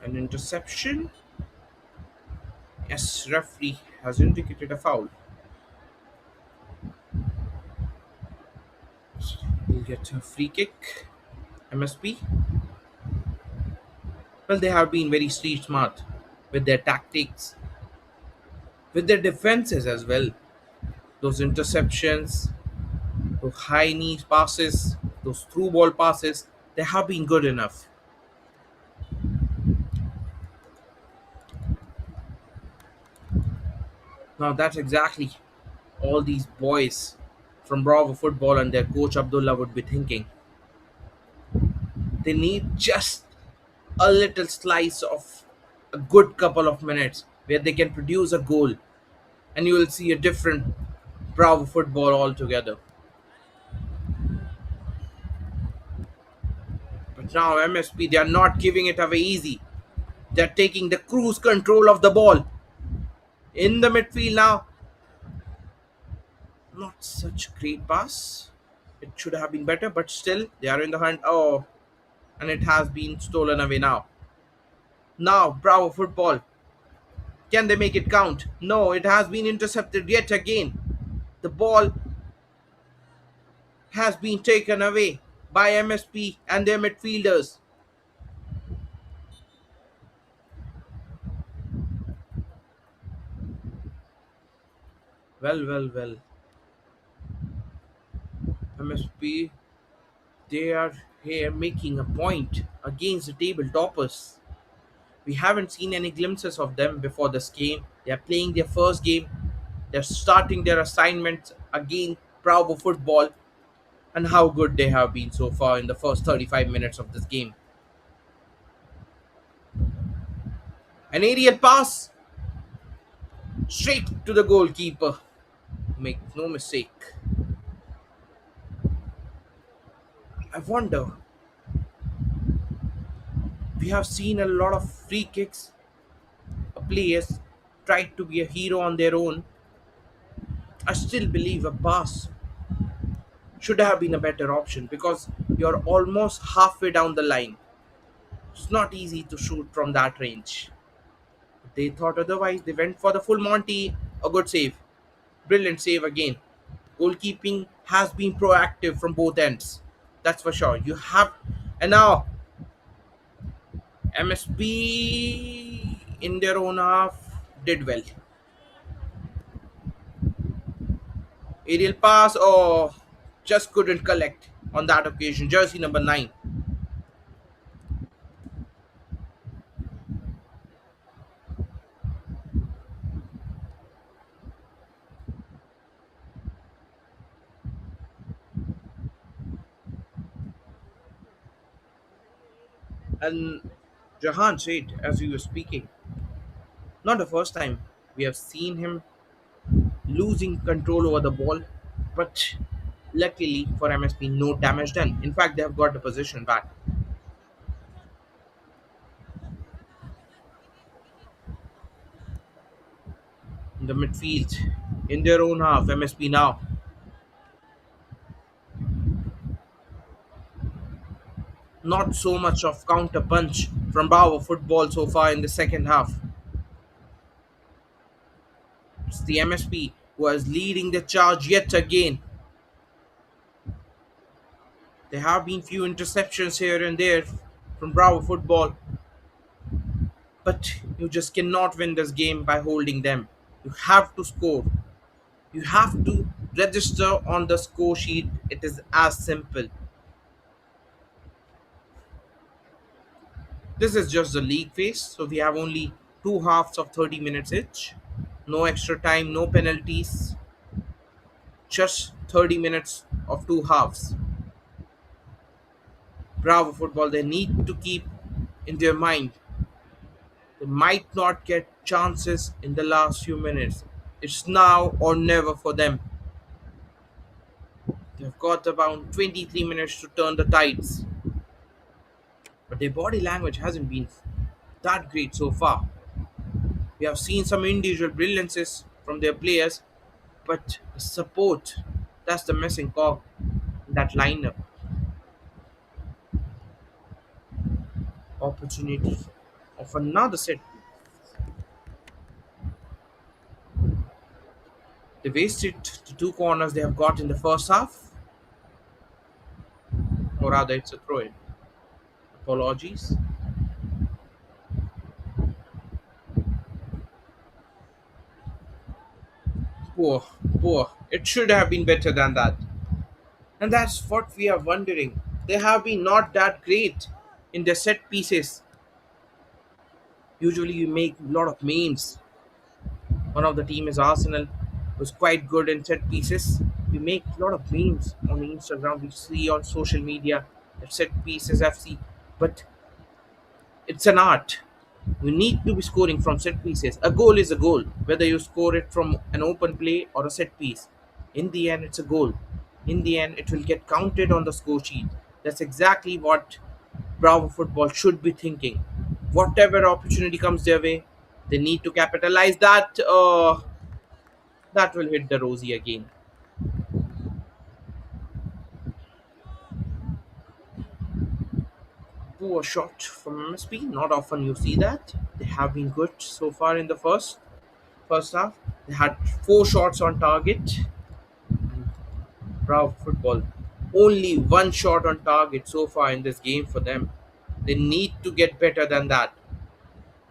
An interception. Yes, referee has indicated a foul. We'll get a free kick. MSP. Well, they have been very street smart with their tactics, with their defenses as well. Those interceptions, those high knee passes, those through ball passes, they have been good enough. Now that's exactly all these boys from Bravo Football and their coach Abdullah would be thinking. They need just a little slice of a good couple of minutes where they can produce a goal, and you will see a different Bravo Football altogether. But now MSP, they are not giving it away easy. They're taking the cruise control of the ball in the midfield now. Not such a great pass. It should have been better, but still they are in the hunt. Oh, and it has been stolen away now. Now, Bravo Football. Can they make it count? No, it has been intercepted yet again. The ball has been taken away by MSP and their midfielders. Well. MSP, they are here making a point against the table toppers. We haven't seen any glimpses of them before this game. They are playing their first game. They're starting their assignments against Bravo Football, and how good they have been so far in the first 35 minutes of this game. An aerial pass straight to the goalkeeper. Make no mistake. I wonder, we have seen a lot of free kicks. Players tried to be a hero on their own. I still believe a pass should have been a better option because you're almost halfway down the line. It's not easy to shoot from that range. They thought otherwise. They went for the full Monty. A good save. Brilliant save again. Goalkeeping has been proactive from both ends. That's for sure. You have. And now, MSP in their own half did well. Aerial pass, oh, just couldn't collect on that occasion. Jersey number 9. And Jahan said, as we were speaking, not the first time we have seen him losing control over the ball, but luckily for MSP, no damage done. In fact, they have got the possession back in the midfield, in their own half. MSP now, not so much of counter punch from Bravo Football so far in the second half. It's the MSP who is leading the charge yet again. There have been few interceptions here and there from Bravo Football, but you just cannot win this game by holding them. You have to score. You have to register on the score sheet. It is as simple. This is just the league phase, so we have only two halves of 30 minutes each. No extra time, no penalties, just 30 minutes of two halves. Bravo Football, they need to keep in their mind they might not get chances in the last few minutes. It's now or never for them. They've got about 23 minutes to turn the tides, but their body language hasn't been that great so far. We have seen some individual brilliances from their players, but the support, that's the missing cog in that lineup. Opportunity of another set. They wasted the two corners they have got in the first half, or rather, it's a throw in. Apologies. Poor, poor. It should have been better than that. And that's what we are wondering. They have been not that great in their set pieces. Usually, you make a lot of memes. One of the team is Arsenal, who's quite good in set pieces. We make a lot of memes on Instagram. We see on social media that set pieces FC, but it's an art. You need to be scoring from set pieces. A goal is a goal, whether you score it from an open play or a set piece. In the end, it's a goal. In the end, it will get counted on the score sheet. That's exactly what Bravo Football should be thinking. Whatever opportunity comes their way, they need to capitalize that. That will hit the rosy again. Poor shot from MSP. Not often you see that. They have been good so far in the first half. They had four shots on target. Bravo Football. Only one shot on target so far in this game for them. They need to get better than that.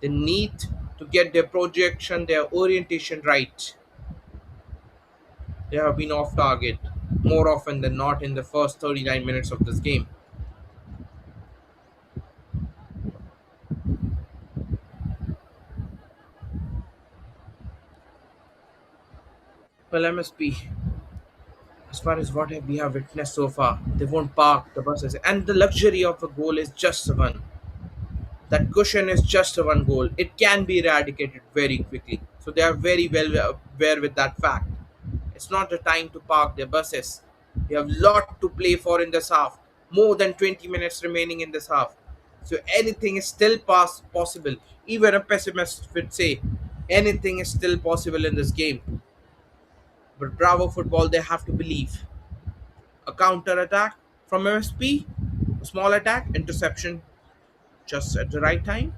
They need to get their projection, their orientation right. They have been off target more often than not in the first 39 minutes of this game. Well, MSP, as far as what we have witnessed so far, they won't park the buses, and the luxury of a goal is just one. That cushion is just a one goal. It can be eradicated very quickly. So they are very well aware with that fact. It's not the time to park their buses. We have lot to play for in this half. More than 20 minutes remaining in this half. So anything is still possible. Even a pessimist would say anything is still possible in this game. But Bravo Football, they have to believe. A counter attack from MSP, a small attack, interception just at the right time.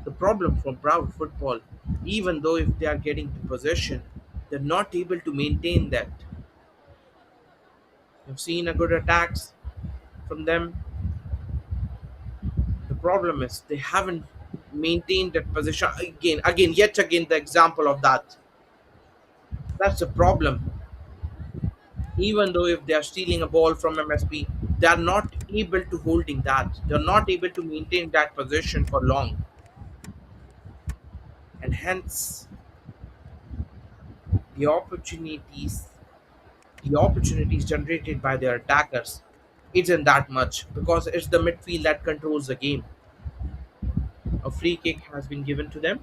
The problem from Bravo Football, even though if they are getting the possession, they're not able to maintain that. We've seen a good attacks from them. The problem is they haven't maintained that position yet again the example of that. That's the problem. Even though if they are stealing a ball from MSP, they are not able to holding that. They're not able to maintain that position for long. And hence the opportunities the opportunities generated by their attackers. isn't that much because it's the midfield that controls the game. A free kick has been given to them.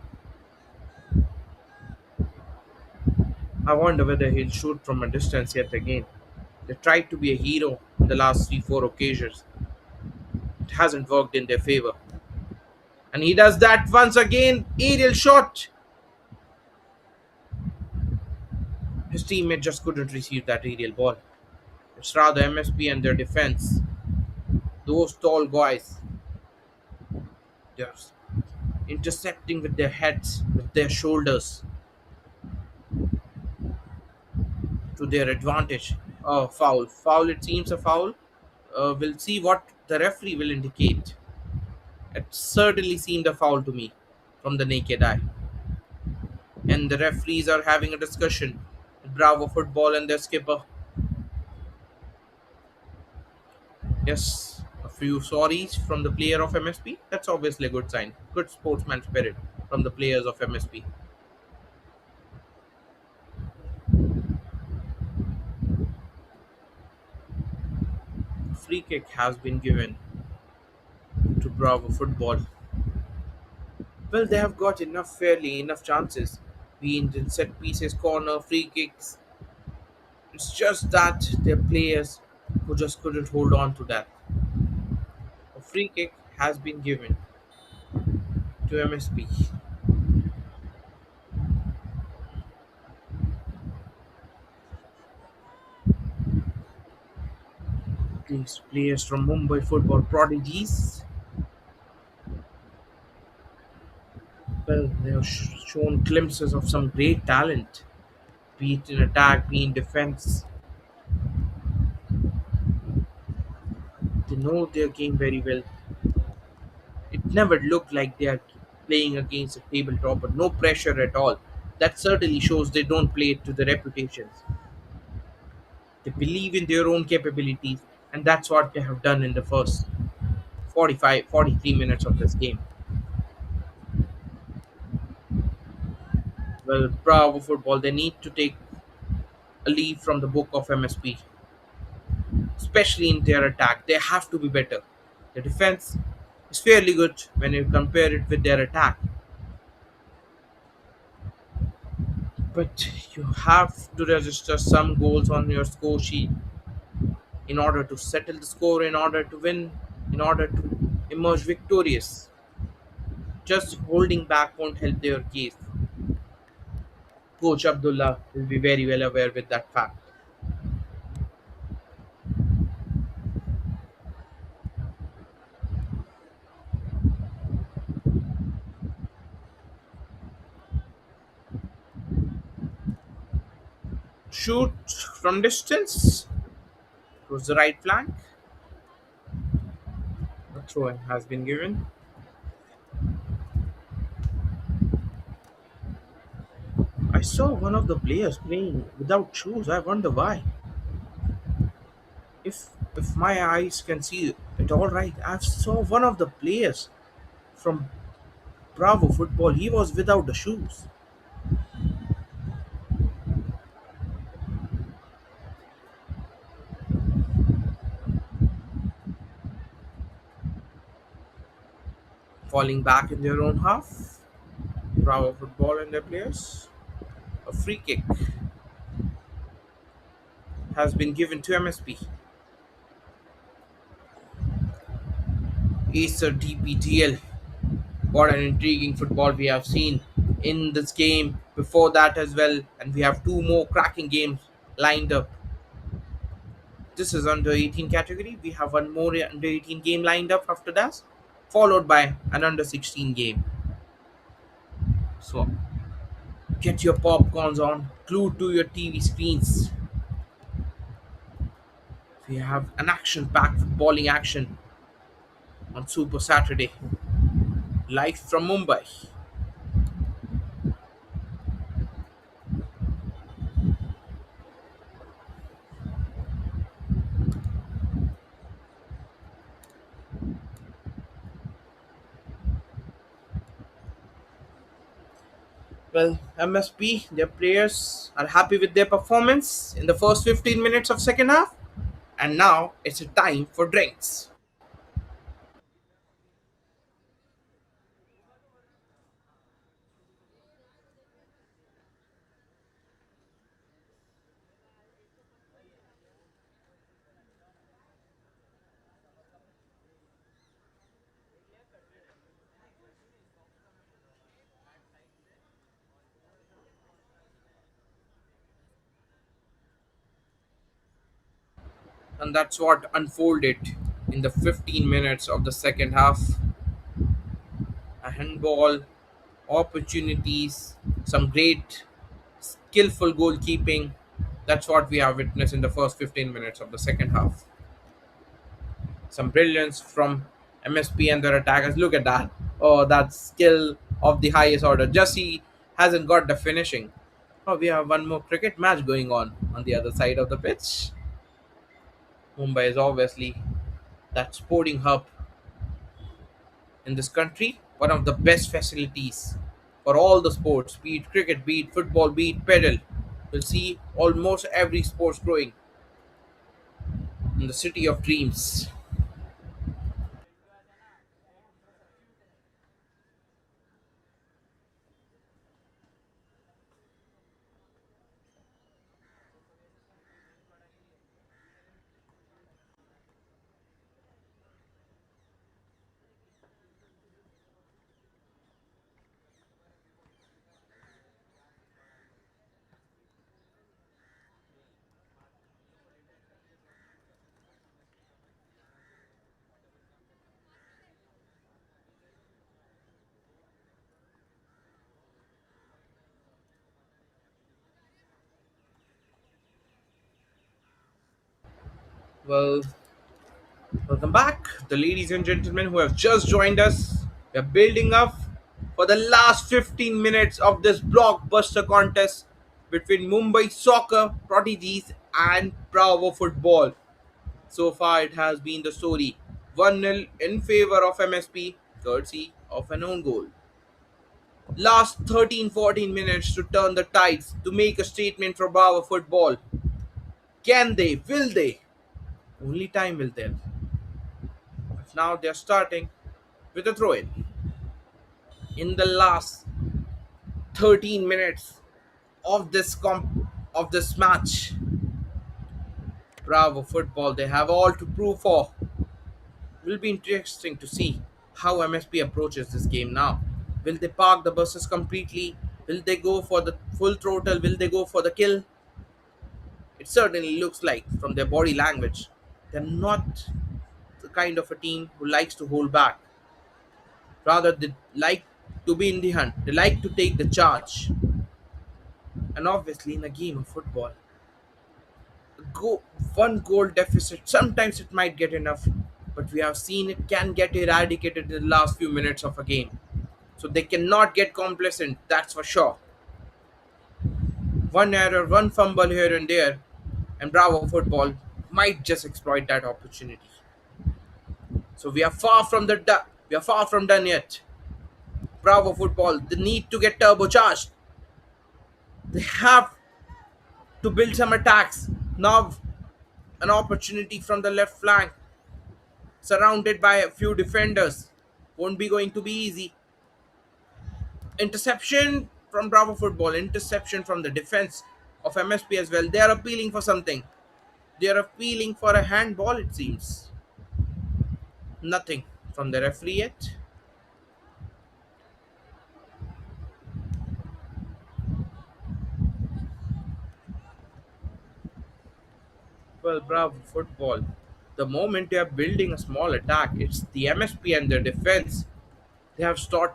I wonder whether he'll shoot from a distance yet again. They tried to be a hero in the last 3 4 occasions. It hasn't worked in their favor. And he does that once again. Aerial shot. His teammate just couldn't receive that aerial ball. It's rather MSP and their defense. Those tall guys, they're intercepting with their heads, with their shoulders to their advantage. Foul. Foul, it seems a foul. We'll see what the referee will indicate. It certainly seemed a foul to me from the naked eye. And the referees are having a discussion with Bravo Football and their skipper. Yes, a few sorries from the player of MSP. That's obviously a good sign. Good sportsman spirit from the players of MSP. Free kick has been given to Bravo Football. Well, they have got enough chances. Be it in set pieces, corner, free kicks. It's just that their players who just couldn't hold on to that. A free kick has been given to MSP. These players from Mumbai football prodigies, well, they have shown glimpses of some great talent, be it in attack, be in defense. They know their game very well. It never looked like they are playing against a table topper, no pressure at all. That certainly shows they don't play it to their reputations. They believe in their own capabilities, and that's what they have done in the first 45, 43 minutes of this game. Well, Bravo Football, they need to take a leaf from the book of MSP, especially in their attack. They have to be better. The defense is fairly good when you compare it with their attack, but you have to register some goals on your score sheet in order to settle the score, in order to win, in order to emerge victorious. Just holding back won't help their case. Coach Abdullah will be very well aware with that fact. Shoot from distance towards the right flank. A throw in has been given. I saw one of the players playing without shoes. I wonder why. If my eyes can see it all right, I saw one of the players from Bravo Football. He was without the shoes. Falling back in their own half. Bravo Football and their players. A free kick has been given to MSP. Acer DPDL. What an intriguing football we have seen in this game before that as well, and we have two more cracking games lined up. This is under 18 category. We have one more under 18 game lined up after that, followed by an under 16 game. So get your popcorns on, glued to your TV screens. We have an action-packed footballing action on Super Saturday, live from Mumbai. Well, MSP, their players are happy with their performance in the first 15 minutes of second half. And now it's a time for drinks. And that's what unfolded in the 15 minutes of the second half. A handball, opportunities, some great skillful goalkeeping. That's what we have witnessed in the first 15 minutes of the second half. Some brilliance from MSP and their attackers. Look at that. Oh, that skill of the highest order. Just he hasn't got the finishing. Oh, we have one more cricket match going on the other side of the pitch. Mumbai is obviously that sporting hub in this country. One of the best facilities for all the sports, be it cricket, be it football, be it pedal. You'll see almost every sports growing in the city of dreams. Well, welcome back, the ladies and gentlemen who have just joined us. We are building up for the last 15 minutes of this blockbuster contest between Mumbai soccer prodigies and Bravo football. So far, it has been the story 1-0 in favor of MSP, courtesy of an own goal. Last 13-14 minutes to turn the tides, to make a statement for Bravo football. Can they? Will they? Only time will tell. But now they are starting with a throw in. In the last 13 minutes of this match, Bravo football, they have all to prove for. Will be interesting to see how MSP approaches this game now. Will they park the buses completely? Will they go for the full throttle? Will they go for the kill? It certainly looks like from their body language they're not the kind of a team who likes to hold back. Rather, they like to be in the hunt. They like to take the charge. And obviously, in a game of football, go one goal deficit. Sometimes it might get enough, but we have seen it can get eradicated in the last few minutes of a game. So they cannot get complacent. That's for sure. One error, one fumble here and there, and Bravo Football might just exploit that opportunity. So we are far from done yet. Bravo Football, they need to get turbocharged. They have to build some attacks. Now, an opportunity from the left flank, surrounded by a few defenders. Won't be going to be easy. Interception from Bravo Football, interception from the defense of MSP as well. They are appealing for something. They are appealing for a handball, it seems. Nothing from the referee yet. Well, Bravo Football. The moment they are building a small attack, it's the MSP and their defense. They have stood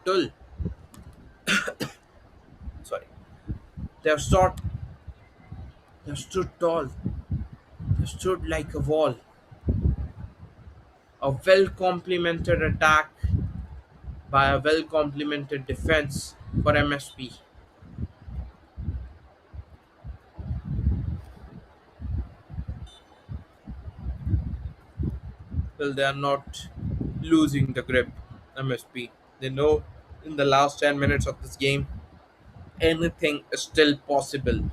sorry. They have stood they have stood tall. They have stood like a wall. A well complemented attack by a well complemented defense for MSP. Well, they are not losing the grip, MSP. They know in the last 10 minutes of this game, anything is still possible.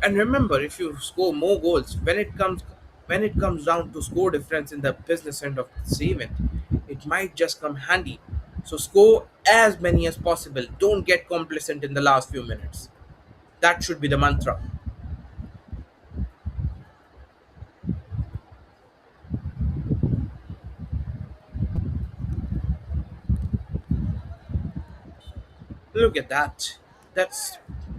And remember, if you score more goals, when it comes When it comes down to score difference in the business end of this event, it might just come handy. So score as many as possible. Don't get complacent in the last few minutes. That should be the mantra. Look at that. That's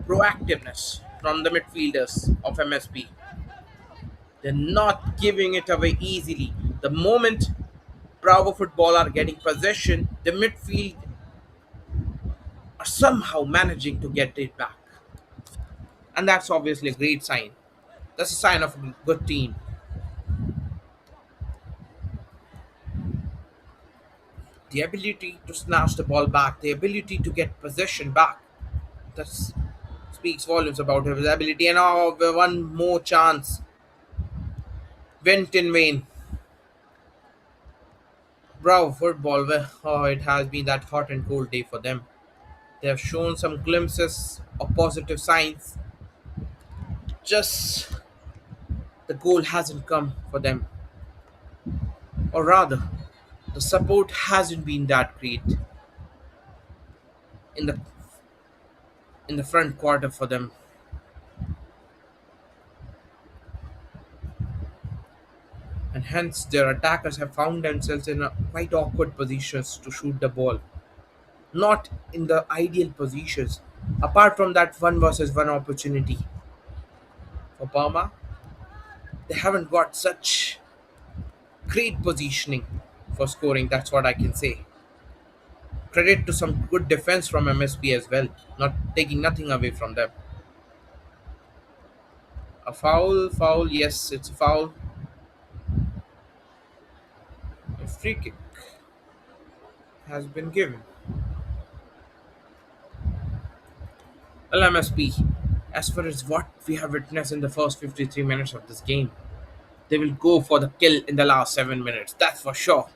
proactiveness from the midfielders of MSP. They're not giving it away easily. The moment Bravo Football are getting possession, the midfield are somehow managing to get it back. And that's obviously a great sign. That's a sign of a good team. The ability to snatch the ball back, the ability to get possession back, that speaks volumes about his ability. And now one more chance went in vain. Bravo Football, well, oh, it has been that hot and cold day for them. They have shown some glimpses of positive signs. Just the goal hasn't come for them, or rather, the support hasn't been that great in the front quarter for them, and hence their attackers have found themselves in a quite awkward positions to shoot the ball, not in the ideal positions. Apart from that one versus one opportunity for Burma, they haven't got such great positioning for scoring. That's what I can say. Credit to some good defense from MSP as well, not taking nothing away from them. A foul, foul, yes, it's a foul. A free kick has been given. Well, MSP, as far as what we have witnessed in the first 53 minutes of this game, they will go for the kill in the last 7 minutes, that's for sure.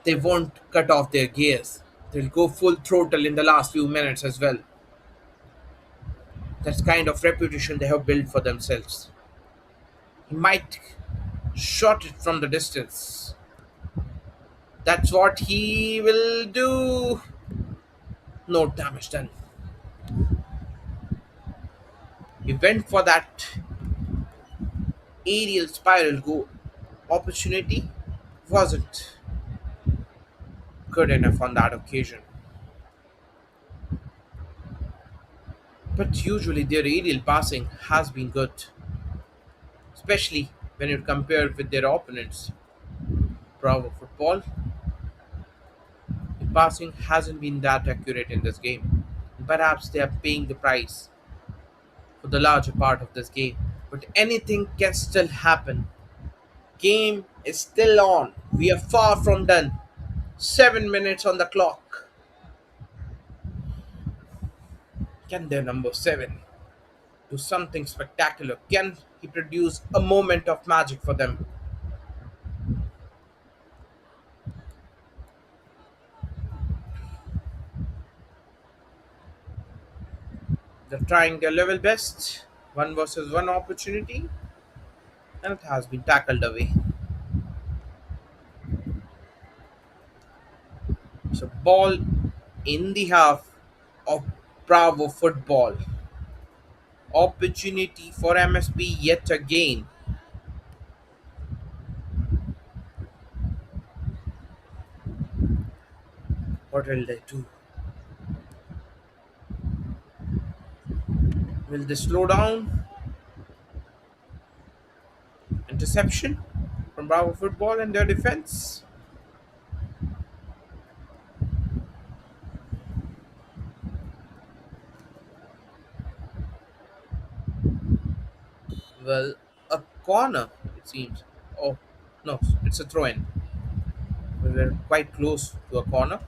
They won't cut off their gears. They'll go full throttle in the last few minutes as well. That's kind of reputation they have built for themselves. He might shot it from the distance. That's what he will do. No damage done. He went for that aerial spiral go opportunity. Wasn't good enough on that occasion. But usually their aerial passing has been good, especially when you compare with their opponents. Bravo Football, the passing hasn't been that accurate in this game. Perhaps they are paying the price for the larger part of this game. But anything can still happen. Game is still on. We are far from done. 7 minutes on the clock. Can their number 7 do something spectacular? Can he produce a moment of magic for them? They're trying their level best. One versus one opportunity, and it has been tackled away. So, ball in the half of Bravo Football. Opportunity for MSP yet again. What will they do? Will they slow down? Interception from Bravo Football and their defense. Well, a corner, it seems. Oh, no, it's a throw in. We were quite close to a corner.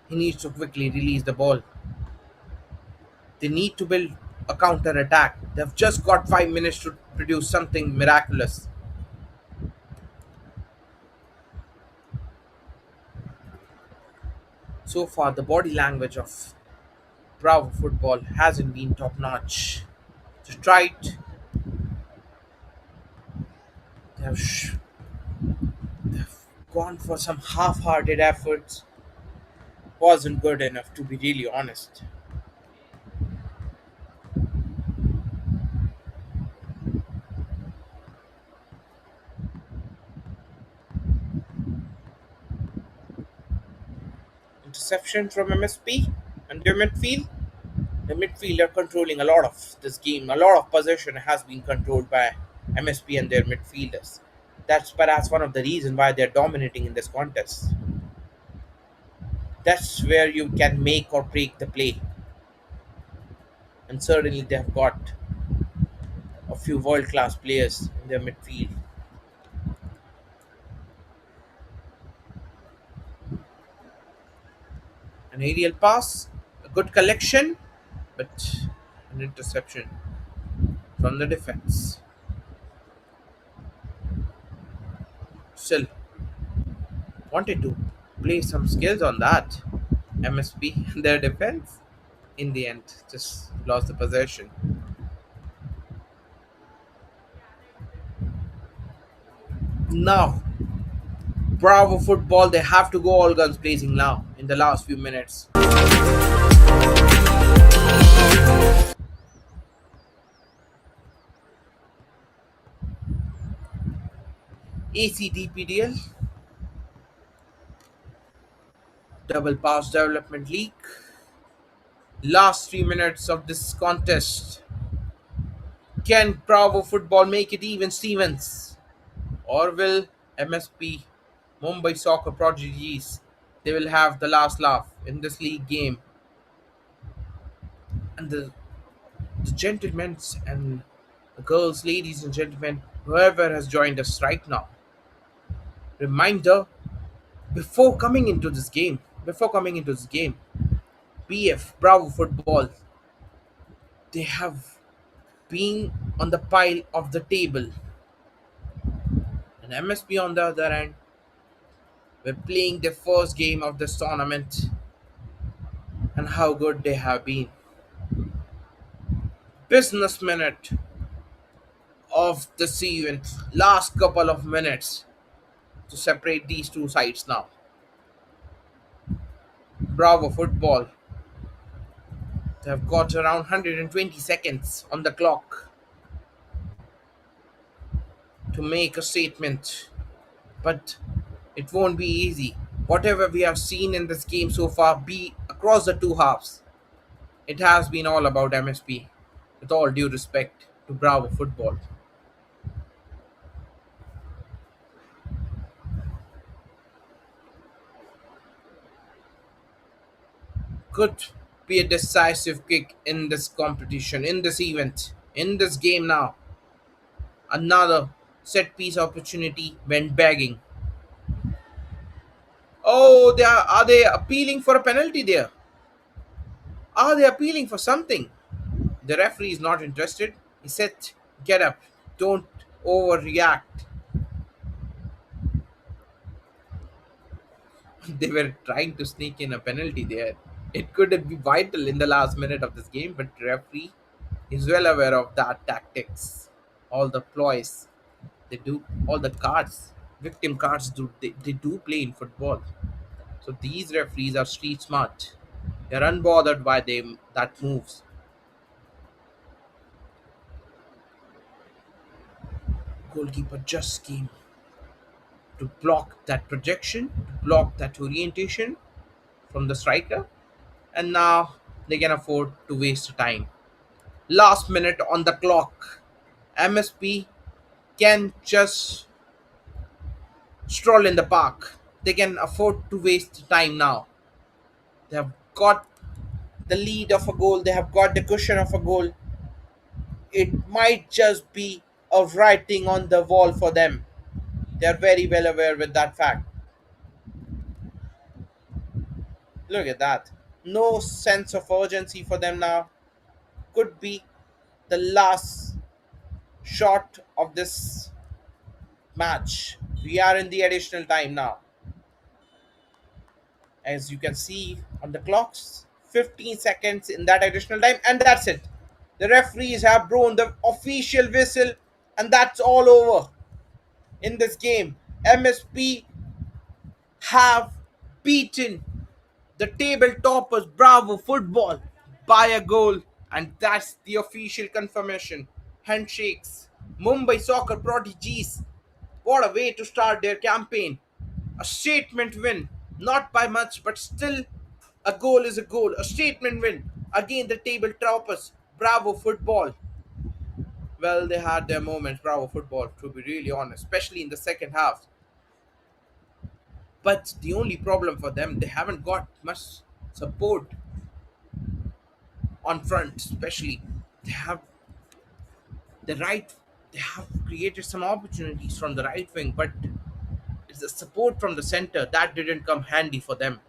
He needs to quickly release the ball. They need to build a counter attack. They've just got 5 minutes to produce something miraculous. So far, the body language of Bravo Football hasn't been top notch. They tried, they have, they've gone for some half hearted efforts, wasn't good enough to be really honest. Interception from MSP and their midfield. The midfielder controlling a lot of this game. A lot of possession has been controlled by MSP and their midfielders. That's perhaps one of the reasons why they're dominating in this contest. That's where you can make or break the play. And certainly they have got a few world class players in their midfield. An aerial pass, a good collection, but an interception from the defense. Still, wanted to play some skills on that. MSP and their defense, in the end, just lost the possession. Now, Bravo Football, they have to go all guns blazing now in the last few minutes. ACDPDL, Double Pass Development League. Last 3 minutes of this contest. Can Bravo Football make it even Stevens? Or will MSP Mumbai Soccer Prodigies, they will have the last laugh in this league game? And the gentlemen and the girls, ladies and gentlemen, whoever has joined us right now, reminder, before coming into this game, BF Bravo Football, they have been on the pile of the table, and MSP on the other end were playing their first game of this tournament, and how good they have been. Business minute of this event, last couple of minutes to separate these two sides now. Bravo Football, they have got around 120 seconds on the clock to make a statement, but it won't be easy. Whatever we have seen in this game so far, be across the two halves, it has been all about MSP. With all due respect to Bravo Football, could be a decisive kick in this competition, in this event, in this game now. Another set piece opportunity went begging. Oh, are they appealing for a penalty there? Are they appealing for something? The referee is not interested. He said, "Get up, don't overreact." They were trying to sneak in a penalty there. It could be vital in the last minute of this game, but referee is well aware of that tactics, all the ploys they do, all the cards, victim cards they do play in football. So these referees are street smart. They're unbothered by them that moves. Goalkeeper just came to block that projection, to block that orientation from the striker, and now they can afford to waste time. Last minute on the clock. MSP can just stroll in the park. They can afford to waste time now. They have got the lead of a goal, they have got the cushion of a goal. It might just be a writing on the wall for them. They are very well aware with that fact. Look at that. No sense of urgency for them now. Could be the last shot of this match. We are in the additional time now. As you can see on the clocks, 15 seconds in that additional time, and that's it. The referees have blown the official whistle, and that's all over in this game. MSP have beaten the table toppers Bravo Football by a goal, and that's the official confirmation. Handshakes. Mumbai Soccer Prodigies. What a way to start their campaign. A statement win, not by much, but still a goal is a goal. A statement win against the table toppers Bravo Football. Well, they had their moments, Bravo Football, to be really honest, especially in the second half. But the only problem for them, they haven't got much support on front, especially. They have the right, they have created some opportunities from the right wing, but it's the support from the center that didn't come handy for them.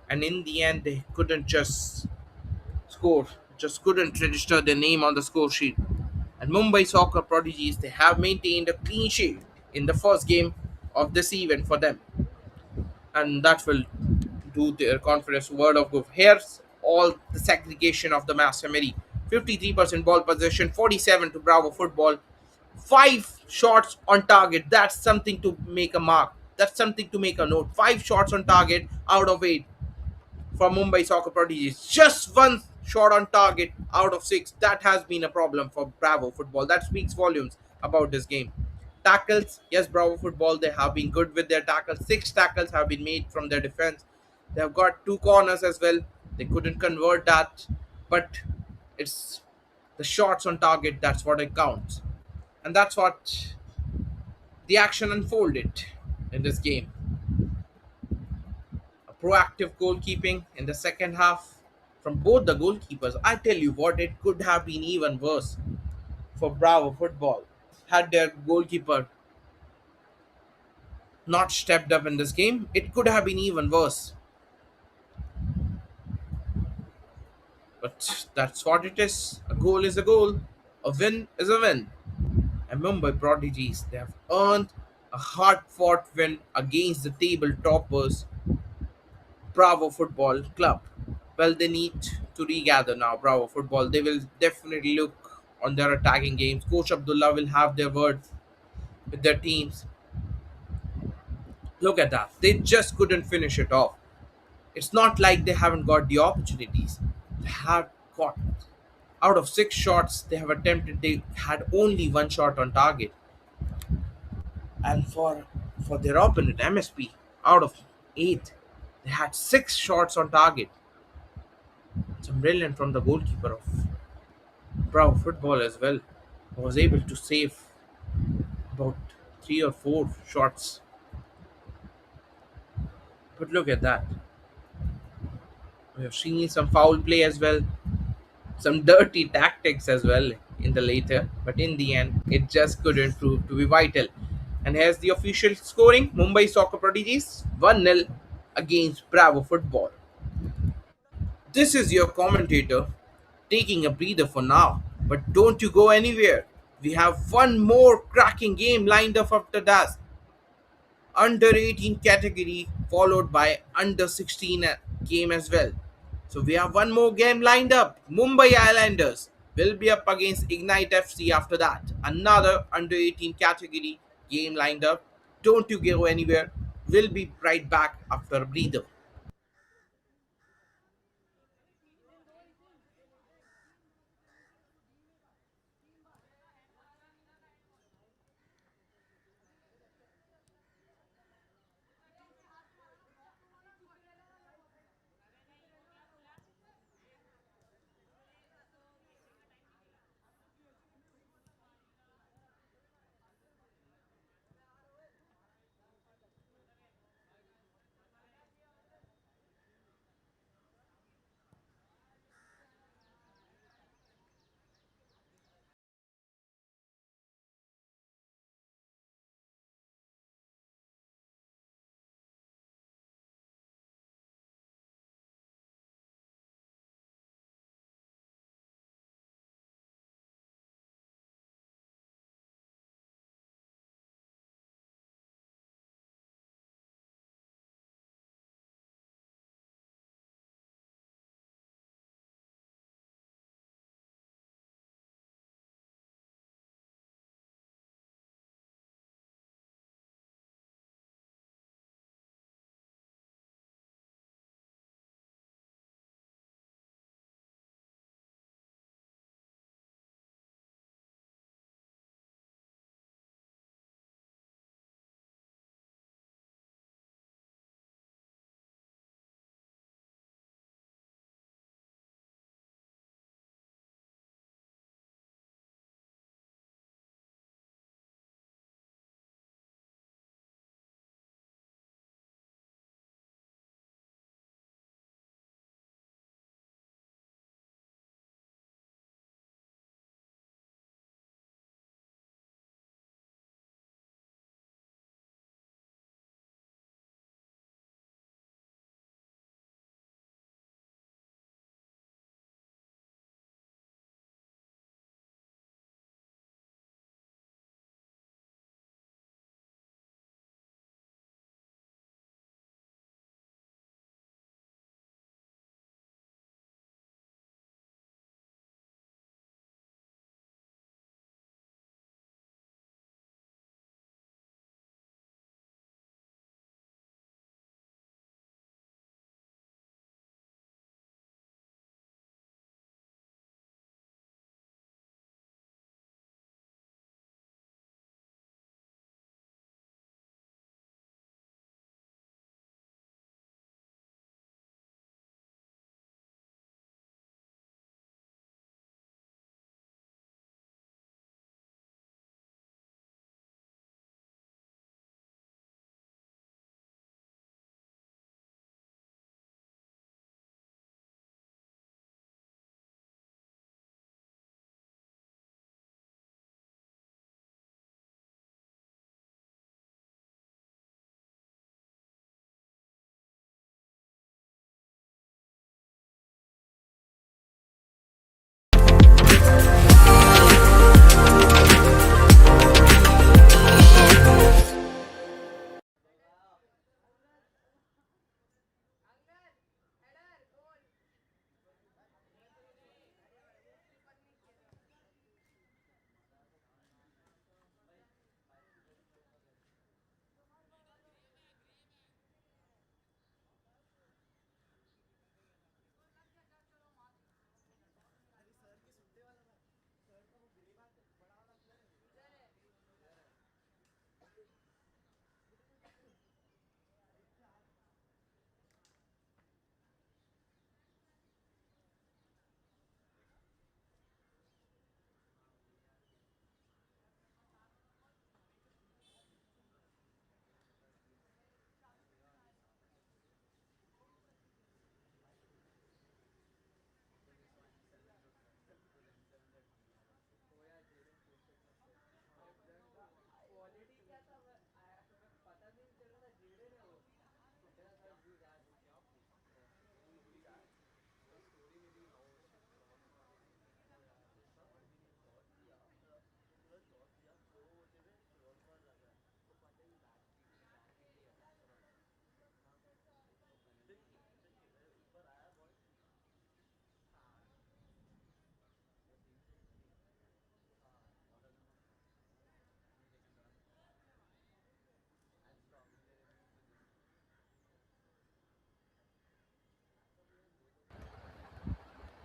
And in the end, they couldn't just score, just couldn't register their name on the score sheet. And Mumbai Soccer Prodigies, they have maintained a clean sheet in the first game of this event for them, and that will do their confidence word of good. Here's all the segregation of the match summary: 53% ball possession, 47 to Bravo Football, 5 shots on target. That's something to make a mark. That's something to make a note. 5 shots on target out of 8 for Mumbai Soccer Prodigies. Just one shot on target out of 6. That has been a problem for Bravo Football. That speaks volumes about this game. Tackles, yes, Bravo Football, they have been good with their tackles. 6 tackles have been made from their defense. They have got 2 corners as well. They couldn't convert that, but it's the shots on target that's what it counts. And that's what the action unfolded in this game. A proactive goalkeeping in the second half from both the goalkeepers. I tell you what, it could have been even worse for Bravo Football had their goalkeeper not stepped up in this game. It could have been even worse. But that's what it is. A goal is a goal. A win is a win. And Mumbai Prodigies, they have earned a hard-fought win against the table toppers Bravo Football Club. Well, they need to regather now, Bravo Football. They will definitely look on their attacking games. Coach Abdullah will have their word with their teams. Look at that. They just couldn't finish it off. It's not like they haven't got the opportunities. They have got, out of 6 shots they have attempted, they had only 1 shot on target. And for their opponent, MSP, out of 8, they had 6 shots on target. It's brilliant from the goalkeeper of Bravo Football as well. Was able to save about 3 or 4 shots. But look at that. We have seen some foul play as well, some dirty tactics as well in the later, but in the end, it just couldn't prove to be vital. And here's the official scoring: Mumbai Soccer Prodigies 1-0 against Bravo Football. This is your commentator taking a breather for now, but don't you go anywhere. We have one more cracking game lined up after that. Under 18 category, followed by under 16 game as well. So we have one more game lined up. Mumbai Islanders will be up against Ignite FC after that. Another under 18 category game lined up. Don't you go anywhere. We'll be right back after a breather.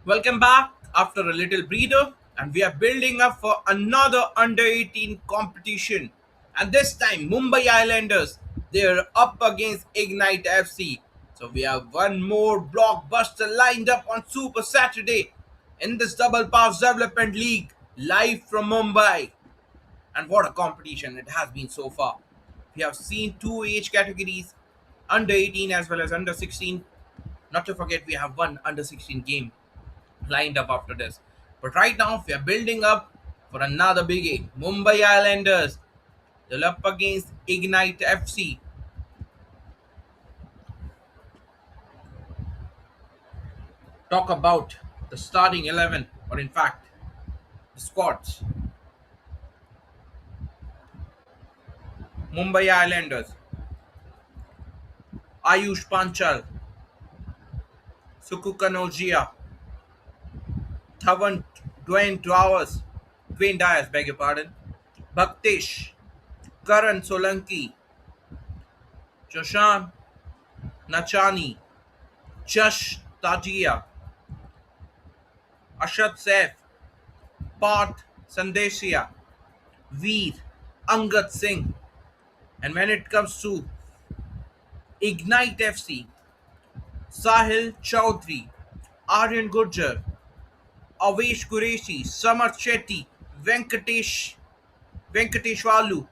Welcome back after a little breather, and we are building up for another under 18 competition. And this time, Mumbai Islanders, they're up against Ignite FC. So we have one more blockbuster lined up on Super Saturday in this Double Pass Development League, live from Mumbai. And what a competition it has been so far. We have seen two age categories, under 18 as well as under 16. Not to forget, we have one under 16 game lined up after this. But right now, we are building up for another big game. Mumbai Islanders, they're up against Ignite FC. Talk about the starting 11, or in fact, the squads. Mumbai Islanders, Ayush Panchal, Suku Kanojia, Dhawan Dwayne Dyers, beg your pardon, Bhaktish, Karan Solanki, Joshan Nachani, Jash Tajia, Ashad Saif, Parth Sandesia, Veer, Angad Singh. And when it comes to Ignite FC, Sahil Chaudhary, Aryan Gurjar, Avesh Qureshi, Samarth Shetty, Venkateshwalu,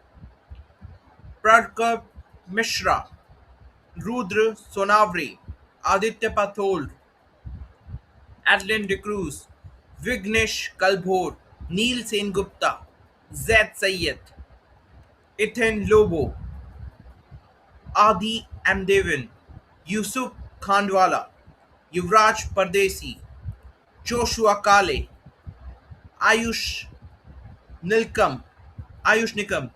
Prarkab Mishra, Rudra Sonavre, Aditya Pathol, Adlin De Cruz, Vignesh Kalbhor, Neil Sengupta, Zaid Sayed, Ethan Lobo, Adi Amdevin, Yusuf Khandwala, Yuvraj Pardesi, Joshua Kale, Ayush Nilkam, Ayush Nikam,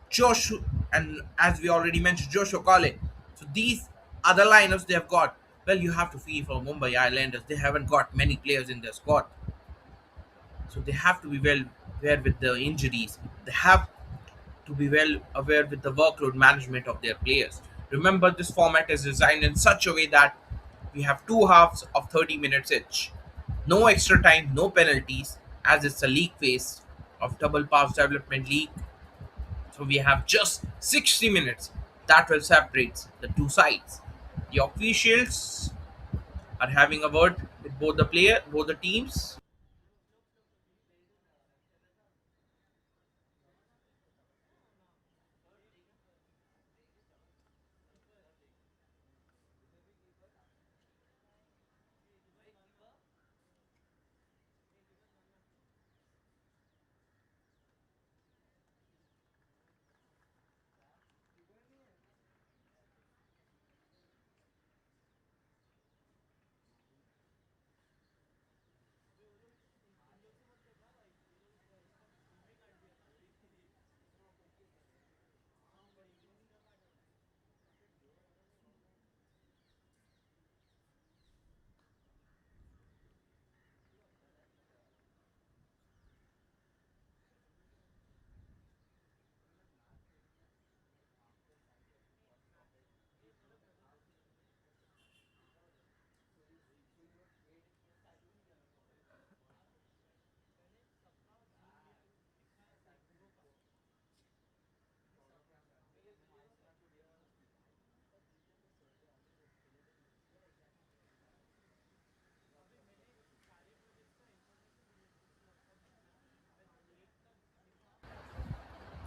Josh, and as we already mentioned, Joshua Kale. So these are the lineups they have got. Well, you have to feel for Mumbai Islanders. They haven't got many players in their squad. So they have to be well aware with the injuries. They have to be well aware with the workload management of their players. Remember, this format is designed in such a way that we have two halves of 30 minutes each. No extra time, no penalties, as it's a league phase of Double Pass Development League. So we have just 60 minutes that will separate the two sides. The officials are having a word with both the teams.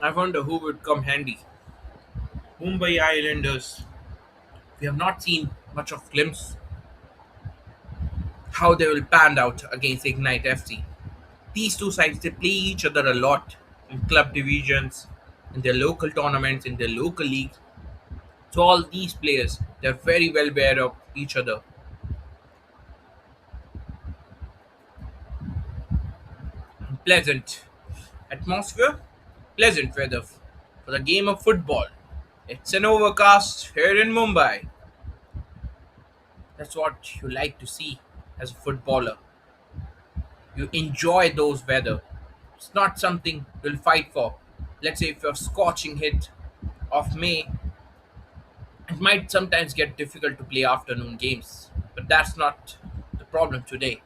I wonder who would come handy. Mumbai Islanders. We have not seen much of glimpse how they will pan out against Ignite FC. These two sides they play each other a lot in club divisions, in their local tournaments, in their local leagues. So all these players they're very well aware of each other. Pleasant atmosphere, pleasant weather for the game of football. It's an overcast here in Mumbai. That's what you like to see as a footballer. You enjoy those weather. It's not something you'll fight for. Let's say if you're scorching hit of May, it might sometimes get difficult to play afternoon games. But that's not the the problem today.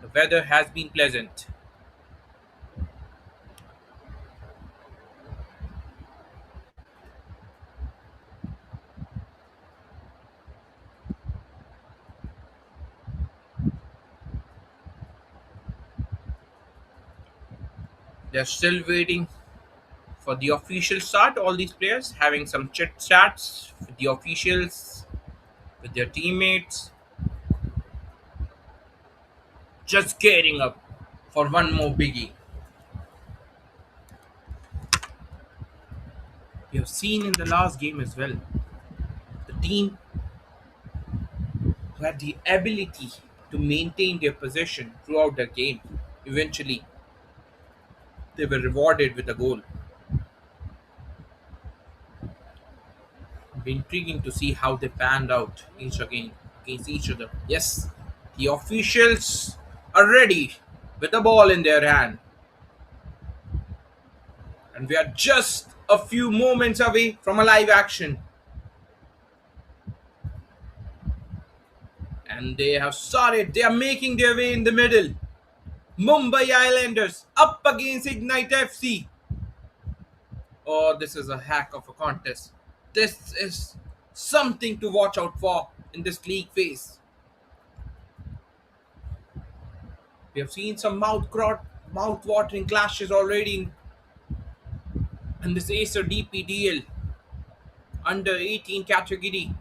The weather has been pleasant. They're still waiting for the official start. All these players having some chit chats with the officials, with their teammates, just gearing up for one more biggie. We have seen in the last game as well the team who had the ability to maintain their possession throughout the game. Eventually, they were rewarded with a goal. It'll be intriguing to see how they panned out each again against each other. Yes, the officials are ready with the ball in their hand, and we are just a few moments away from a live action. And they have started. They are making their way in the middle. Mumbai Islanders up against Ignite FC. Oh, this is a hack of a contest. This is something to watch out for in this league phase. We have seen some mouth-watering clashes already in this Acer DPDL under 18 category.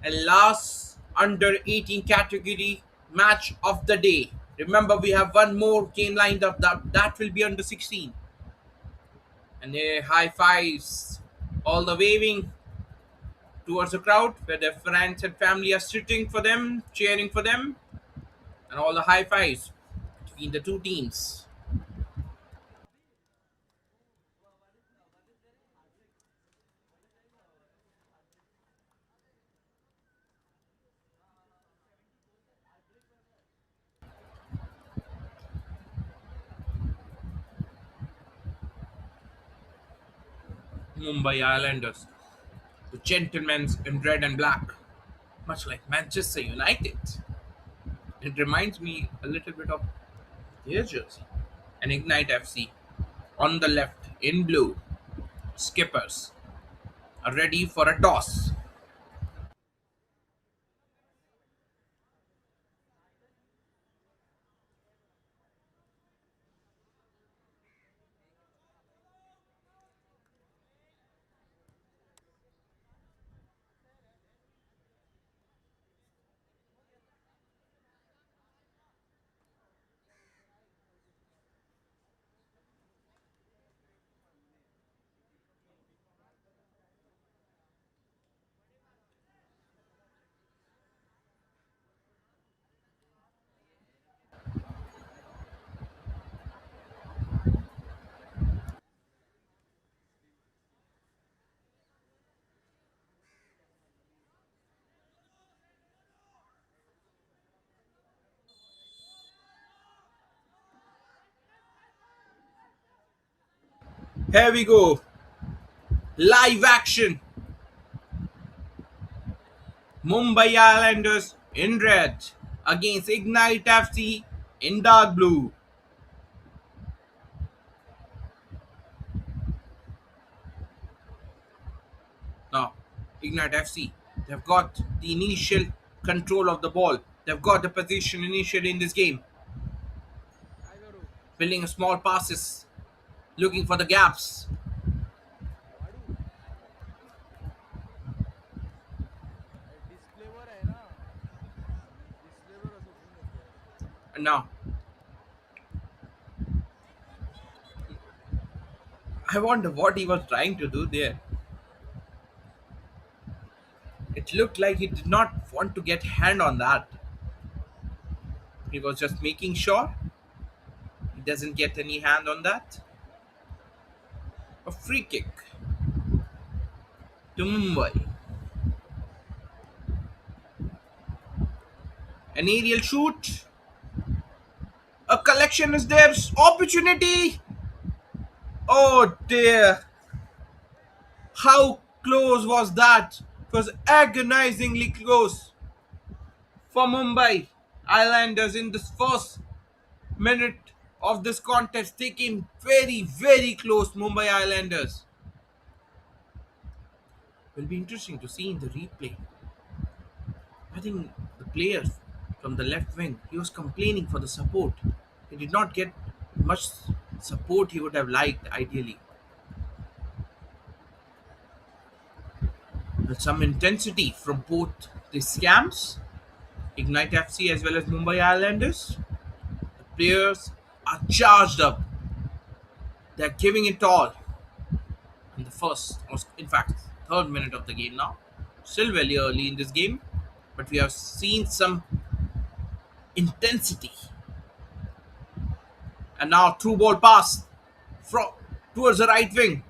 And last under 18 category match of the day. Remember, we have one more game lined up that will be under 16. And high fives, all the waving towards the crowd where their friends and family are sitting for them, cheering for them, and all the high fives between the two teams. Mumbai Islanders, the gentlemen in red and black, much like Manchester United. It reminds me a little bit of their jersey. And Ignite FC on the left in blue. Skippers are ready for a toss. Here we go. Live action. Mumbai Islanders in red against Ignite FC in dark blue. Now, Ignite FC, they've got the initial control of the ball. They've got the position initially in this game. Building small passes, looking for the gaps. डिस्प्लेवर आहे ना डिस्प्लेवर असं होऊन येते. And now, I wonder what he was trying to do there. It looked like he did not want to get hand on that. He was just making sure he doesn't get any hand on that. A free kick to Mumbai. An aerial shoot. A collection is there. Opportunity. Oh dear. How close was that? It was agonizingly close for Mumbai. Islanders in this first minute of this contest, they came very, very close. Mumbai Islanders. Will be interesting to see in the replay. I think the player from the left wing, he was complaining for the support. He did not get much support he would have liked ideally. With some intensity from both the scams, Ignite FC as well as Mumbai Islanders. The players are charged up. They're giving it all in the first, or in fact, third minute of the game now. Still very early in this game, but we have seen some intensity. And now through ball pass from towards the right wing.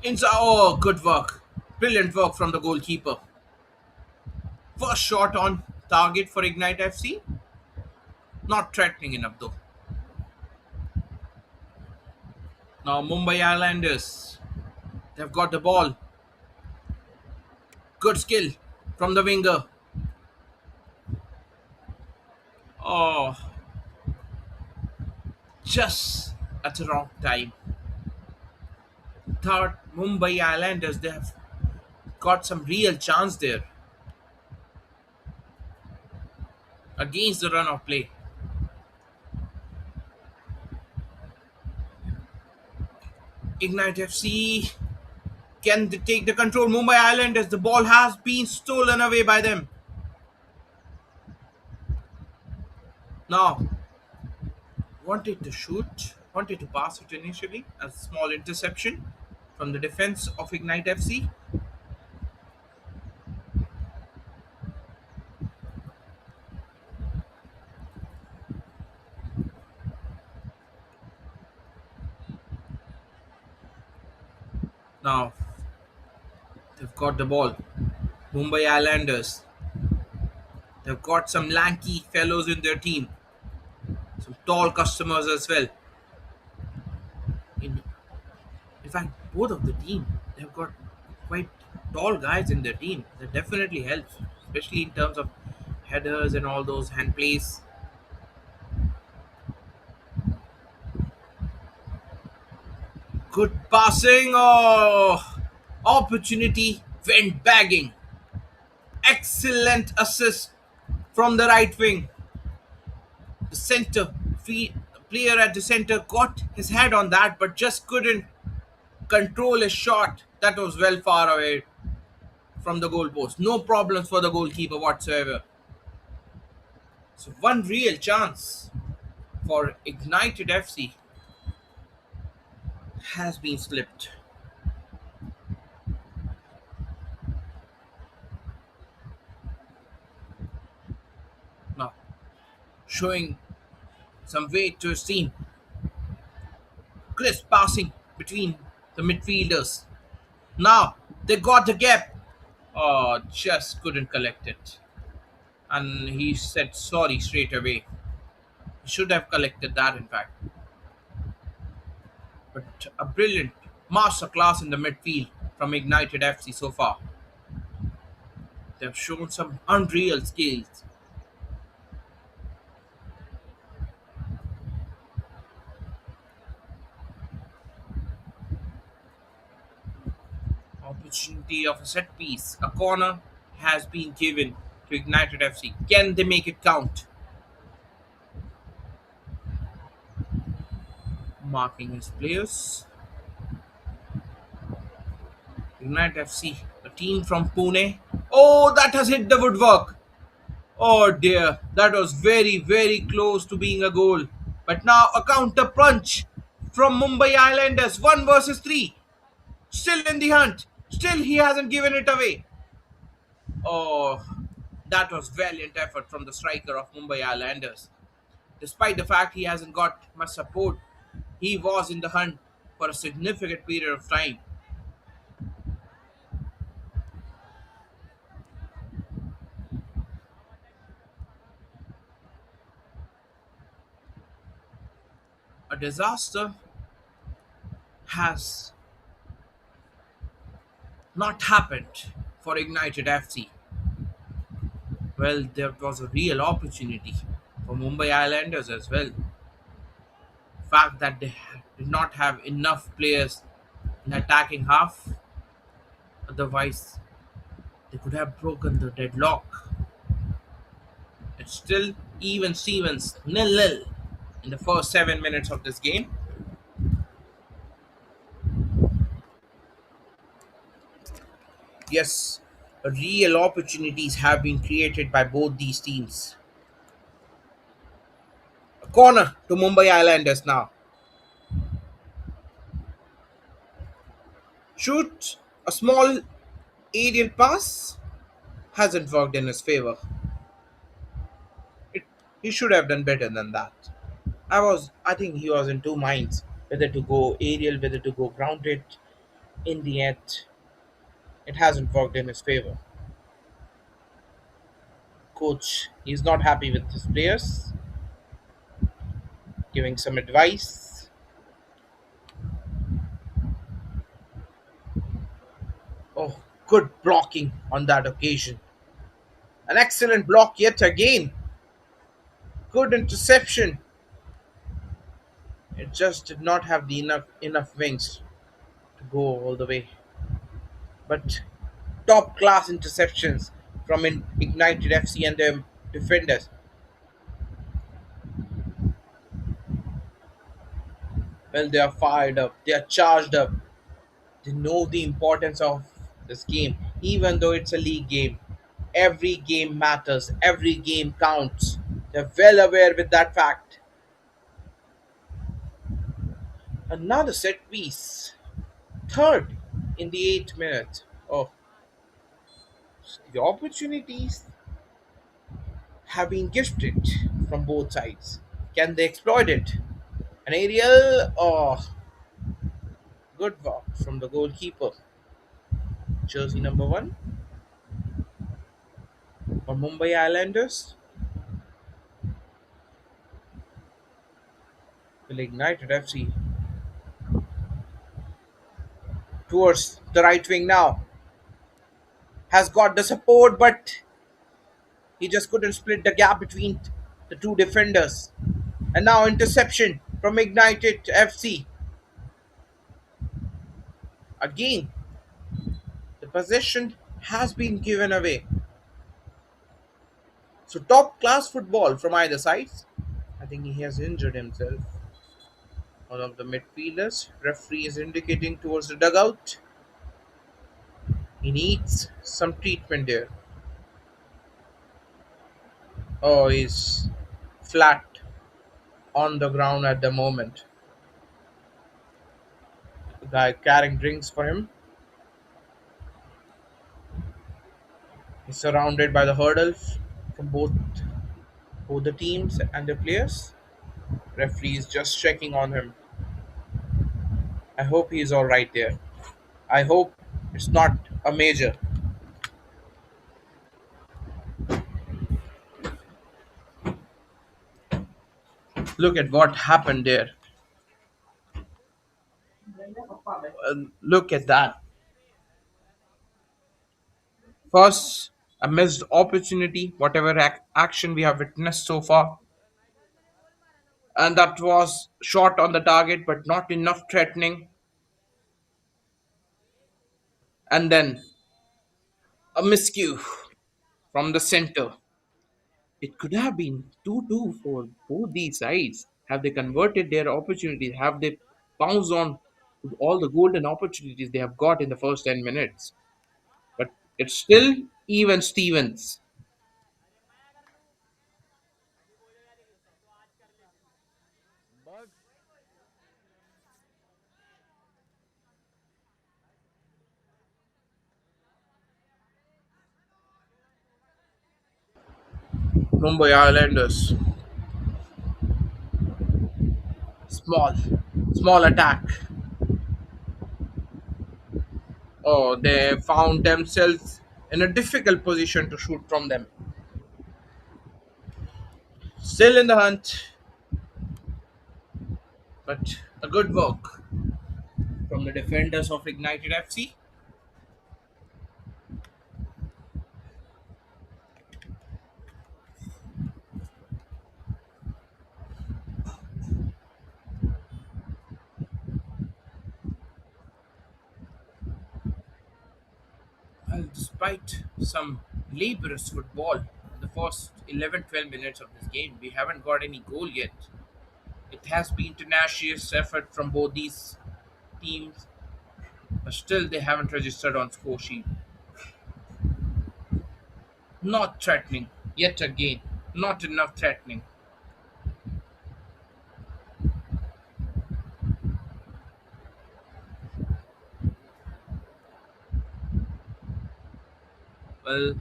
Inside, oh, good work. Brilliant work from the goalkeeper. First shot on target for Ignite FC. Not threatening enough though. Now Mumbai Islanders. They've got the ball. Good skill from the winger. Oh, just at the wrong time. Third Mumbai Islanders, they have got some real chance there against the run of play. Ignite FC, can they take the control? Mumbai Islanders, the ball has been stolen away by them. Now, wanted to shoot, wanted to pass it initially, a small interception from the defense of Ignite FC. Now, they've got the ball. Mumbai Islanders, they've got some lanky fellows in their team, some tall customers as well. In, in fact, both of the team, they've got quite tall guys in their team. That definitely helps, especially in terms of headers and all those hand plays. Good passing. Oh, opportunity went bagging. Excellent assist from the right wing. The center player at the center got his head on that, but just couldn't control his shot. That was well far away from the goalpost. No problems for the goalkeeper whatsoever. So one real chance for Ignited FC has been slipped. Now, showing some weight to his team. Crisp passing between the midfielders. Now, they got the gap. Oh, just couldn't collect it. And he said sorry straight away. He should have collected that, in fact. But a brilliant masterclass in the midfield from Ignited FC so far. They've shown some unreal skills. Opportunity of a set piece. A corner has been given to Ignited FC. Can they make it count? Marking his players. Ignite FC, a team from Pune. Oh, that has hit the woodwork. Oh dear, that was very, very close to being a goal. But now a counter punch from Mumbai Islanders. 1 versus 3. Still in the hunt. Still he hasn't given it away. Oh, that was valiant effort from the striker of Mumbai Islanders. Despite the fact he hasn't got much support, he was in the hunt for a significant period of time. A disaster has not happened for Ignited FC. Well, there was a real opportunity for Mumbai Islanders as well. Fact that they did not have enough players in attacking half, otherwise they could have broken the deadlock. It's still even Stevens nil-nil in the first 7 minutes of this game. Yes, real opportunities have been created by both these teams. A corner to Mumbai Islanders now. Shoot, a small aerial pass hasn't worked in his favor. It, he should have done better than that. I think he was in two minds whether to go aerial, whether to go grounded. In the end, it hasn't worked in his favor. Coach, he's not happy with his players, giving some advice. Oh, good blocking on that occasion. An excellent block yet again. Good interception. It just did not have the enough wings to go all the way. But top class interceptions from Ignited FC and their defenders. Well, they are fired up. They are charged up. They know the importance of this game, even though it's a league game. Every game matters. Every game counts. They're well aware with that fact. Another set piece. Third in the 8th minute. Oh, the opportunities have been gifted from both sides. Can they exploit it? An aerial, oh, good work from the goalkeeper. Jersey number 1 for Mumbai Islanders will Ignited FC towards the right wing now. Has got the support, but he just couldn't split the gap between the two defenders. And now interception from Ignited FC. Again, the possession has been given away. So top class football from either sides. I think he has injured himself. One of the midfielders. Referee is indicating towards the dugout. He needs some treatment there. Oh, he's flat on the ground at the moment. The guy carrying drinks for him. He's surrounded by the hurdles from both the teams and the players. Referee is just checking on him. I hope he's all right there. I hope it's not a major. Look at what happened there. Look at that. First, a missed opportunity, whatever action we have witnessed so far. And that was shot on the target, but not enough threatening. And then a miscue from the center. It could have been 2-2 for both these sides. Have they converted their opportunities? Have they pounced on all the golden opportunities they have got in the first 10 minutes? But it's still even Stevens. But Mumbai Islanders. Small. Small attack. Oh, they found themselves in a difficult position to shoot from them. Still in the hunt, but a good work from the defenders of Ignited FC. Despite some laborious football in the first 11-12 minutes of this game, we haven't got any goal yet. It has been tenacious effort from both these teams, but still they haven't registered on score sheet. Not threatening, yet again, not enough threatening. Well,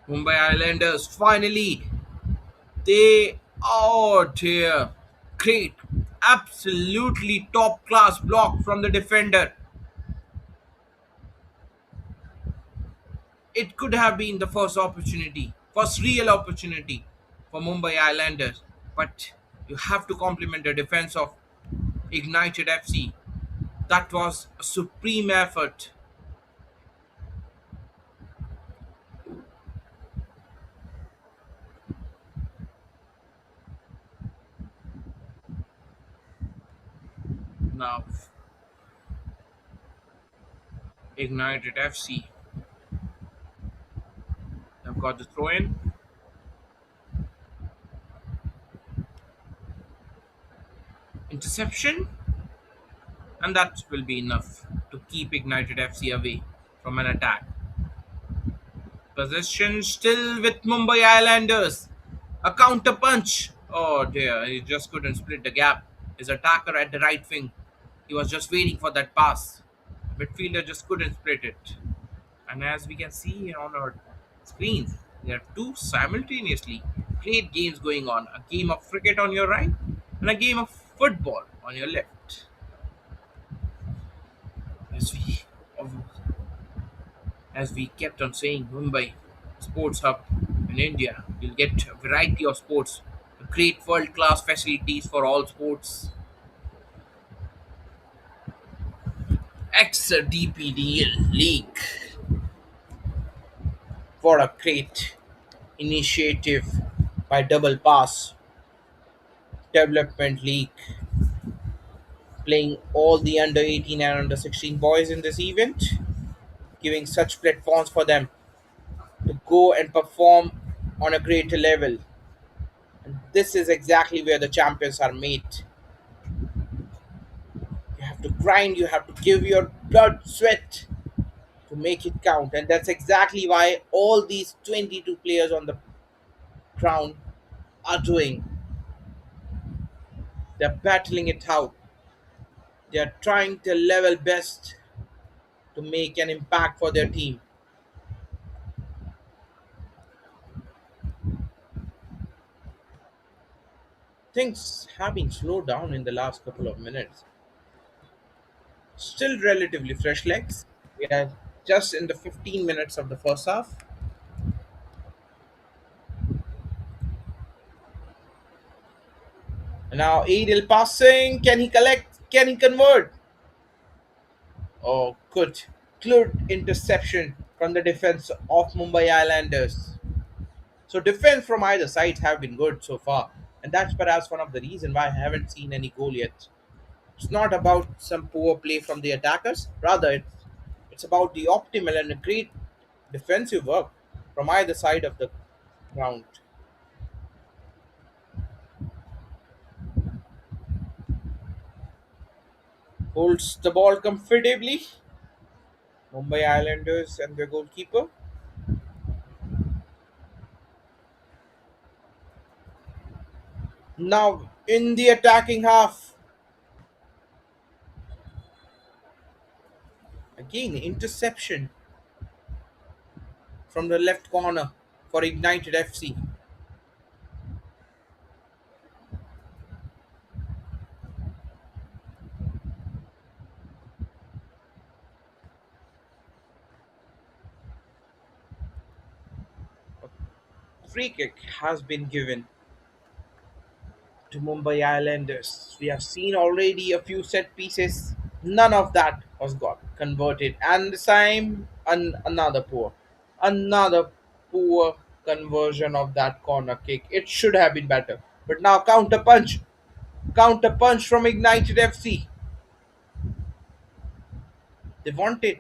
Mumbai Islanders finally, oh dear, great, absolutely top class block from the defender. It could have been the first opportunity, first real opportunity for Mumbai Islanders. But you have to compliment the defense of Ignited FC. That was a supreme effort. Now, Ignited FC have got the throw in, interception, and that will be enough to keep Ignited FC away from an attack. Possession still with Mumbai Islanders. A counter punch. Oh dear, he just couldn't split the gap. His attacker at the right wing. He was just waiting for that pass. Midfielder just couldn't split it. And as we can see on our screens, there are two simultaneously great games going on. A game of cricket on your right and a game of football on your left. As we as we kept on saying, Mumbai Sports Hub in India, you'll get a variety of sports, great world class facilities for all sports. Ex DPDL League. What a great initiative by Double Pass Development League, playing all the under 18 and under 16 boys in this event, giving such platforms for them to go and perform on a greater level. And this is exactly where the champions are made. You have to grind, you have to give your blood, sweat to make it count. And that's exactly why all these 22 players on the ground are doing. They're battling it out. They're trying their level best to make an impact for their team. Things have been slowed down in the last couple of minutes. Still relatively fresh legs. We are just in the 15 minutes of the first half. And now Adil passing. Can he collect? Can he convert? Oh, good. Good interception from the defense of Mumbai Islanders. So defense from either side have been good so far. And that's perhaps one of the reasons why I haven't seen any goal yet. It's not about some poor play from the attackers. Rather, it's about the optimal and a great defensive work from either side of the ground. Holds the ball comfortably. Mumbai Islanders and their goalkeeper. Now in the attacking half. Again, interception from the left corner for Ignited FC. Free kick has been given to Mumbai Islanders. We have seen already a few set pieces. None of that was got converted. And this time, another poor conversion of that corner kick. It should have been better. But now counter punch from Ignited FC. They wanted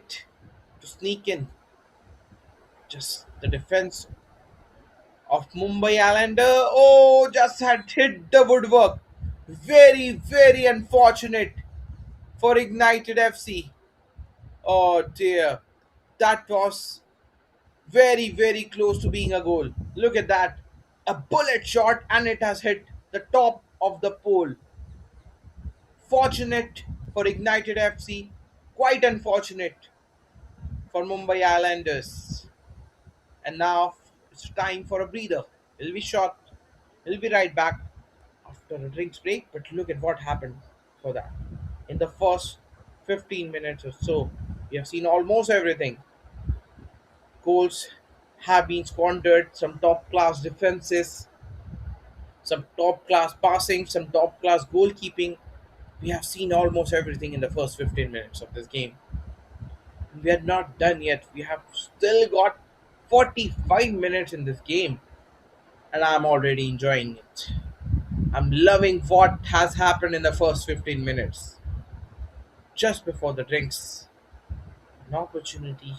to sneak in. Just the defense of Mumbai Islander. Oh, just had hit the woodwork. Very, very unfortunate for Ignited FC. Oh dear. That was very, very close to being a goal. Look at that. A bullet shot and it has hit the top of the pole. Fortunate for Ignited FC, quite unfortunate for Mumbai Islanders. And now it's time for a breather. It'll be short. We'll be right back after a drinks break. But look at what happened for that. In the first 15 minutes or so, we have seen almost everything. Goals have been squandered, some top class defenses, some top class passing, some top class goalkeeping. We have seen almost everything in the first 15 minutes of this game. We are not done yet. We have still got 45 minutes in this game, and I'm already enjoying it. I'm loving what has happened in the first 15 minutes. Just before the drinks, an opportunity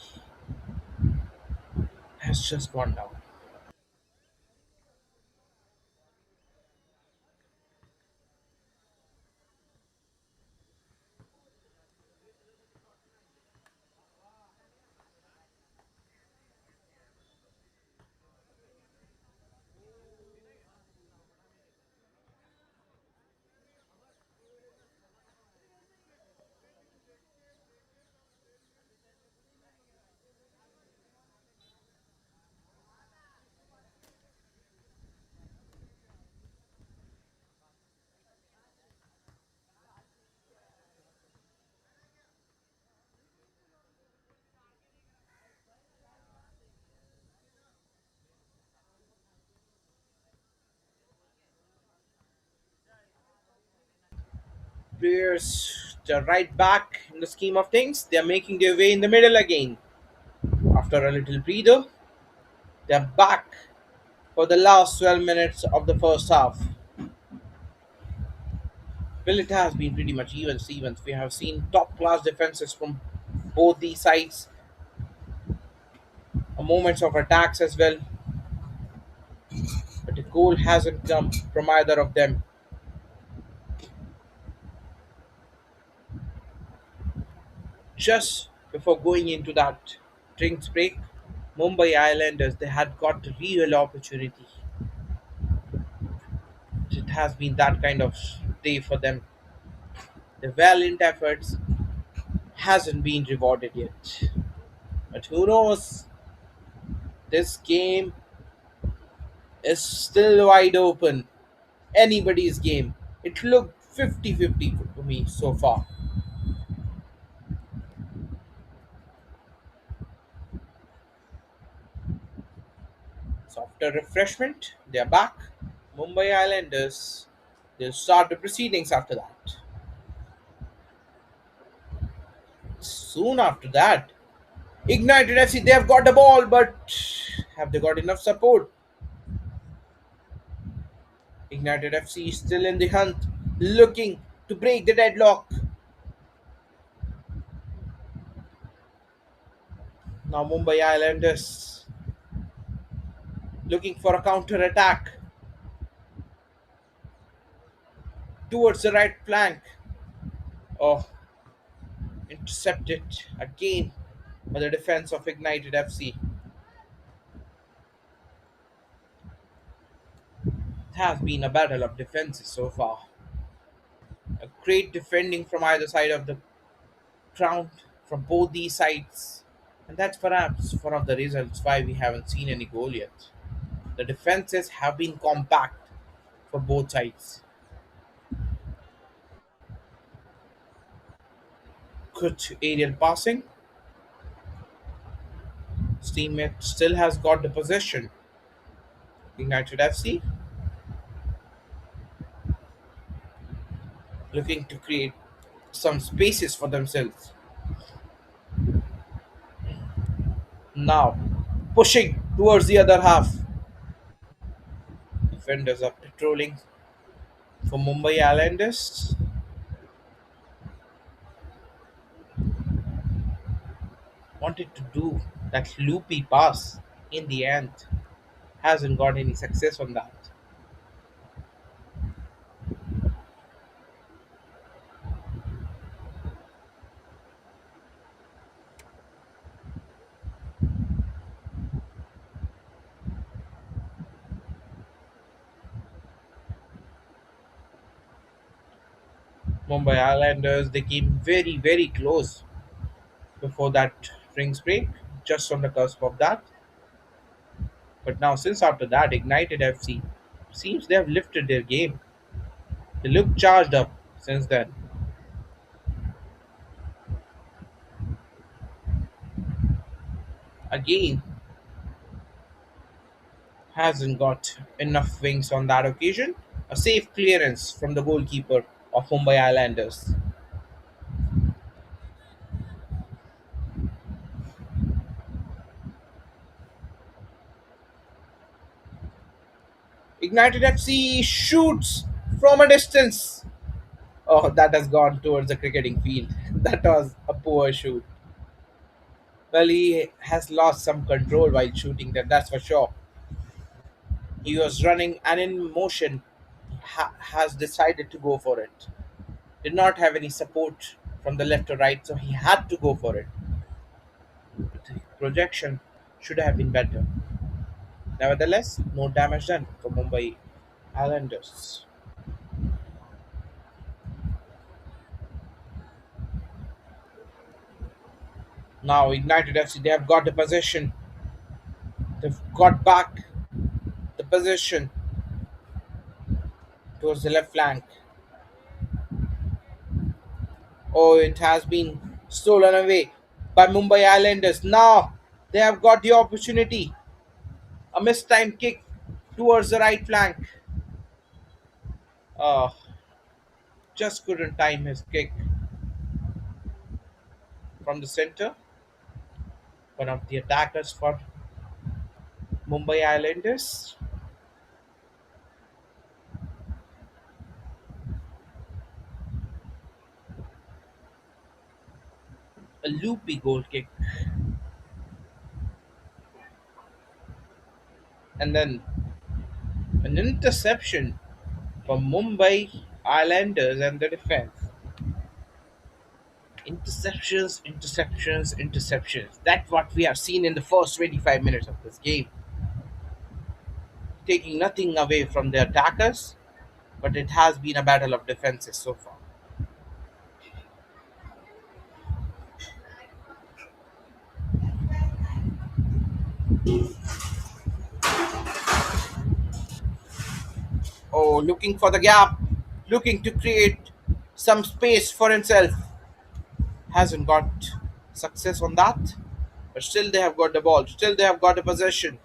has just gone down. Players, they're right back in the scheme of things. They're making their way in the middle again. After a little breather, they're back for the last 12 minutes of the first half. Well, it has been pretty much even Stevens. We have seen top class defenses from both these sides, moments of attacks as well, but the goal hasn't come from either of them. Just before going into that drinks break, Mumbai Islanders they had got a real opportunity. It has been that kind of day for them. The valiant efforts hasn't been rewarded yet. But who knows? This game is still wide open. Anybody's game. It looked 50-50 to me so far. So after refreshment, they are back. Mumbai Islanders, they'll start the proceedings after that. Soon after that, Ignited FC, they have got the ball, but have they got enough support? Ignited FC is still in the hunt, looking to break the deadlock. Now Mumbai Islanders looking for a counter attack towards the right flank. Oh, intercepted again by the defense of Ignited FC. It has been a battle of defenses so far. A great defending from either side of the ground, from both these sides. And that's perhaps one of the reasons why we haven't seen any goal yet. The defenses have been compact for both sides. Good aerial passing. His teammate still has got the possession. United FC looking to create some spaces for themselves. Now pushing towards the other half. Defenders are patrolling for Mumbai Islanders. Wanted to do that loopy pass in the end. Hasn't got any success on that. Mumbai Islanders, they came very, very close before that drinks break, just on the cusp of that. But now, since after that, Ignited FC seems they have lifted their game. They look charged up since then. Again, hasn't got enough wings on that occasion. A safe clearance from the goalkeeper of Mumbai Islanders. Ignited FC shoots from a distance. Oh, that has gone towards the cricketing field. That was a poor shoot. Well, he has lost some control while shooting that, that's for sure. He was running and in motion has decided to go for it. Did not have any support from the left or right, so he had to go for it. But the projection should have been better. Nevertheless, no damage done for Mumbai Islanders. Now, Ignited FC, they have got the possession. They've got back the possession towards the left flank. Oh, it has been stolen away by Mumbai Islanders. Now, they have got the opportunity. A mistimed kick towards the right flank. Oh, just couldn't time his kick from the center. One of the attackers for Mumbai Islanders. A loopy goal kick. And then an interception from Mumbai Islanders and the defense. Interceptions, interceptions, interceptions. That's what we have seen in the first 25 minutes of this game. Taking nothing away from the attackers, but it has been a battle of defenses so far. Oh, looking for the gap, looking to create some space for himself. Hasn't got success on that, but still they have got the ball. Still they have got the possession.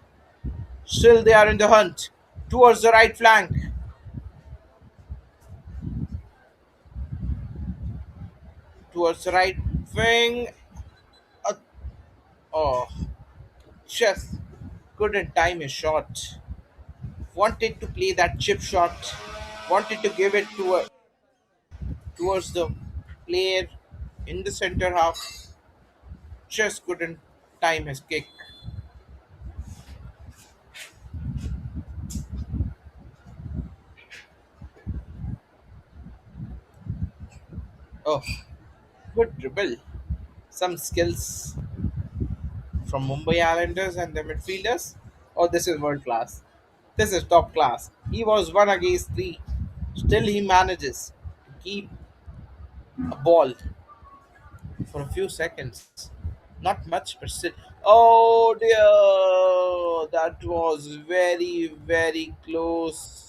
Still they are in the hunt towards the right flank. Towards the right wing. Uh, oh, just couldn't time his shot. Wanted to play that chip shot. Wanted to give it towards the player in the center half. Just couldn't time his kick. Oh, good dribble. Some skills from Mumbai Islanders and the midfielders. Oh, this is world class. This is top class. He was one against three. Still, he manages to keep a ball for a few seconds. Not much, but still. Oh dear! That was very, very close.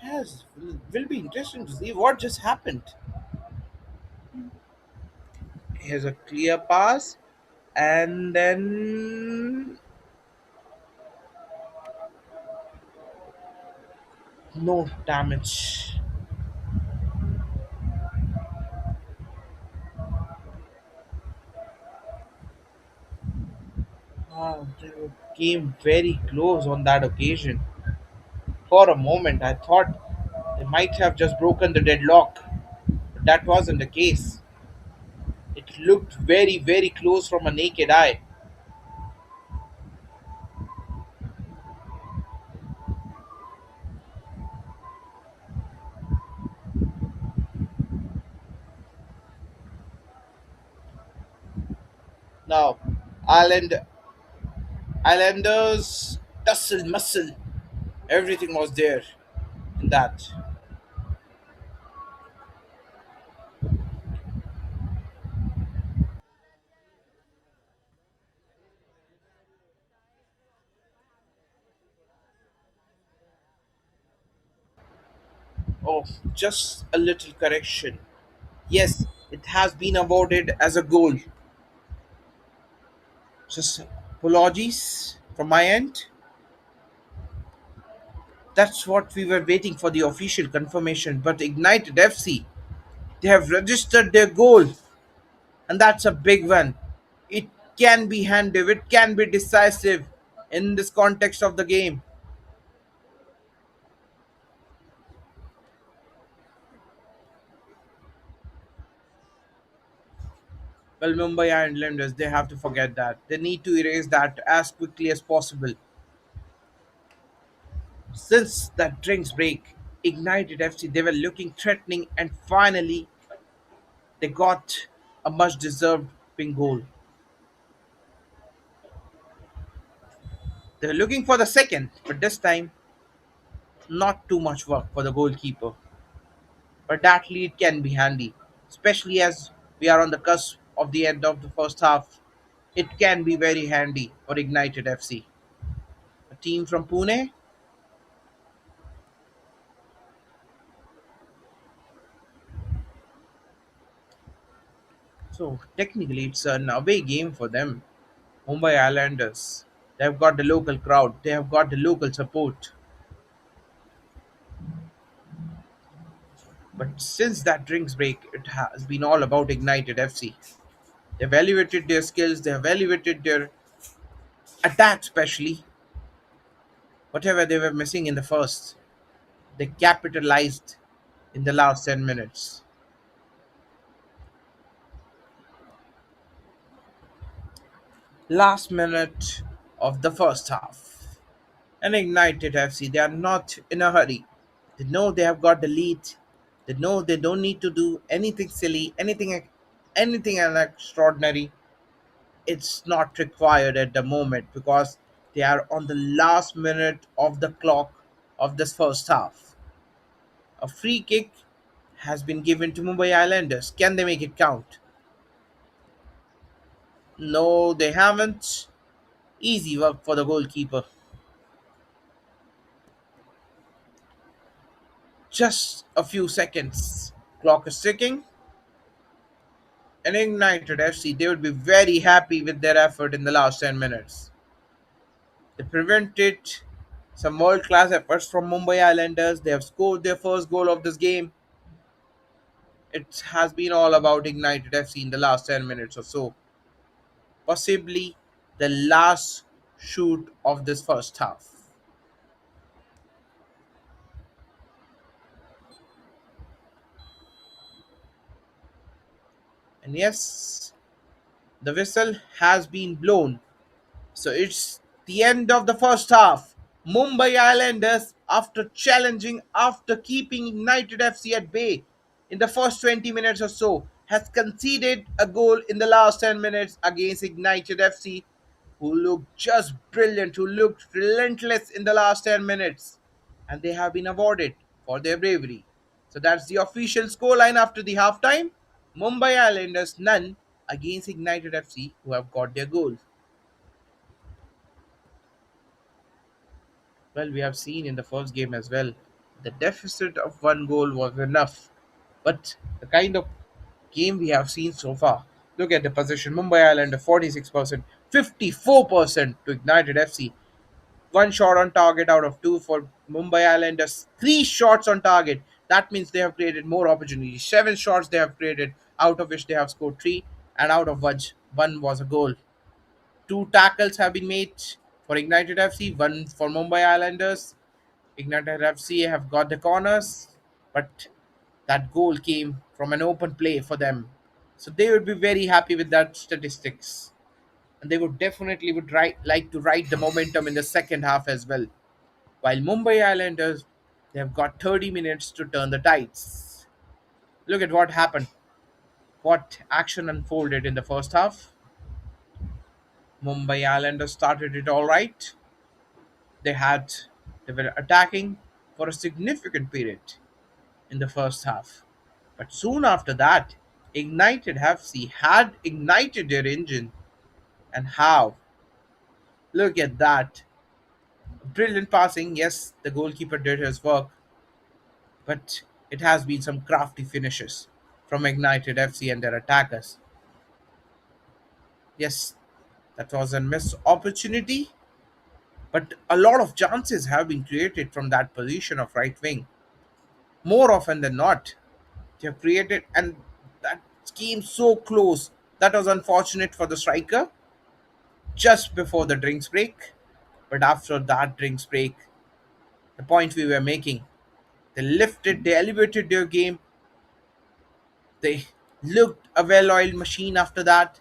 Yes, will be interesting to see what just happened. Here's a clear pass, and then no damage. They came very close on that occasion. For a moment, I thought they might have just broken the deadlock, but that wasn't the case. It looked very, very close from a naked eye. Now, Island Islanders tussle muscle. Everything was there in that. Oh, just a little correction. Yes, it has been awarded as a goal. Just apologies from my end. That's what we were waiting for the official confirmation. But Ignited FC, they have registered their goal, and that's a big one. It can be handed, it can be decisive in this context of the game. Well, Mumbai Islanders, they have to forget that. They need to erase that as quickly as possible. Since that drinks break, Ignited FC, they were looking threatening, and finally, they got a much deserved pink goal. They were looking for the second, but this time, not too much work for the goalkeeper. But that lead can be handy, especially as we are on the cusp of the end of the first half. It can be very handy for Ignited FC. A team from Pune. So technically, it's an away game for them. Mumbai Islanders. They have got the local crowd. They have got the local support. But since that drinks break, it has been all about Ignited FC. They've elevated their skills. They have elevated their attack, especially whatever they were missing in the first. They capitalized in the last 10 minutes. Last minute of the first half. And Ignited FC, they are not in a hurry. They know they have got the lead. They know they don't need to do anything silly, anything extraordinary. It's not required at the moment because they are on the last minute of the clock of this first half. A free kick has been given to Mumbai Islanders. Can they make it count? No, they haven't. Easy work for the goalkeeper. Just a few seconds. Clock is ticking. And Ignited FC, they would be very happy with their effort in the last 10 minutes. They prevented some world class efforts from Mumbai Islanders. They have scored their first goal of this game. It has been all about Ignited FC in the last 10 minutes or so. Possibly the last shoot of this first half. And yes, the whistle has been blown. So it's the end of the first half. Mumbai Islanders, after challenging, after keeping United FC at bay in the first 20 minutes or so, has conceded a goal in the last 10 minutes against Ignited FC, who looked just brilliant, who looked relentless in the last 10 minutes. And they have been awarded for their bravery. So that's the official scoreline after the halftime. Mumbai Islanders none against Ignited FC, who have got their goal. Well, we have seen in the first game as well, the deficit of one goal was enough. But the kind of game we have seen so far, look at the position. Mumbai Islander 46%, 54% to Ignited FC. One shot on target out of two for Mumbai Islanders. Three shots on target. That means they have created more opportunities. Seven shots they have created, out of which they have scored three, and out of which one was a goal. Two tackles have been made for Ignited FC, one for Mumbai Islanders. Ignited FC have got the corners. but that goal came from an open play for them. So they would be very happy with that statistics, and they would definitely like to ride the momentum in the second half as well. While Mumbai Islanders, they have got 30 minutes to turn the tides. Look at what happened. What action unfolded in the first half. Mumbai Islanders started it all right. They had they were attacking for a significant period in the first half. But soon after that, Ignited FC had ignited their engine. And how? Look at that. Brilliant passing. Yes, the goalkeeper did his work, but it has been some crafty finishes from Ignited FC and their attackers. Yes, that was a missed opportunity, but a lot of chances have been created from that position of right wing. More often than not, they have created, and that came so close. That was unfortunate for the striker just before the drinks break. But after that drinks break, the point we were making, they elevated their game, they looked a well oiled machine after that,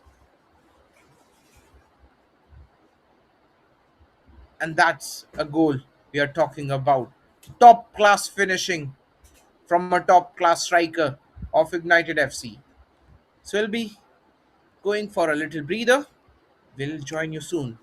and that's a goal we are talking about. Top class finishing from a top class striker of Ignited FC. So we'll be going for a little breather. We'll join you soon.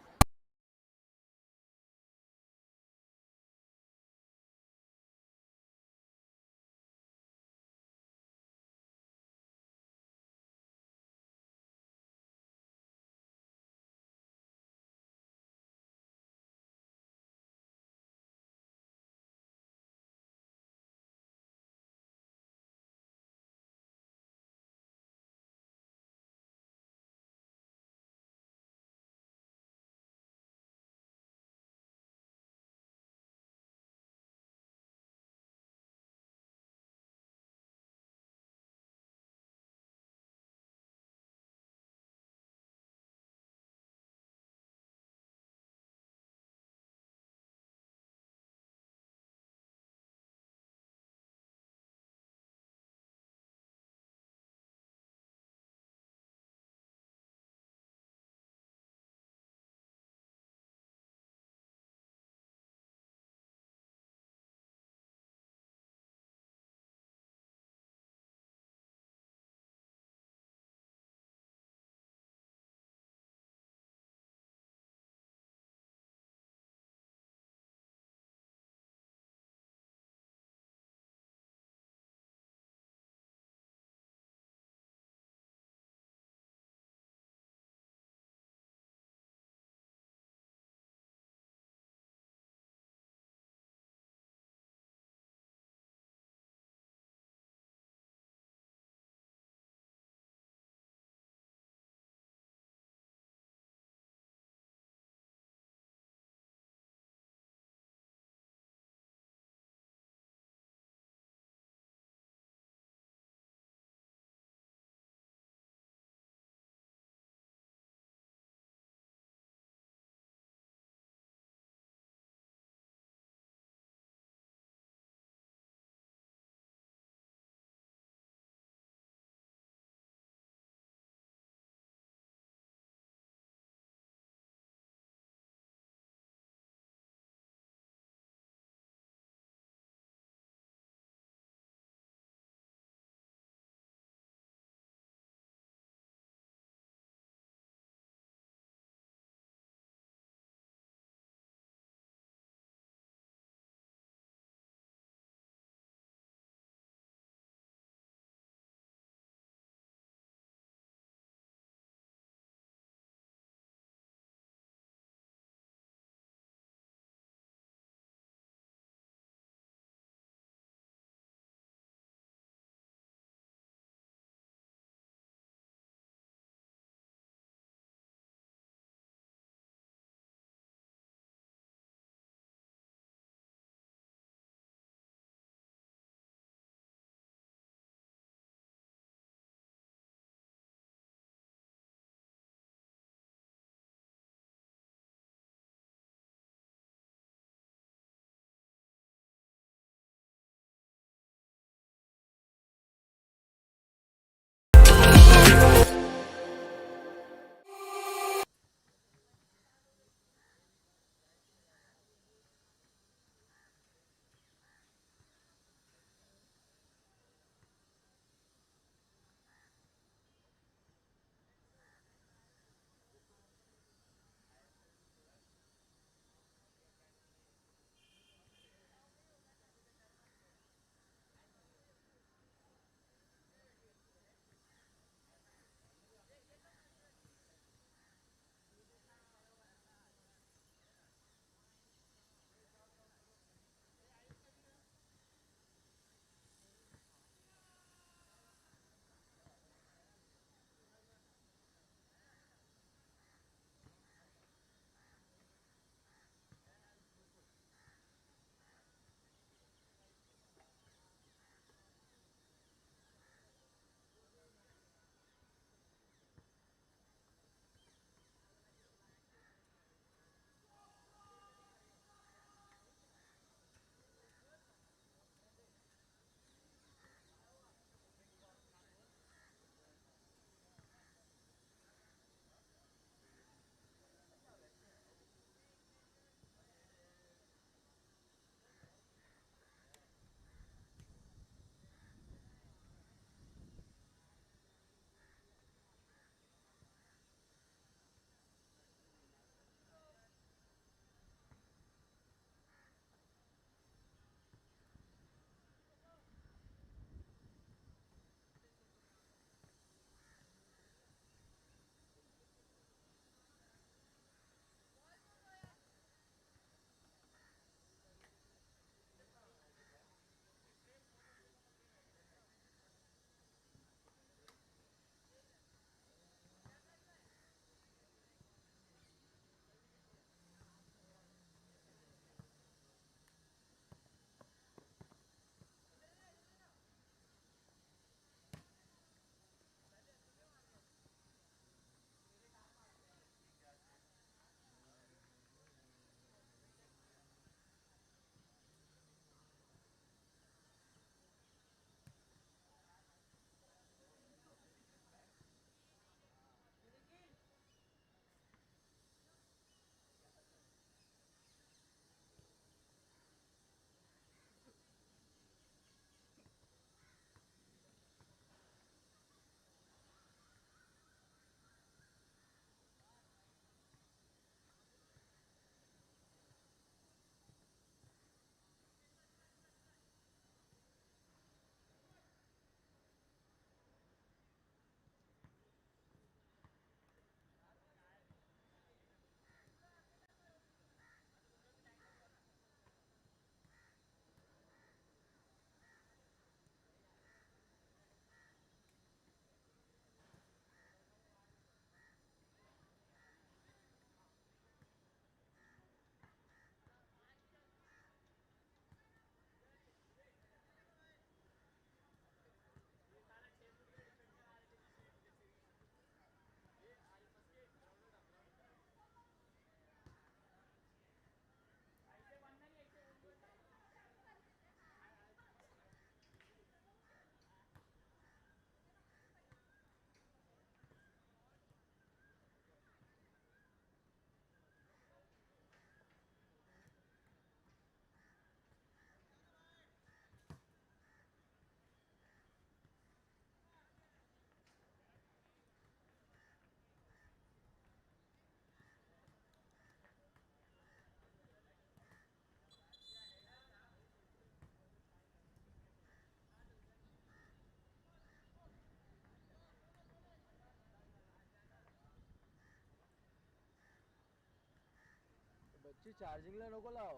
चार्जिंगला नको लाव,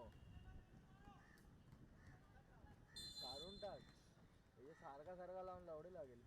काढून टाक. हे सारखा सारखा लावून लावडे लागेल.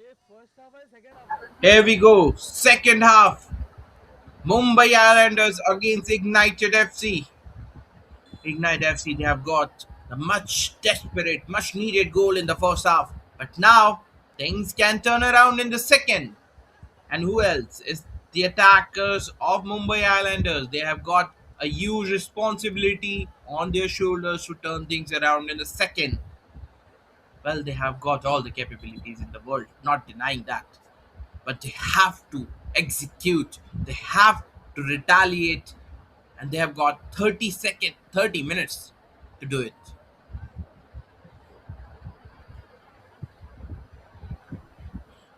हे first half आहे second half आहे? Here we go. Second half. Mumbai Islanders against Ignited FC. Ignite FC, they have got a much desperate, much needed goal in the first half. But now things can turn around in the second. And who else is the attackers of Mumbai Islanders? They have got a huge responsibility on their shoulders to turn things around in the second. Well, they have got all the capabilities in the world, not denying that. But they have to execute, they have to retaliate, and they have got 30 minutes to do it.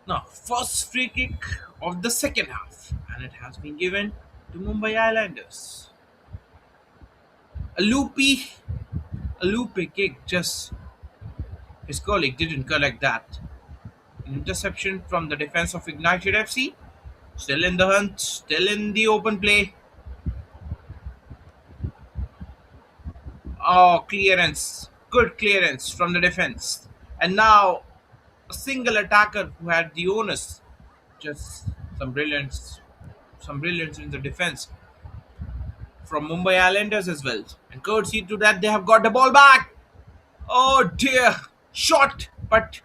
Now, first free kick of the second half, and it has been given to Mumbai Islanders. A loopy, a loopy kick, just his colleague didn't collect that. An interception from the defense of Ignited FC. Still in the hunt, still in the open play. Oh, clearance. Good clearance from the defense. And now a single attacker who had the onus. Just some brilliance. Some brilliance in the defense from Mumbai Islanders as well. And courtesy to that, they have got the ball back. Oh dear. Shot, but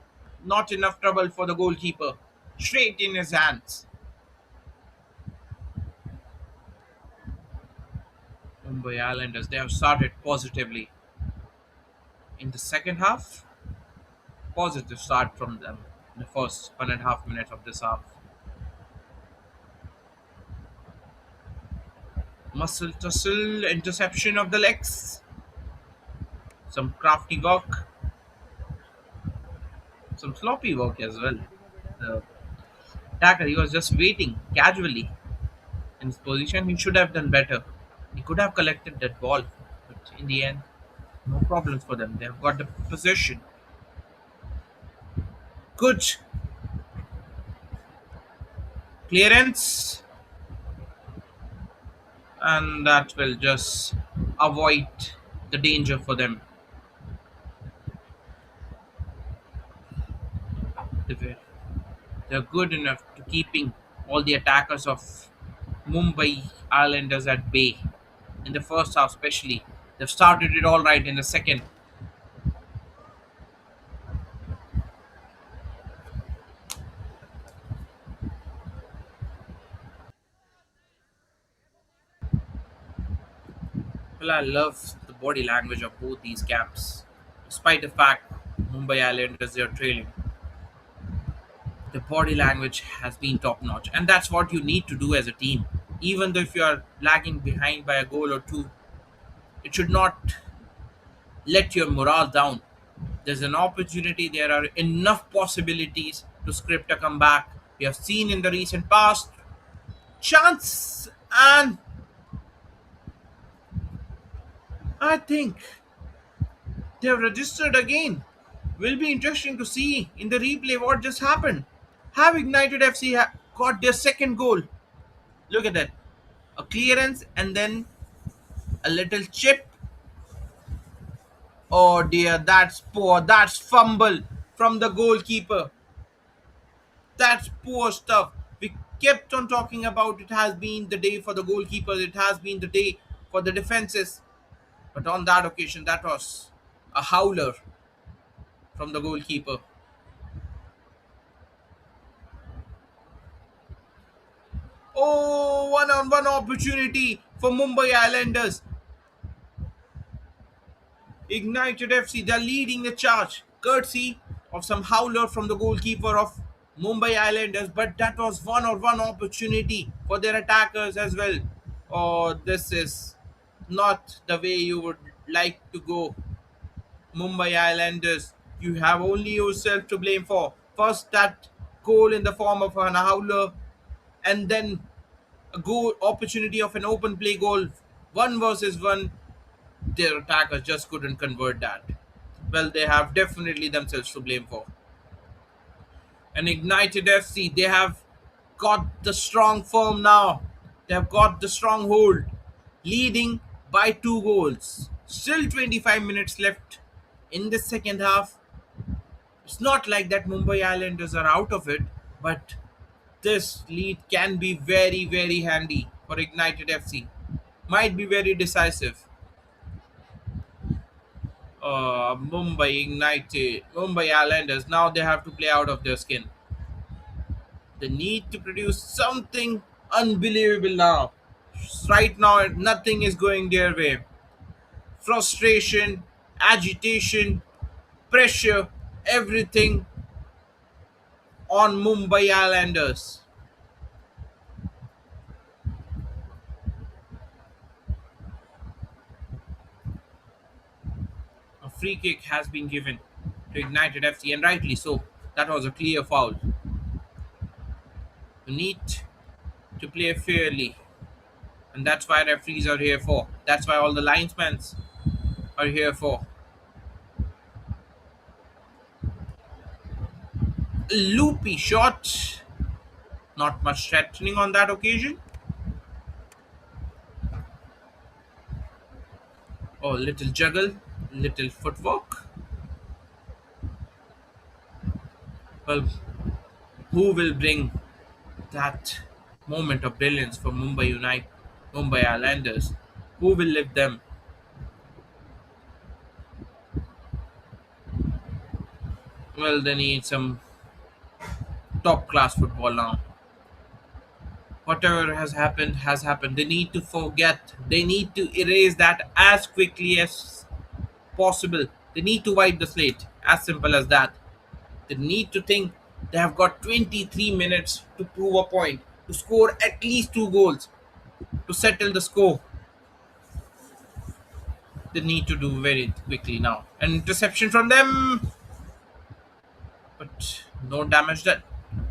not enough trouble for the goalkeeper. Straight in his hands. Mumbai Islanders, they have started positively. In the second half, positive start from them in the first 1.5 minutes of this half. Muscle tussle, interception of the legs, some crafty work, some sloppy work as well. The attacker, he was just waiting casually in his position. He should have done better. He could have collected that ball, but in the end, no problems for them. They have got the possession. Good clearance, and that will just avoid the danger for them. They They're good enough to keeping all the attackers of Mumbai Islanders at bay in the first half, especially. They've started it all right in the second. Well, I love the body language of both these camps. Despite the fact Mumbai Islanders are trailing, the body language has been top notch, and that's what you need to do as a team. Even though if you are lagging behind by a goal or two, it should not let your morale down. There's an opportunity, there are enough possibilities to script a comeback. We have seen in the recent past chance, and I think they have registered again. Will be interesting to see in the replay what just happened. Have Ignited FC got their second goal? Look at that. A clearance and then a little chip Oh dear, that's poor. That's fumble from the goalkeeper. That's poor stuff. We kept on talking about it has been the day for the goalkeepers, it has been the day for the defenses. But on that occasion, that was a howler from the goalkeeper. Oh, one on one opportunity for Mumbai Islanders. Ignited FC, they're leading the charge, courtesy of some howler from the goalkeeper of Mumbai Islanders. But that was one on one opportunity for their attackers as well. Oh, this is not the way you would like to go, Mumbai Islanders. You have only yourself to blame for. First, that goal in the form of an howler, and then a goal opportunity of an open play goal, one versus one. Their attackers just couldn't convert that. Well, they have definitely themselves to blame for. And Ignited FC, they have got the strong firm now. They have got the strong hold, leading by 2 goals. Still 25 minutes left in the second half. It's not like that Mumbai Islanders are out of it, but this lead can be very, very handy for Ignited FC. Might be very decisive. Mumbai Islanders, now they have to play out of their skin. They need to produce something unbelievable now. Right now, nothing is going their way. Frustration, agitation, pressure, everything on Mumbai Islanders. A free kick has been given to Ignited FC, and rightly so. That was a clear foul. You need to play fairly, and that's why referees are here for. That's why all the linesmen are here for. A loopy shot, not much threatening on that occasion. Oh, little juggle, little footwork. Well, who will bring that moment of brilliance for Mumbai Islanders? Who will lift them? Well, they need some top class football now. Whatever has happened has happened. They need to forget. They need to erase that as quickly as possible. They need to wipe the slate. As simple as that. They need to think they have got 23 minutes to prove a point, to score at least 2 goals, to settle the score. They need to do very quickly now. An interception from them, but no damage done.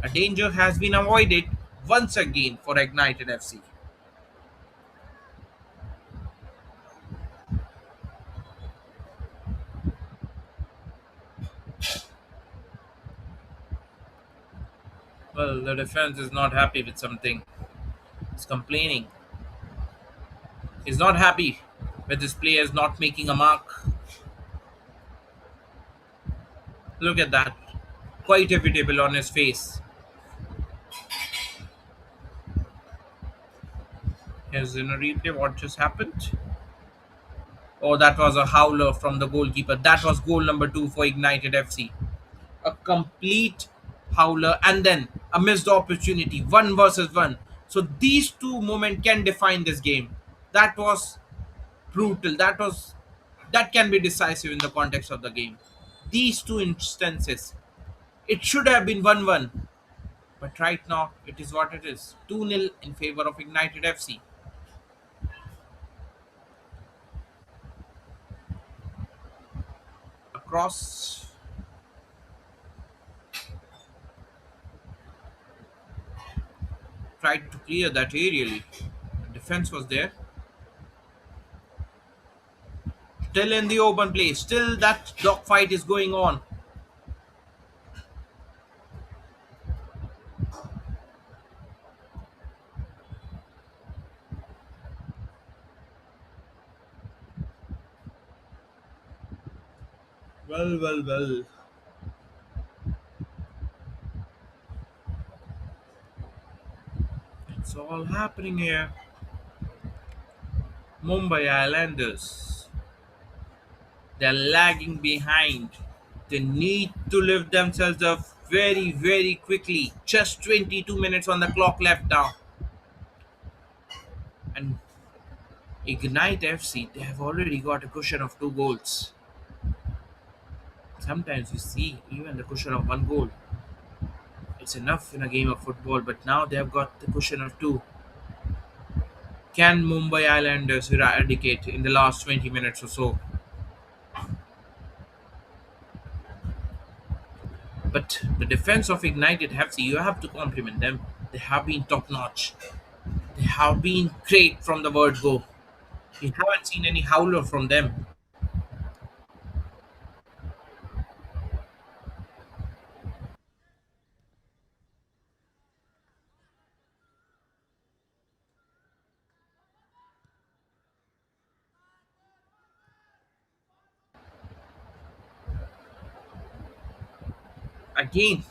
A danger has been avoided once again for Ignited FC. Well, the defense is not happy with something. It's complaining. He's not happy with his players not making a mark. Look at that. Quite evident on his face. Here's in a replay what just happened. Oh, that was a howler from the goalkeeper. That was goal number 2 for Ignited FC. A complete howler and then a missed opportunity, one versus one. So these two moments can define this game. That was brutal. That can be decisive in the context of the game. These two instances, it should have been 1-1, but right now it is what it is. 2-0 in favor of Ignited FC. Across, tried to clear that aerially. The defense was there. Still in the open play. Still that dogfight is going on. Well, well, well. It's all happening here. Mumbai Islanders. They're lagging behind. They need to lift themselves up very, very quickly. Just 22 minutes on the clock left now. And Ignite FC, they have already got a cushion of 2 goals. Sometimes you see even the cushion of 1 goal. It's enough in a game of football, but now they have got the cushion of two. Can Mumbai Islanders eradicate in the last 20 minutes or so? But the defense of Ignited FC, you have to compliment them. They have been top notch. They have been great from the word go. You haven't seen any howler from them. Again,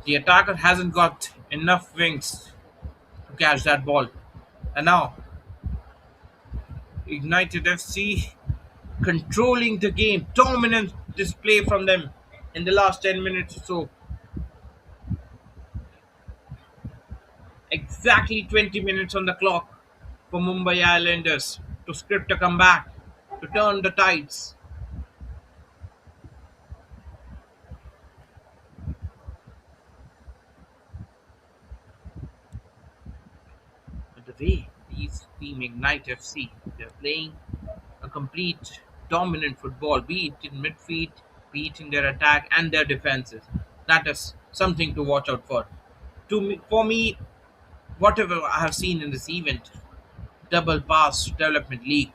the attacker hasn't got enough wings to catch that ball. And now, Ignited FC controlling the game. Dominant display from them in the last 10 minutes or so. Exactly 20 minutes on the clock for Mumbai Islanders to script a comeback, to turn the tides. But the way these team Ignite FC, they're playing a complete dominant football, be it in midfield, be it in their attack and their defenses. That is something to watch out for. For me, whatever I have seen in this event, double pass development league,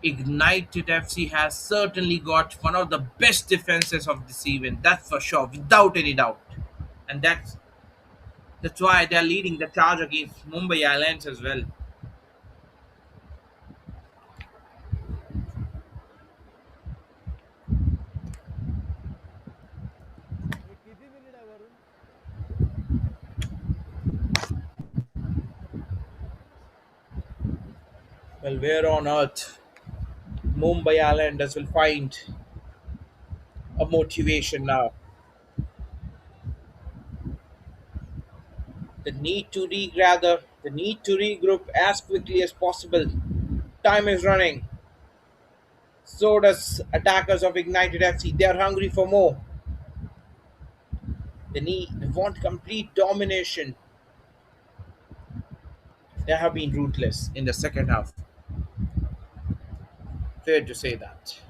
Ignited FC has certainly got one of the best defenses of this event. That's for sure, without any doubt. And that's why they're leading the charge against Mumbai Islands as well. किती minute आहे वरून? Well, where on earth Mumbai Islanders will find a motivation now? The need to regroup as quickly as possible. Time is running. So does attackers of Ignited FC. They are hungry for more. They want complete domination. They have been ruthless in the second half. Fair to say that.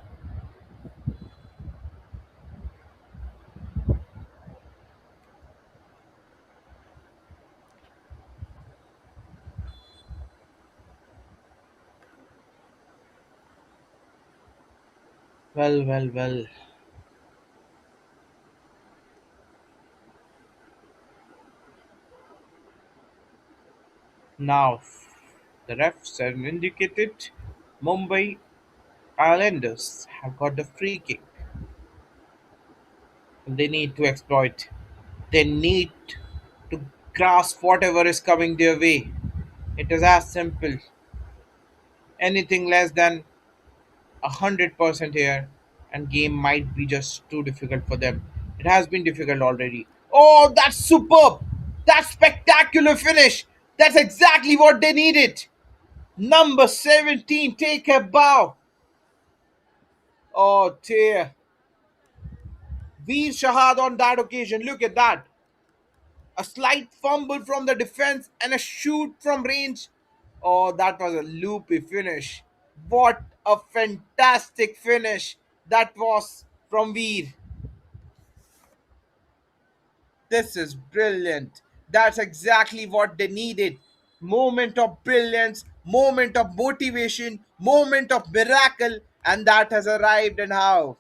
Well, well, well. Now, the refs have indicated Mumbai Islanders have got the free kick. They need to exploit. They need to grasp whatever is coming their way. It is as simple. Anything less than 100% here, and game might be just too difficult for them. It has been difficult already. Oh, that's superb! That's spectacular finish. That's exactly what they needed. Number 17, take a bow. Oh dear. Veer Shahad on that occasion. Look at that. A slight fumble from the defense and a shoot from range. Oh, that was a loopy finish. What a fantastic finish that was from Veer. This is brilliant. That's exactly what they needed. Moment of brilliance, moment of motivation, moment of miracle, and that has arrived. And how?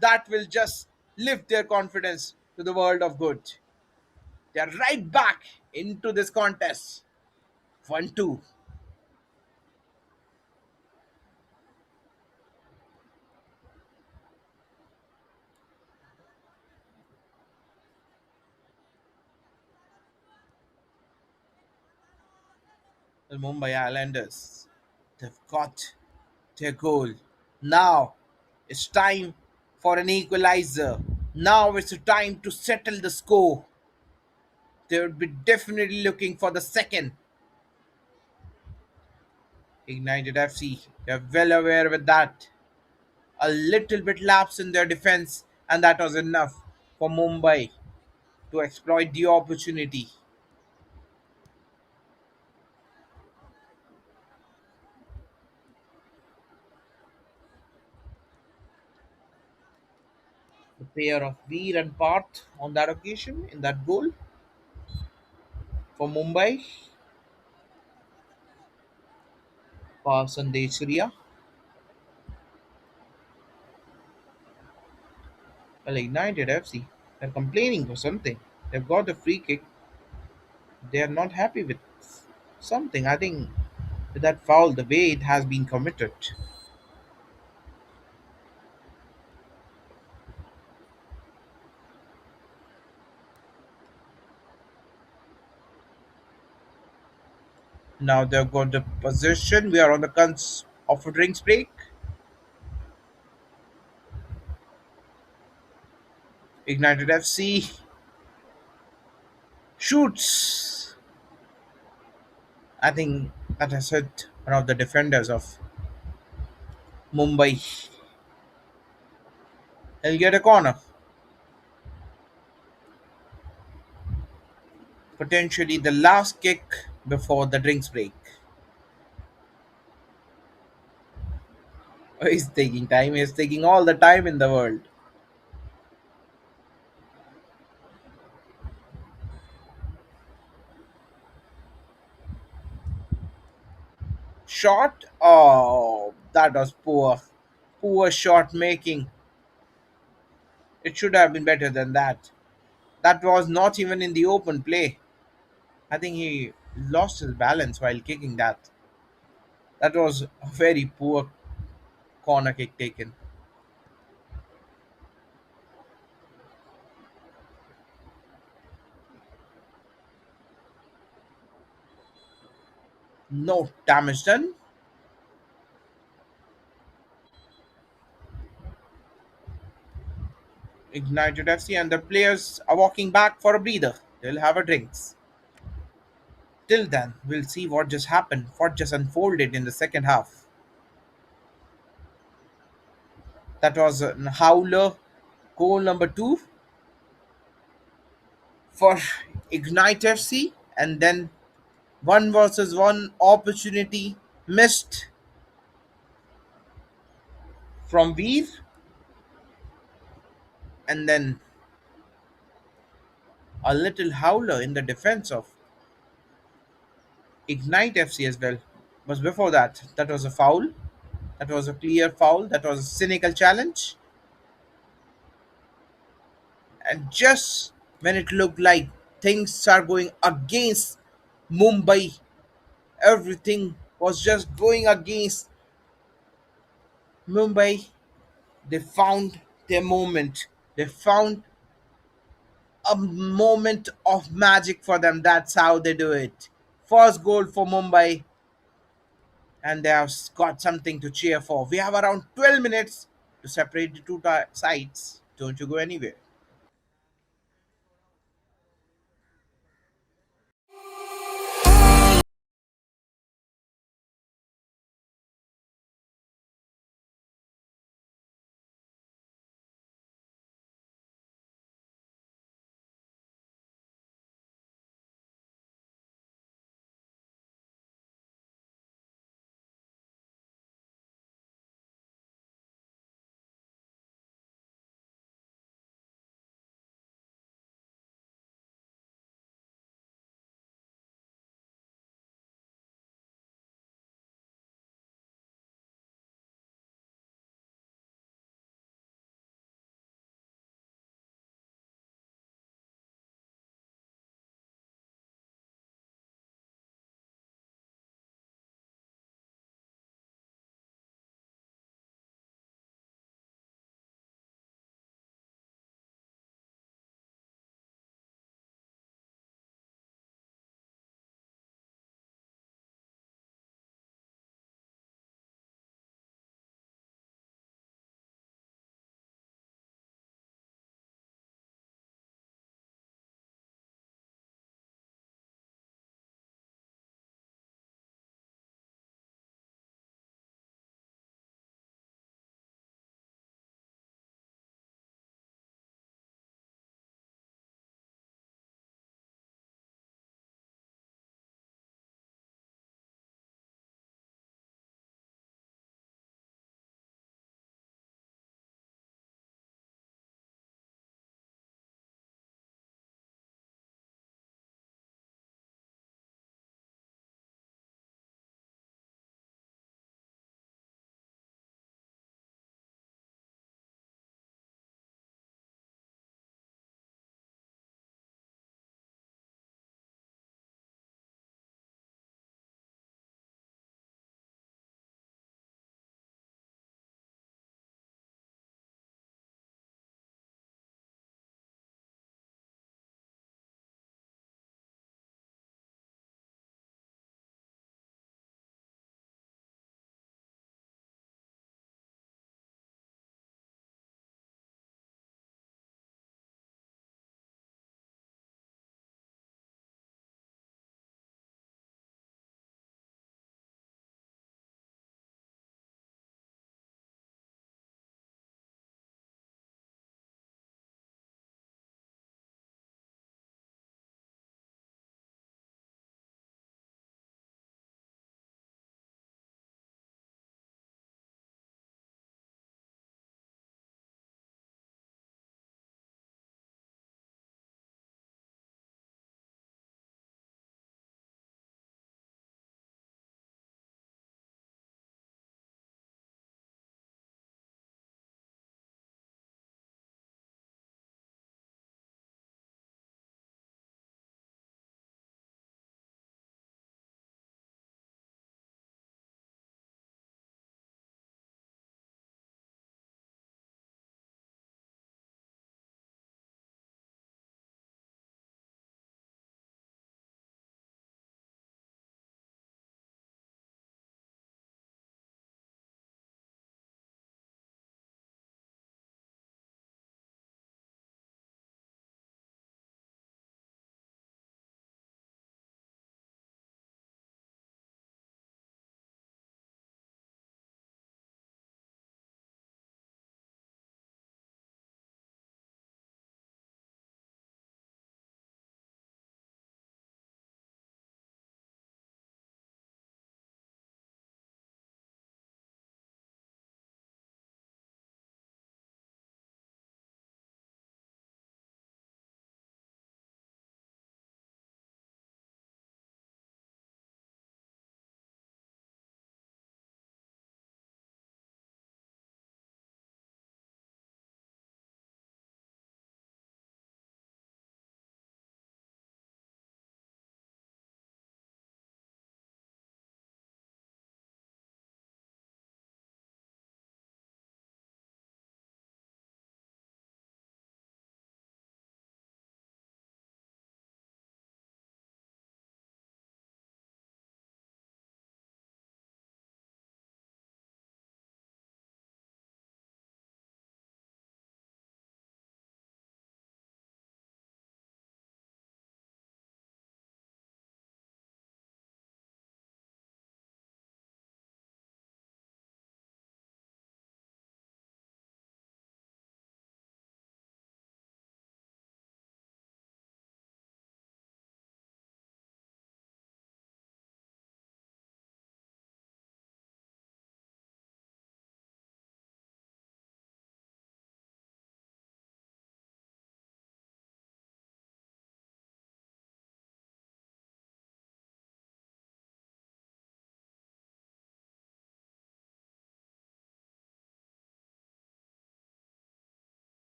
That will just lift their confidence to the world of good. They're right back into this contest. 1 2. The Mumbai Islanders. They've got their goal. Now it's time for an equalizer. Now it's time to settle the score. They would be definitely looking for the second. Ignited FC, they're well aware with that. A little bit lapse in their defense, and that was enough for Mumbai to exploit the opportunity. The pair of Veer and Parth on that occasion in that goal for Mumbai. For Sandesh Surya. Well, Ignited FC, they're complaining for something. They've got the free kick. They are not happy with something. I think with that foul, the way it has been committed. Now they've got the possession. We are on the cusp of a drinks break. Ignited FC shoots. I think that has hit one of the defenders of Mumbai. He'll get a corner. Potentially the last kick before the drinks break. He's taking time. He's taking all the time in the world. Shot. Oh, that was poor. Poor shot making. It should have been better than that. That was not even in the open play. I think he lost his balance while kicking that. That was a very poor corner kick taken. No damage done. Ignited FC and the players are walking back for a breather. They'll have a drinks. Till then, we'll see what just happened, what just unfolded in the second half. That was a howler goal number two for Ignite FC, and then one versus one opportunity missed from Veer, and then a little howler in the defense of Ignite FC as well. But before that, that was a foul. That was a clear foul. That was a cynical challenge. And just when it looked like things are going against Mumbai, everything was just going against Mumbai. They found their moment. They found a moment of magic for them. That's how they do it. First goal for Mumbai, and they have got something to cheer for. We have around 12 minutes to separate the two sides. Don't you go anywhere.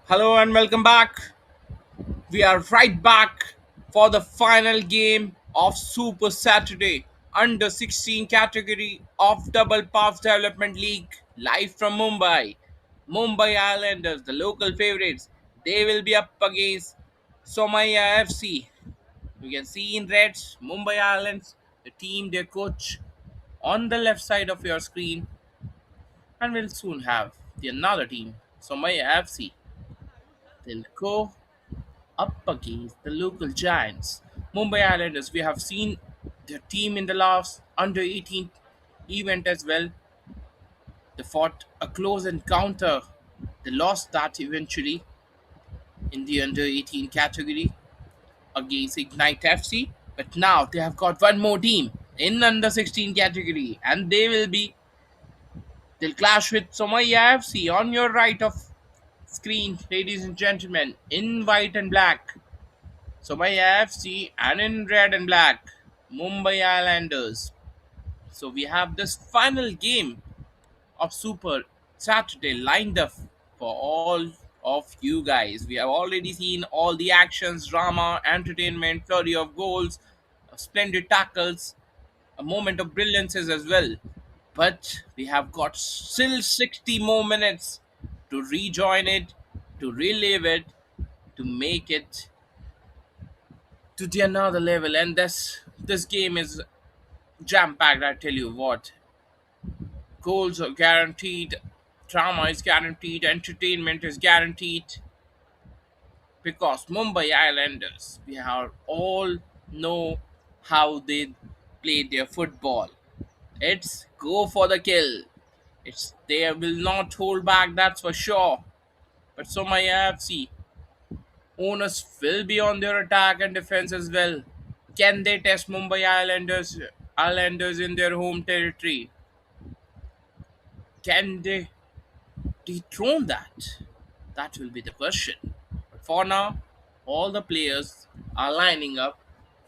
Hello and welcome back. We are right back for the final game of Super Saturday under 16 category of Double Pass Development League live from Mumbai. Mumbai Islanders, the local favorites, they will be up against Somaiya FC. You can see in reds Mumbai Islands, the team, their coach on the left side of your screen, and we'll soon have the another team, Somaiya FC. They'll go up against the local giants. Mumbai Islanders, we have seen their team in the last under 18 event as well. They fought a close encounter. They lost that eventually in the under 18 category against Ignite FC. But now they have got one more team in under 16 category, and they'll clash with Somaiya FC on your right of screen, ladies and gentlemen, in white and black. Somaiya FC and in red and black, Mumbai Islanders. So we have this final game of Super Saturday lined up for all of you guys. We have already seen all the actions, drama, entertainment, flurry of goals, splendid tackles, a moment of brilliances as well. But we have got still 60 more minutes to rejoin it, to relive it, to make it to the another level. And this game is jam packed. I tell you what, goals are guaranteed, drama is guaranteed, entertainment is guaranteed, because Mumbai Islanders, we are all know how they play their football. It's go for the kill. It's they will not hold back, that's for sure. But so my AFC owners will be on their attack and defense as well. Can they test Mumbai Islanders in their home territory? Can they dethrone that? That will be the question. But for now, all the players are lining up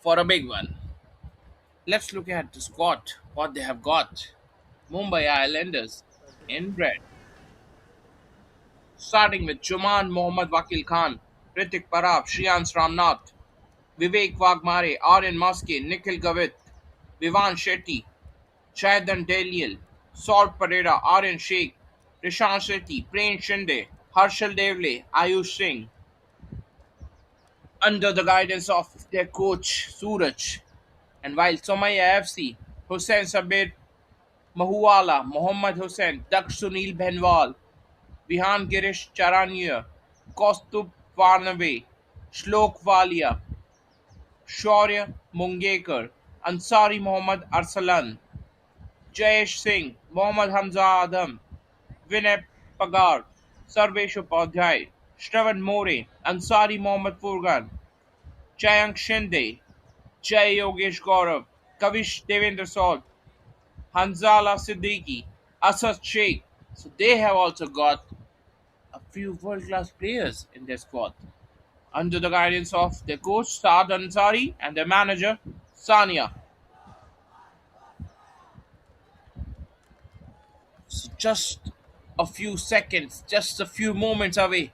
for a big one. Let's look at the squad, what they have got. Mumbai Islanders in red, starting with Juman Mohammad Wakil Khan, Ritik Parab, Shriyans Ramnath, Vivek Wagmare, Aryan Maske, Nikhil Gavit, Vivan Shetty, Shaidan Daniel, Saul Pereira, Aryan Sheikh, Rishan Shetty, Prem Shinde, Harshal Devle, Ayush Singh, under the guidance of their coach Suraj. And while Somaiya FC, Hussain Sabir Mahuwala, Mohammad Hussain, Daksh Sunil Bhenwal, Vihan Girish Charania, Kaustubh Varnave, Shlok Walia, Shaurya Mungekar, Ansari Mohammad Arsalan, Jayesh Singh, Mohammad Hamza Adam, Vinay Pagar, Sarvesh Upadhyay, Shravan More, Ansari Mohammad Furgan, Jayank Shinde, Jay Yogesh Gaurav, Kavish Devendra Saul, Hanzala Siddiqui, Asad Sheikh. So they have also got a few world-class players in their squad under the guidance of their coach Saad Ansari and their manager Sania. So just a few seconds, just a few moments away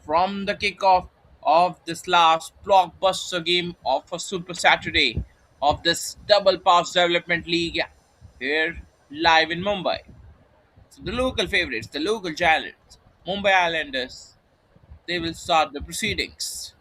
from the kickoff of this last blockbuster game of a Super Saturday of this Double Pass Development League here live in Mumbai. So the local favorites, the local giants, Mumbai Islanders, they will start the proceedings.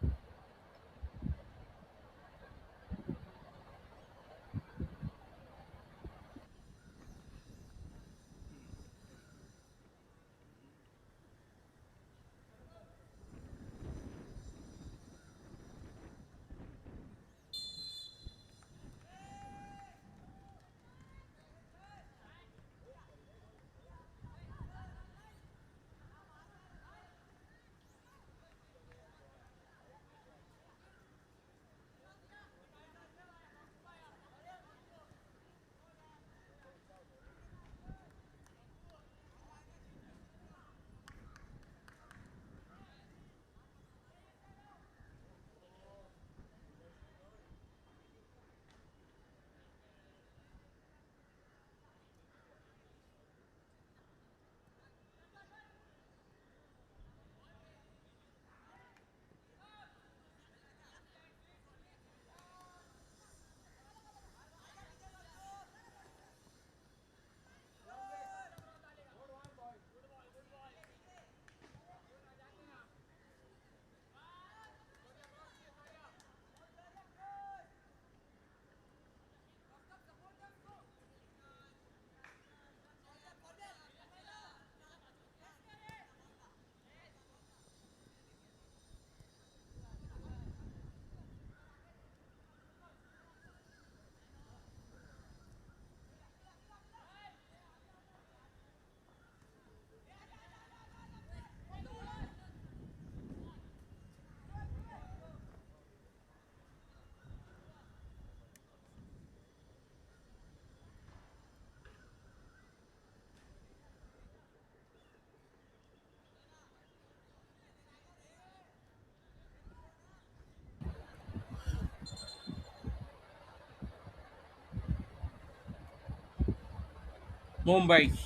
Mumbai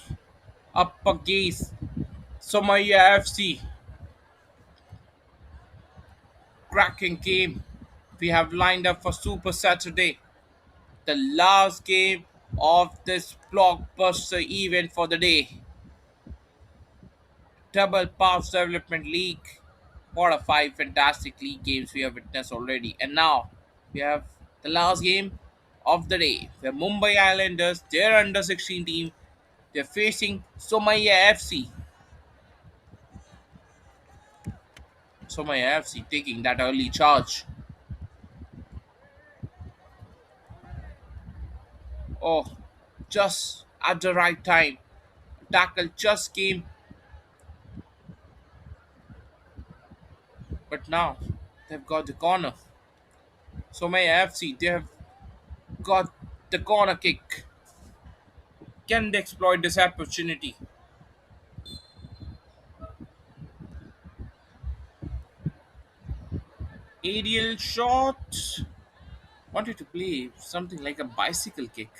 up against Somaiya FC. Cracking game we have lined up for Super Saturday, the last game of this blockbuster event for the day. Double Pass Development League. What a five fantastic league games we have witnessed already. And now we have the last game of the day where Mumbai Islanders, their under 16 team, they're facing Somaiya FC. Somaiya FC taking that early charge. Oh, just at the right time. Tackle just came, but now they've got the corner. Somaiya FC, they have got the corner kick. Can they exploit this opportunity? Aerial shot. Wanted to play something like a bicycle kick.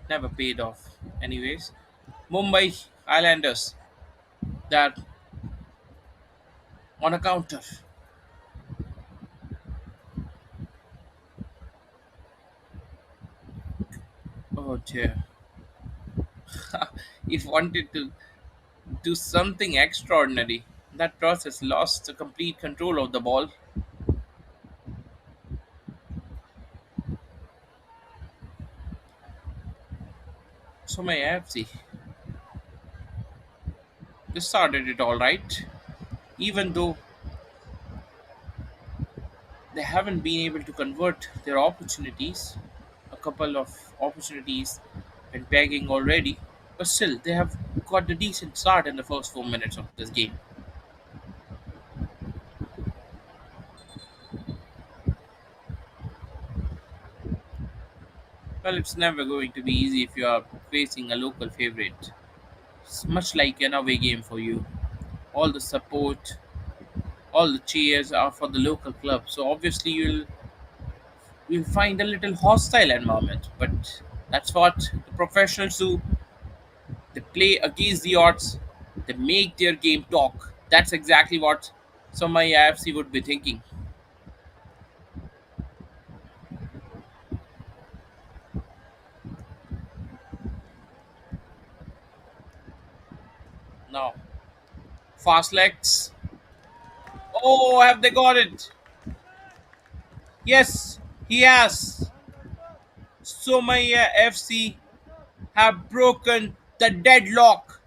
Never paid off. Anyways, Mumbai Islanders that on a counter. Oh dear. If wanted to do something extraordinary, that process lost the complete control of the ball. So my FC, they started it all right, even though they haven't been able to convert their opportunities. A couple of opportunities been begging already, but still they have got a decent start in the first 4 minutes of this game. Well, it's never going to be easy if you are facing a local favorite. It's much like an away game for you. All the support, all the cheers are for the local club, so obviously you'll find a little hostile environment. But that's what the professionals do. They play against the odds. They make their game talk. That's exactly what Somaiya FC would be thinking. Now, fast legs. Oh, have they got it? Yes, he has. Somaiya FC have broken the deadlock.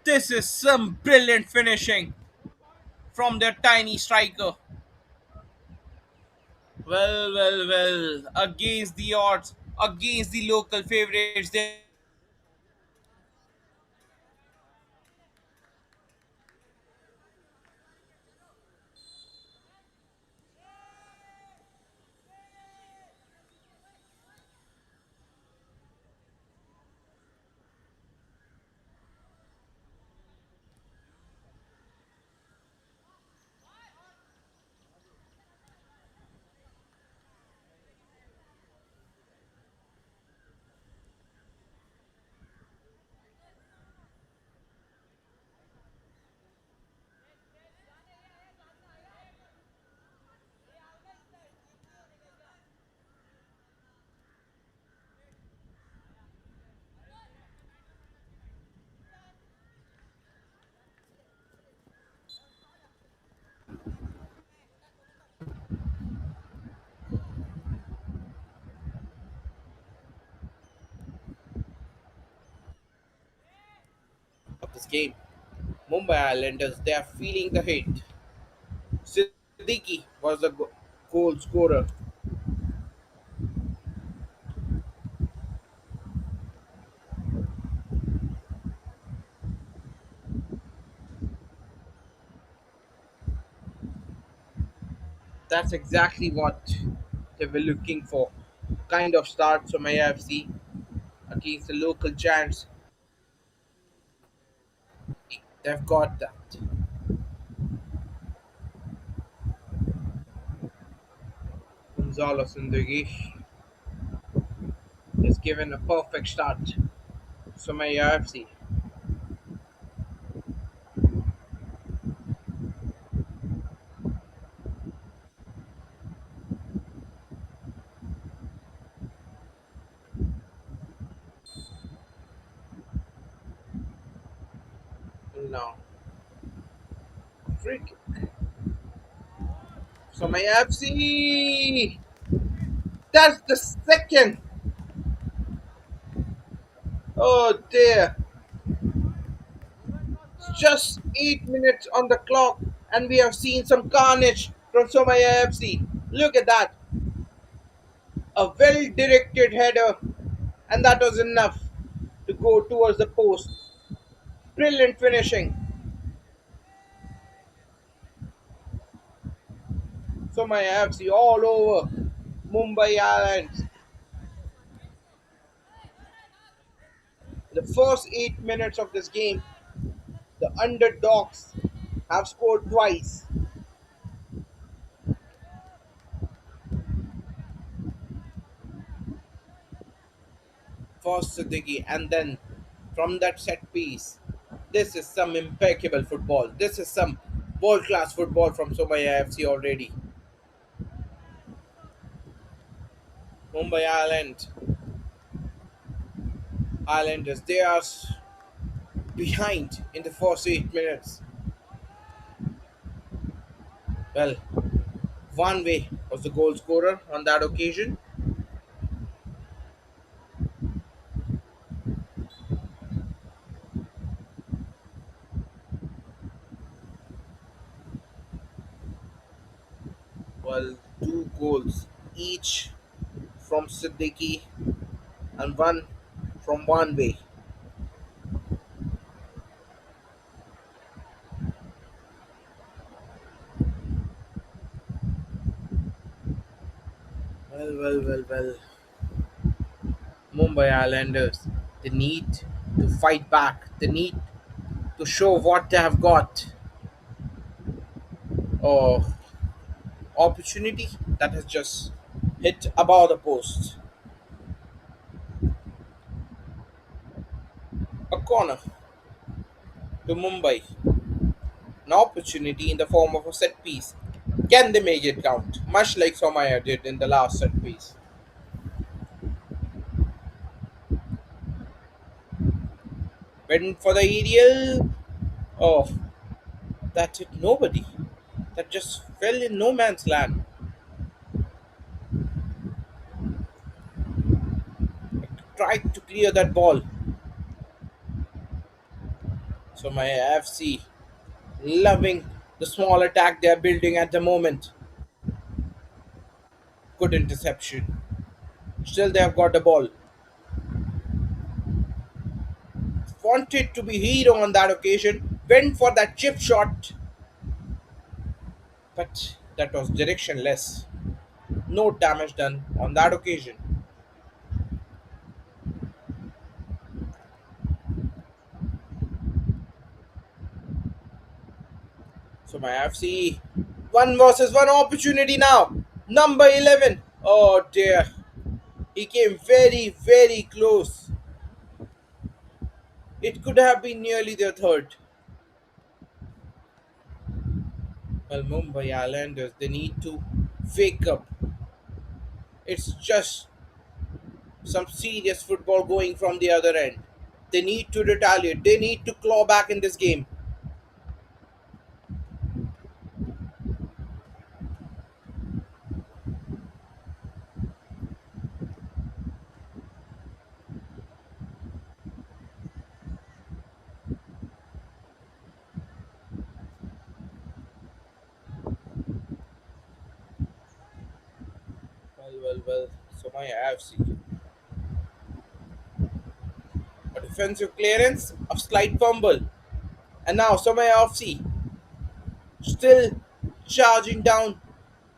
This is some brilliant finishing from their tiny striker. Well, well, well. Against the odds, against the local favorites, they have broken the deadlock. Of this game, Mumbai Islanders, they are feeling the heat. Siddiqui was the goal scorer. That's exactly what they were looking for. Kind of start from AFC against the local giants. They've got that. Gonzalo Sindrigish is given a perfect start. Somaiya FC. Now, free kick. Somaiya FC. That's the second. Oh dear. Just 8 minutes on the clock, and we have seen some carnage from Somaiya FC. Look at that. A well directed header, and that was enough to go towards the post. Brilliant finishing. Somaiya FC all over Mumbai Islands. In the first 8 minutes of this game, the underdogs have scored twice. First Siddiqui, and then from that set piece. This is some impeccable football. This is some world class football from Somaiya FC already. Mumbai Islanders, they are behind in the first 8 minutes. Well, one way was the goal scorer on that occasion. Well, two goals each from Siddiqui and one from one way. Well. Mumbai Islanders, they need to fight back. They need to show what they have got. Oh, opportunity that has just hit above the post. A corner to Mumbai. An opportunity in the form of a set piece. Can they make it count? Much like Somaiya did in the last set piece. Went for the aerial. Oh, that hit nobody. That just fell in no man's land. Tried to clear that ball. So my FC loving the small attack they are building at the moment. Good interception. Still, they have got the ball. Wanted to be hero on that occasion. Went for that chip shot, but that was directionless. No damage done on that occasion. So my FC, one versus one opportunity now. Number 11. Oh dear. He came very close. It could have been nearly their third. Well, Mumbai Islanders, they need to wake up. It's just some serious football going from the other end. They need to retaliate. They need to claw back in this game. Well. Somaiya FC. A defensive clearance, a slight fumble. And now Somaiya FC still charging down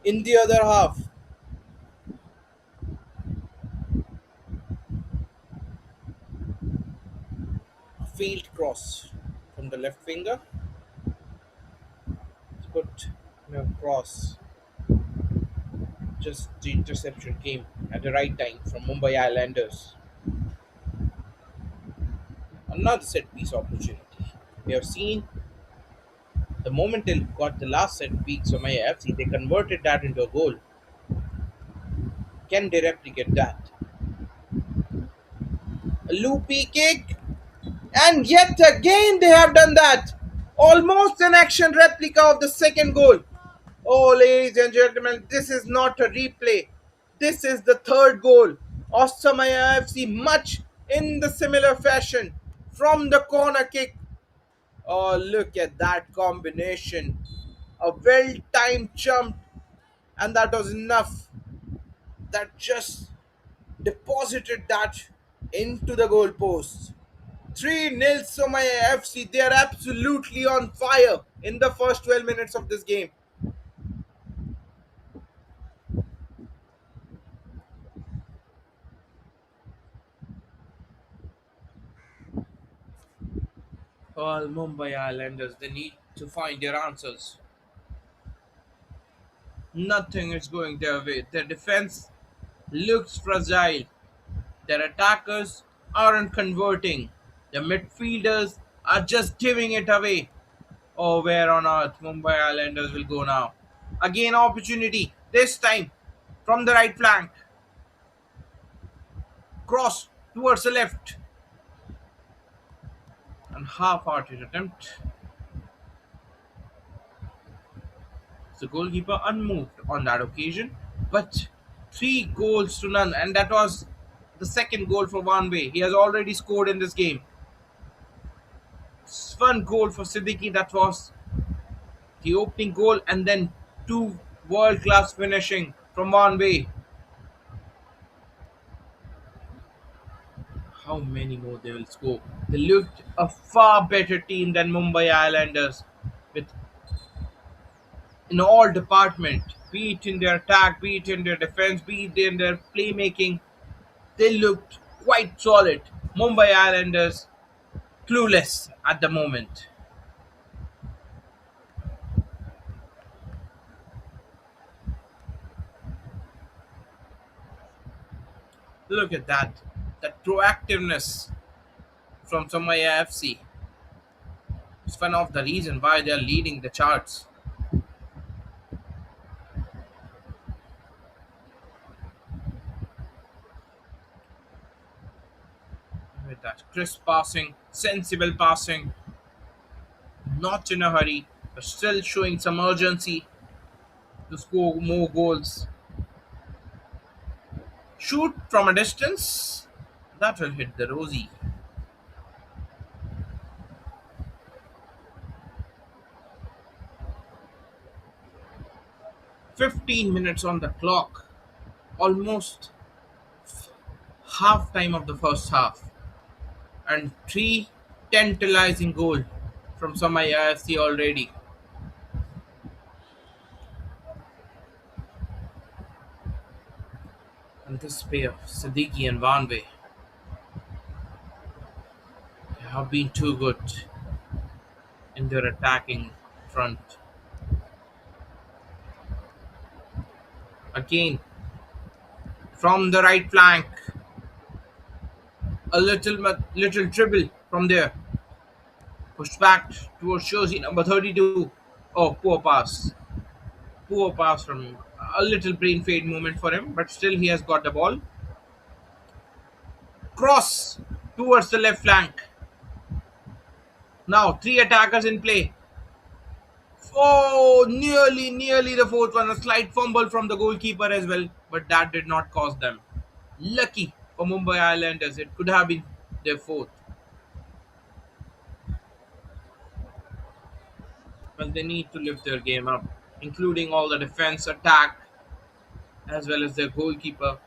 in the other half. A field cross from the left finger. Good cross. Just the interception came at the right time from Mumbai Islanders. Another set piece opportunity. We have seen the moment they got the last set piece from FC, they converted that into a goal. Can they replicate that? A loopy kick, and yet again they have done that. Almost an action replica of the second goal. Oh, ladies and gentlemen, this is not a replay. This is the third goal of Somaiya FC, much in the similar fashion from the corner kick. Oh, look at that combination. A well timed jump, and that was enough. That just deposited that into the goalpost. 3-0 Somaiya FC. They are absolutely on fire in the first 12 minutes of this game. All Mumbai Islanders, they need to find their answers. Nothing is going their way. Their defense looks fragile. Their attackers aren't converting. The midfielders are just giving it away. Oh, where on earth Mumbai Islanders will go now? Again, opportunity. This time from the right flank. Cross towards the left. And half-hearted attempt. The goalkeeper unmoved on that occasion, but 3 goals to none, and that was the second goal for One Way. He has already scored in this game. 1 goal for Siddiqui, that was the opening goal, and then two world class finishing from One Way. How many more they will score? They looked a far better team than Mumbai Islanders, with in all department, be it in their attack, be it in their defense, be it in their playmaking. They looked quite solid. Mumbai Islanders clueless at the moment. Look at that. That proactiveness from Somaiya FC is one of the reasons why they are leading the charts. With that crisp passing, sensible passing, not in a hurry, but still showing some urgency to score more goals. Shoot from a distance, that will hit the rosy. 15 minutes on the clock, almost half time of the first half, and three tantalizing goal from Somaiya FC already. And this pair, Siddiqui and Vanve, have been too good in their attacking front. Again, from the right flank, a little dribble from there, pushed back towards Shozi number 32. Oh, poor pass from a little brain fade moment for him, but still he has got the ball. Cross towards the left flank. Now three attackers in play. Oh, nearly the fourth one. A slight fumble from the goalkeeper as well, but that did not cost them. Lucky for Mumbai Islanders, it could have been their fourth. Well, they need to lift their game up, including all the defense, attack, as well as their goalkeeper.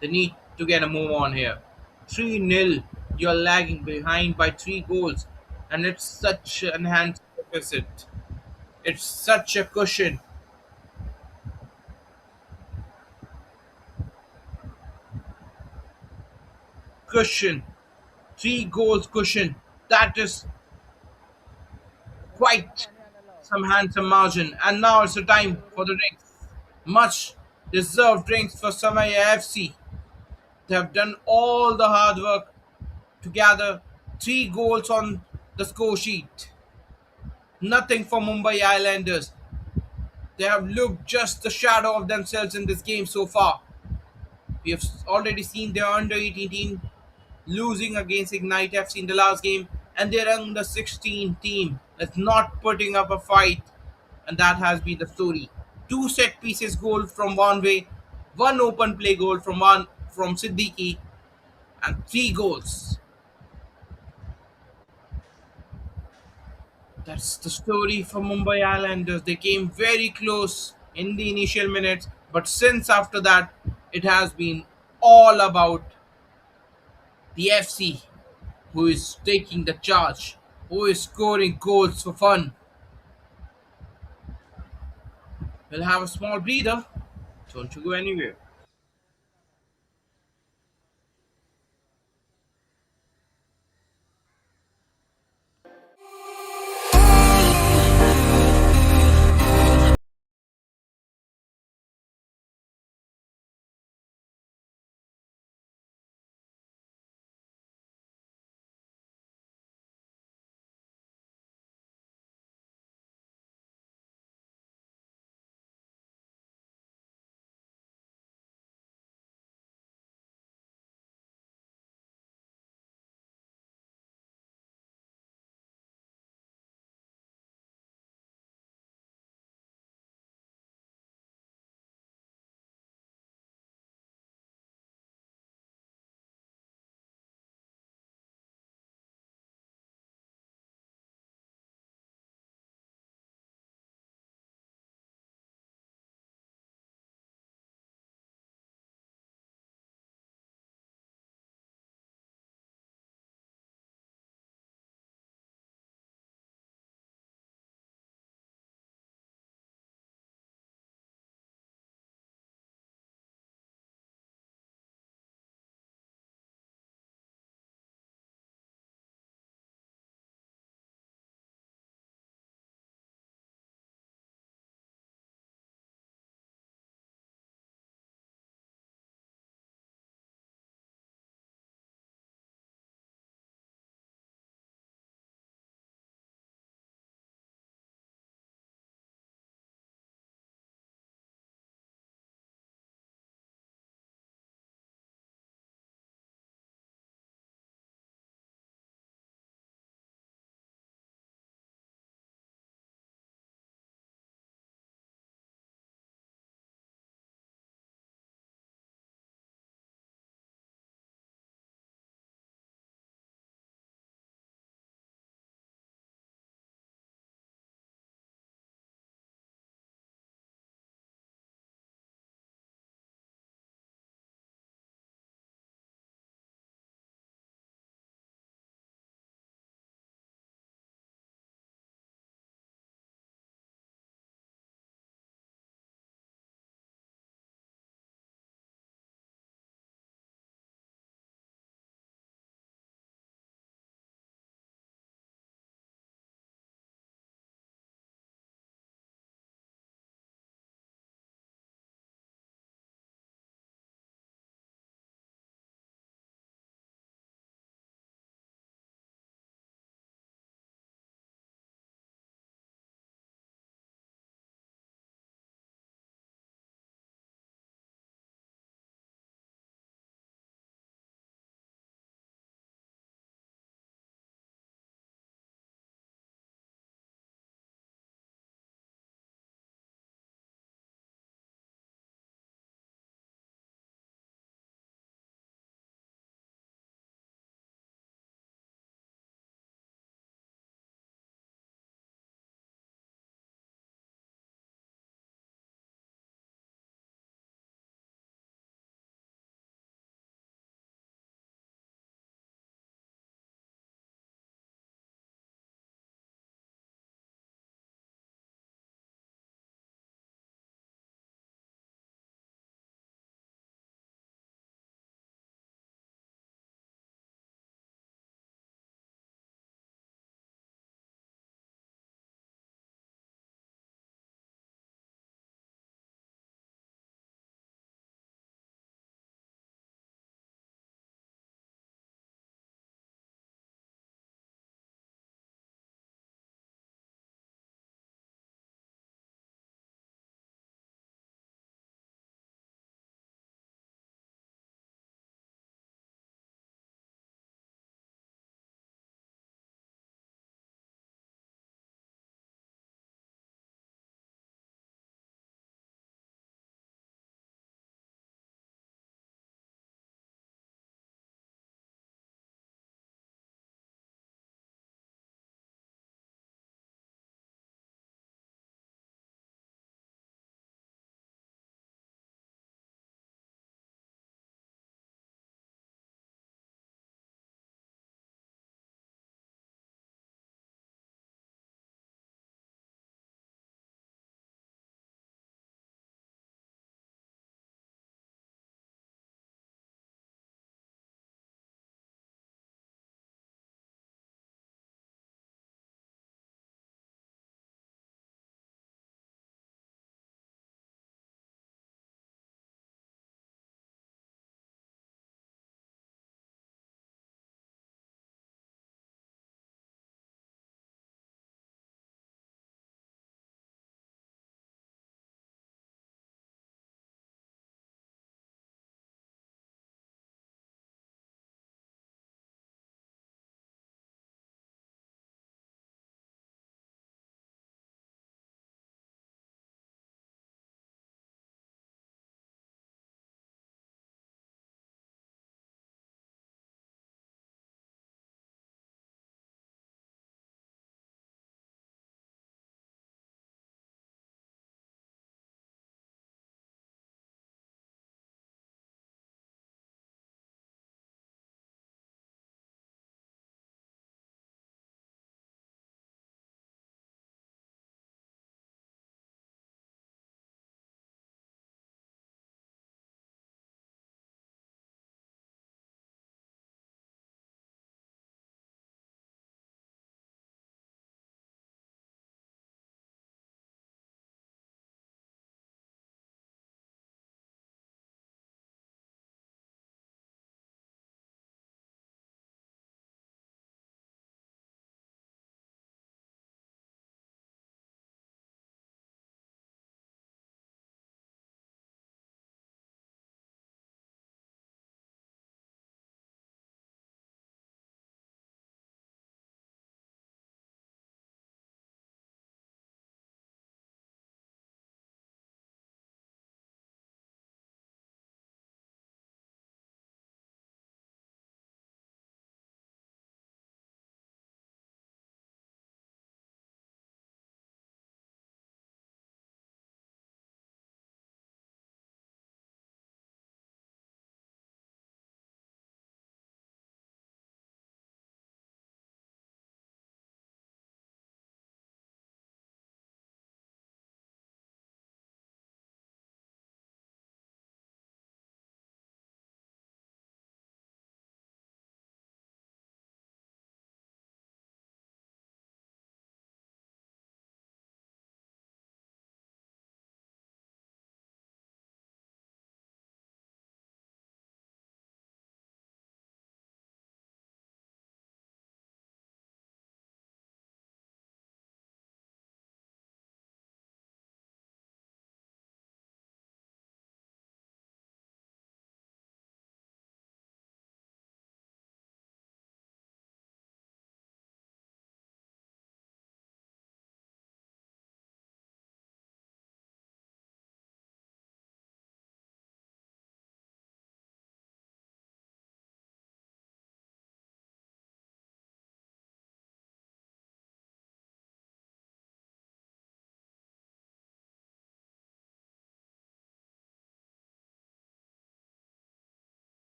They need to get a move on here. 3-0. You're lagging behind by 3 goals, and it's such an enhanced deficit. It's such a cushion. 3 goals cushion. That is quite some handsome margin. And now it's the time for the drinks. Much deserved drinks for Somaiya FC. They have done all the hard work to gather Three goals on the score sheet. Nothing for Mumbai Islanders. They have looked just the shadow of themselves in this game so far. We have already seen their under 18 team losing against Ignite FC in the last game, and their under 16 team is not putting up a fight, and that has been the story. Two set pieces goal from one way, one open play goal from Siddiqui, and three goals. That's the story for Mumbai Islanders. They came very close in the initial minutes, but since after that, it has been all about the FC, who is taking the charge, who is scoring goals for fun. We'll have a small breather. Don't you go anywhere.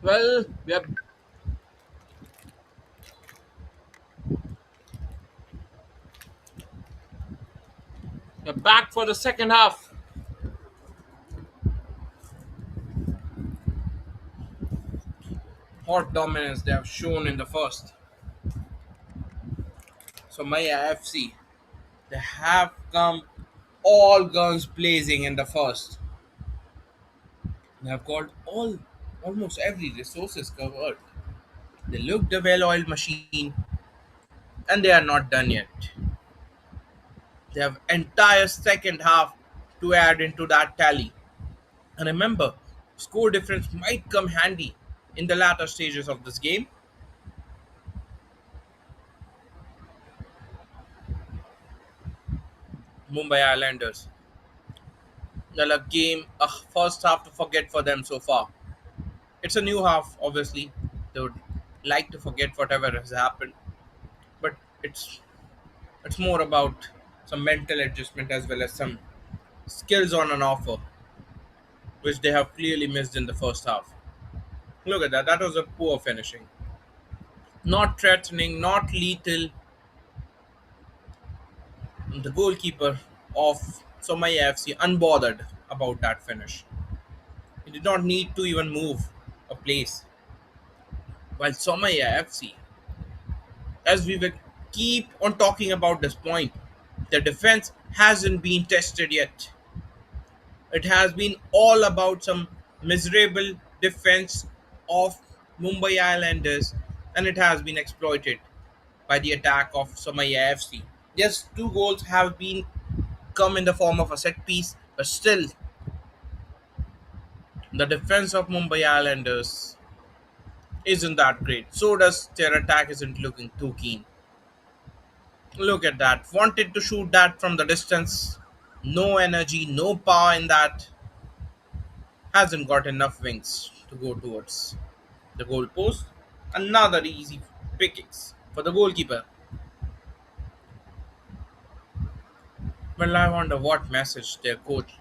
Well, we're back for the second half. Hot dominance they have shown in the first. Somaiya FC, they have come all guns blazing in the first. They have got almost every resources covered. They looked a well-oiled machine, and they are not done yet. They have entire second half to add into that tally. And remember, score difference might come handy in the latter stages of this game. Mumbai Islanders. Well, a game, a first half to forget for them so far. It's a new half, obviously. They would like to forget whatever has happened, but it's more about some mental adjustment as well as some skills on an offer, which they have clearly missed in the first half. Look at that. That was a poor finishing. Not threatening, not lethal. The goalkeeper of Somaiya FC unbothered about that finish. He did not need to even move a place. While Somaiya FC, as we will keep on talking about this point, the defense hasn't been tested yet. It has been all about some miserable defense of Mumbai Islanders, and it has been exploited by the attack of Somaiya FC. Yes, two goals have been come in the form of a set piece, but still, the defense of Mumbai Islanders isn't that great. So does their attack isn't looking too keen. Look at that. Wanted to shoot that from the distance. No energy, no power in that. Hasn't got enough wings to go towards the goal post. Another easy pickings for the goalkeeper. Well, I wonder what message their coach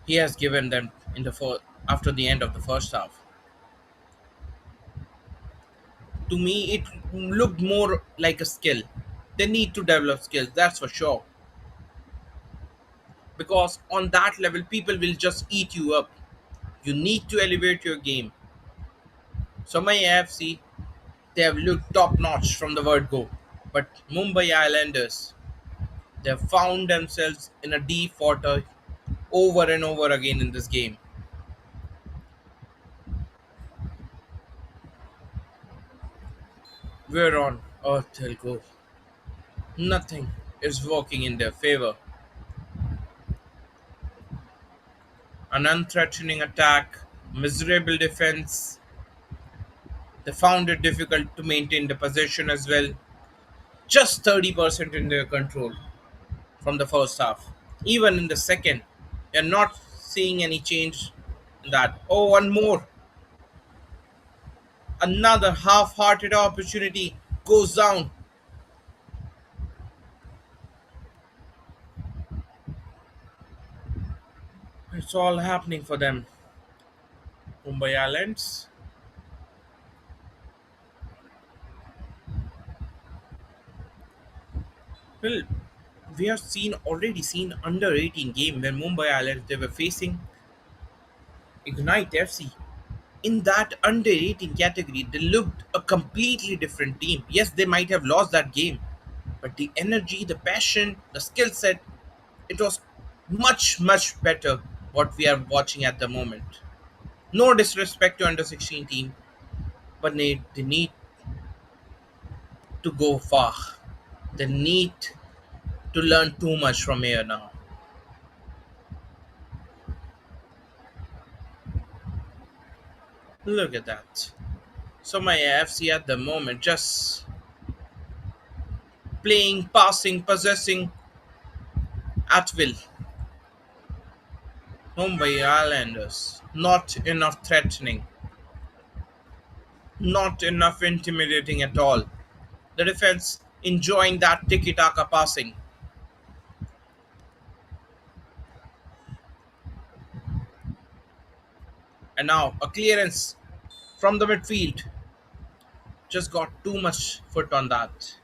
he has given them in the after the end of the first half. To me, it looked more like a skill. They need to develop skills, that's for sure. Because on that level, people will just eat you up. You need to elevate your game. So my AFC, they have looked top notch from the word go. But Mumbai Islanders, they have found themselves in a deep water over and over again in this game. Where on earth they'll go? Nothing is working in their favor. An unthreatening attack, miserable defense. They found it difficult to maintain the possession as well. Just 30% in their control from the first half. Even in the second, they're not seeing any change in that. Oh, one more. Another half hearted opportunity goes down. It's all happening for them. Mumbai Islands. Well, we have already seen under 18 game when Mumbai Islands they were facing Ignite FC. In that under 18 category, they looked a completely different team. Yes, they might have lost that game, but the energy, the passion, the skill set, it was much, much better what we are watching at the moment. No disrespect to under 16 team, but they need to go far. They need to learn too much from here now. Look at that. So my AFC at the moment just playing, passing, possessing at will. Mumbai Islanders, not enough threatening, not enough intimidating at all. The defense enjoying that tiki taka passing. And now a clearance from the midfield. Just got too much foot on that.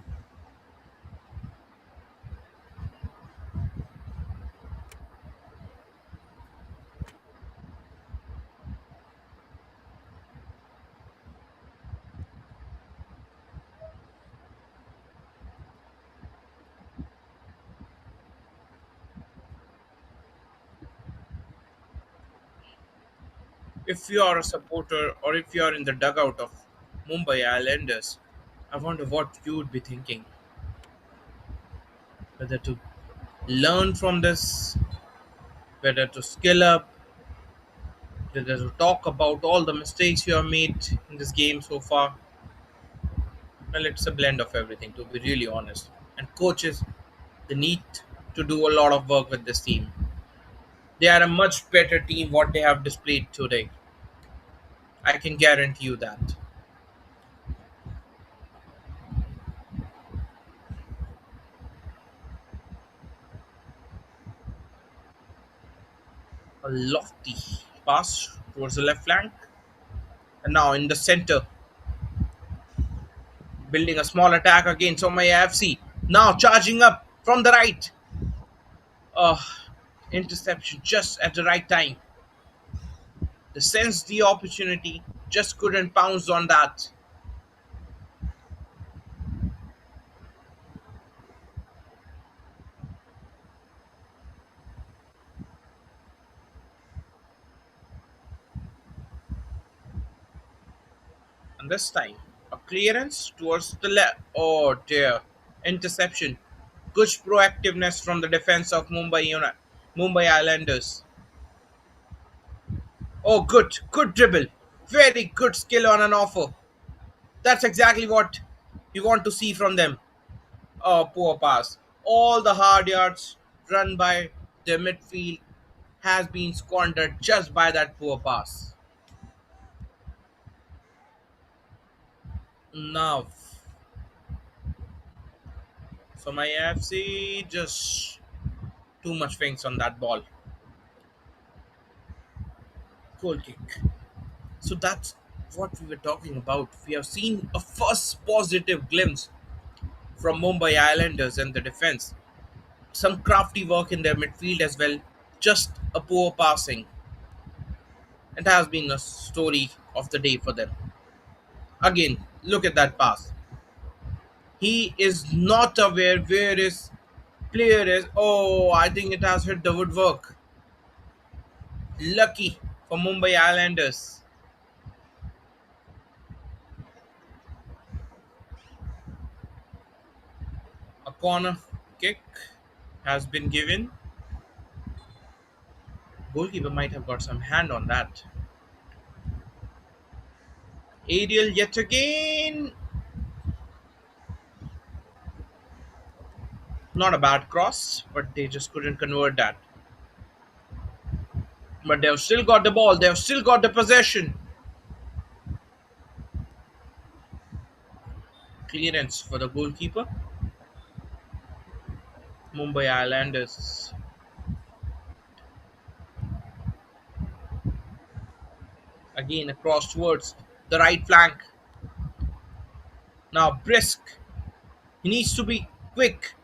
If you are a supporter or if you are in the dugout of Mumbai Islanders, I wonder what you would be thinking. Whether to learn from this, whether to skill up, whether to talk about all the mistakes you have made in this game so far. Well, it's a blend of everything, to be really honest. And coaches, they need to do a lot of work with this team. They are a much better team what they have displayed today. I can guarantee you that. A lofty pass towards the left flank, and now in the center, building a small attack against Somaiya FC. Now charging up from the right. Uh, Interception just at the right time. They sensed the opportunity, just couldn't pounce on that. And this time, a clearance towards the left. Oh dear. Interception. Good proactiveness from the defense of Mumbai Islanders. Oh, good. Good dribble. Very good skill on an offer. That's exactly what you want to see from them. Oh, poor pass. All the hard yards run by the midfield has been squandered just by that poor pass. Now, so my FC just too much wings on that ball. Goal kick. So that's what we were talking about. We have seen a first positive glimpse from Mumbai Islanders and the defense. Some crafty work in their midfield as well. Just a poor passing. It has been a story of the day for them. Again, look at that pass. He is not aware where his player is. Oh, I think it has hit the woodwork. Lucky for Mumbai Islanders. A corner kick has been given. Goalkeeper might have got some hand on that. Aerial yet again. Not a bad cross, but they just couldn't convert that. But they've still got the ball. They've still got the possession. Clearance for the goalkeeper. Mumbai Islanders. Again across towards the right flank. Now brisk. He needs to be quick.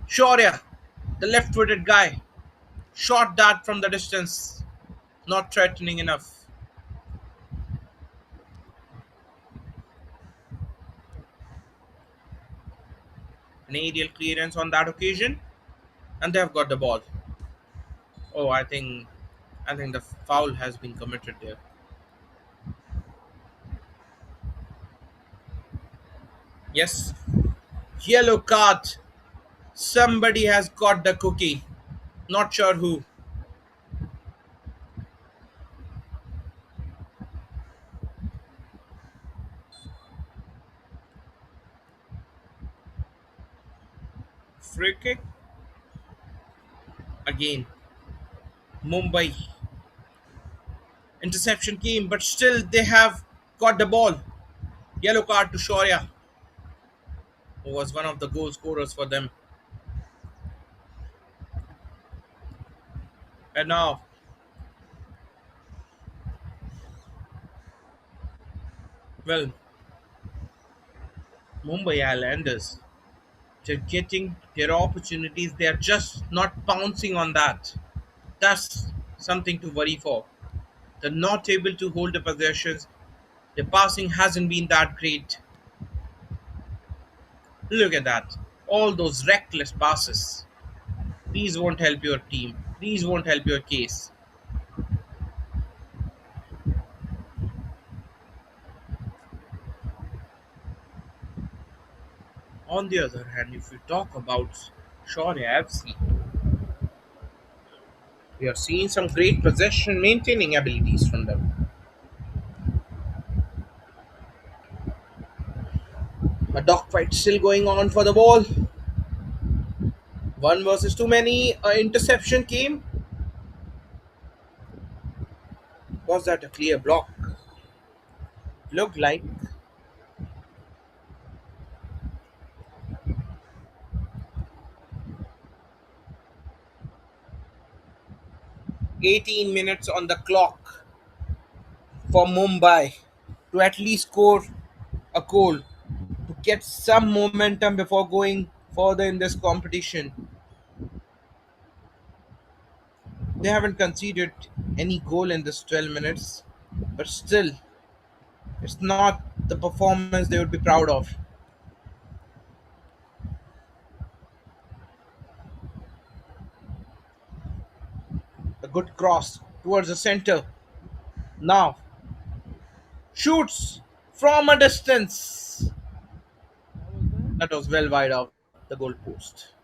Shaurya, the left-footed guy, shot that from the distance. Not threatening enough. An aerial clearance on that occasion, and they have got the ball. Oh, I think the foul has been committed there. Yes, yellow card. Somebody has got the cookie. Not sure who. Free kick again. Mumbai interception came, but still they have got the ball. Yellow card to Shaurya, who was one of the goal scorers for them. And now Well, Mumbai Islanders, they're getting their opportunities. They're just not pouncing on that. That's something to worry for. They're not able to hold the possessions. The passing hasn't been that great. Look at that. All those reckless passes. These won't help your team. These won't help your case. On the other hand, if we talk about Shaurya FC, we are seeing some great possession maintaining abilities from them. A dogfight still going on for the ball. One versus too many. Interception came. Was that a clear block? Looked like 18 minutes on the clock for Mumbai to at least score a goal to get some momentum before going further in this competition. They haven't conceded any goal in this 12 minutes, but still, it's not the performance they would be proud of. A good cross towards the center. Now, shoots from a distance. क्या बोलते हैं? That was well wide of the goal post.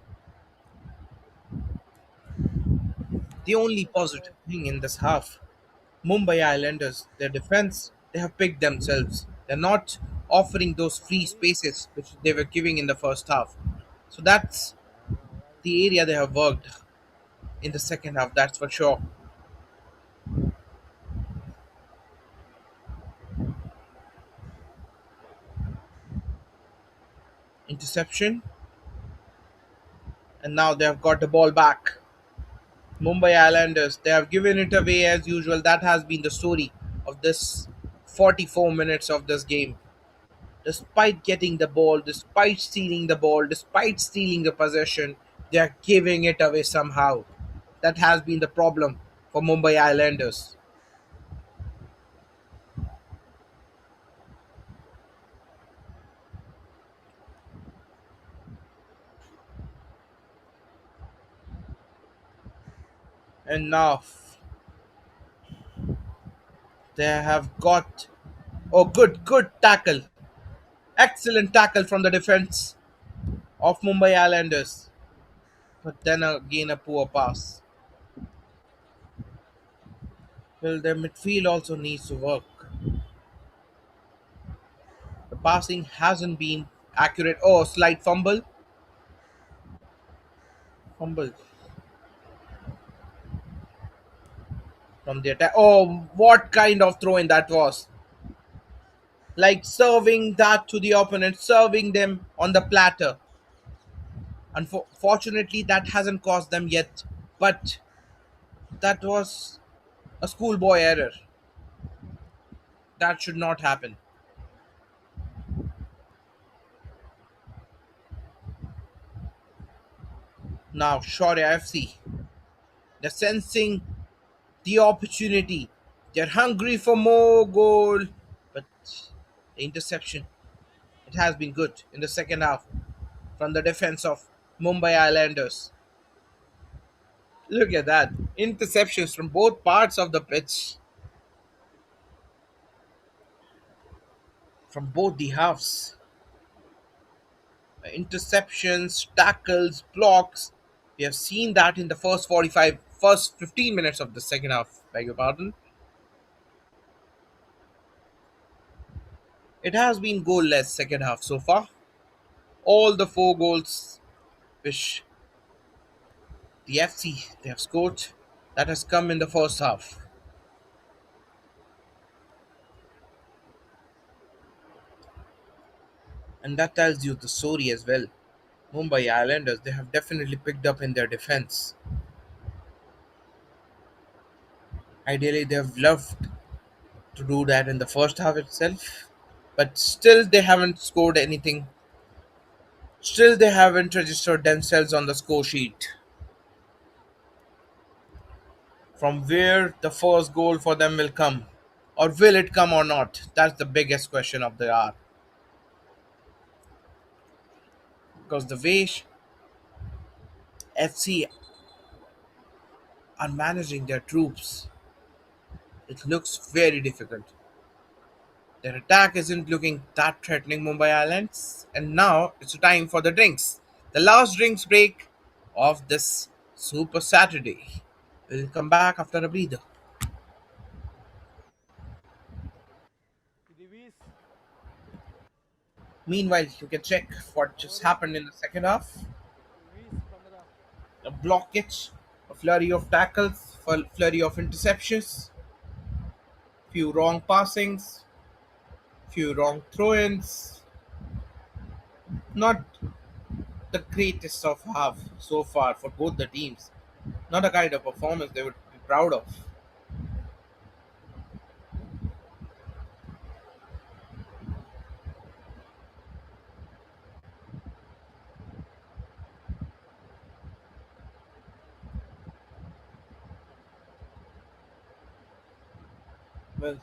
The only क्या बोलते positive हैं? thing in this half, Mumbai Islanders, their defense, they have picked themselves. They're not offering those free spaces which they were giving in the first half. So that's the area they have worked in the second half, that's for sure. Interception, and now they have got the ball back. Mumbai Islanders, they have given it away as usual. That has been the story of this 44 minutes of this game. Despite getting the ball, despite stealing the ball, despite stealing the possession, they are giving it away somehow. That has been the problem for Mumbai Islanders. And now they have got, oh, good tackle. Excellent tackle from the defense of Mumbai Islanders. But then again, a poor pass. Well, their midfield also needs to work. The passing hasn't been accurate. Oh, slight fumble. Fumble from the attack. Oh, what kind of throw in that was? Like serving that to the opponent, serving them on the platter. Unfortunately, that hasn't cost them yet. But that was a schoolboy error. That should not happen. Now, Shaurya FC, they're sensing the opportunity. They're hungry for more goal. But the interception, it has been good in the second half from the defense of Mumbai Islanders. Look at that. Interceptions from both parts of the pitch, from both the halves. Interceptions, tackles, blocks. We have seen that in the first 15 minutes of the second half. Beg your pardon. It has been goalless second half so far. All the four goals which the FC they have scored, that has come in the first half. And that tells you the story as well. Mumbai Islanders, they have definitely picked up in their defense. Ideally, they have loved to do that in the first half itself, but still they haven't scored anything. Still they haven't registered themselves on the score sheet. From where the first goal for them will come, or will it come or not? That's the biggest question of the hour. Because the way FC are managing their troops, it looks very difficult. Their attack isn't looking that threatening, Mumbai Islands. And now it's time for the drinks. The last drinks break of this Super Saturday. We'll come back after a breather. किती 20. Meanwhile, you can check what just Sorry, happened in the second half. 20-15. A blockage, a flurry of tackles, flurry of interceptions, few wrong passings, few wrong throw-ins. Not the greatest of half so far for both the teams. Not a kind of performance they would be proud of. Well,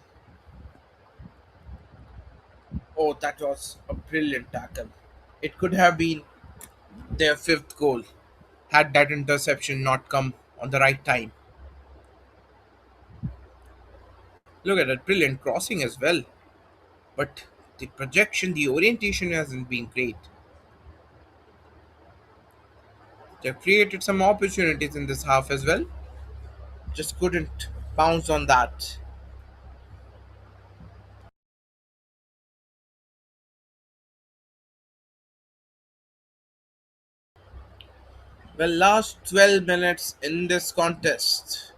oh, that was a brilliant tackle. It could have been their fifth goal had that interception not come on the right time. Look at that brilliant crossing as well. But the projection, the orientation hasn't been great. They've created some opportunities in this half as well. Just couldn't bounce on that. Well, last 12 minutes in this contest.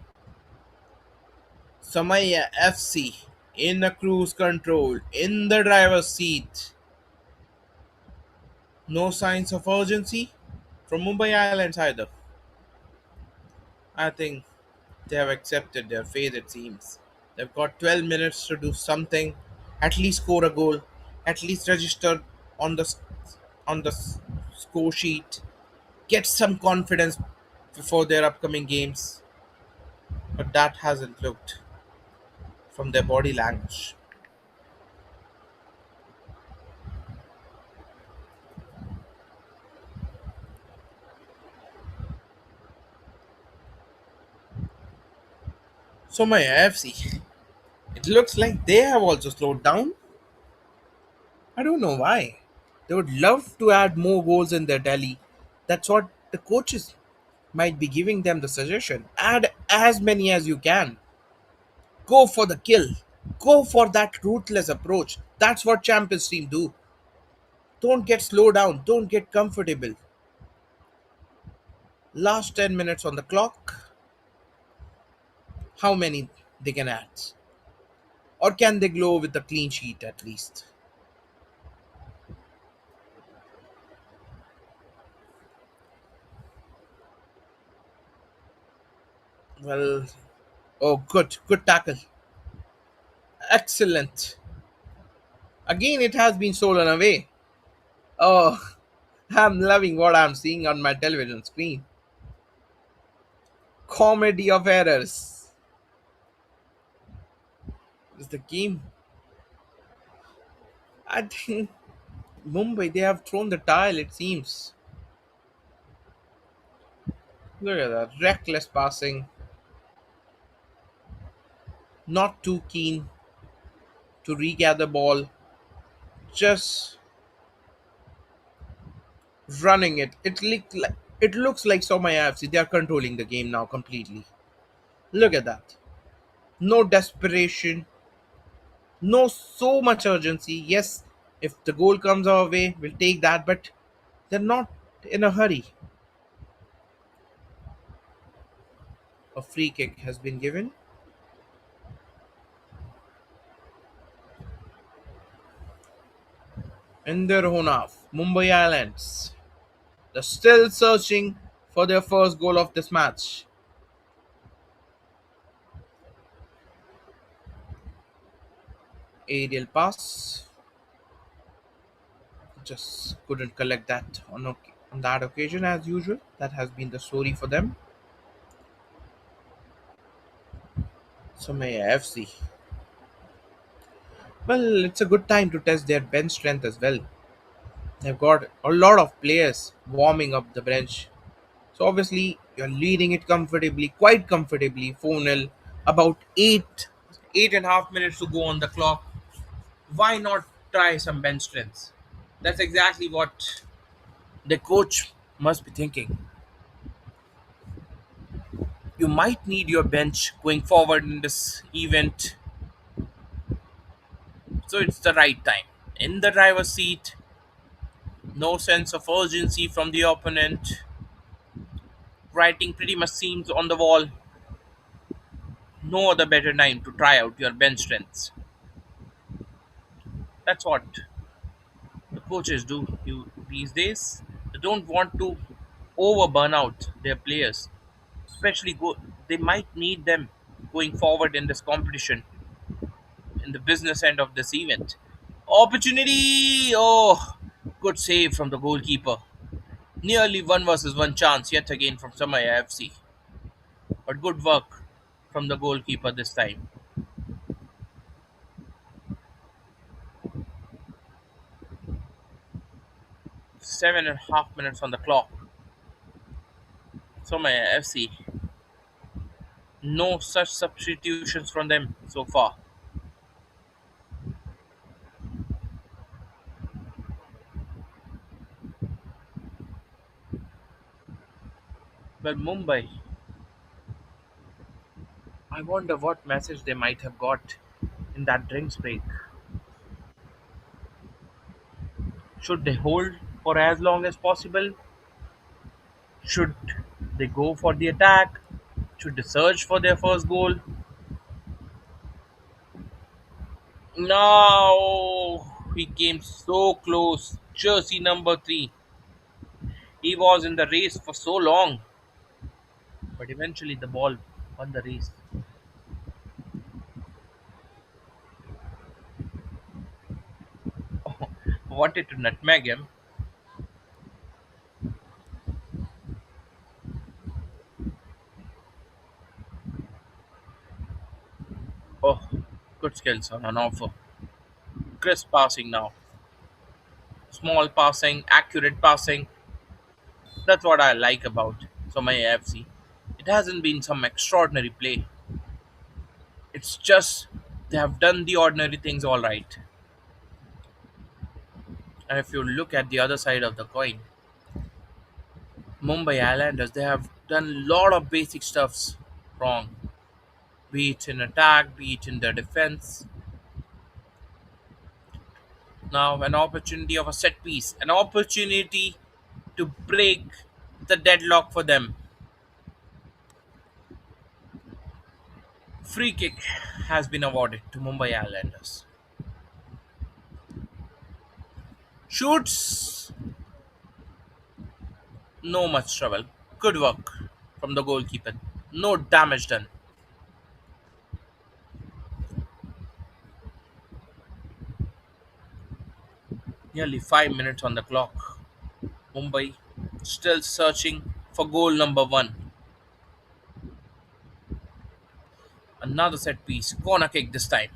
Somaiya FC in a cruise control, in the driver's seat. No signs of urgency from Mumbai Islands either. I think they have accepted their fate, it seems. They've got 12 minutes to do something, at least score a goal, at least register on the on the score sheet, get some confidence before their upcoming games. But that hasn't looked from their body language. So my AFC, it looks like they have also slowed down. I don't know why. They would love to add more goals in their Delhi. That's what the coaches might be giving them the suggestion. Add as many as you can. Go for the kill. Go for that ruthless approach. That's what champions team do. Don't get slowed down. Don't get comfortable. Last 10 minutes on the clock. How many they can add? Or can they glow with a clean sheet at least? Well, oh, good tackle. Excellent. Again, it has been stolen away. Oh, I'm loving what I'm seeing on my television screen. Comedy of errors. Is the game. I think Mumbai, they have thrown the tile, it seems. Look at that. Reckless passing. Not too keen to regather ball. Just running it. It looks like Somaiya FC. They are controlling the game now completely. Look at that. No desperation. No so much urgency. Yes, if the goal comes our way, we'll take that, but they're not in a hurry. A free kick has been given. In their own half, Mumbai Islands. They're still searching for their first goal of this match. Aerial pass. just couldn't collect that on that occasion as usual. That has been the story for them. Somaiya FC. Well, it's a good time to test their bench strength as well. They've got a lot of players warming up the bench. So obviously you're leading it comfortably, quite comfortably, 4-0, about 8.5 minutes to go on the clock. Why not try some bench strengths? That's exactly what the coach must be thinking. You might need your bench going forward in this event, so it's the right time. In the driver's seat, no sense of urgency from the opponent. Writing pretty much seems on the wall. No other better time to try out your bench strengths. That's what the coaches do these days. They don't want to over burn out their players, especially they might need them going forward in this competition in the business end of this event. Opportunity! Oh, good save from the goalkeeper. Nearly one versus one chance yet again from Somaiya FC. But good work from the goalkeeper this time. 7.5 minutes on the clock. Somaiya FC. No such substitutions from them so far. But Mumbai, I wonder what message they might have got in that drinks break. Should they hold for as long as possible? Should they go for the attack? Should they search for their first goal? No, he came so close. Jersey number 3. He was in the race for so long, but eventually the ball won the race. Wanted to nutmeg him. Oh, good skills on an offer. Crisp passing now. Small passing, accurate passing. That's what I like about Somaiya FC. It hasn't been some extraordinary play. It's just they have done the ordinary things all right. And if you look at the other side of the coin, Mumbai Islanders, they have done a lot of basic stuffs wrong. Be it in attack, be it in their defense. Now, an opportunity of a set piece, an opportunity to break the deadlock for them. Free kick has been awarded to Mumbai Islanders. Shoots, no much trouble. Good work from the goalkeeper. No damage done. Nearly 5 minutes on the clock. Mumbai still searching for goal number 1. Another set piece. Corner kick this time.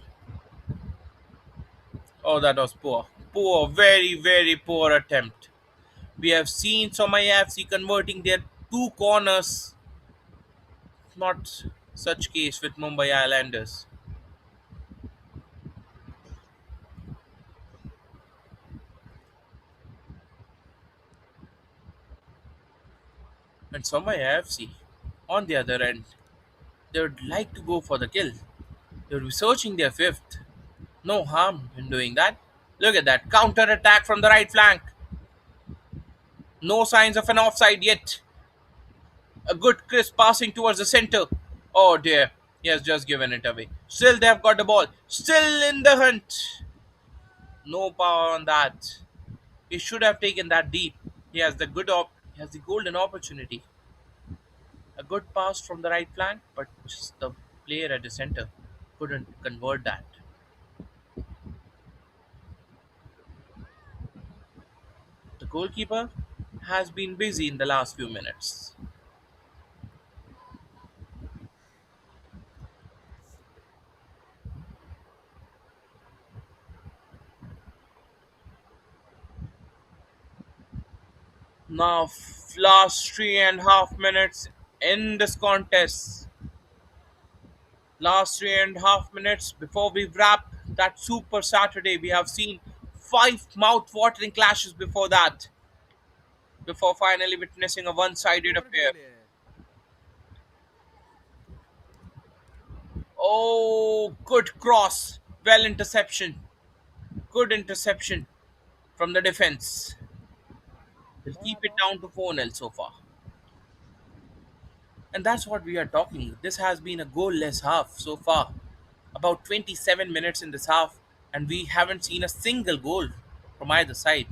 Oh, that was poor. Poor, very, very poor attempt. We have seen Somaiya FC converting their 2 corners. Not such case with Mumbai Islanders. And Somaiya FC, on the other end, they would like to go for the kill. They would be searching their fifth. No harm in doing that. Look at that. Counter attack from the right flank. No signs of an offside yet. A good crisp passing towards the center. Oh dear. He has just given it away. Still they have got the ball. Still in the hunt. No power on that. He should have taken that deep. He has the golden opportunity. A good pass from the right flank, but just the player at the center couldn't convert that. goalkeeper has been busy in the last few minutes. Now, last 3.5 minutes in this contest. Last 3.5 minutes before we wrap that Super Saturday. We have seen five mouth-watering clashes before that, before finally witnessing a one-sided कोण affair. ठेवली आहे Oh, good cross. Well interception. Good interception from the defense. We'll keep it down to 4-0 so far. And that's what we are talking. This has been a goalless half so far. About 27 minutes in this half, and we haven't seen a single goal from either side.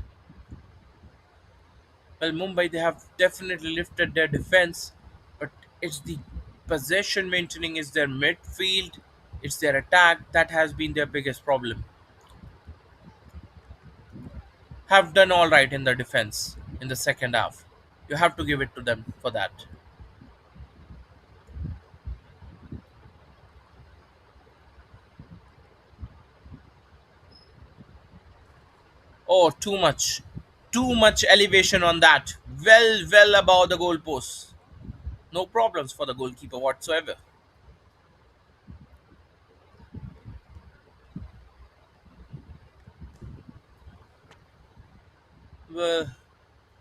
Well, Mumbai, they have definitely lifted their defense, but it's the possession maintaining is their midfield, it's their attack that has been their biggest problem. Have done all right in the defense in the second half. You have to give it to them for that. Oh, too much. Too much elevation on that. Well above the goalpost. No problems for the goalkeeper whatsoever. Well,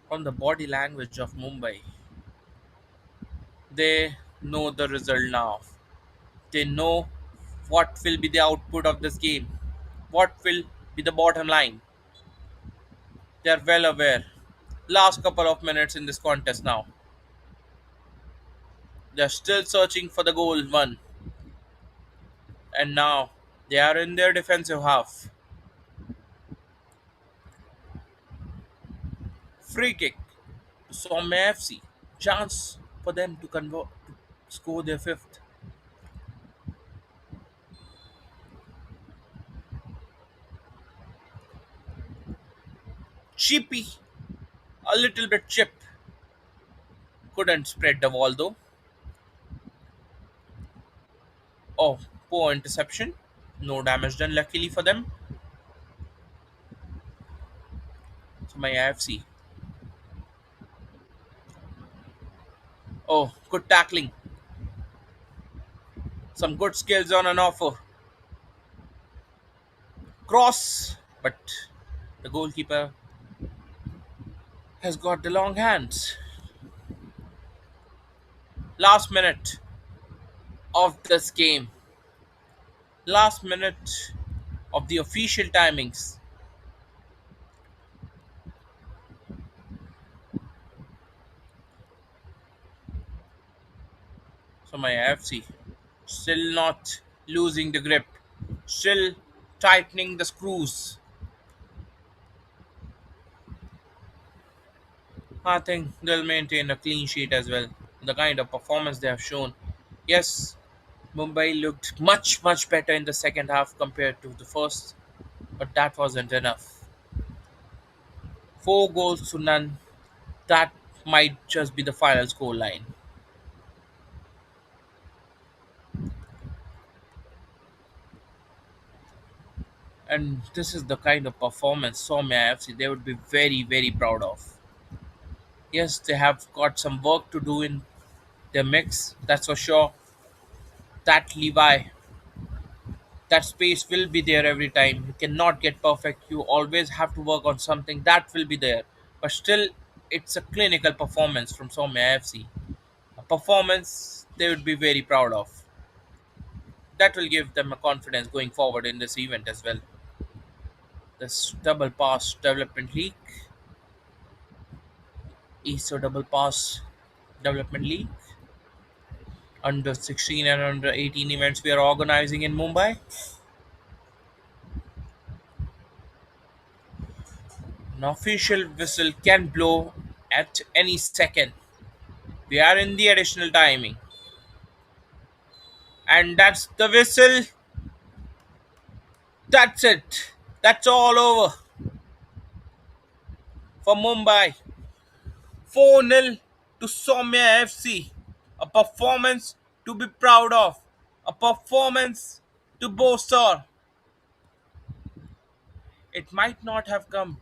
from the body language of Mumbai, they know the result now. They know what will be the output of this game, what will be the bottom line. They are well aware. Last couple of minutes in this contest now. They are still searching for the goal one, and now they are in their defensive half. Free kick to Somaiya FC. Chance for them to convert to score their fifth. Chippy, a little bit chip. Couldn't spread the ball though. Oh, poor interception. No damage done luckily for them. So my AFC. Oh, good tackling. Some good skills on an offer. Cross, but the goalkeeper has got the long hands. Last minute of this game. Last minute of the official timings. So my AFC still not losing the grip, still tightening the screws. I think they'll maintain a clean sheet as well. The kind of performance they have shown. Yes, Mumbai looked much better in the second half compared to the first, but that wasn't enough. 4 goals to none. That might just be the final score line. And this is the kind of performance Somaiya FC they would be very proud of. Yes, they have got some work to do in their mix, that's for sure. That Levi, that space will be there every time. You cannot get perfect. You always have to work on something that will be there. But still, it's a clinical performance from Somaiya FC. A performance they would be very proud of. That will give them a confidence going forward in this event as well. This double pass development league, ESO double pass development league, under 16 and under 18 events we are organizing in Mumbai. An official whistle can blow at any second. We are in the additional timing. And that's the whistle. That's it. That's all over. for Mumbai. 4-0 to Somaiya FC. A performance to be proud of. A performance to boast of. It might not have come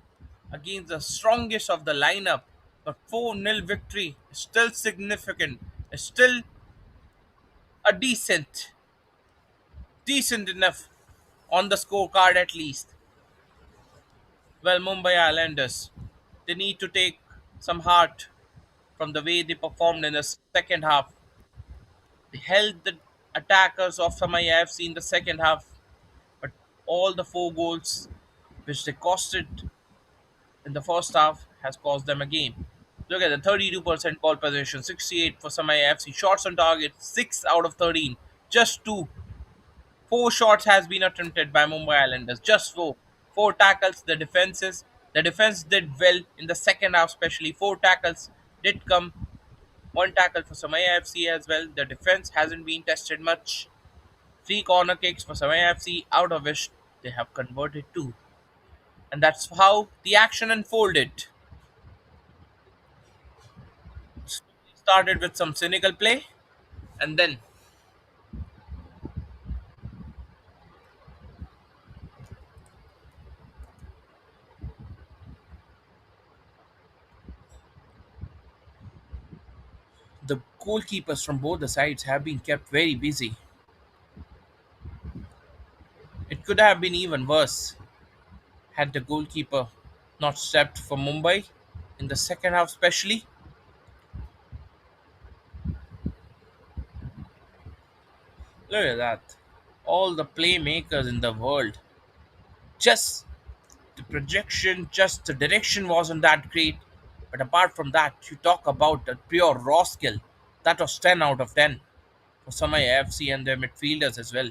against the strongest of the lineup, but 4-0 victory is still significant. It's still a decent enough on the scorecard at least. Well, Mumbai Islanders, they need to take some heart from the way they performed in the second half. They held the attackers of Somaiya FC in the second half, but all the four goals which they costed in the first half has cost them a game. Look at the 32% ball possession, 68 for Somaiya FC. Shots on target, 6 out of 13. Just 2. 4 shots has been attempted by Mumbai Islanders. Just 4. 4 tackles, the defense did well in the second half especially. 4 tackles did come. 1 tackle for Somaiya FC as well. The defense hasn't been tested much. 3 corner kicks for Somaiya FC, out of which they have converted 2. And that's how the action unfolded. Started with some cynical play, and then the goalkeepers from both the sides have been kept very busy. It could have been even worse had the goalkeeper not stepped for Mumbai in the second half, especially. Look at that. All the playmakers in the world. Just the projection, just the direction wasn't that great. But apart from that, you talk about a pure raw skill. That was 10 out of 10 for Somaiya FC and their midfielders as well.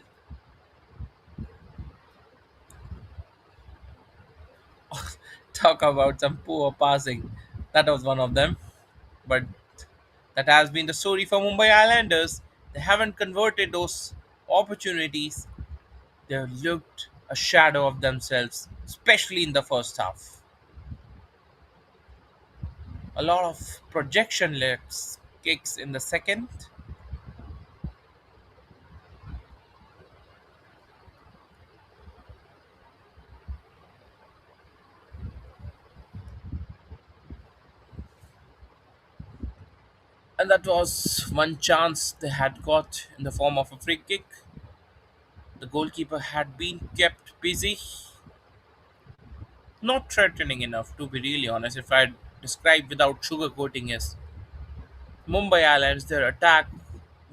Talk about some poor passing. That was one of them. But that has been the story for Mumbai Islanders. They haven't converted those opportunities. They looked a shadow of themselves, especially in the first half. A lot of projection legs kicks in the second, and that was one chance they had got in the form of a free kick. The goalkeeper had been kept busy, not threatening enough to be really honest. If I describe without sugarcoating is Mumbai Islands, their attack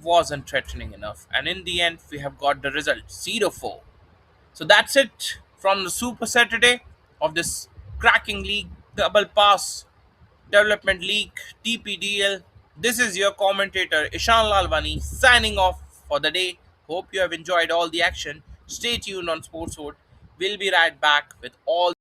wasn't threatening enough, and in the end, we have got the result 0-4. So that's it from the Super Saturday of this cracking league, double pass development league, DPDL. This is your commentator Ishan Lalwani signing off for the day. Hope you have enjoyed all the action. Stay tuned on Sportswood. We'll be right back with all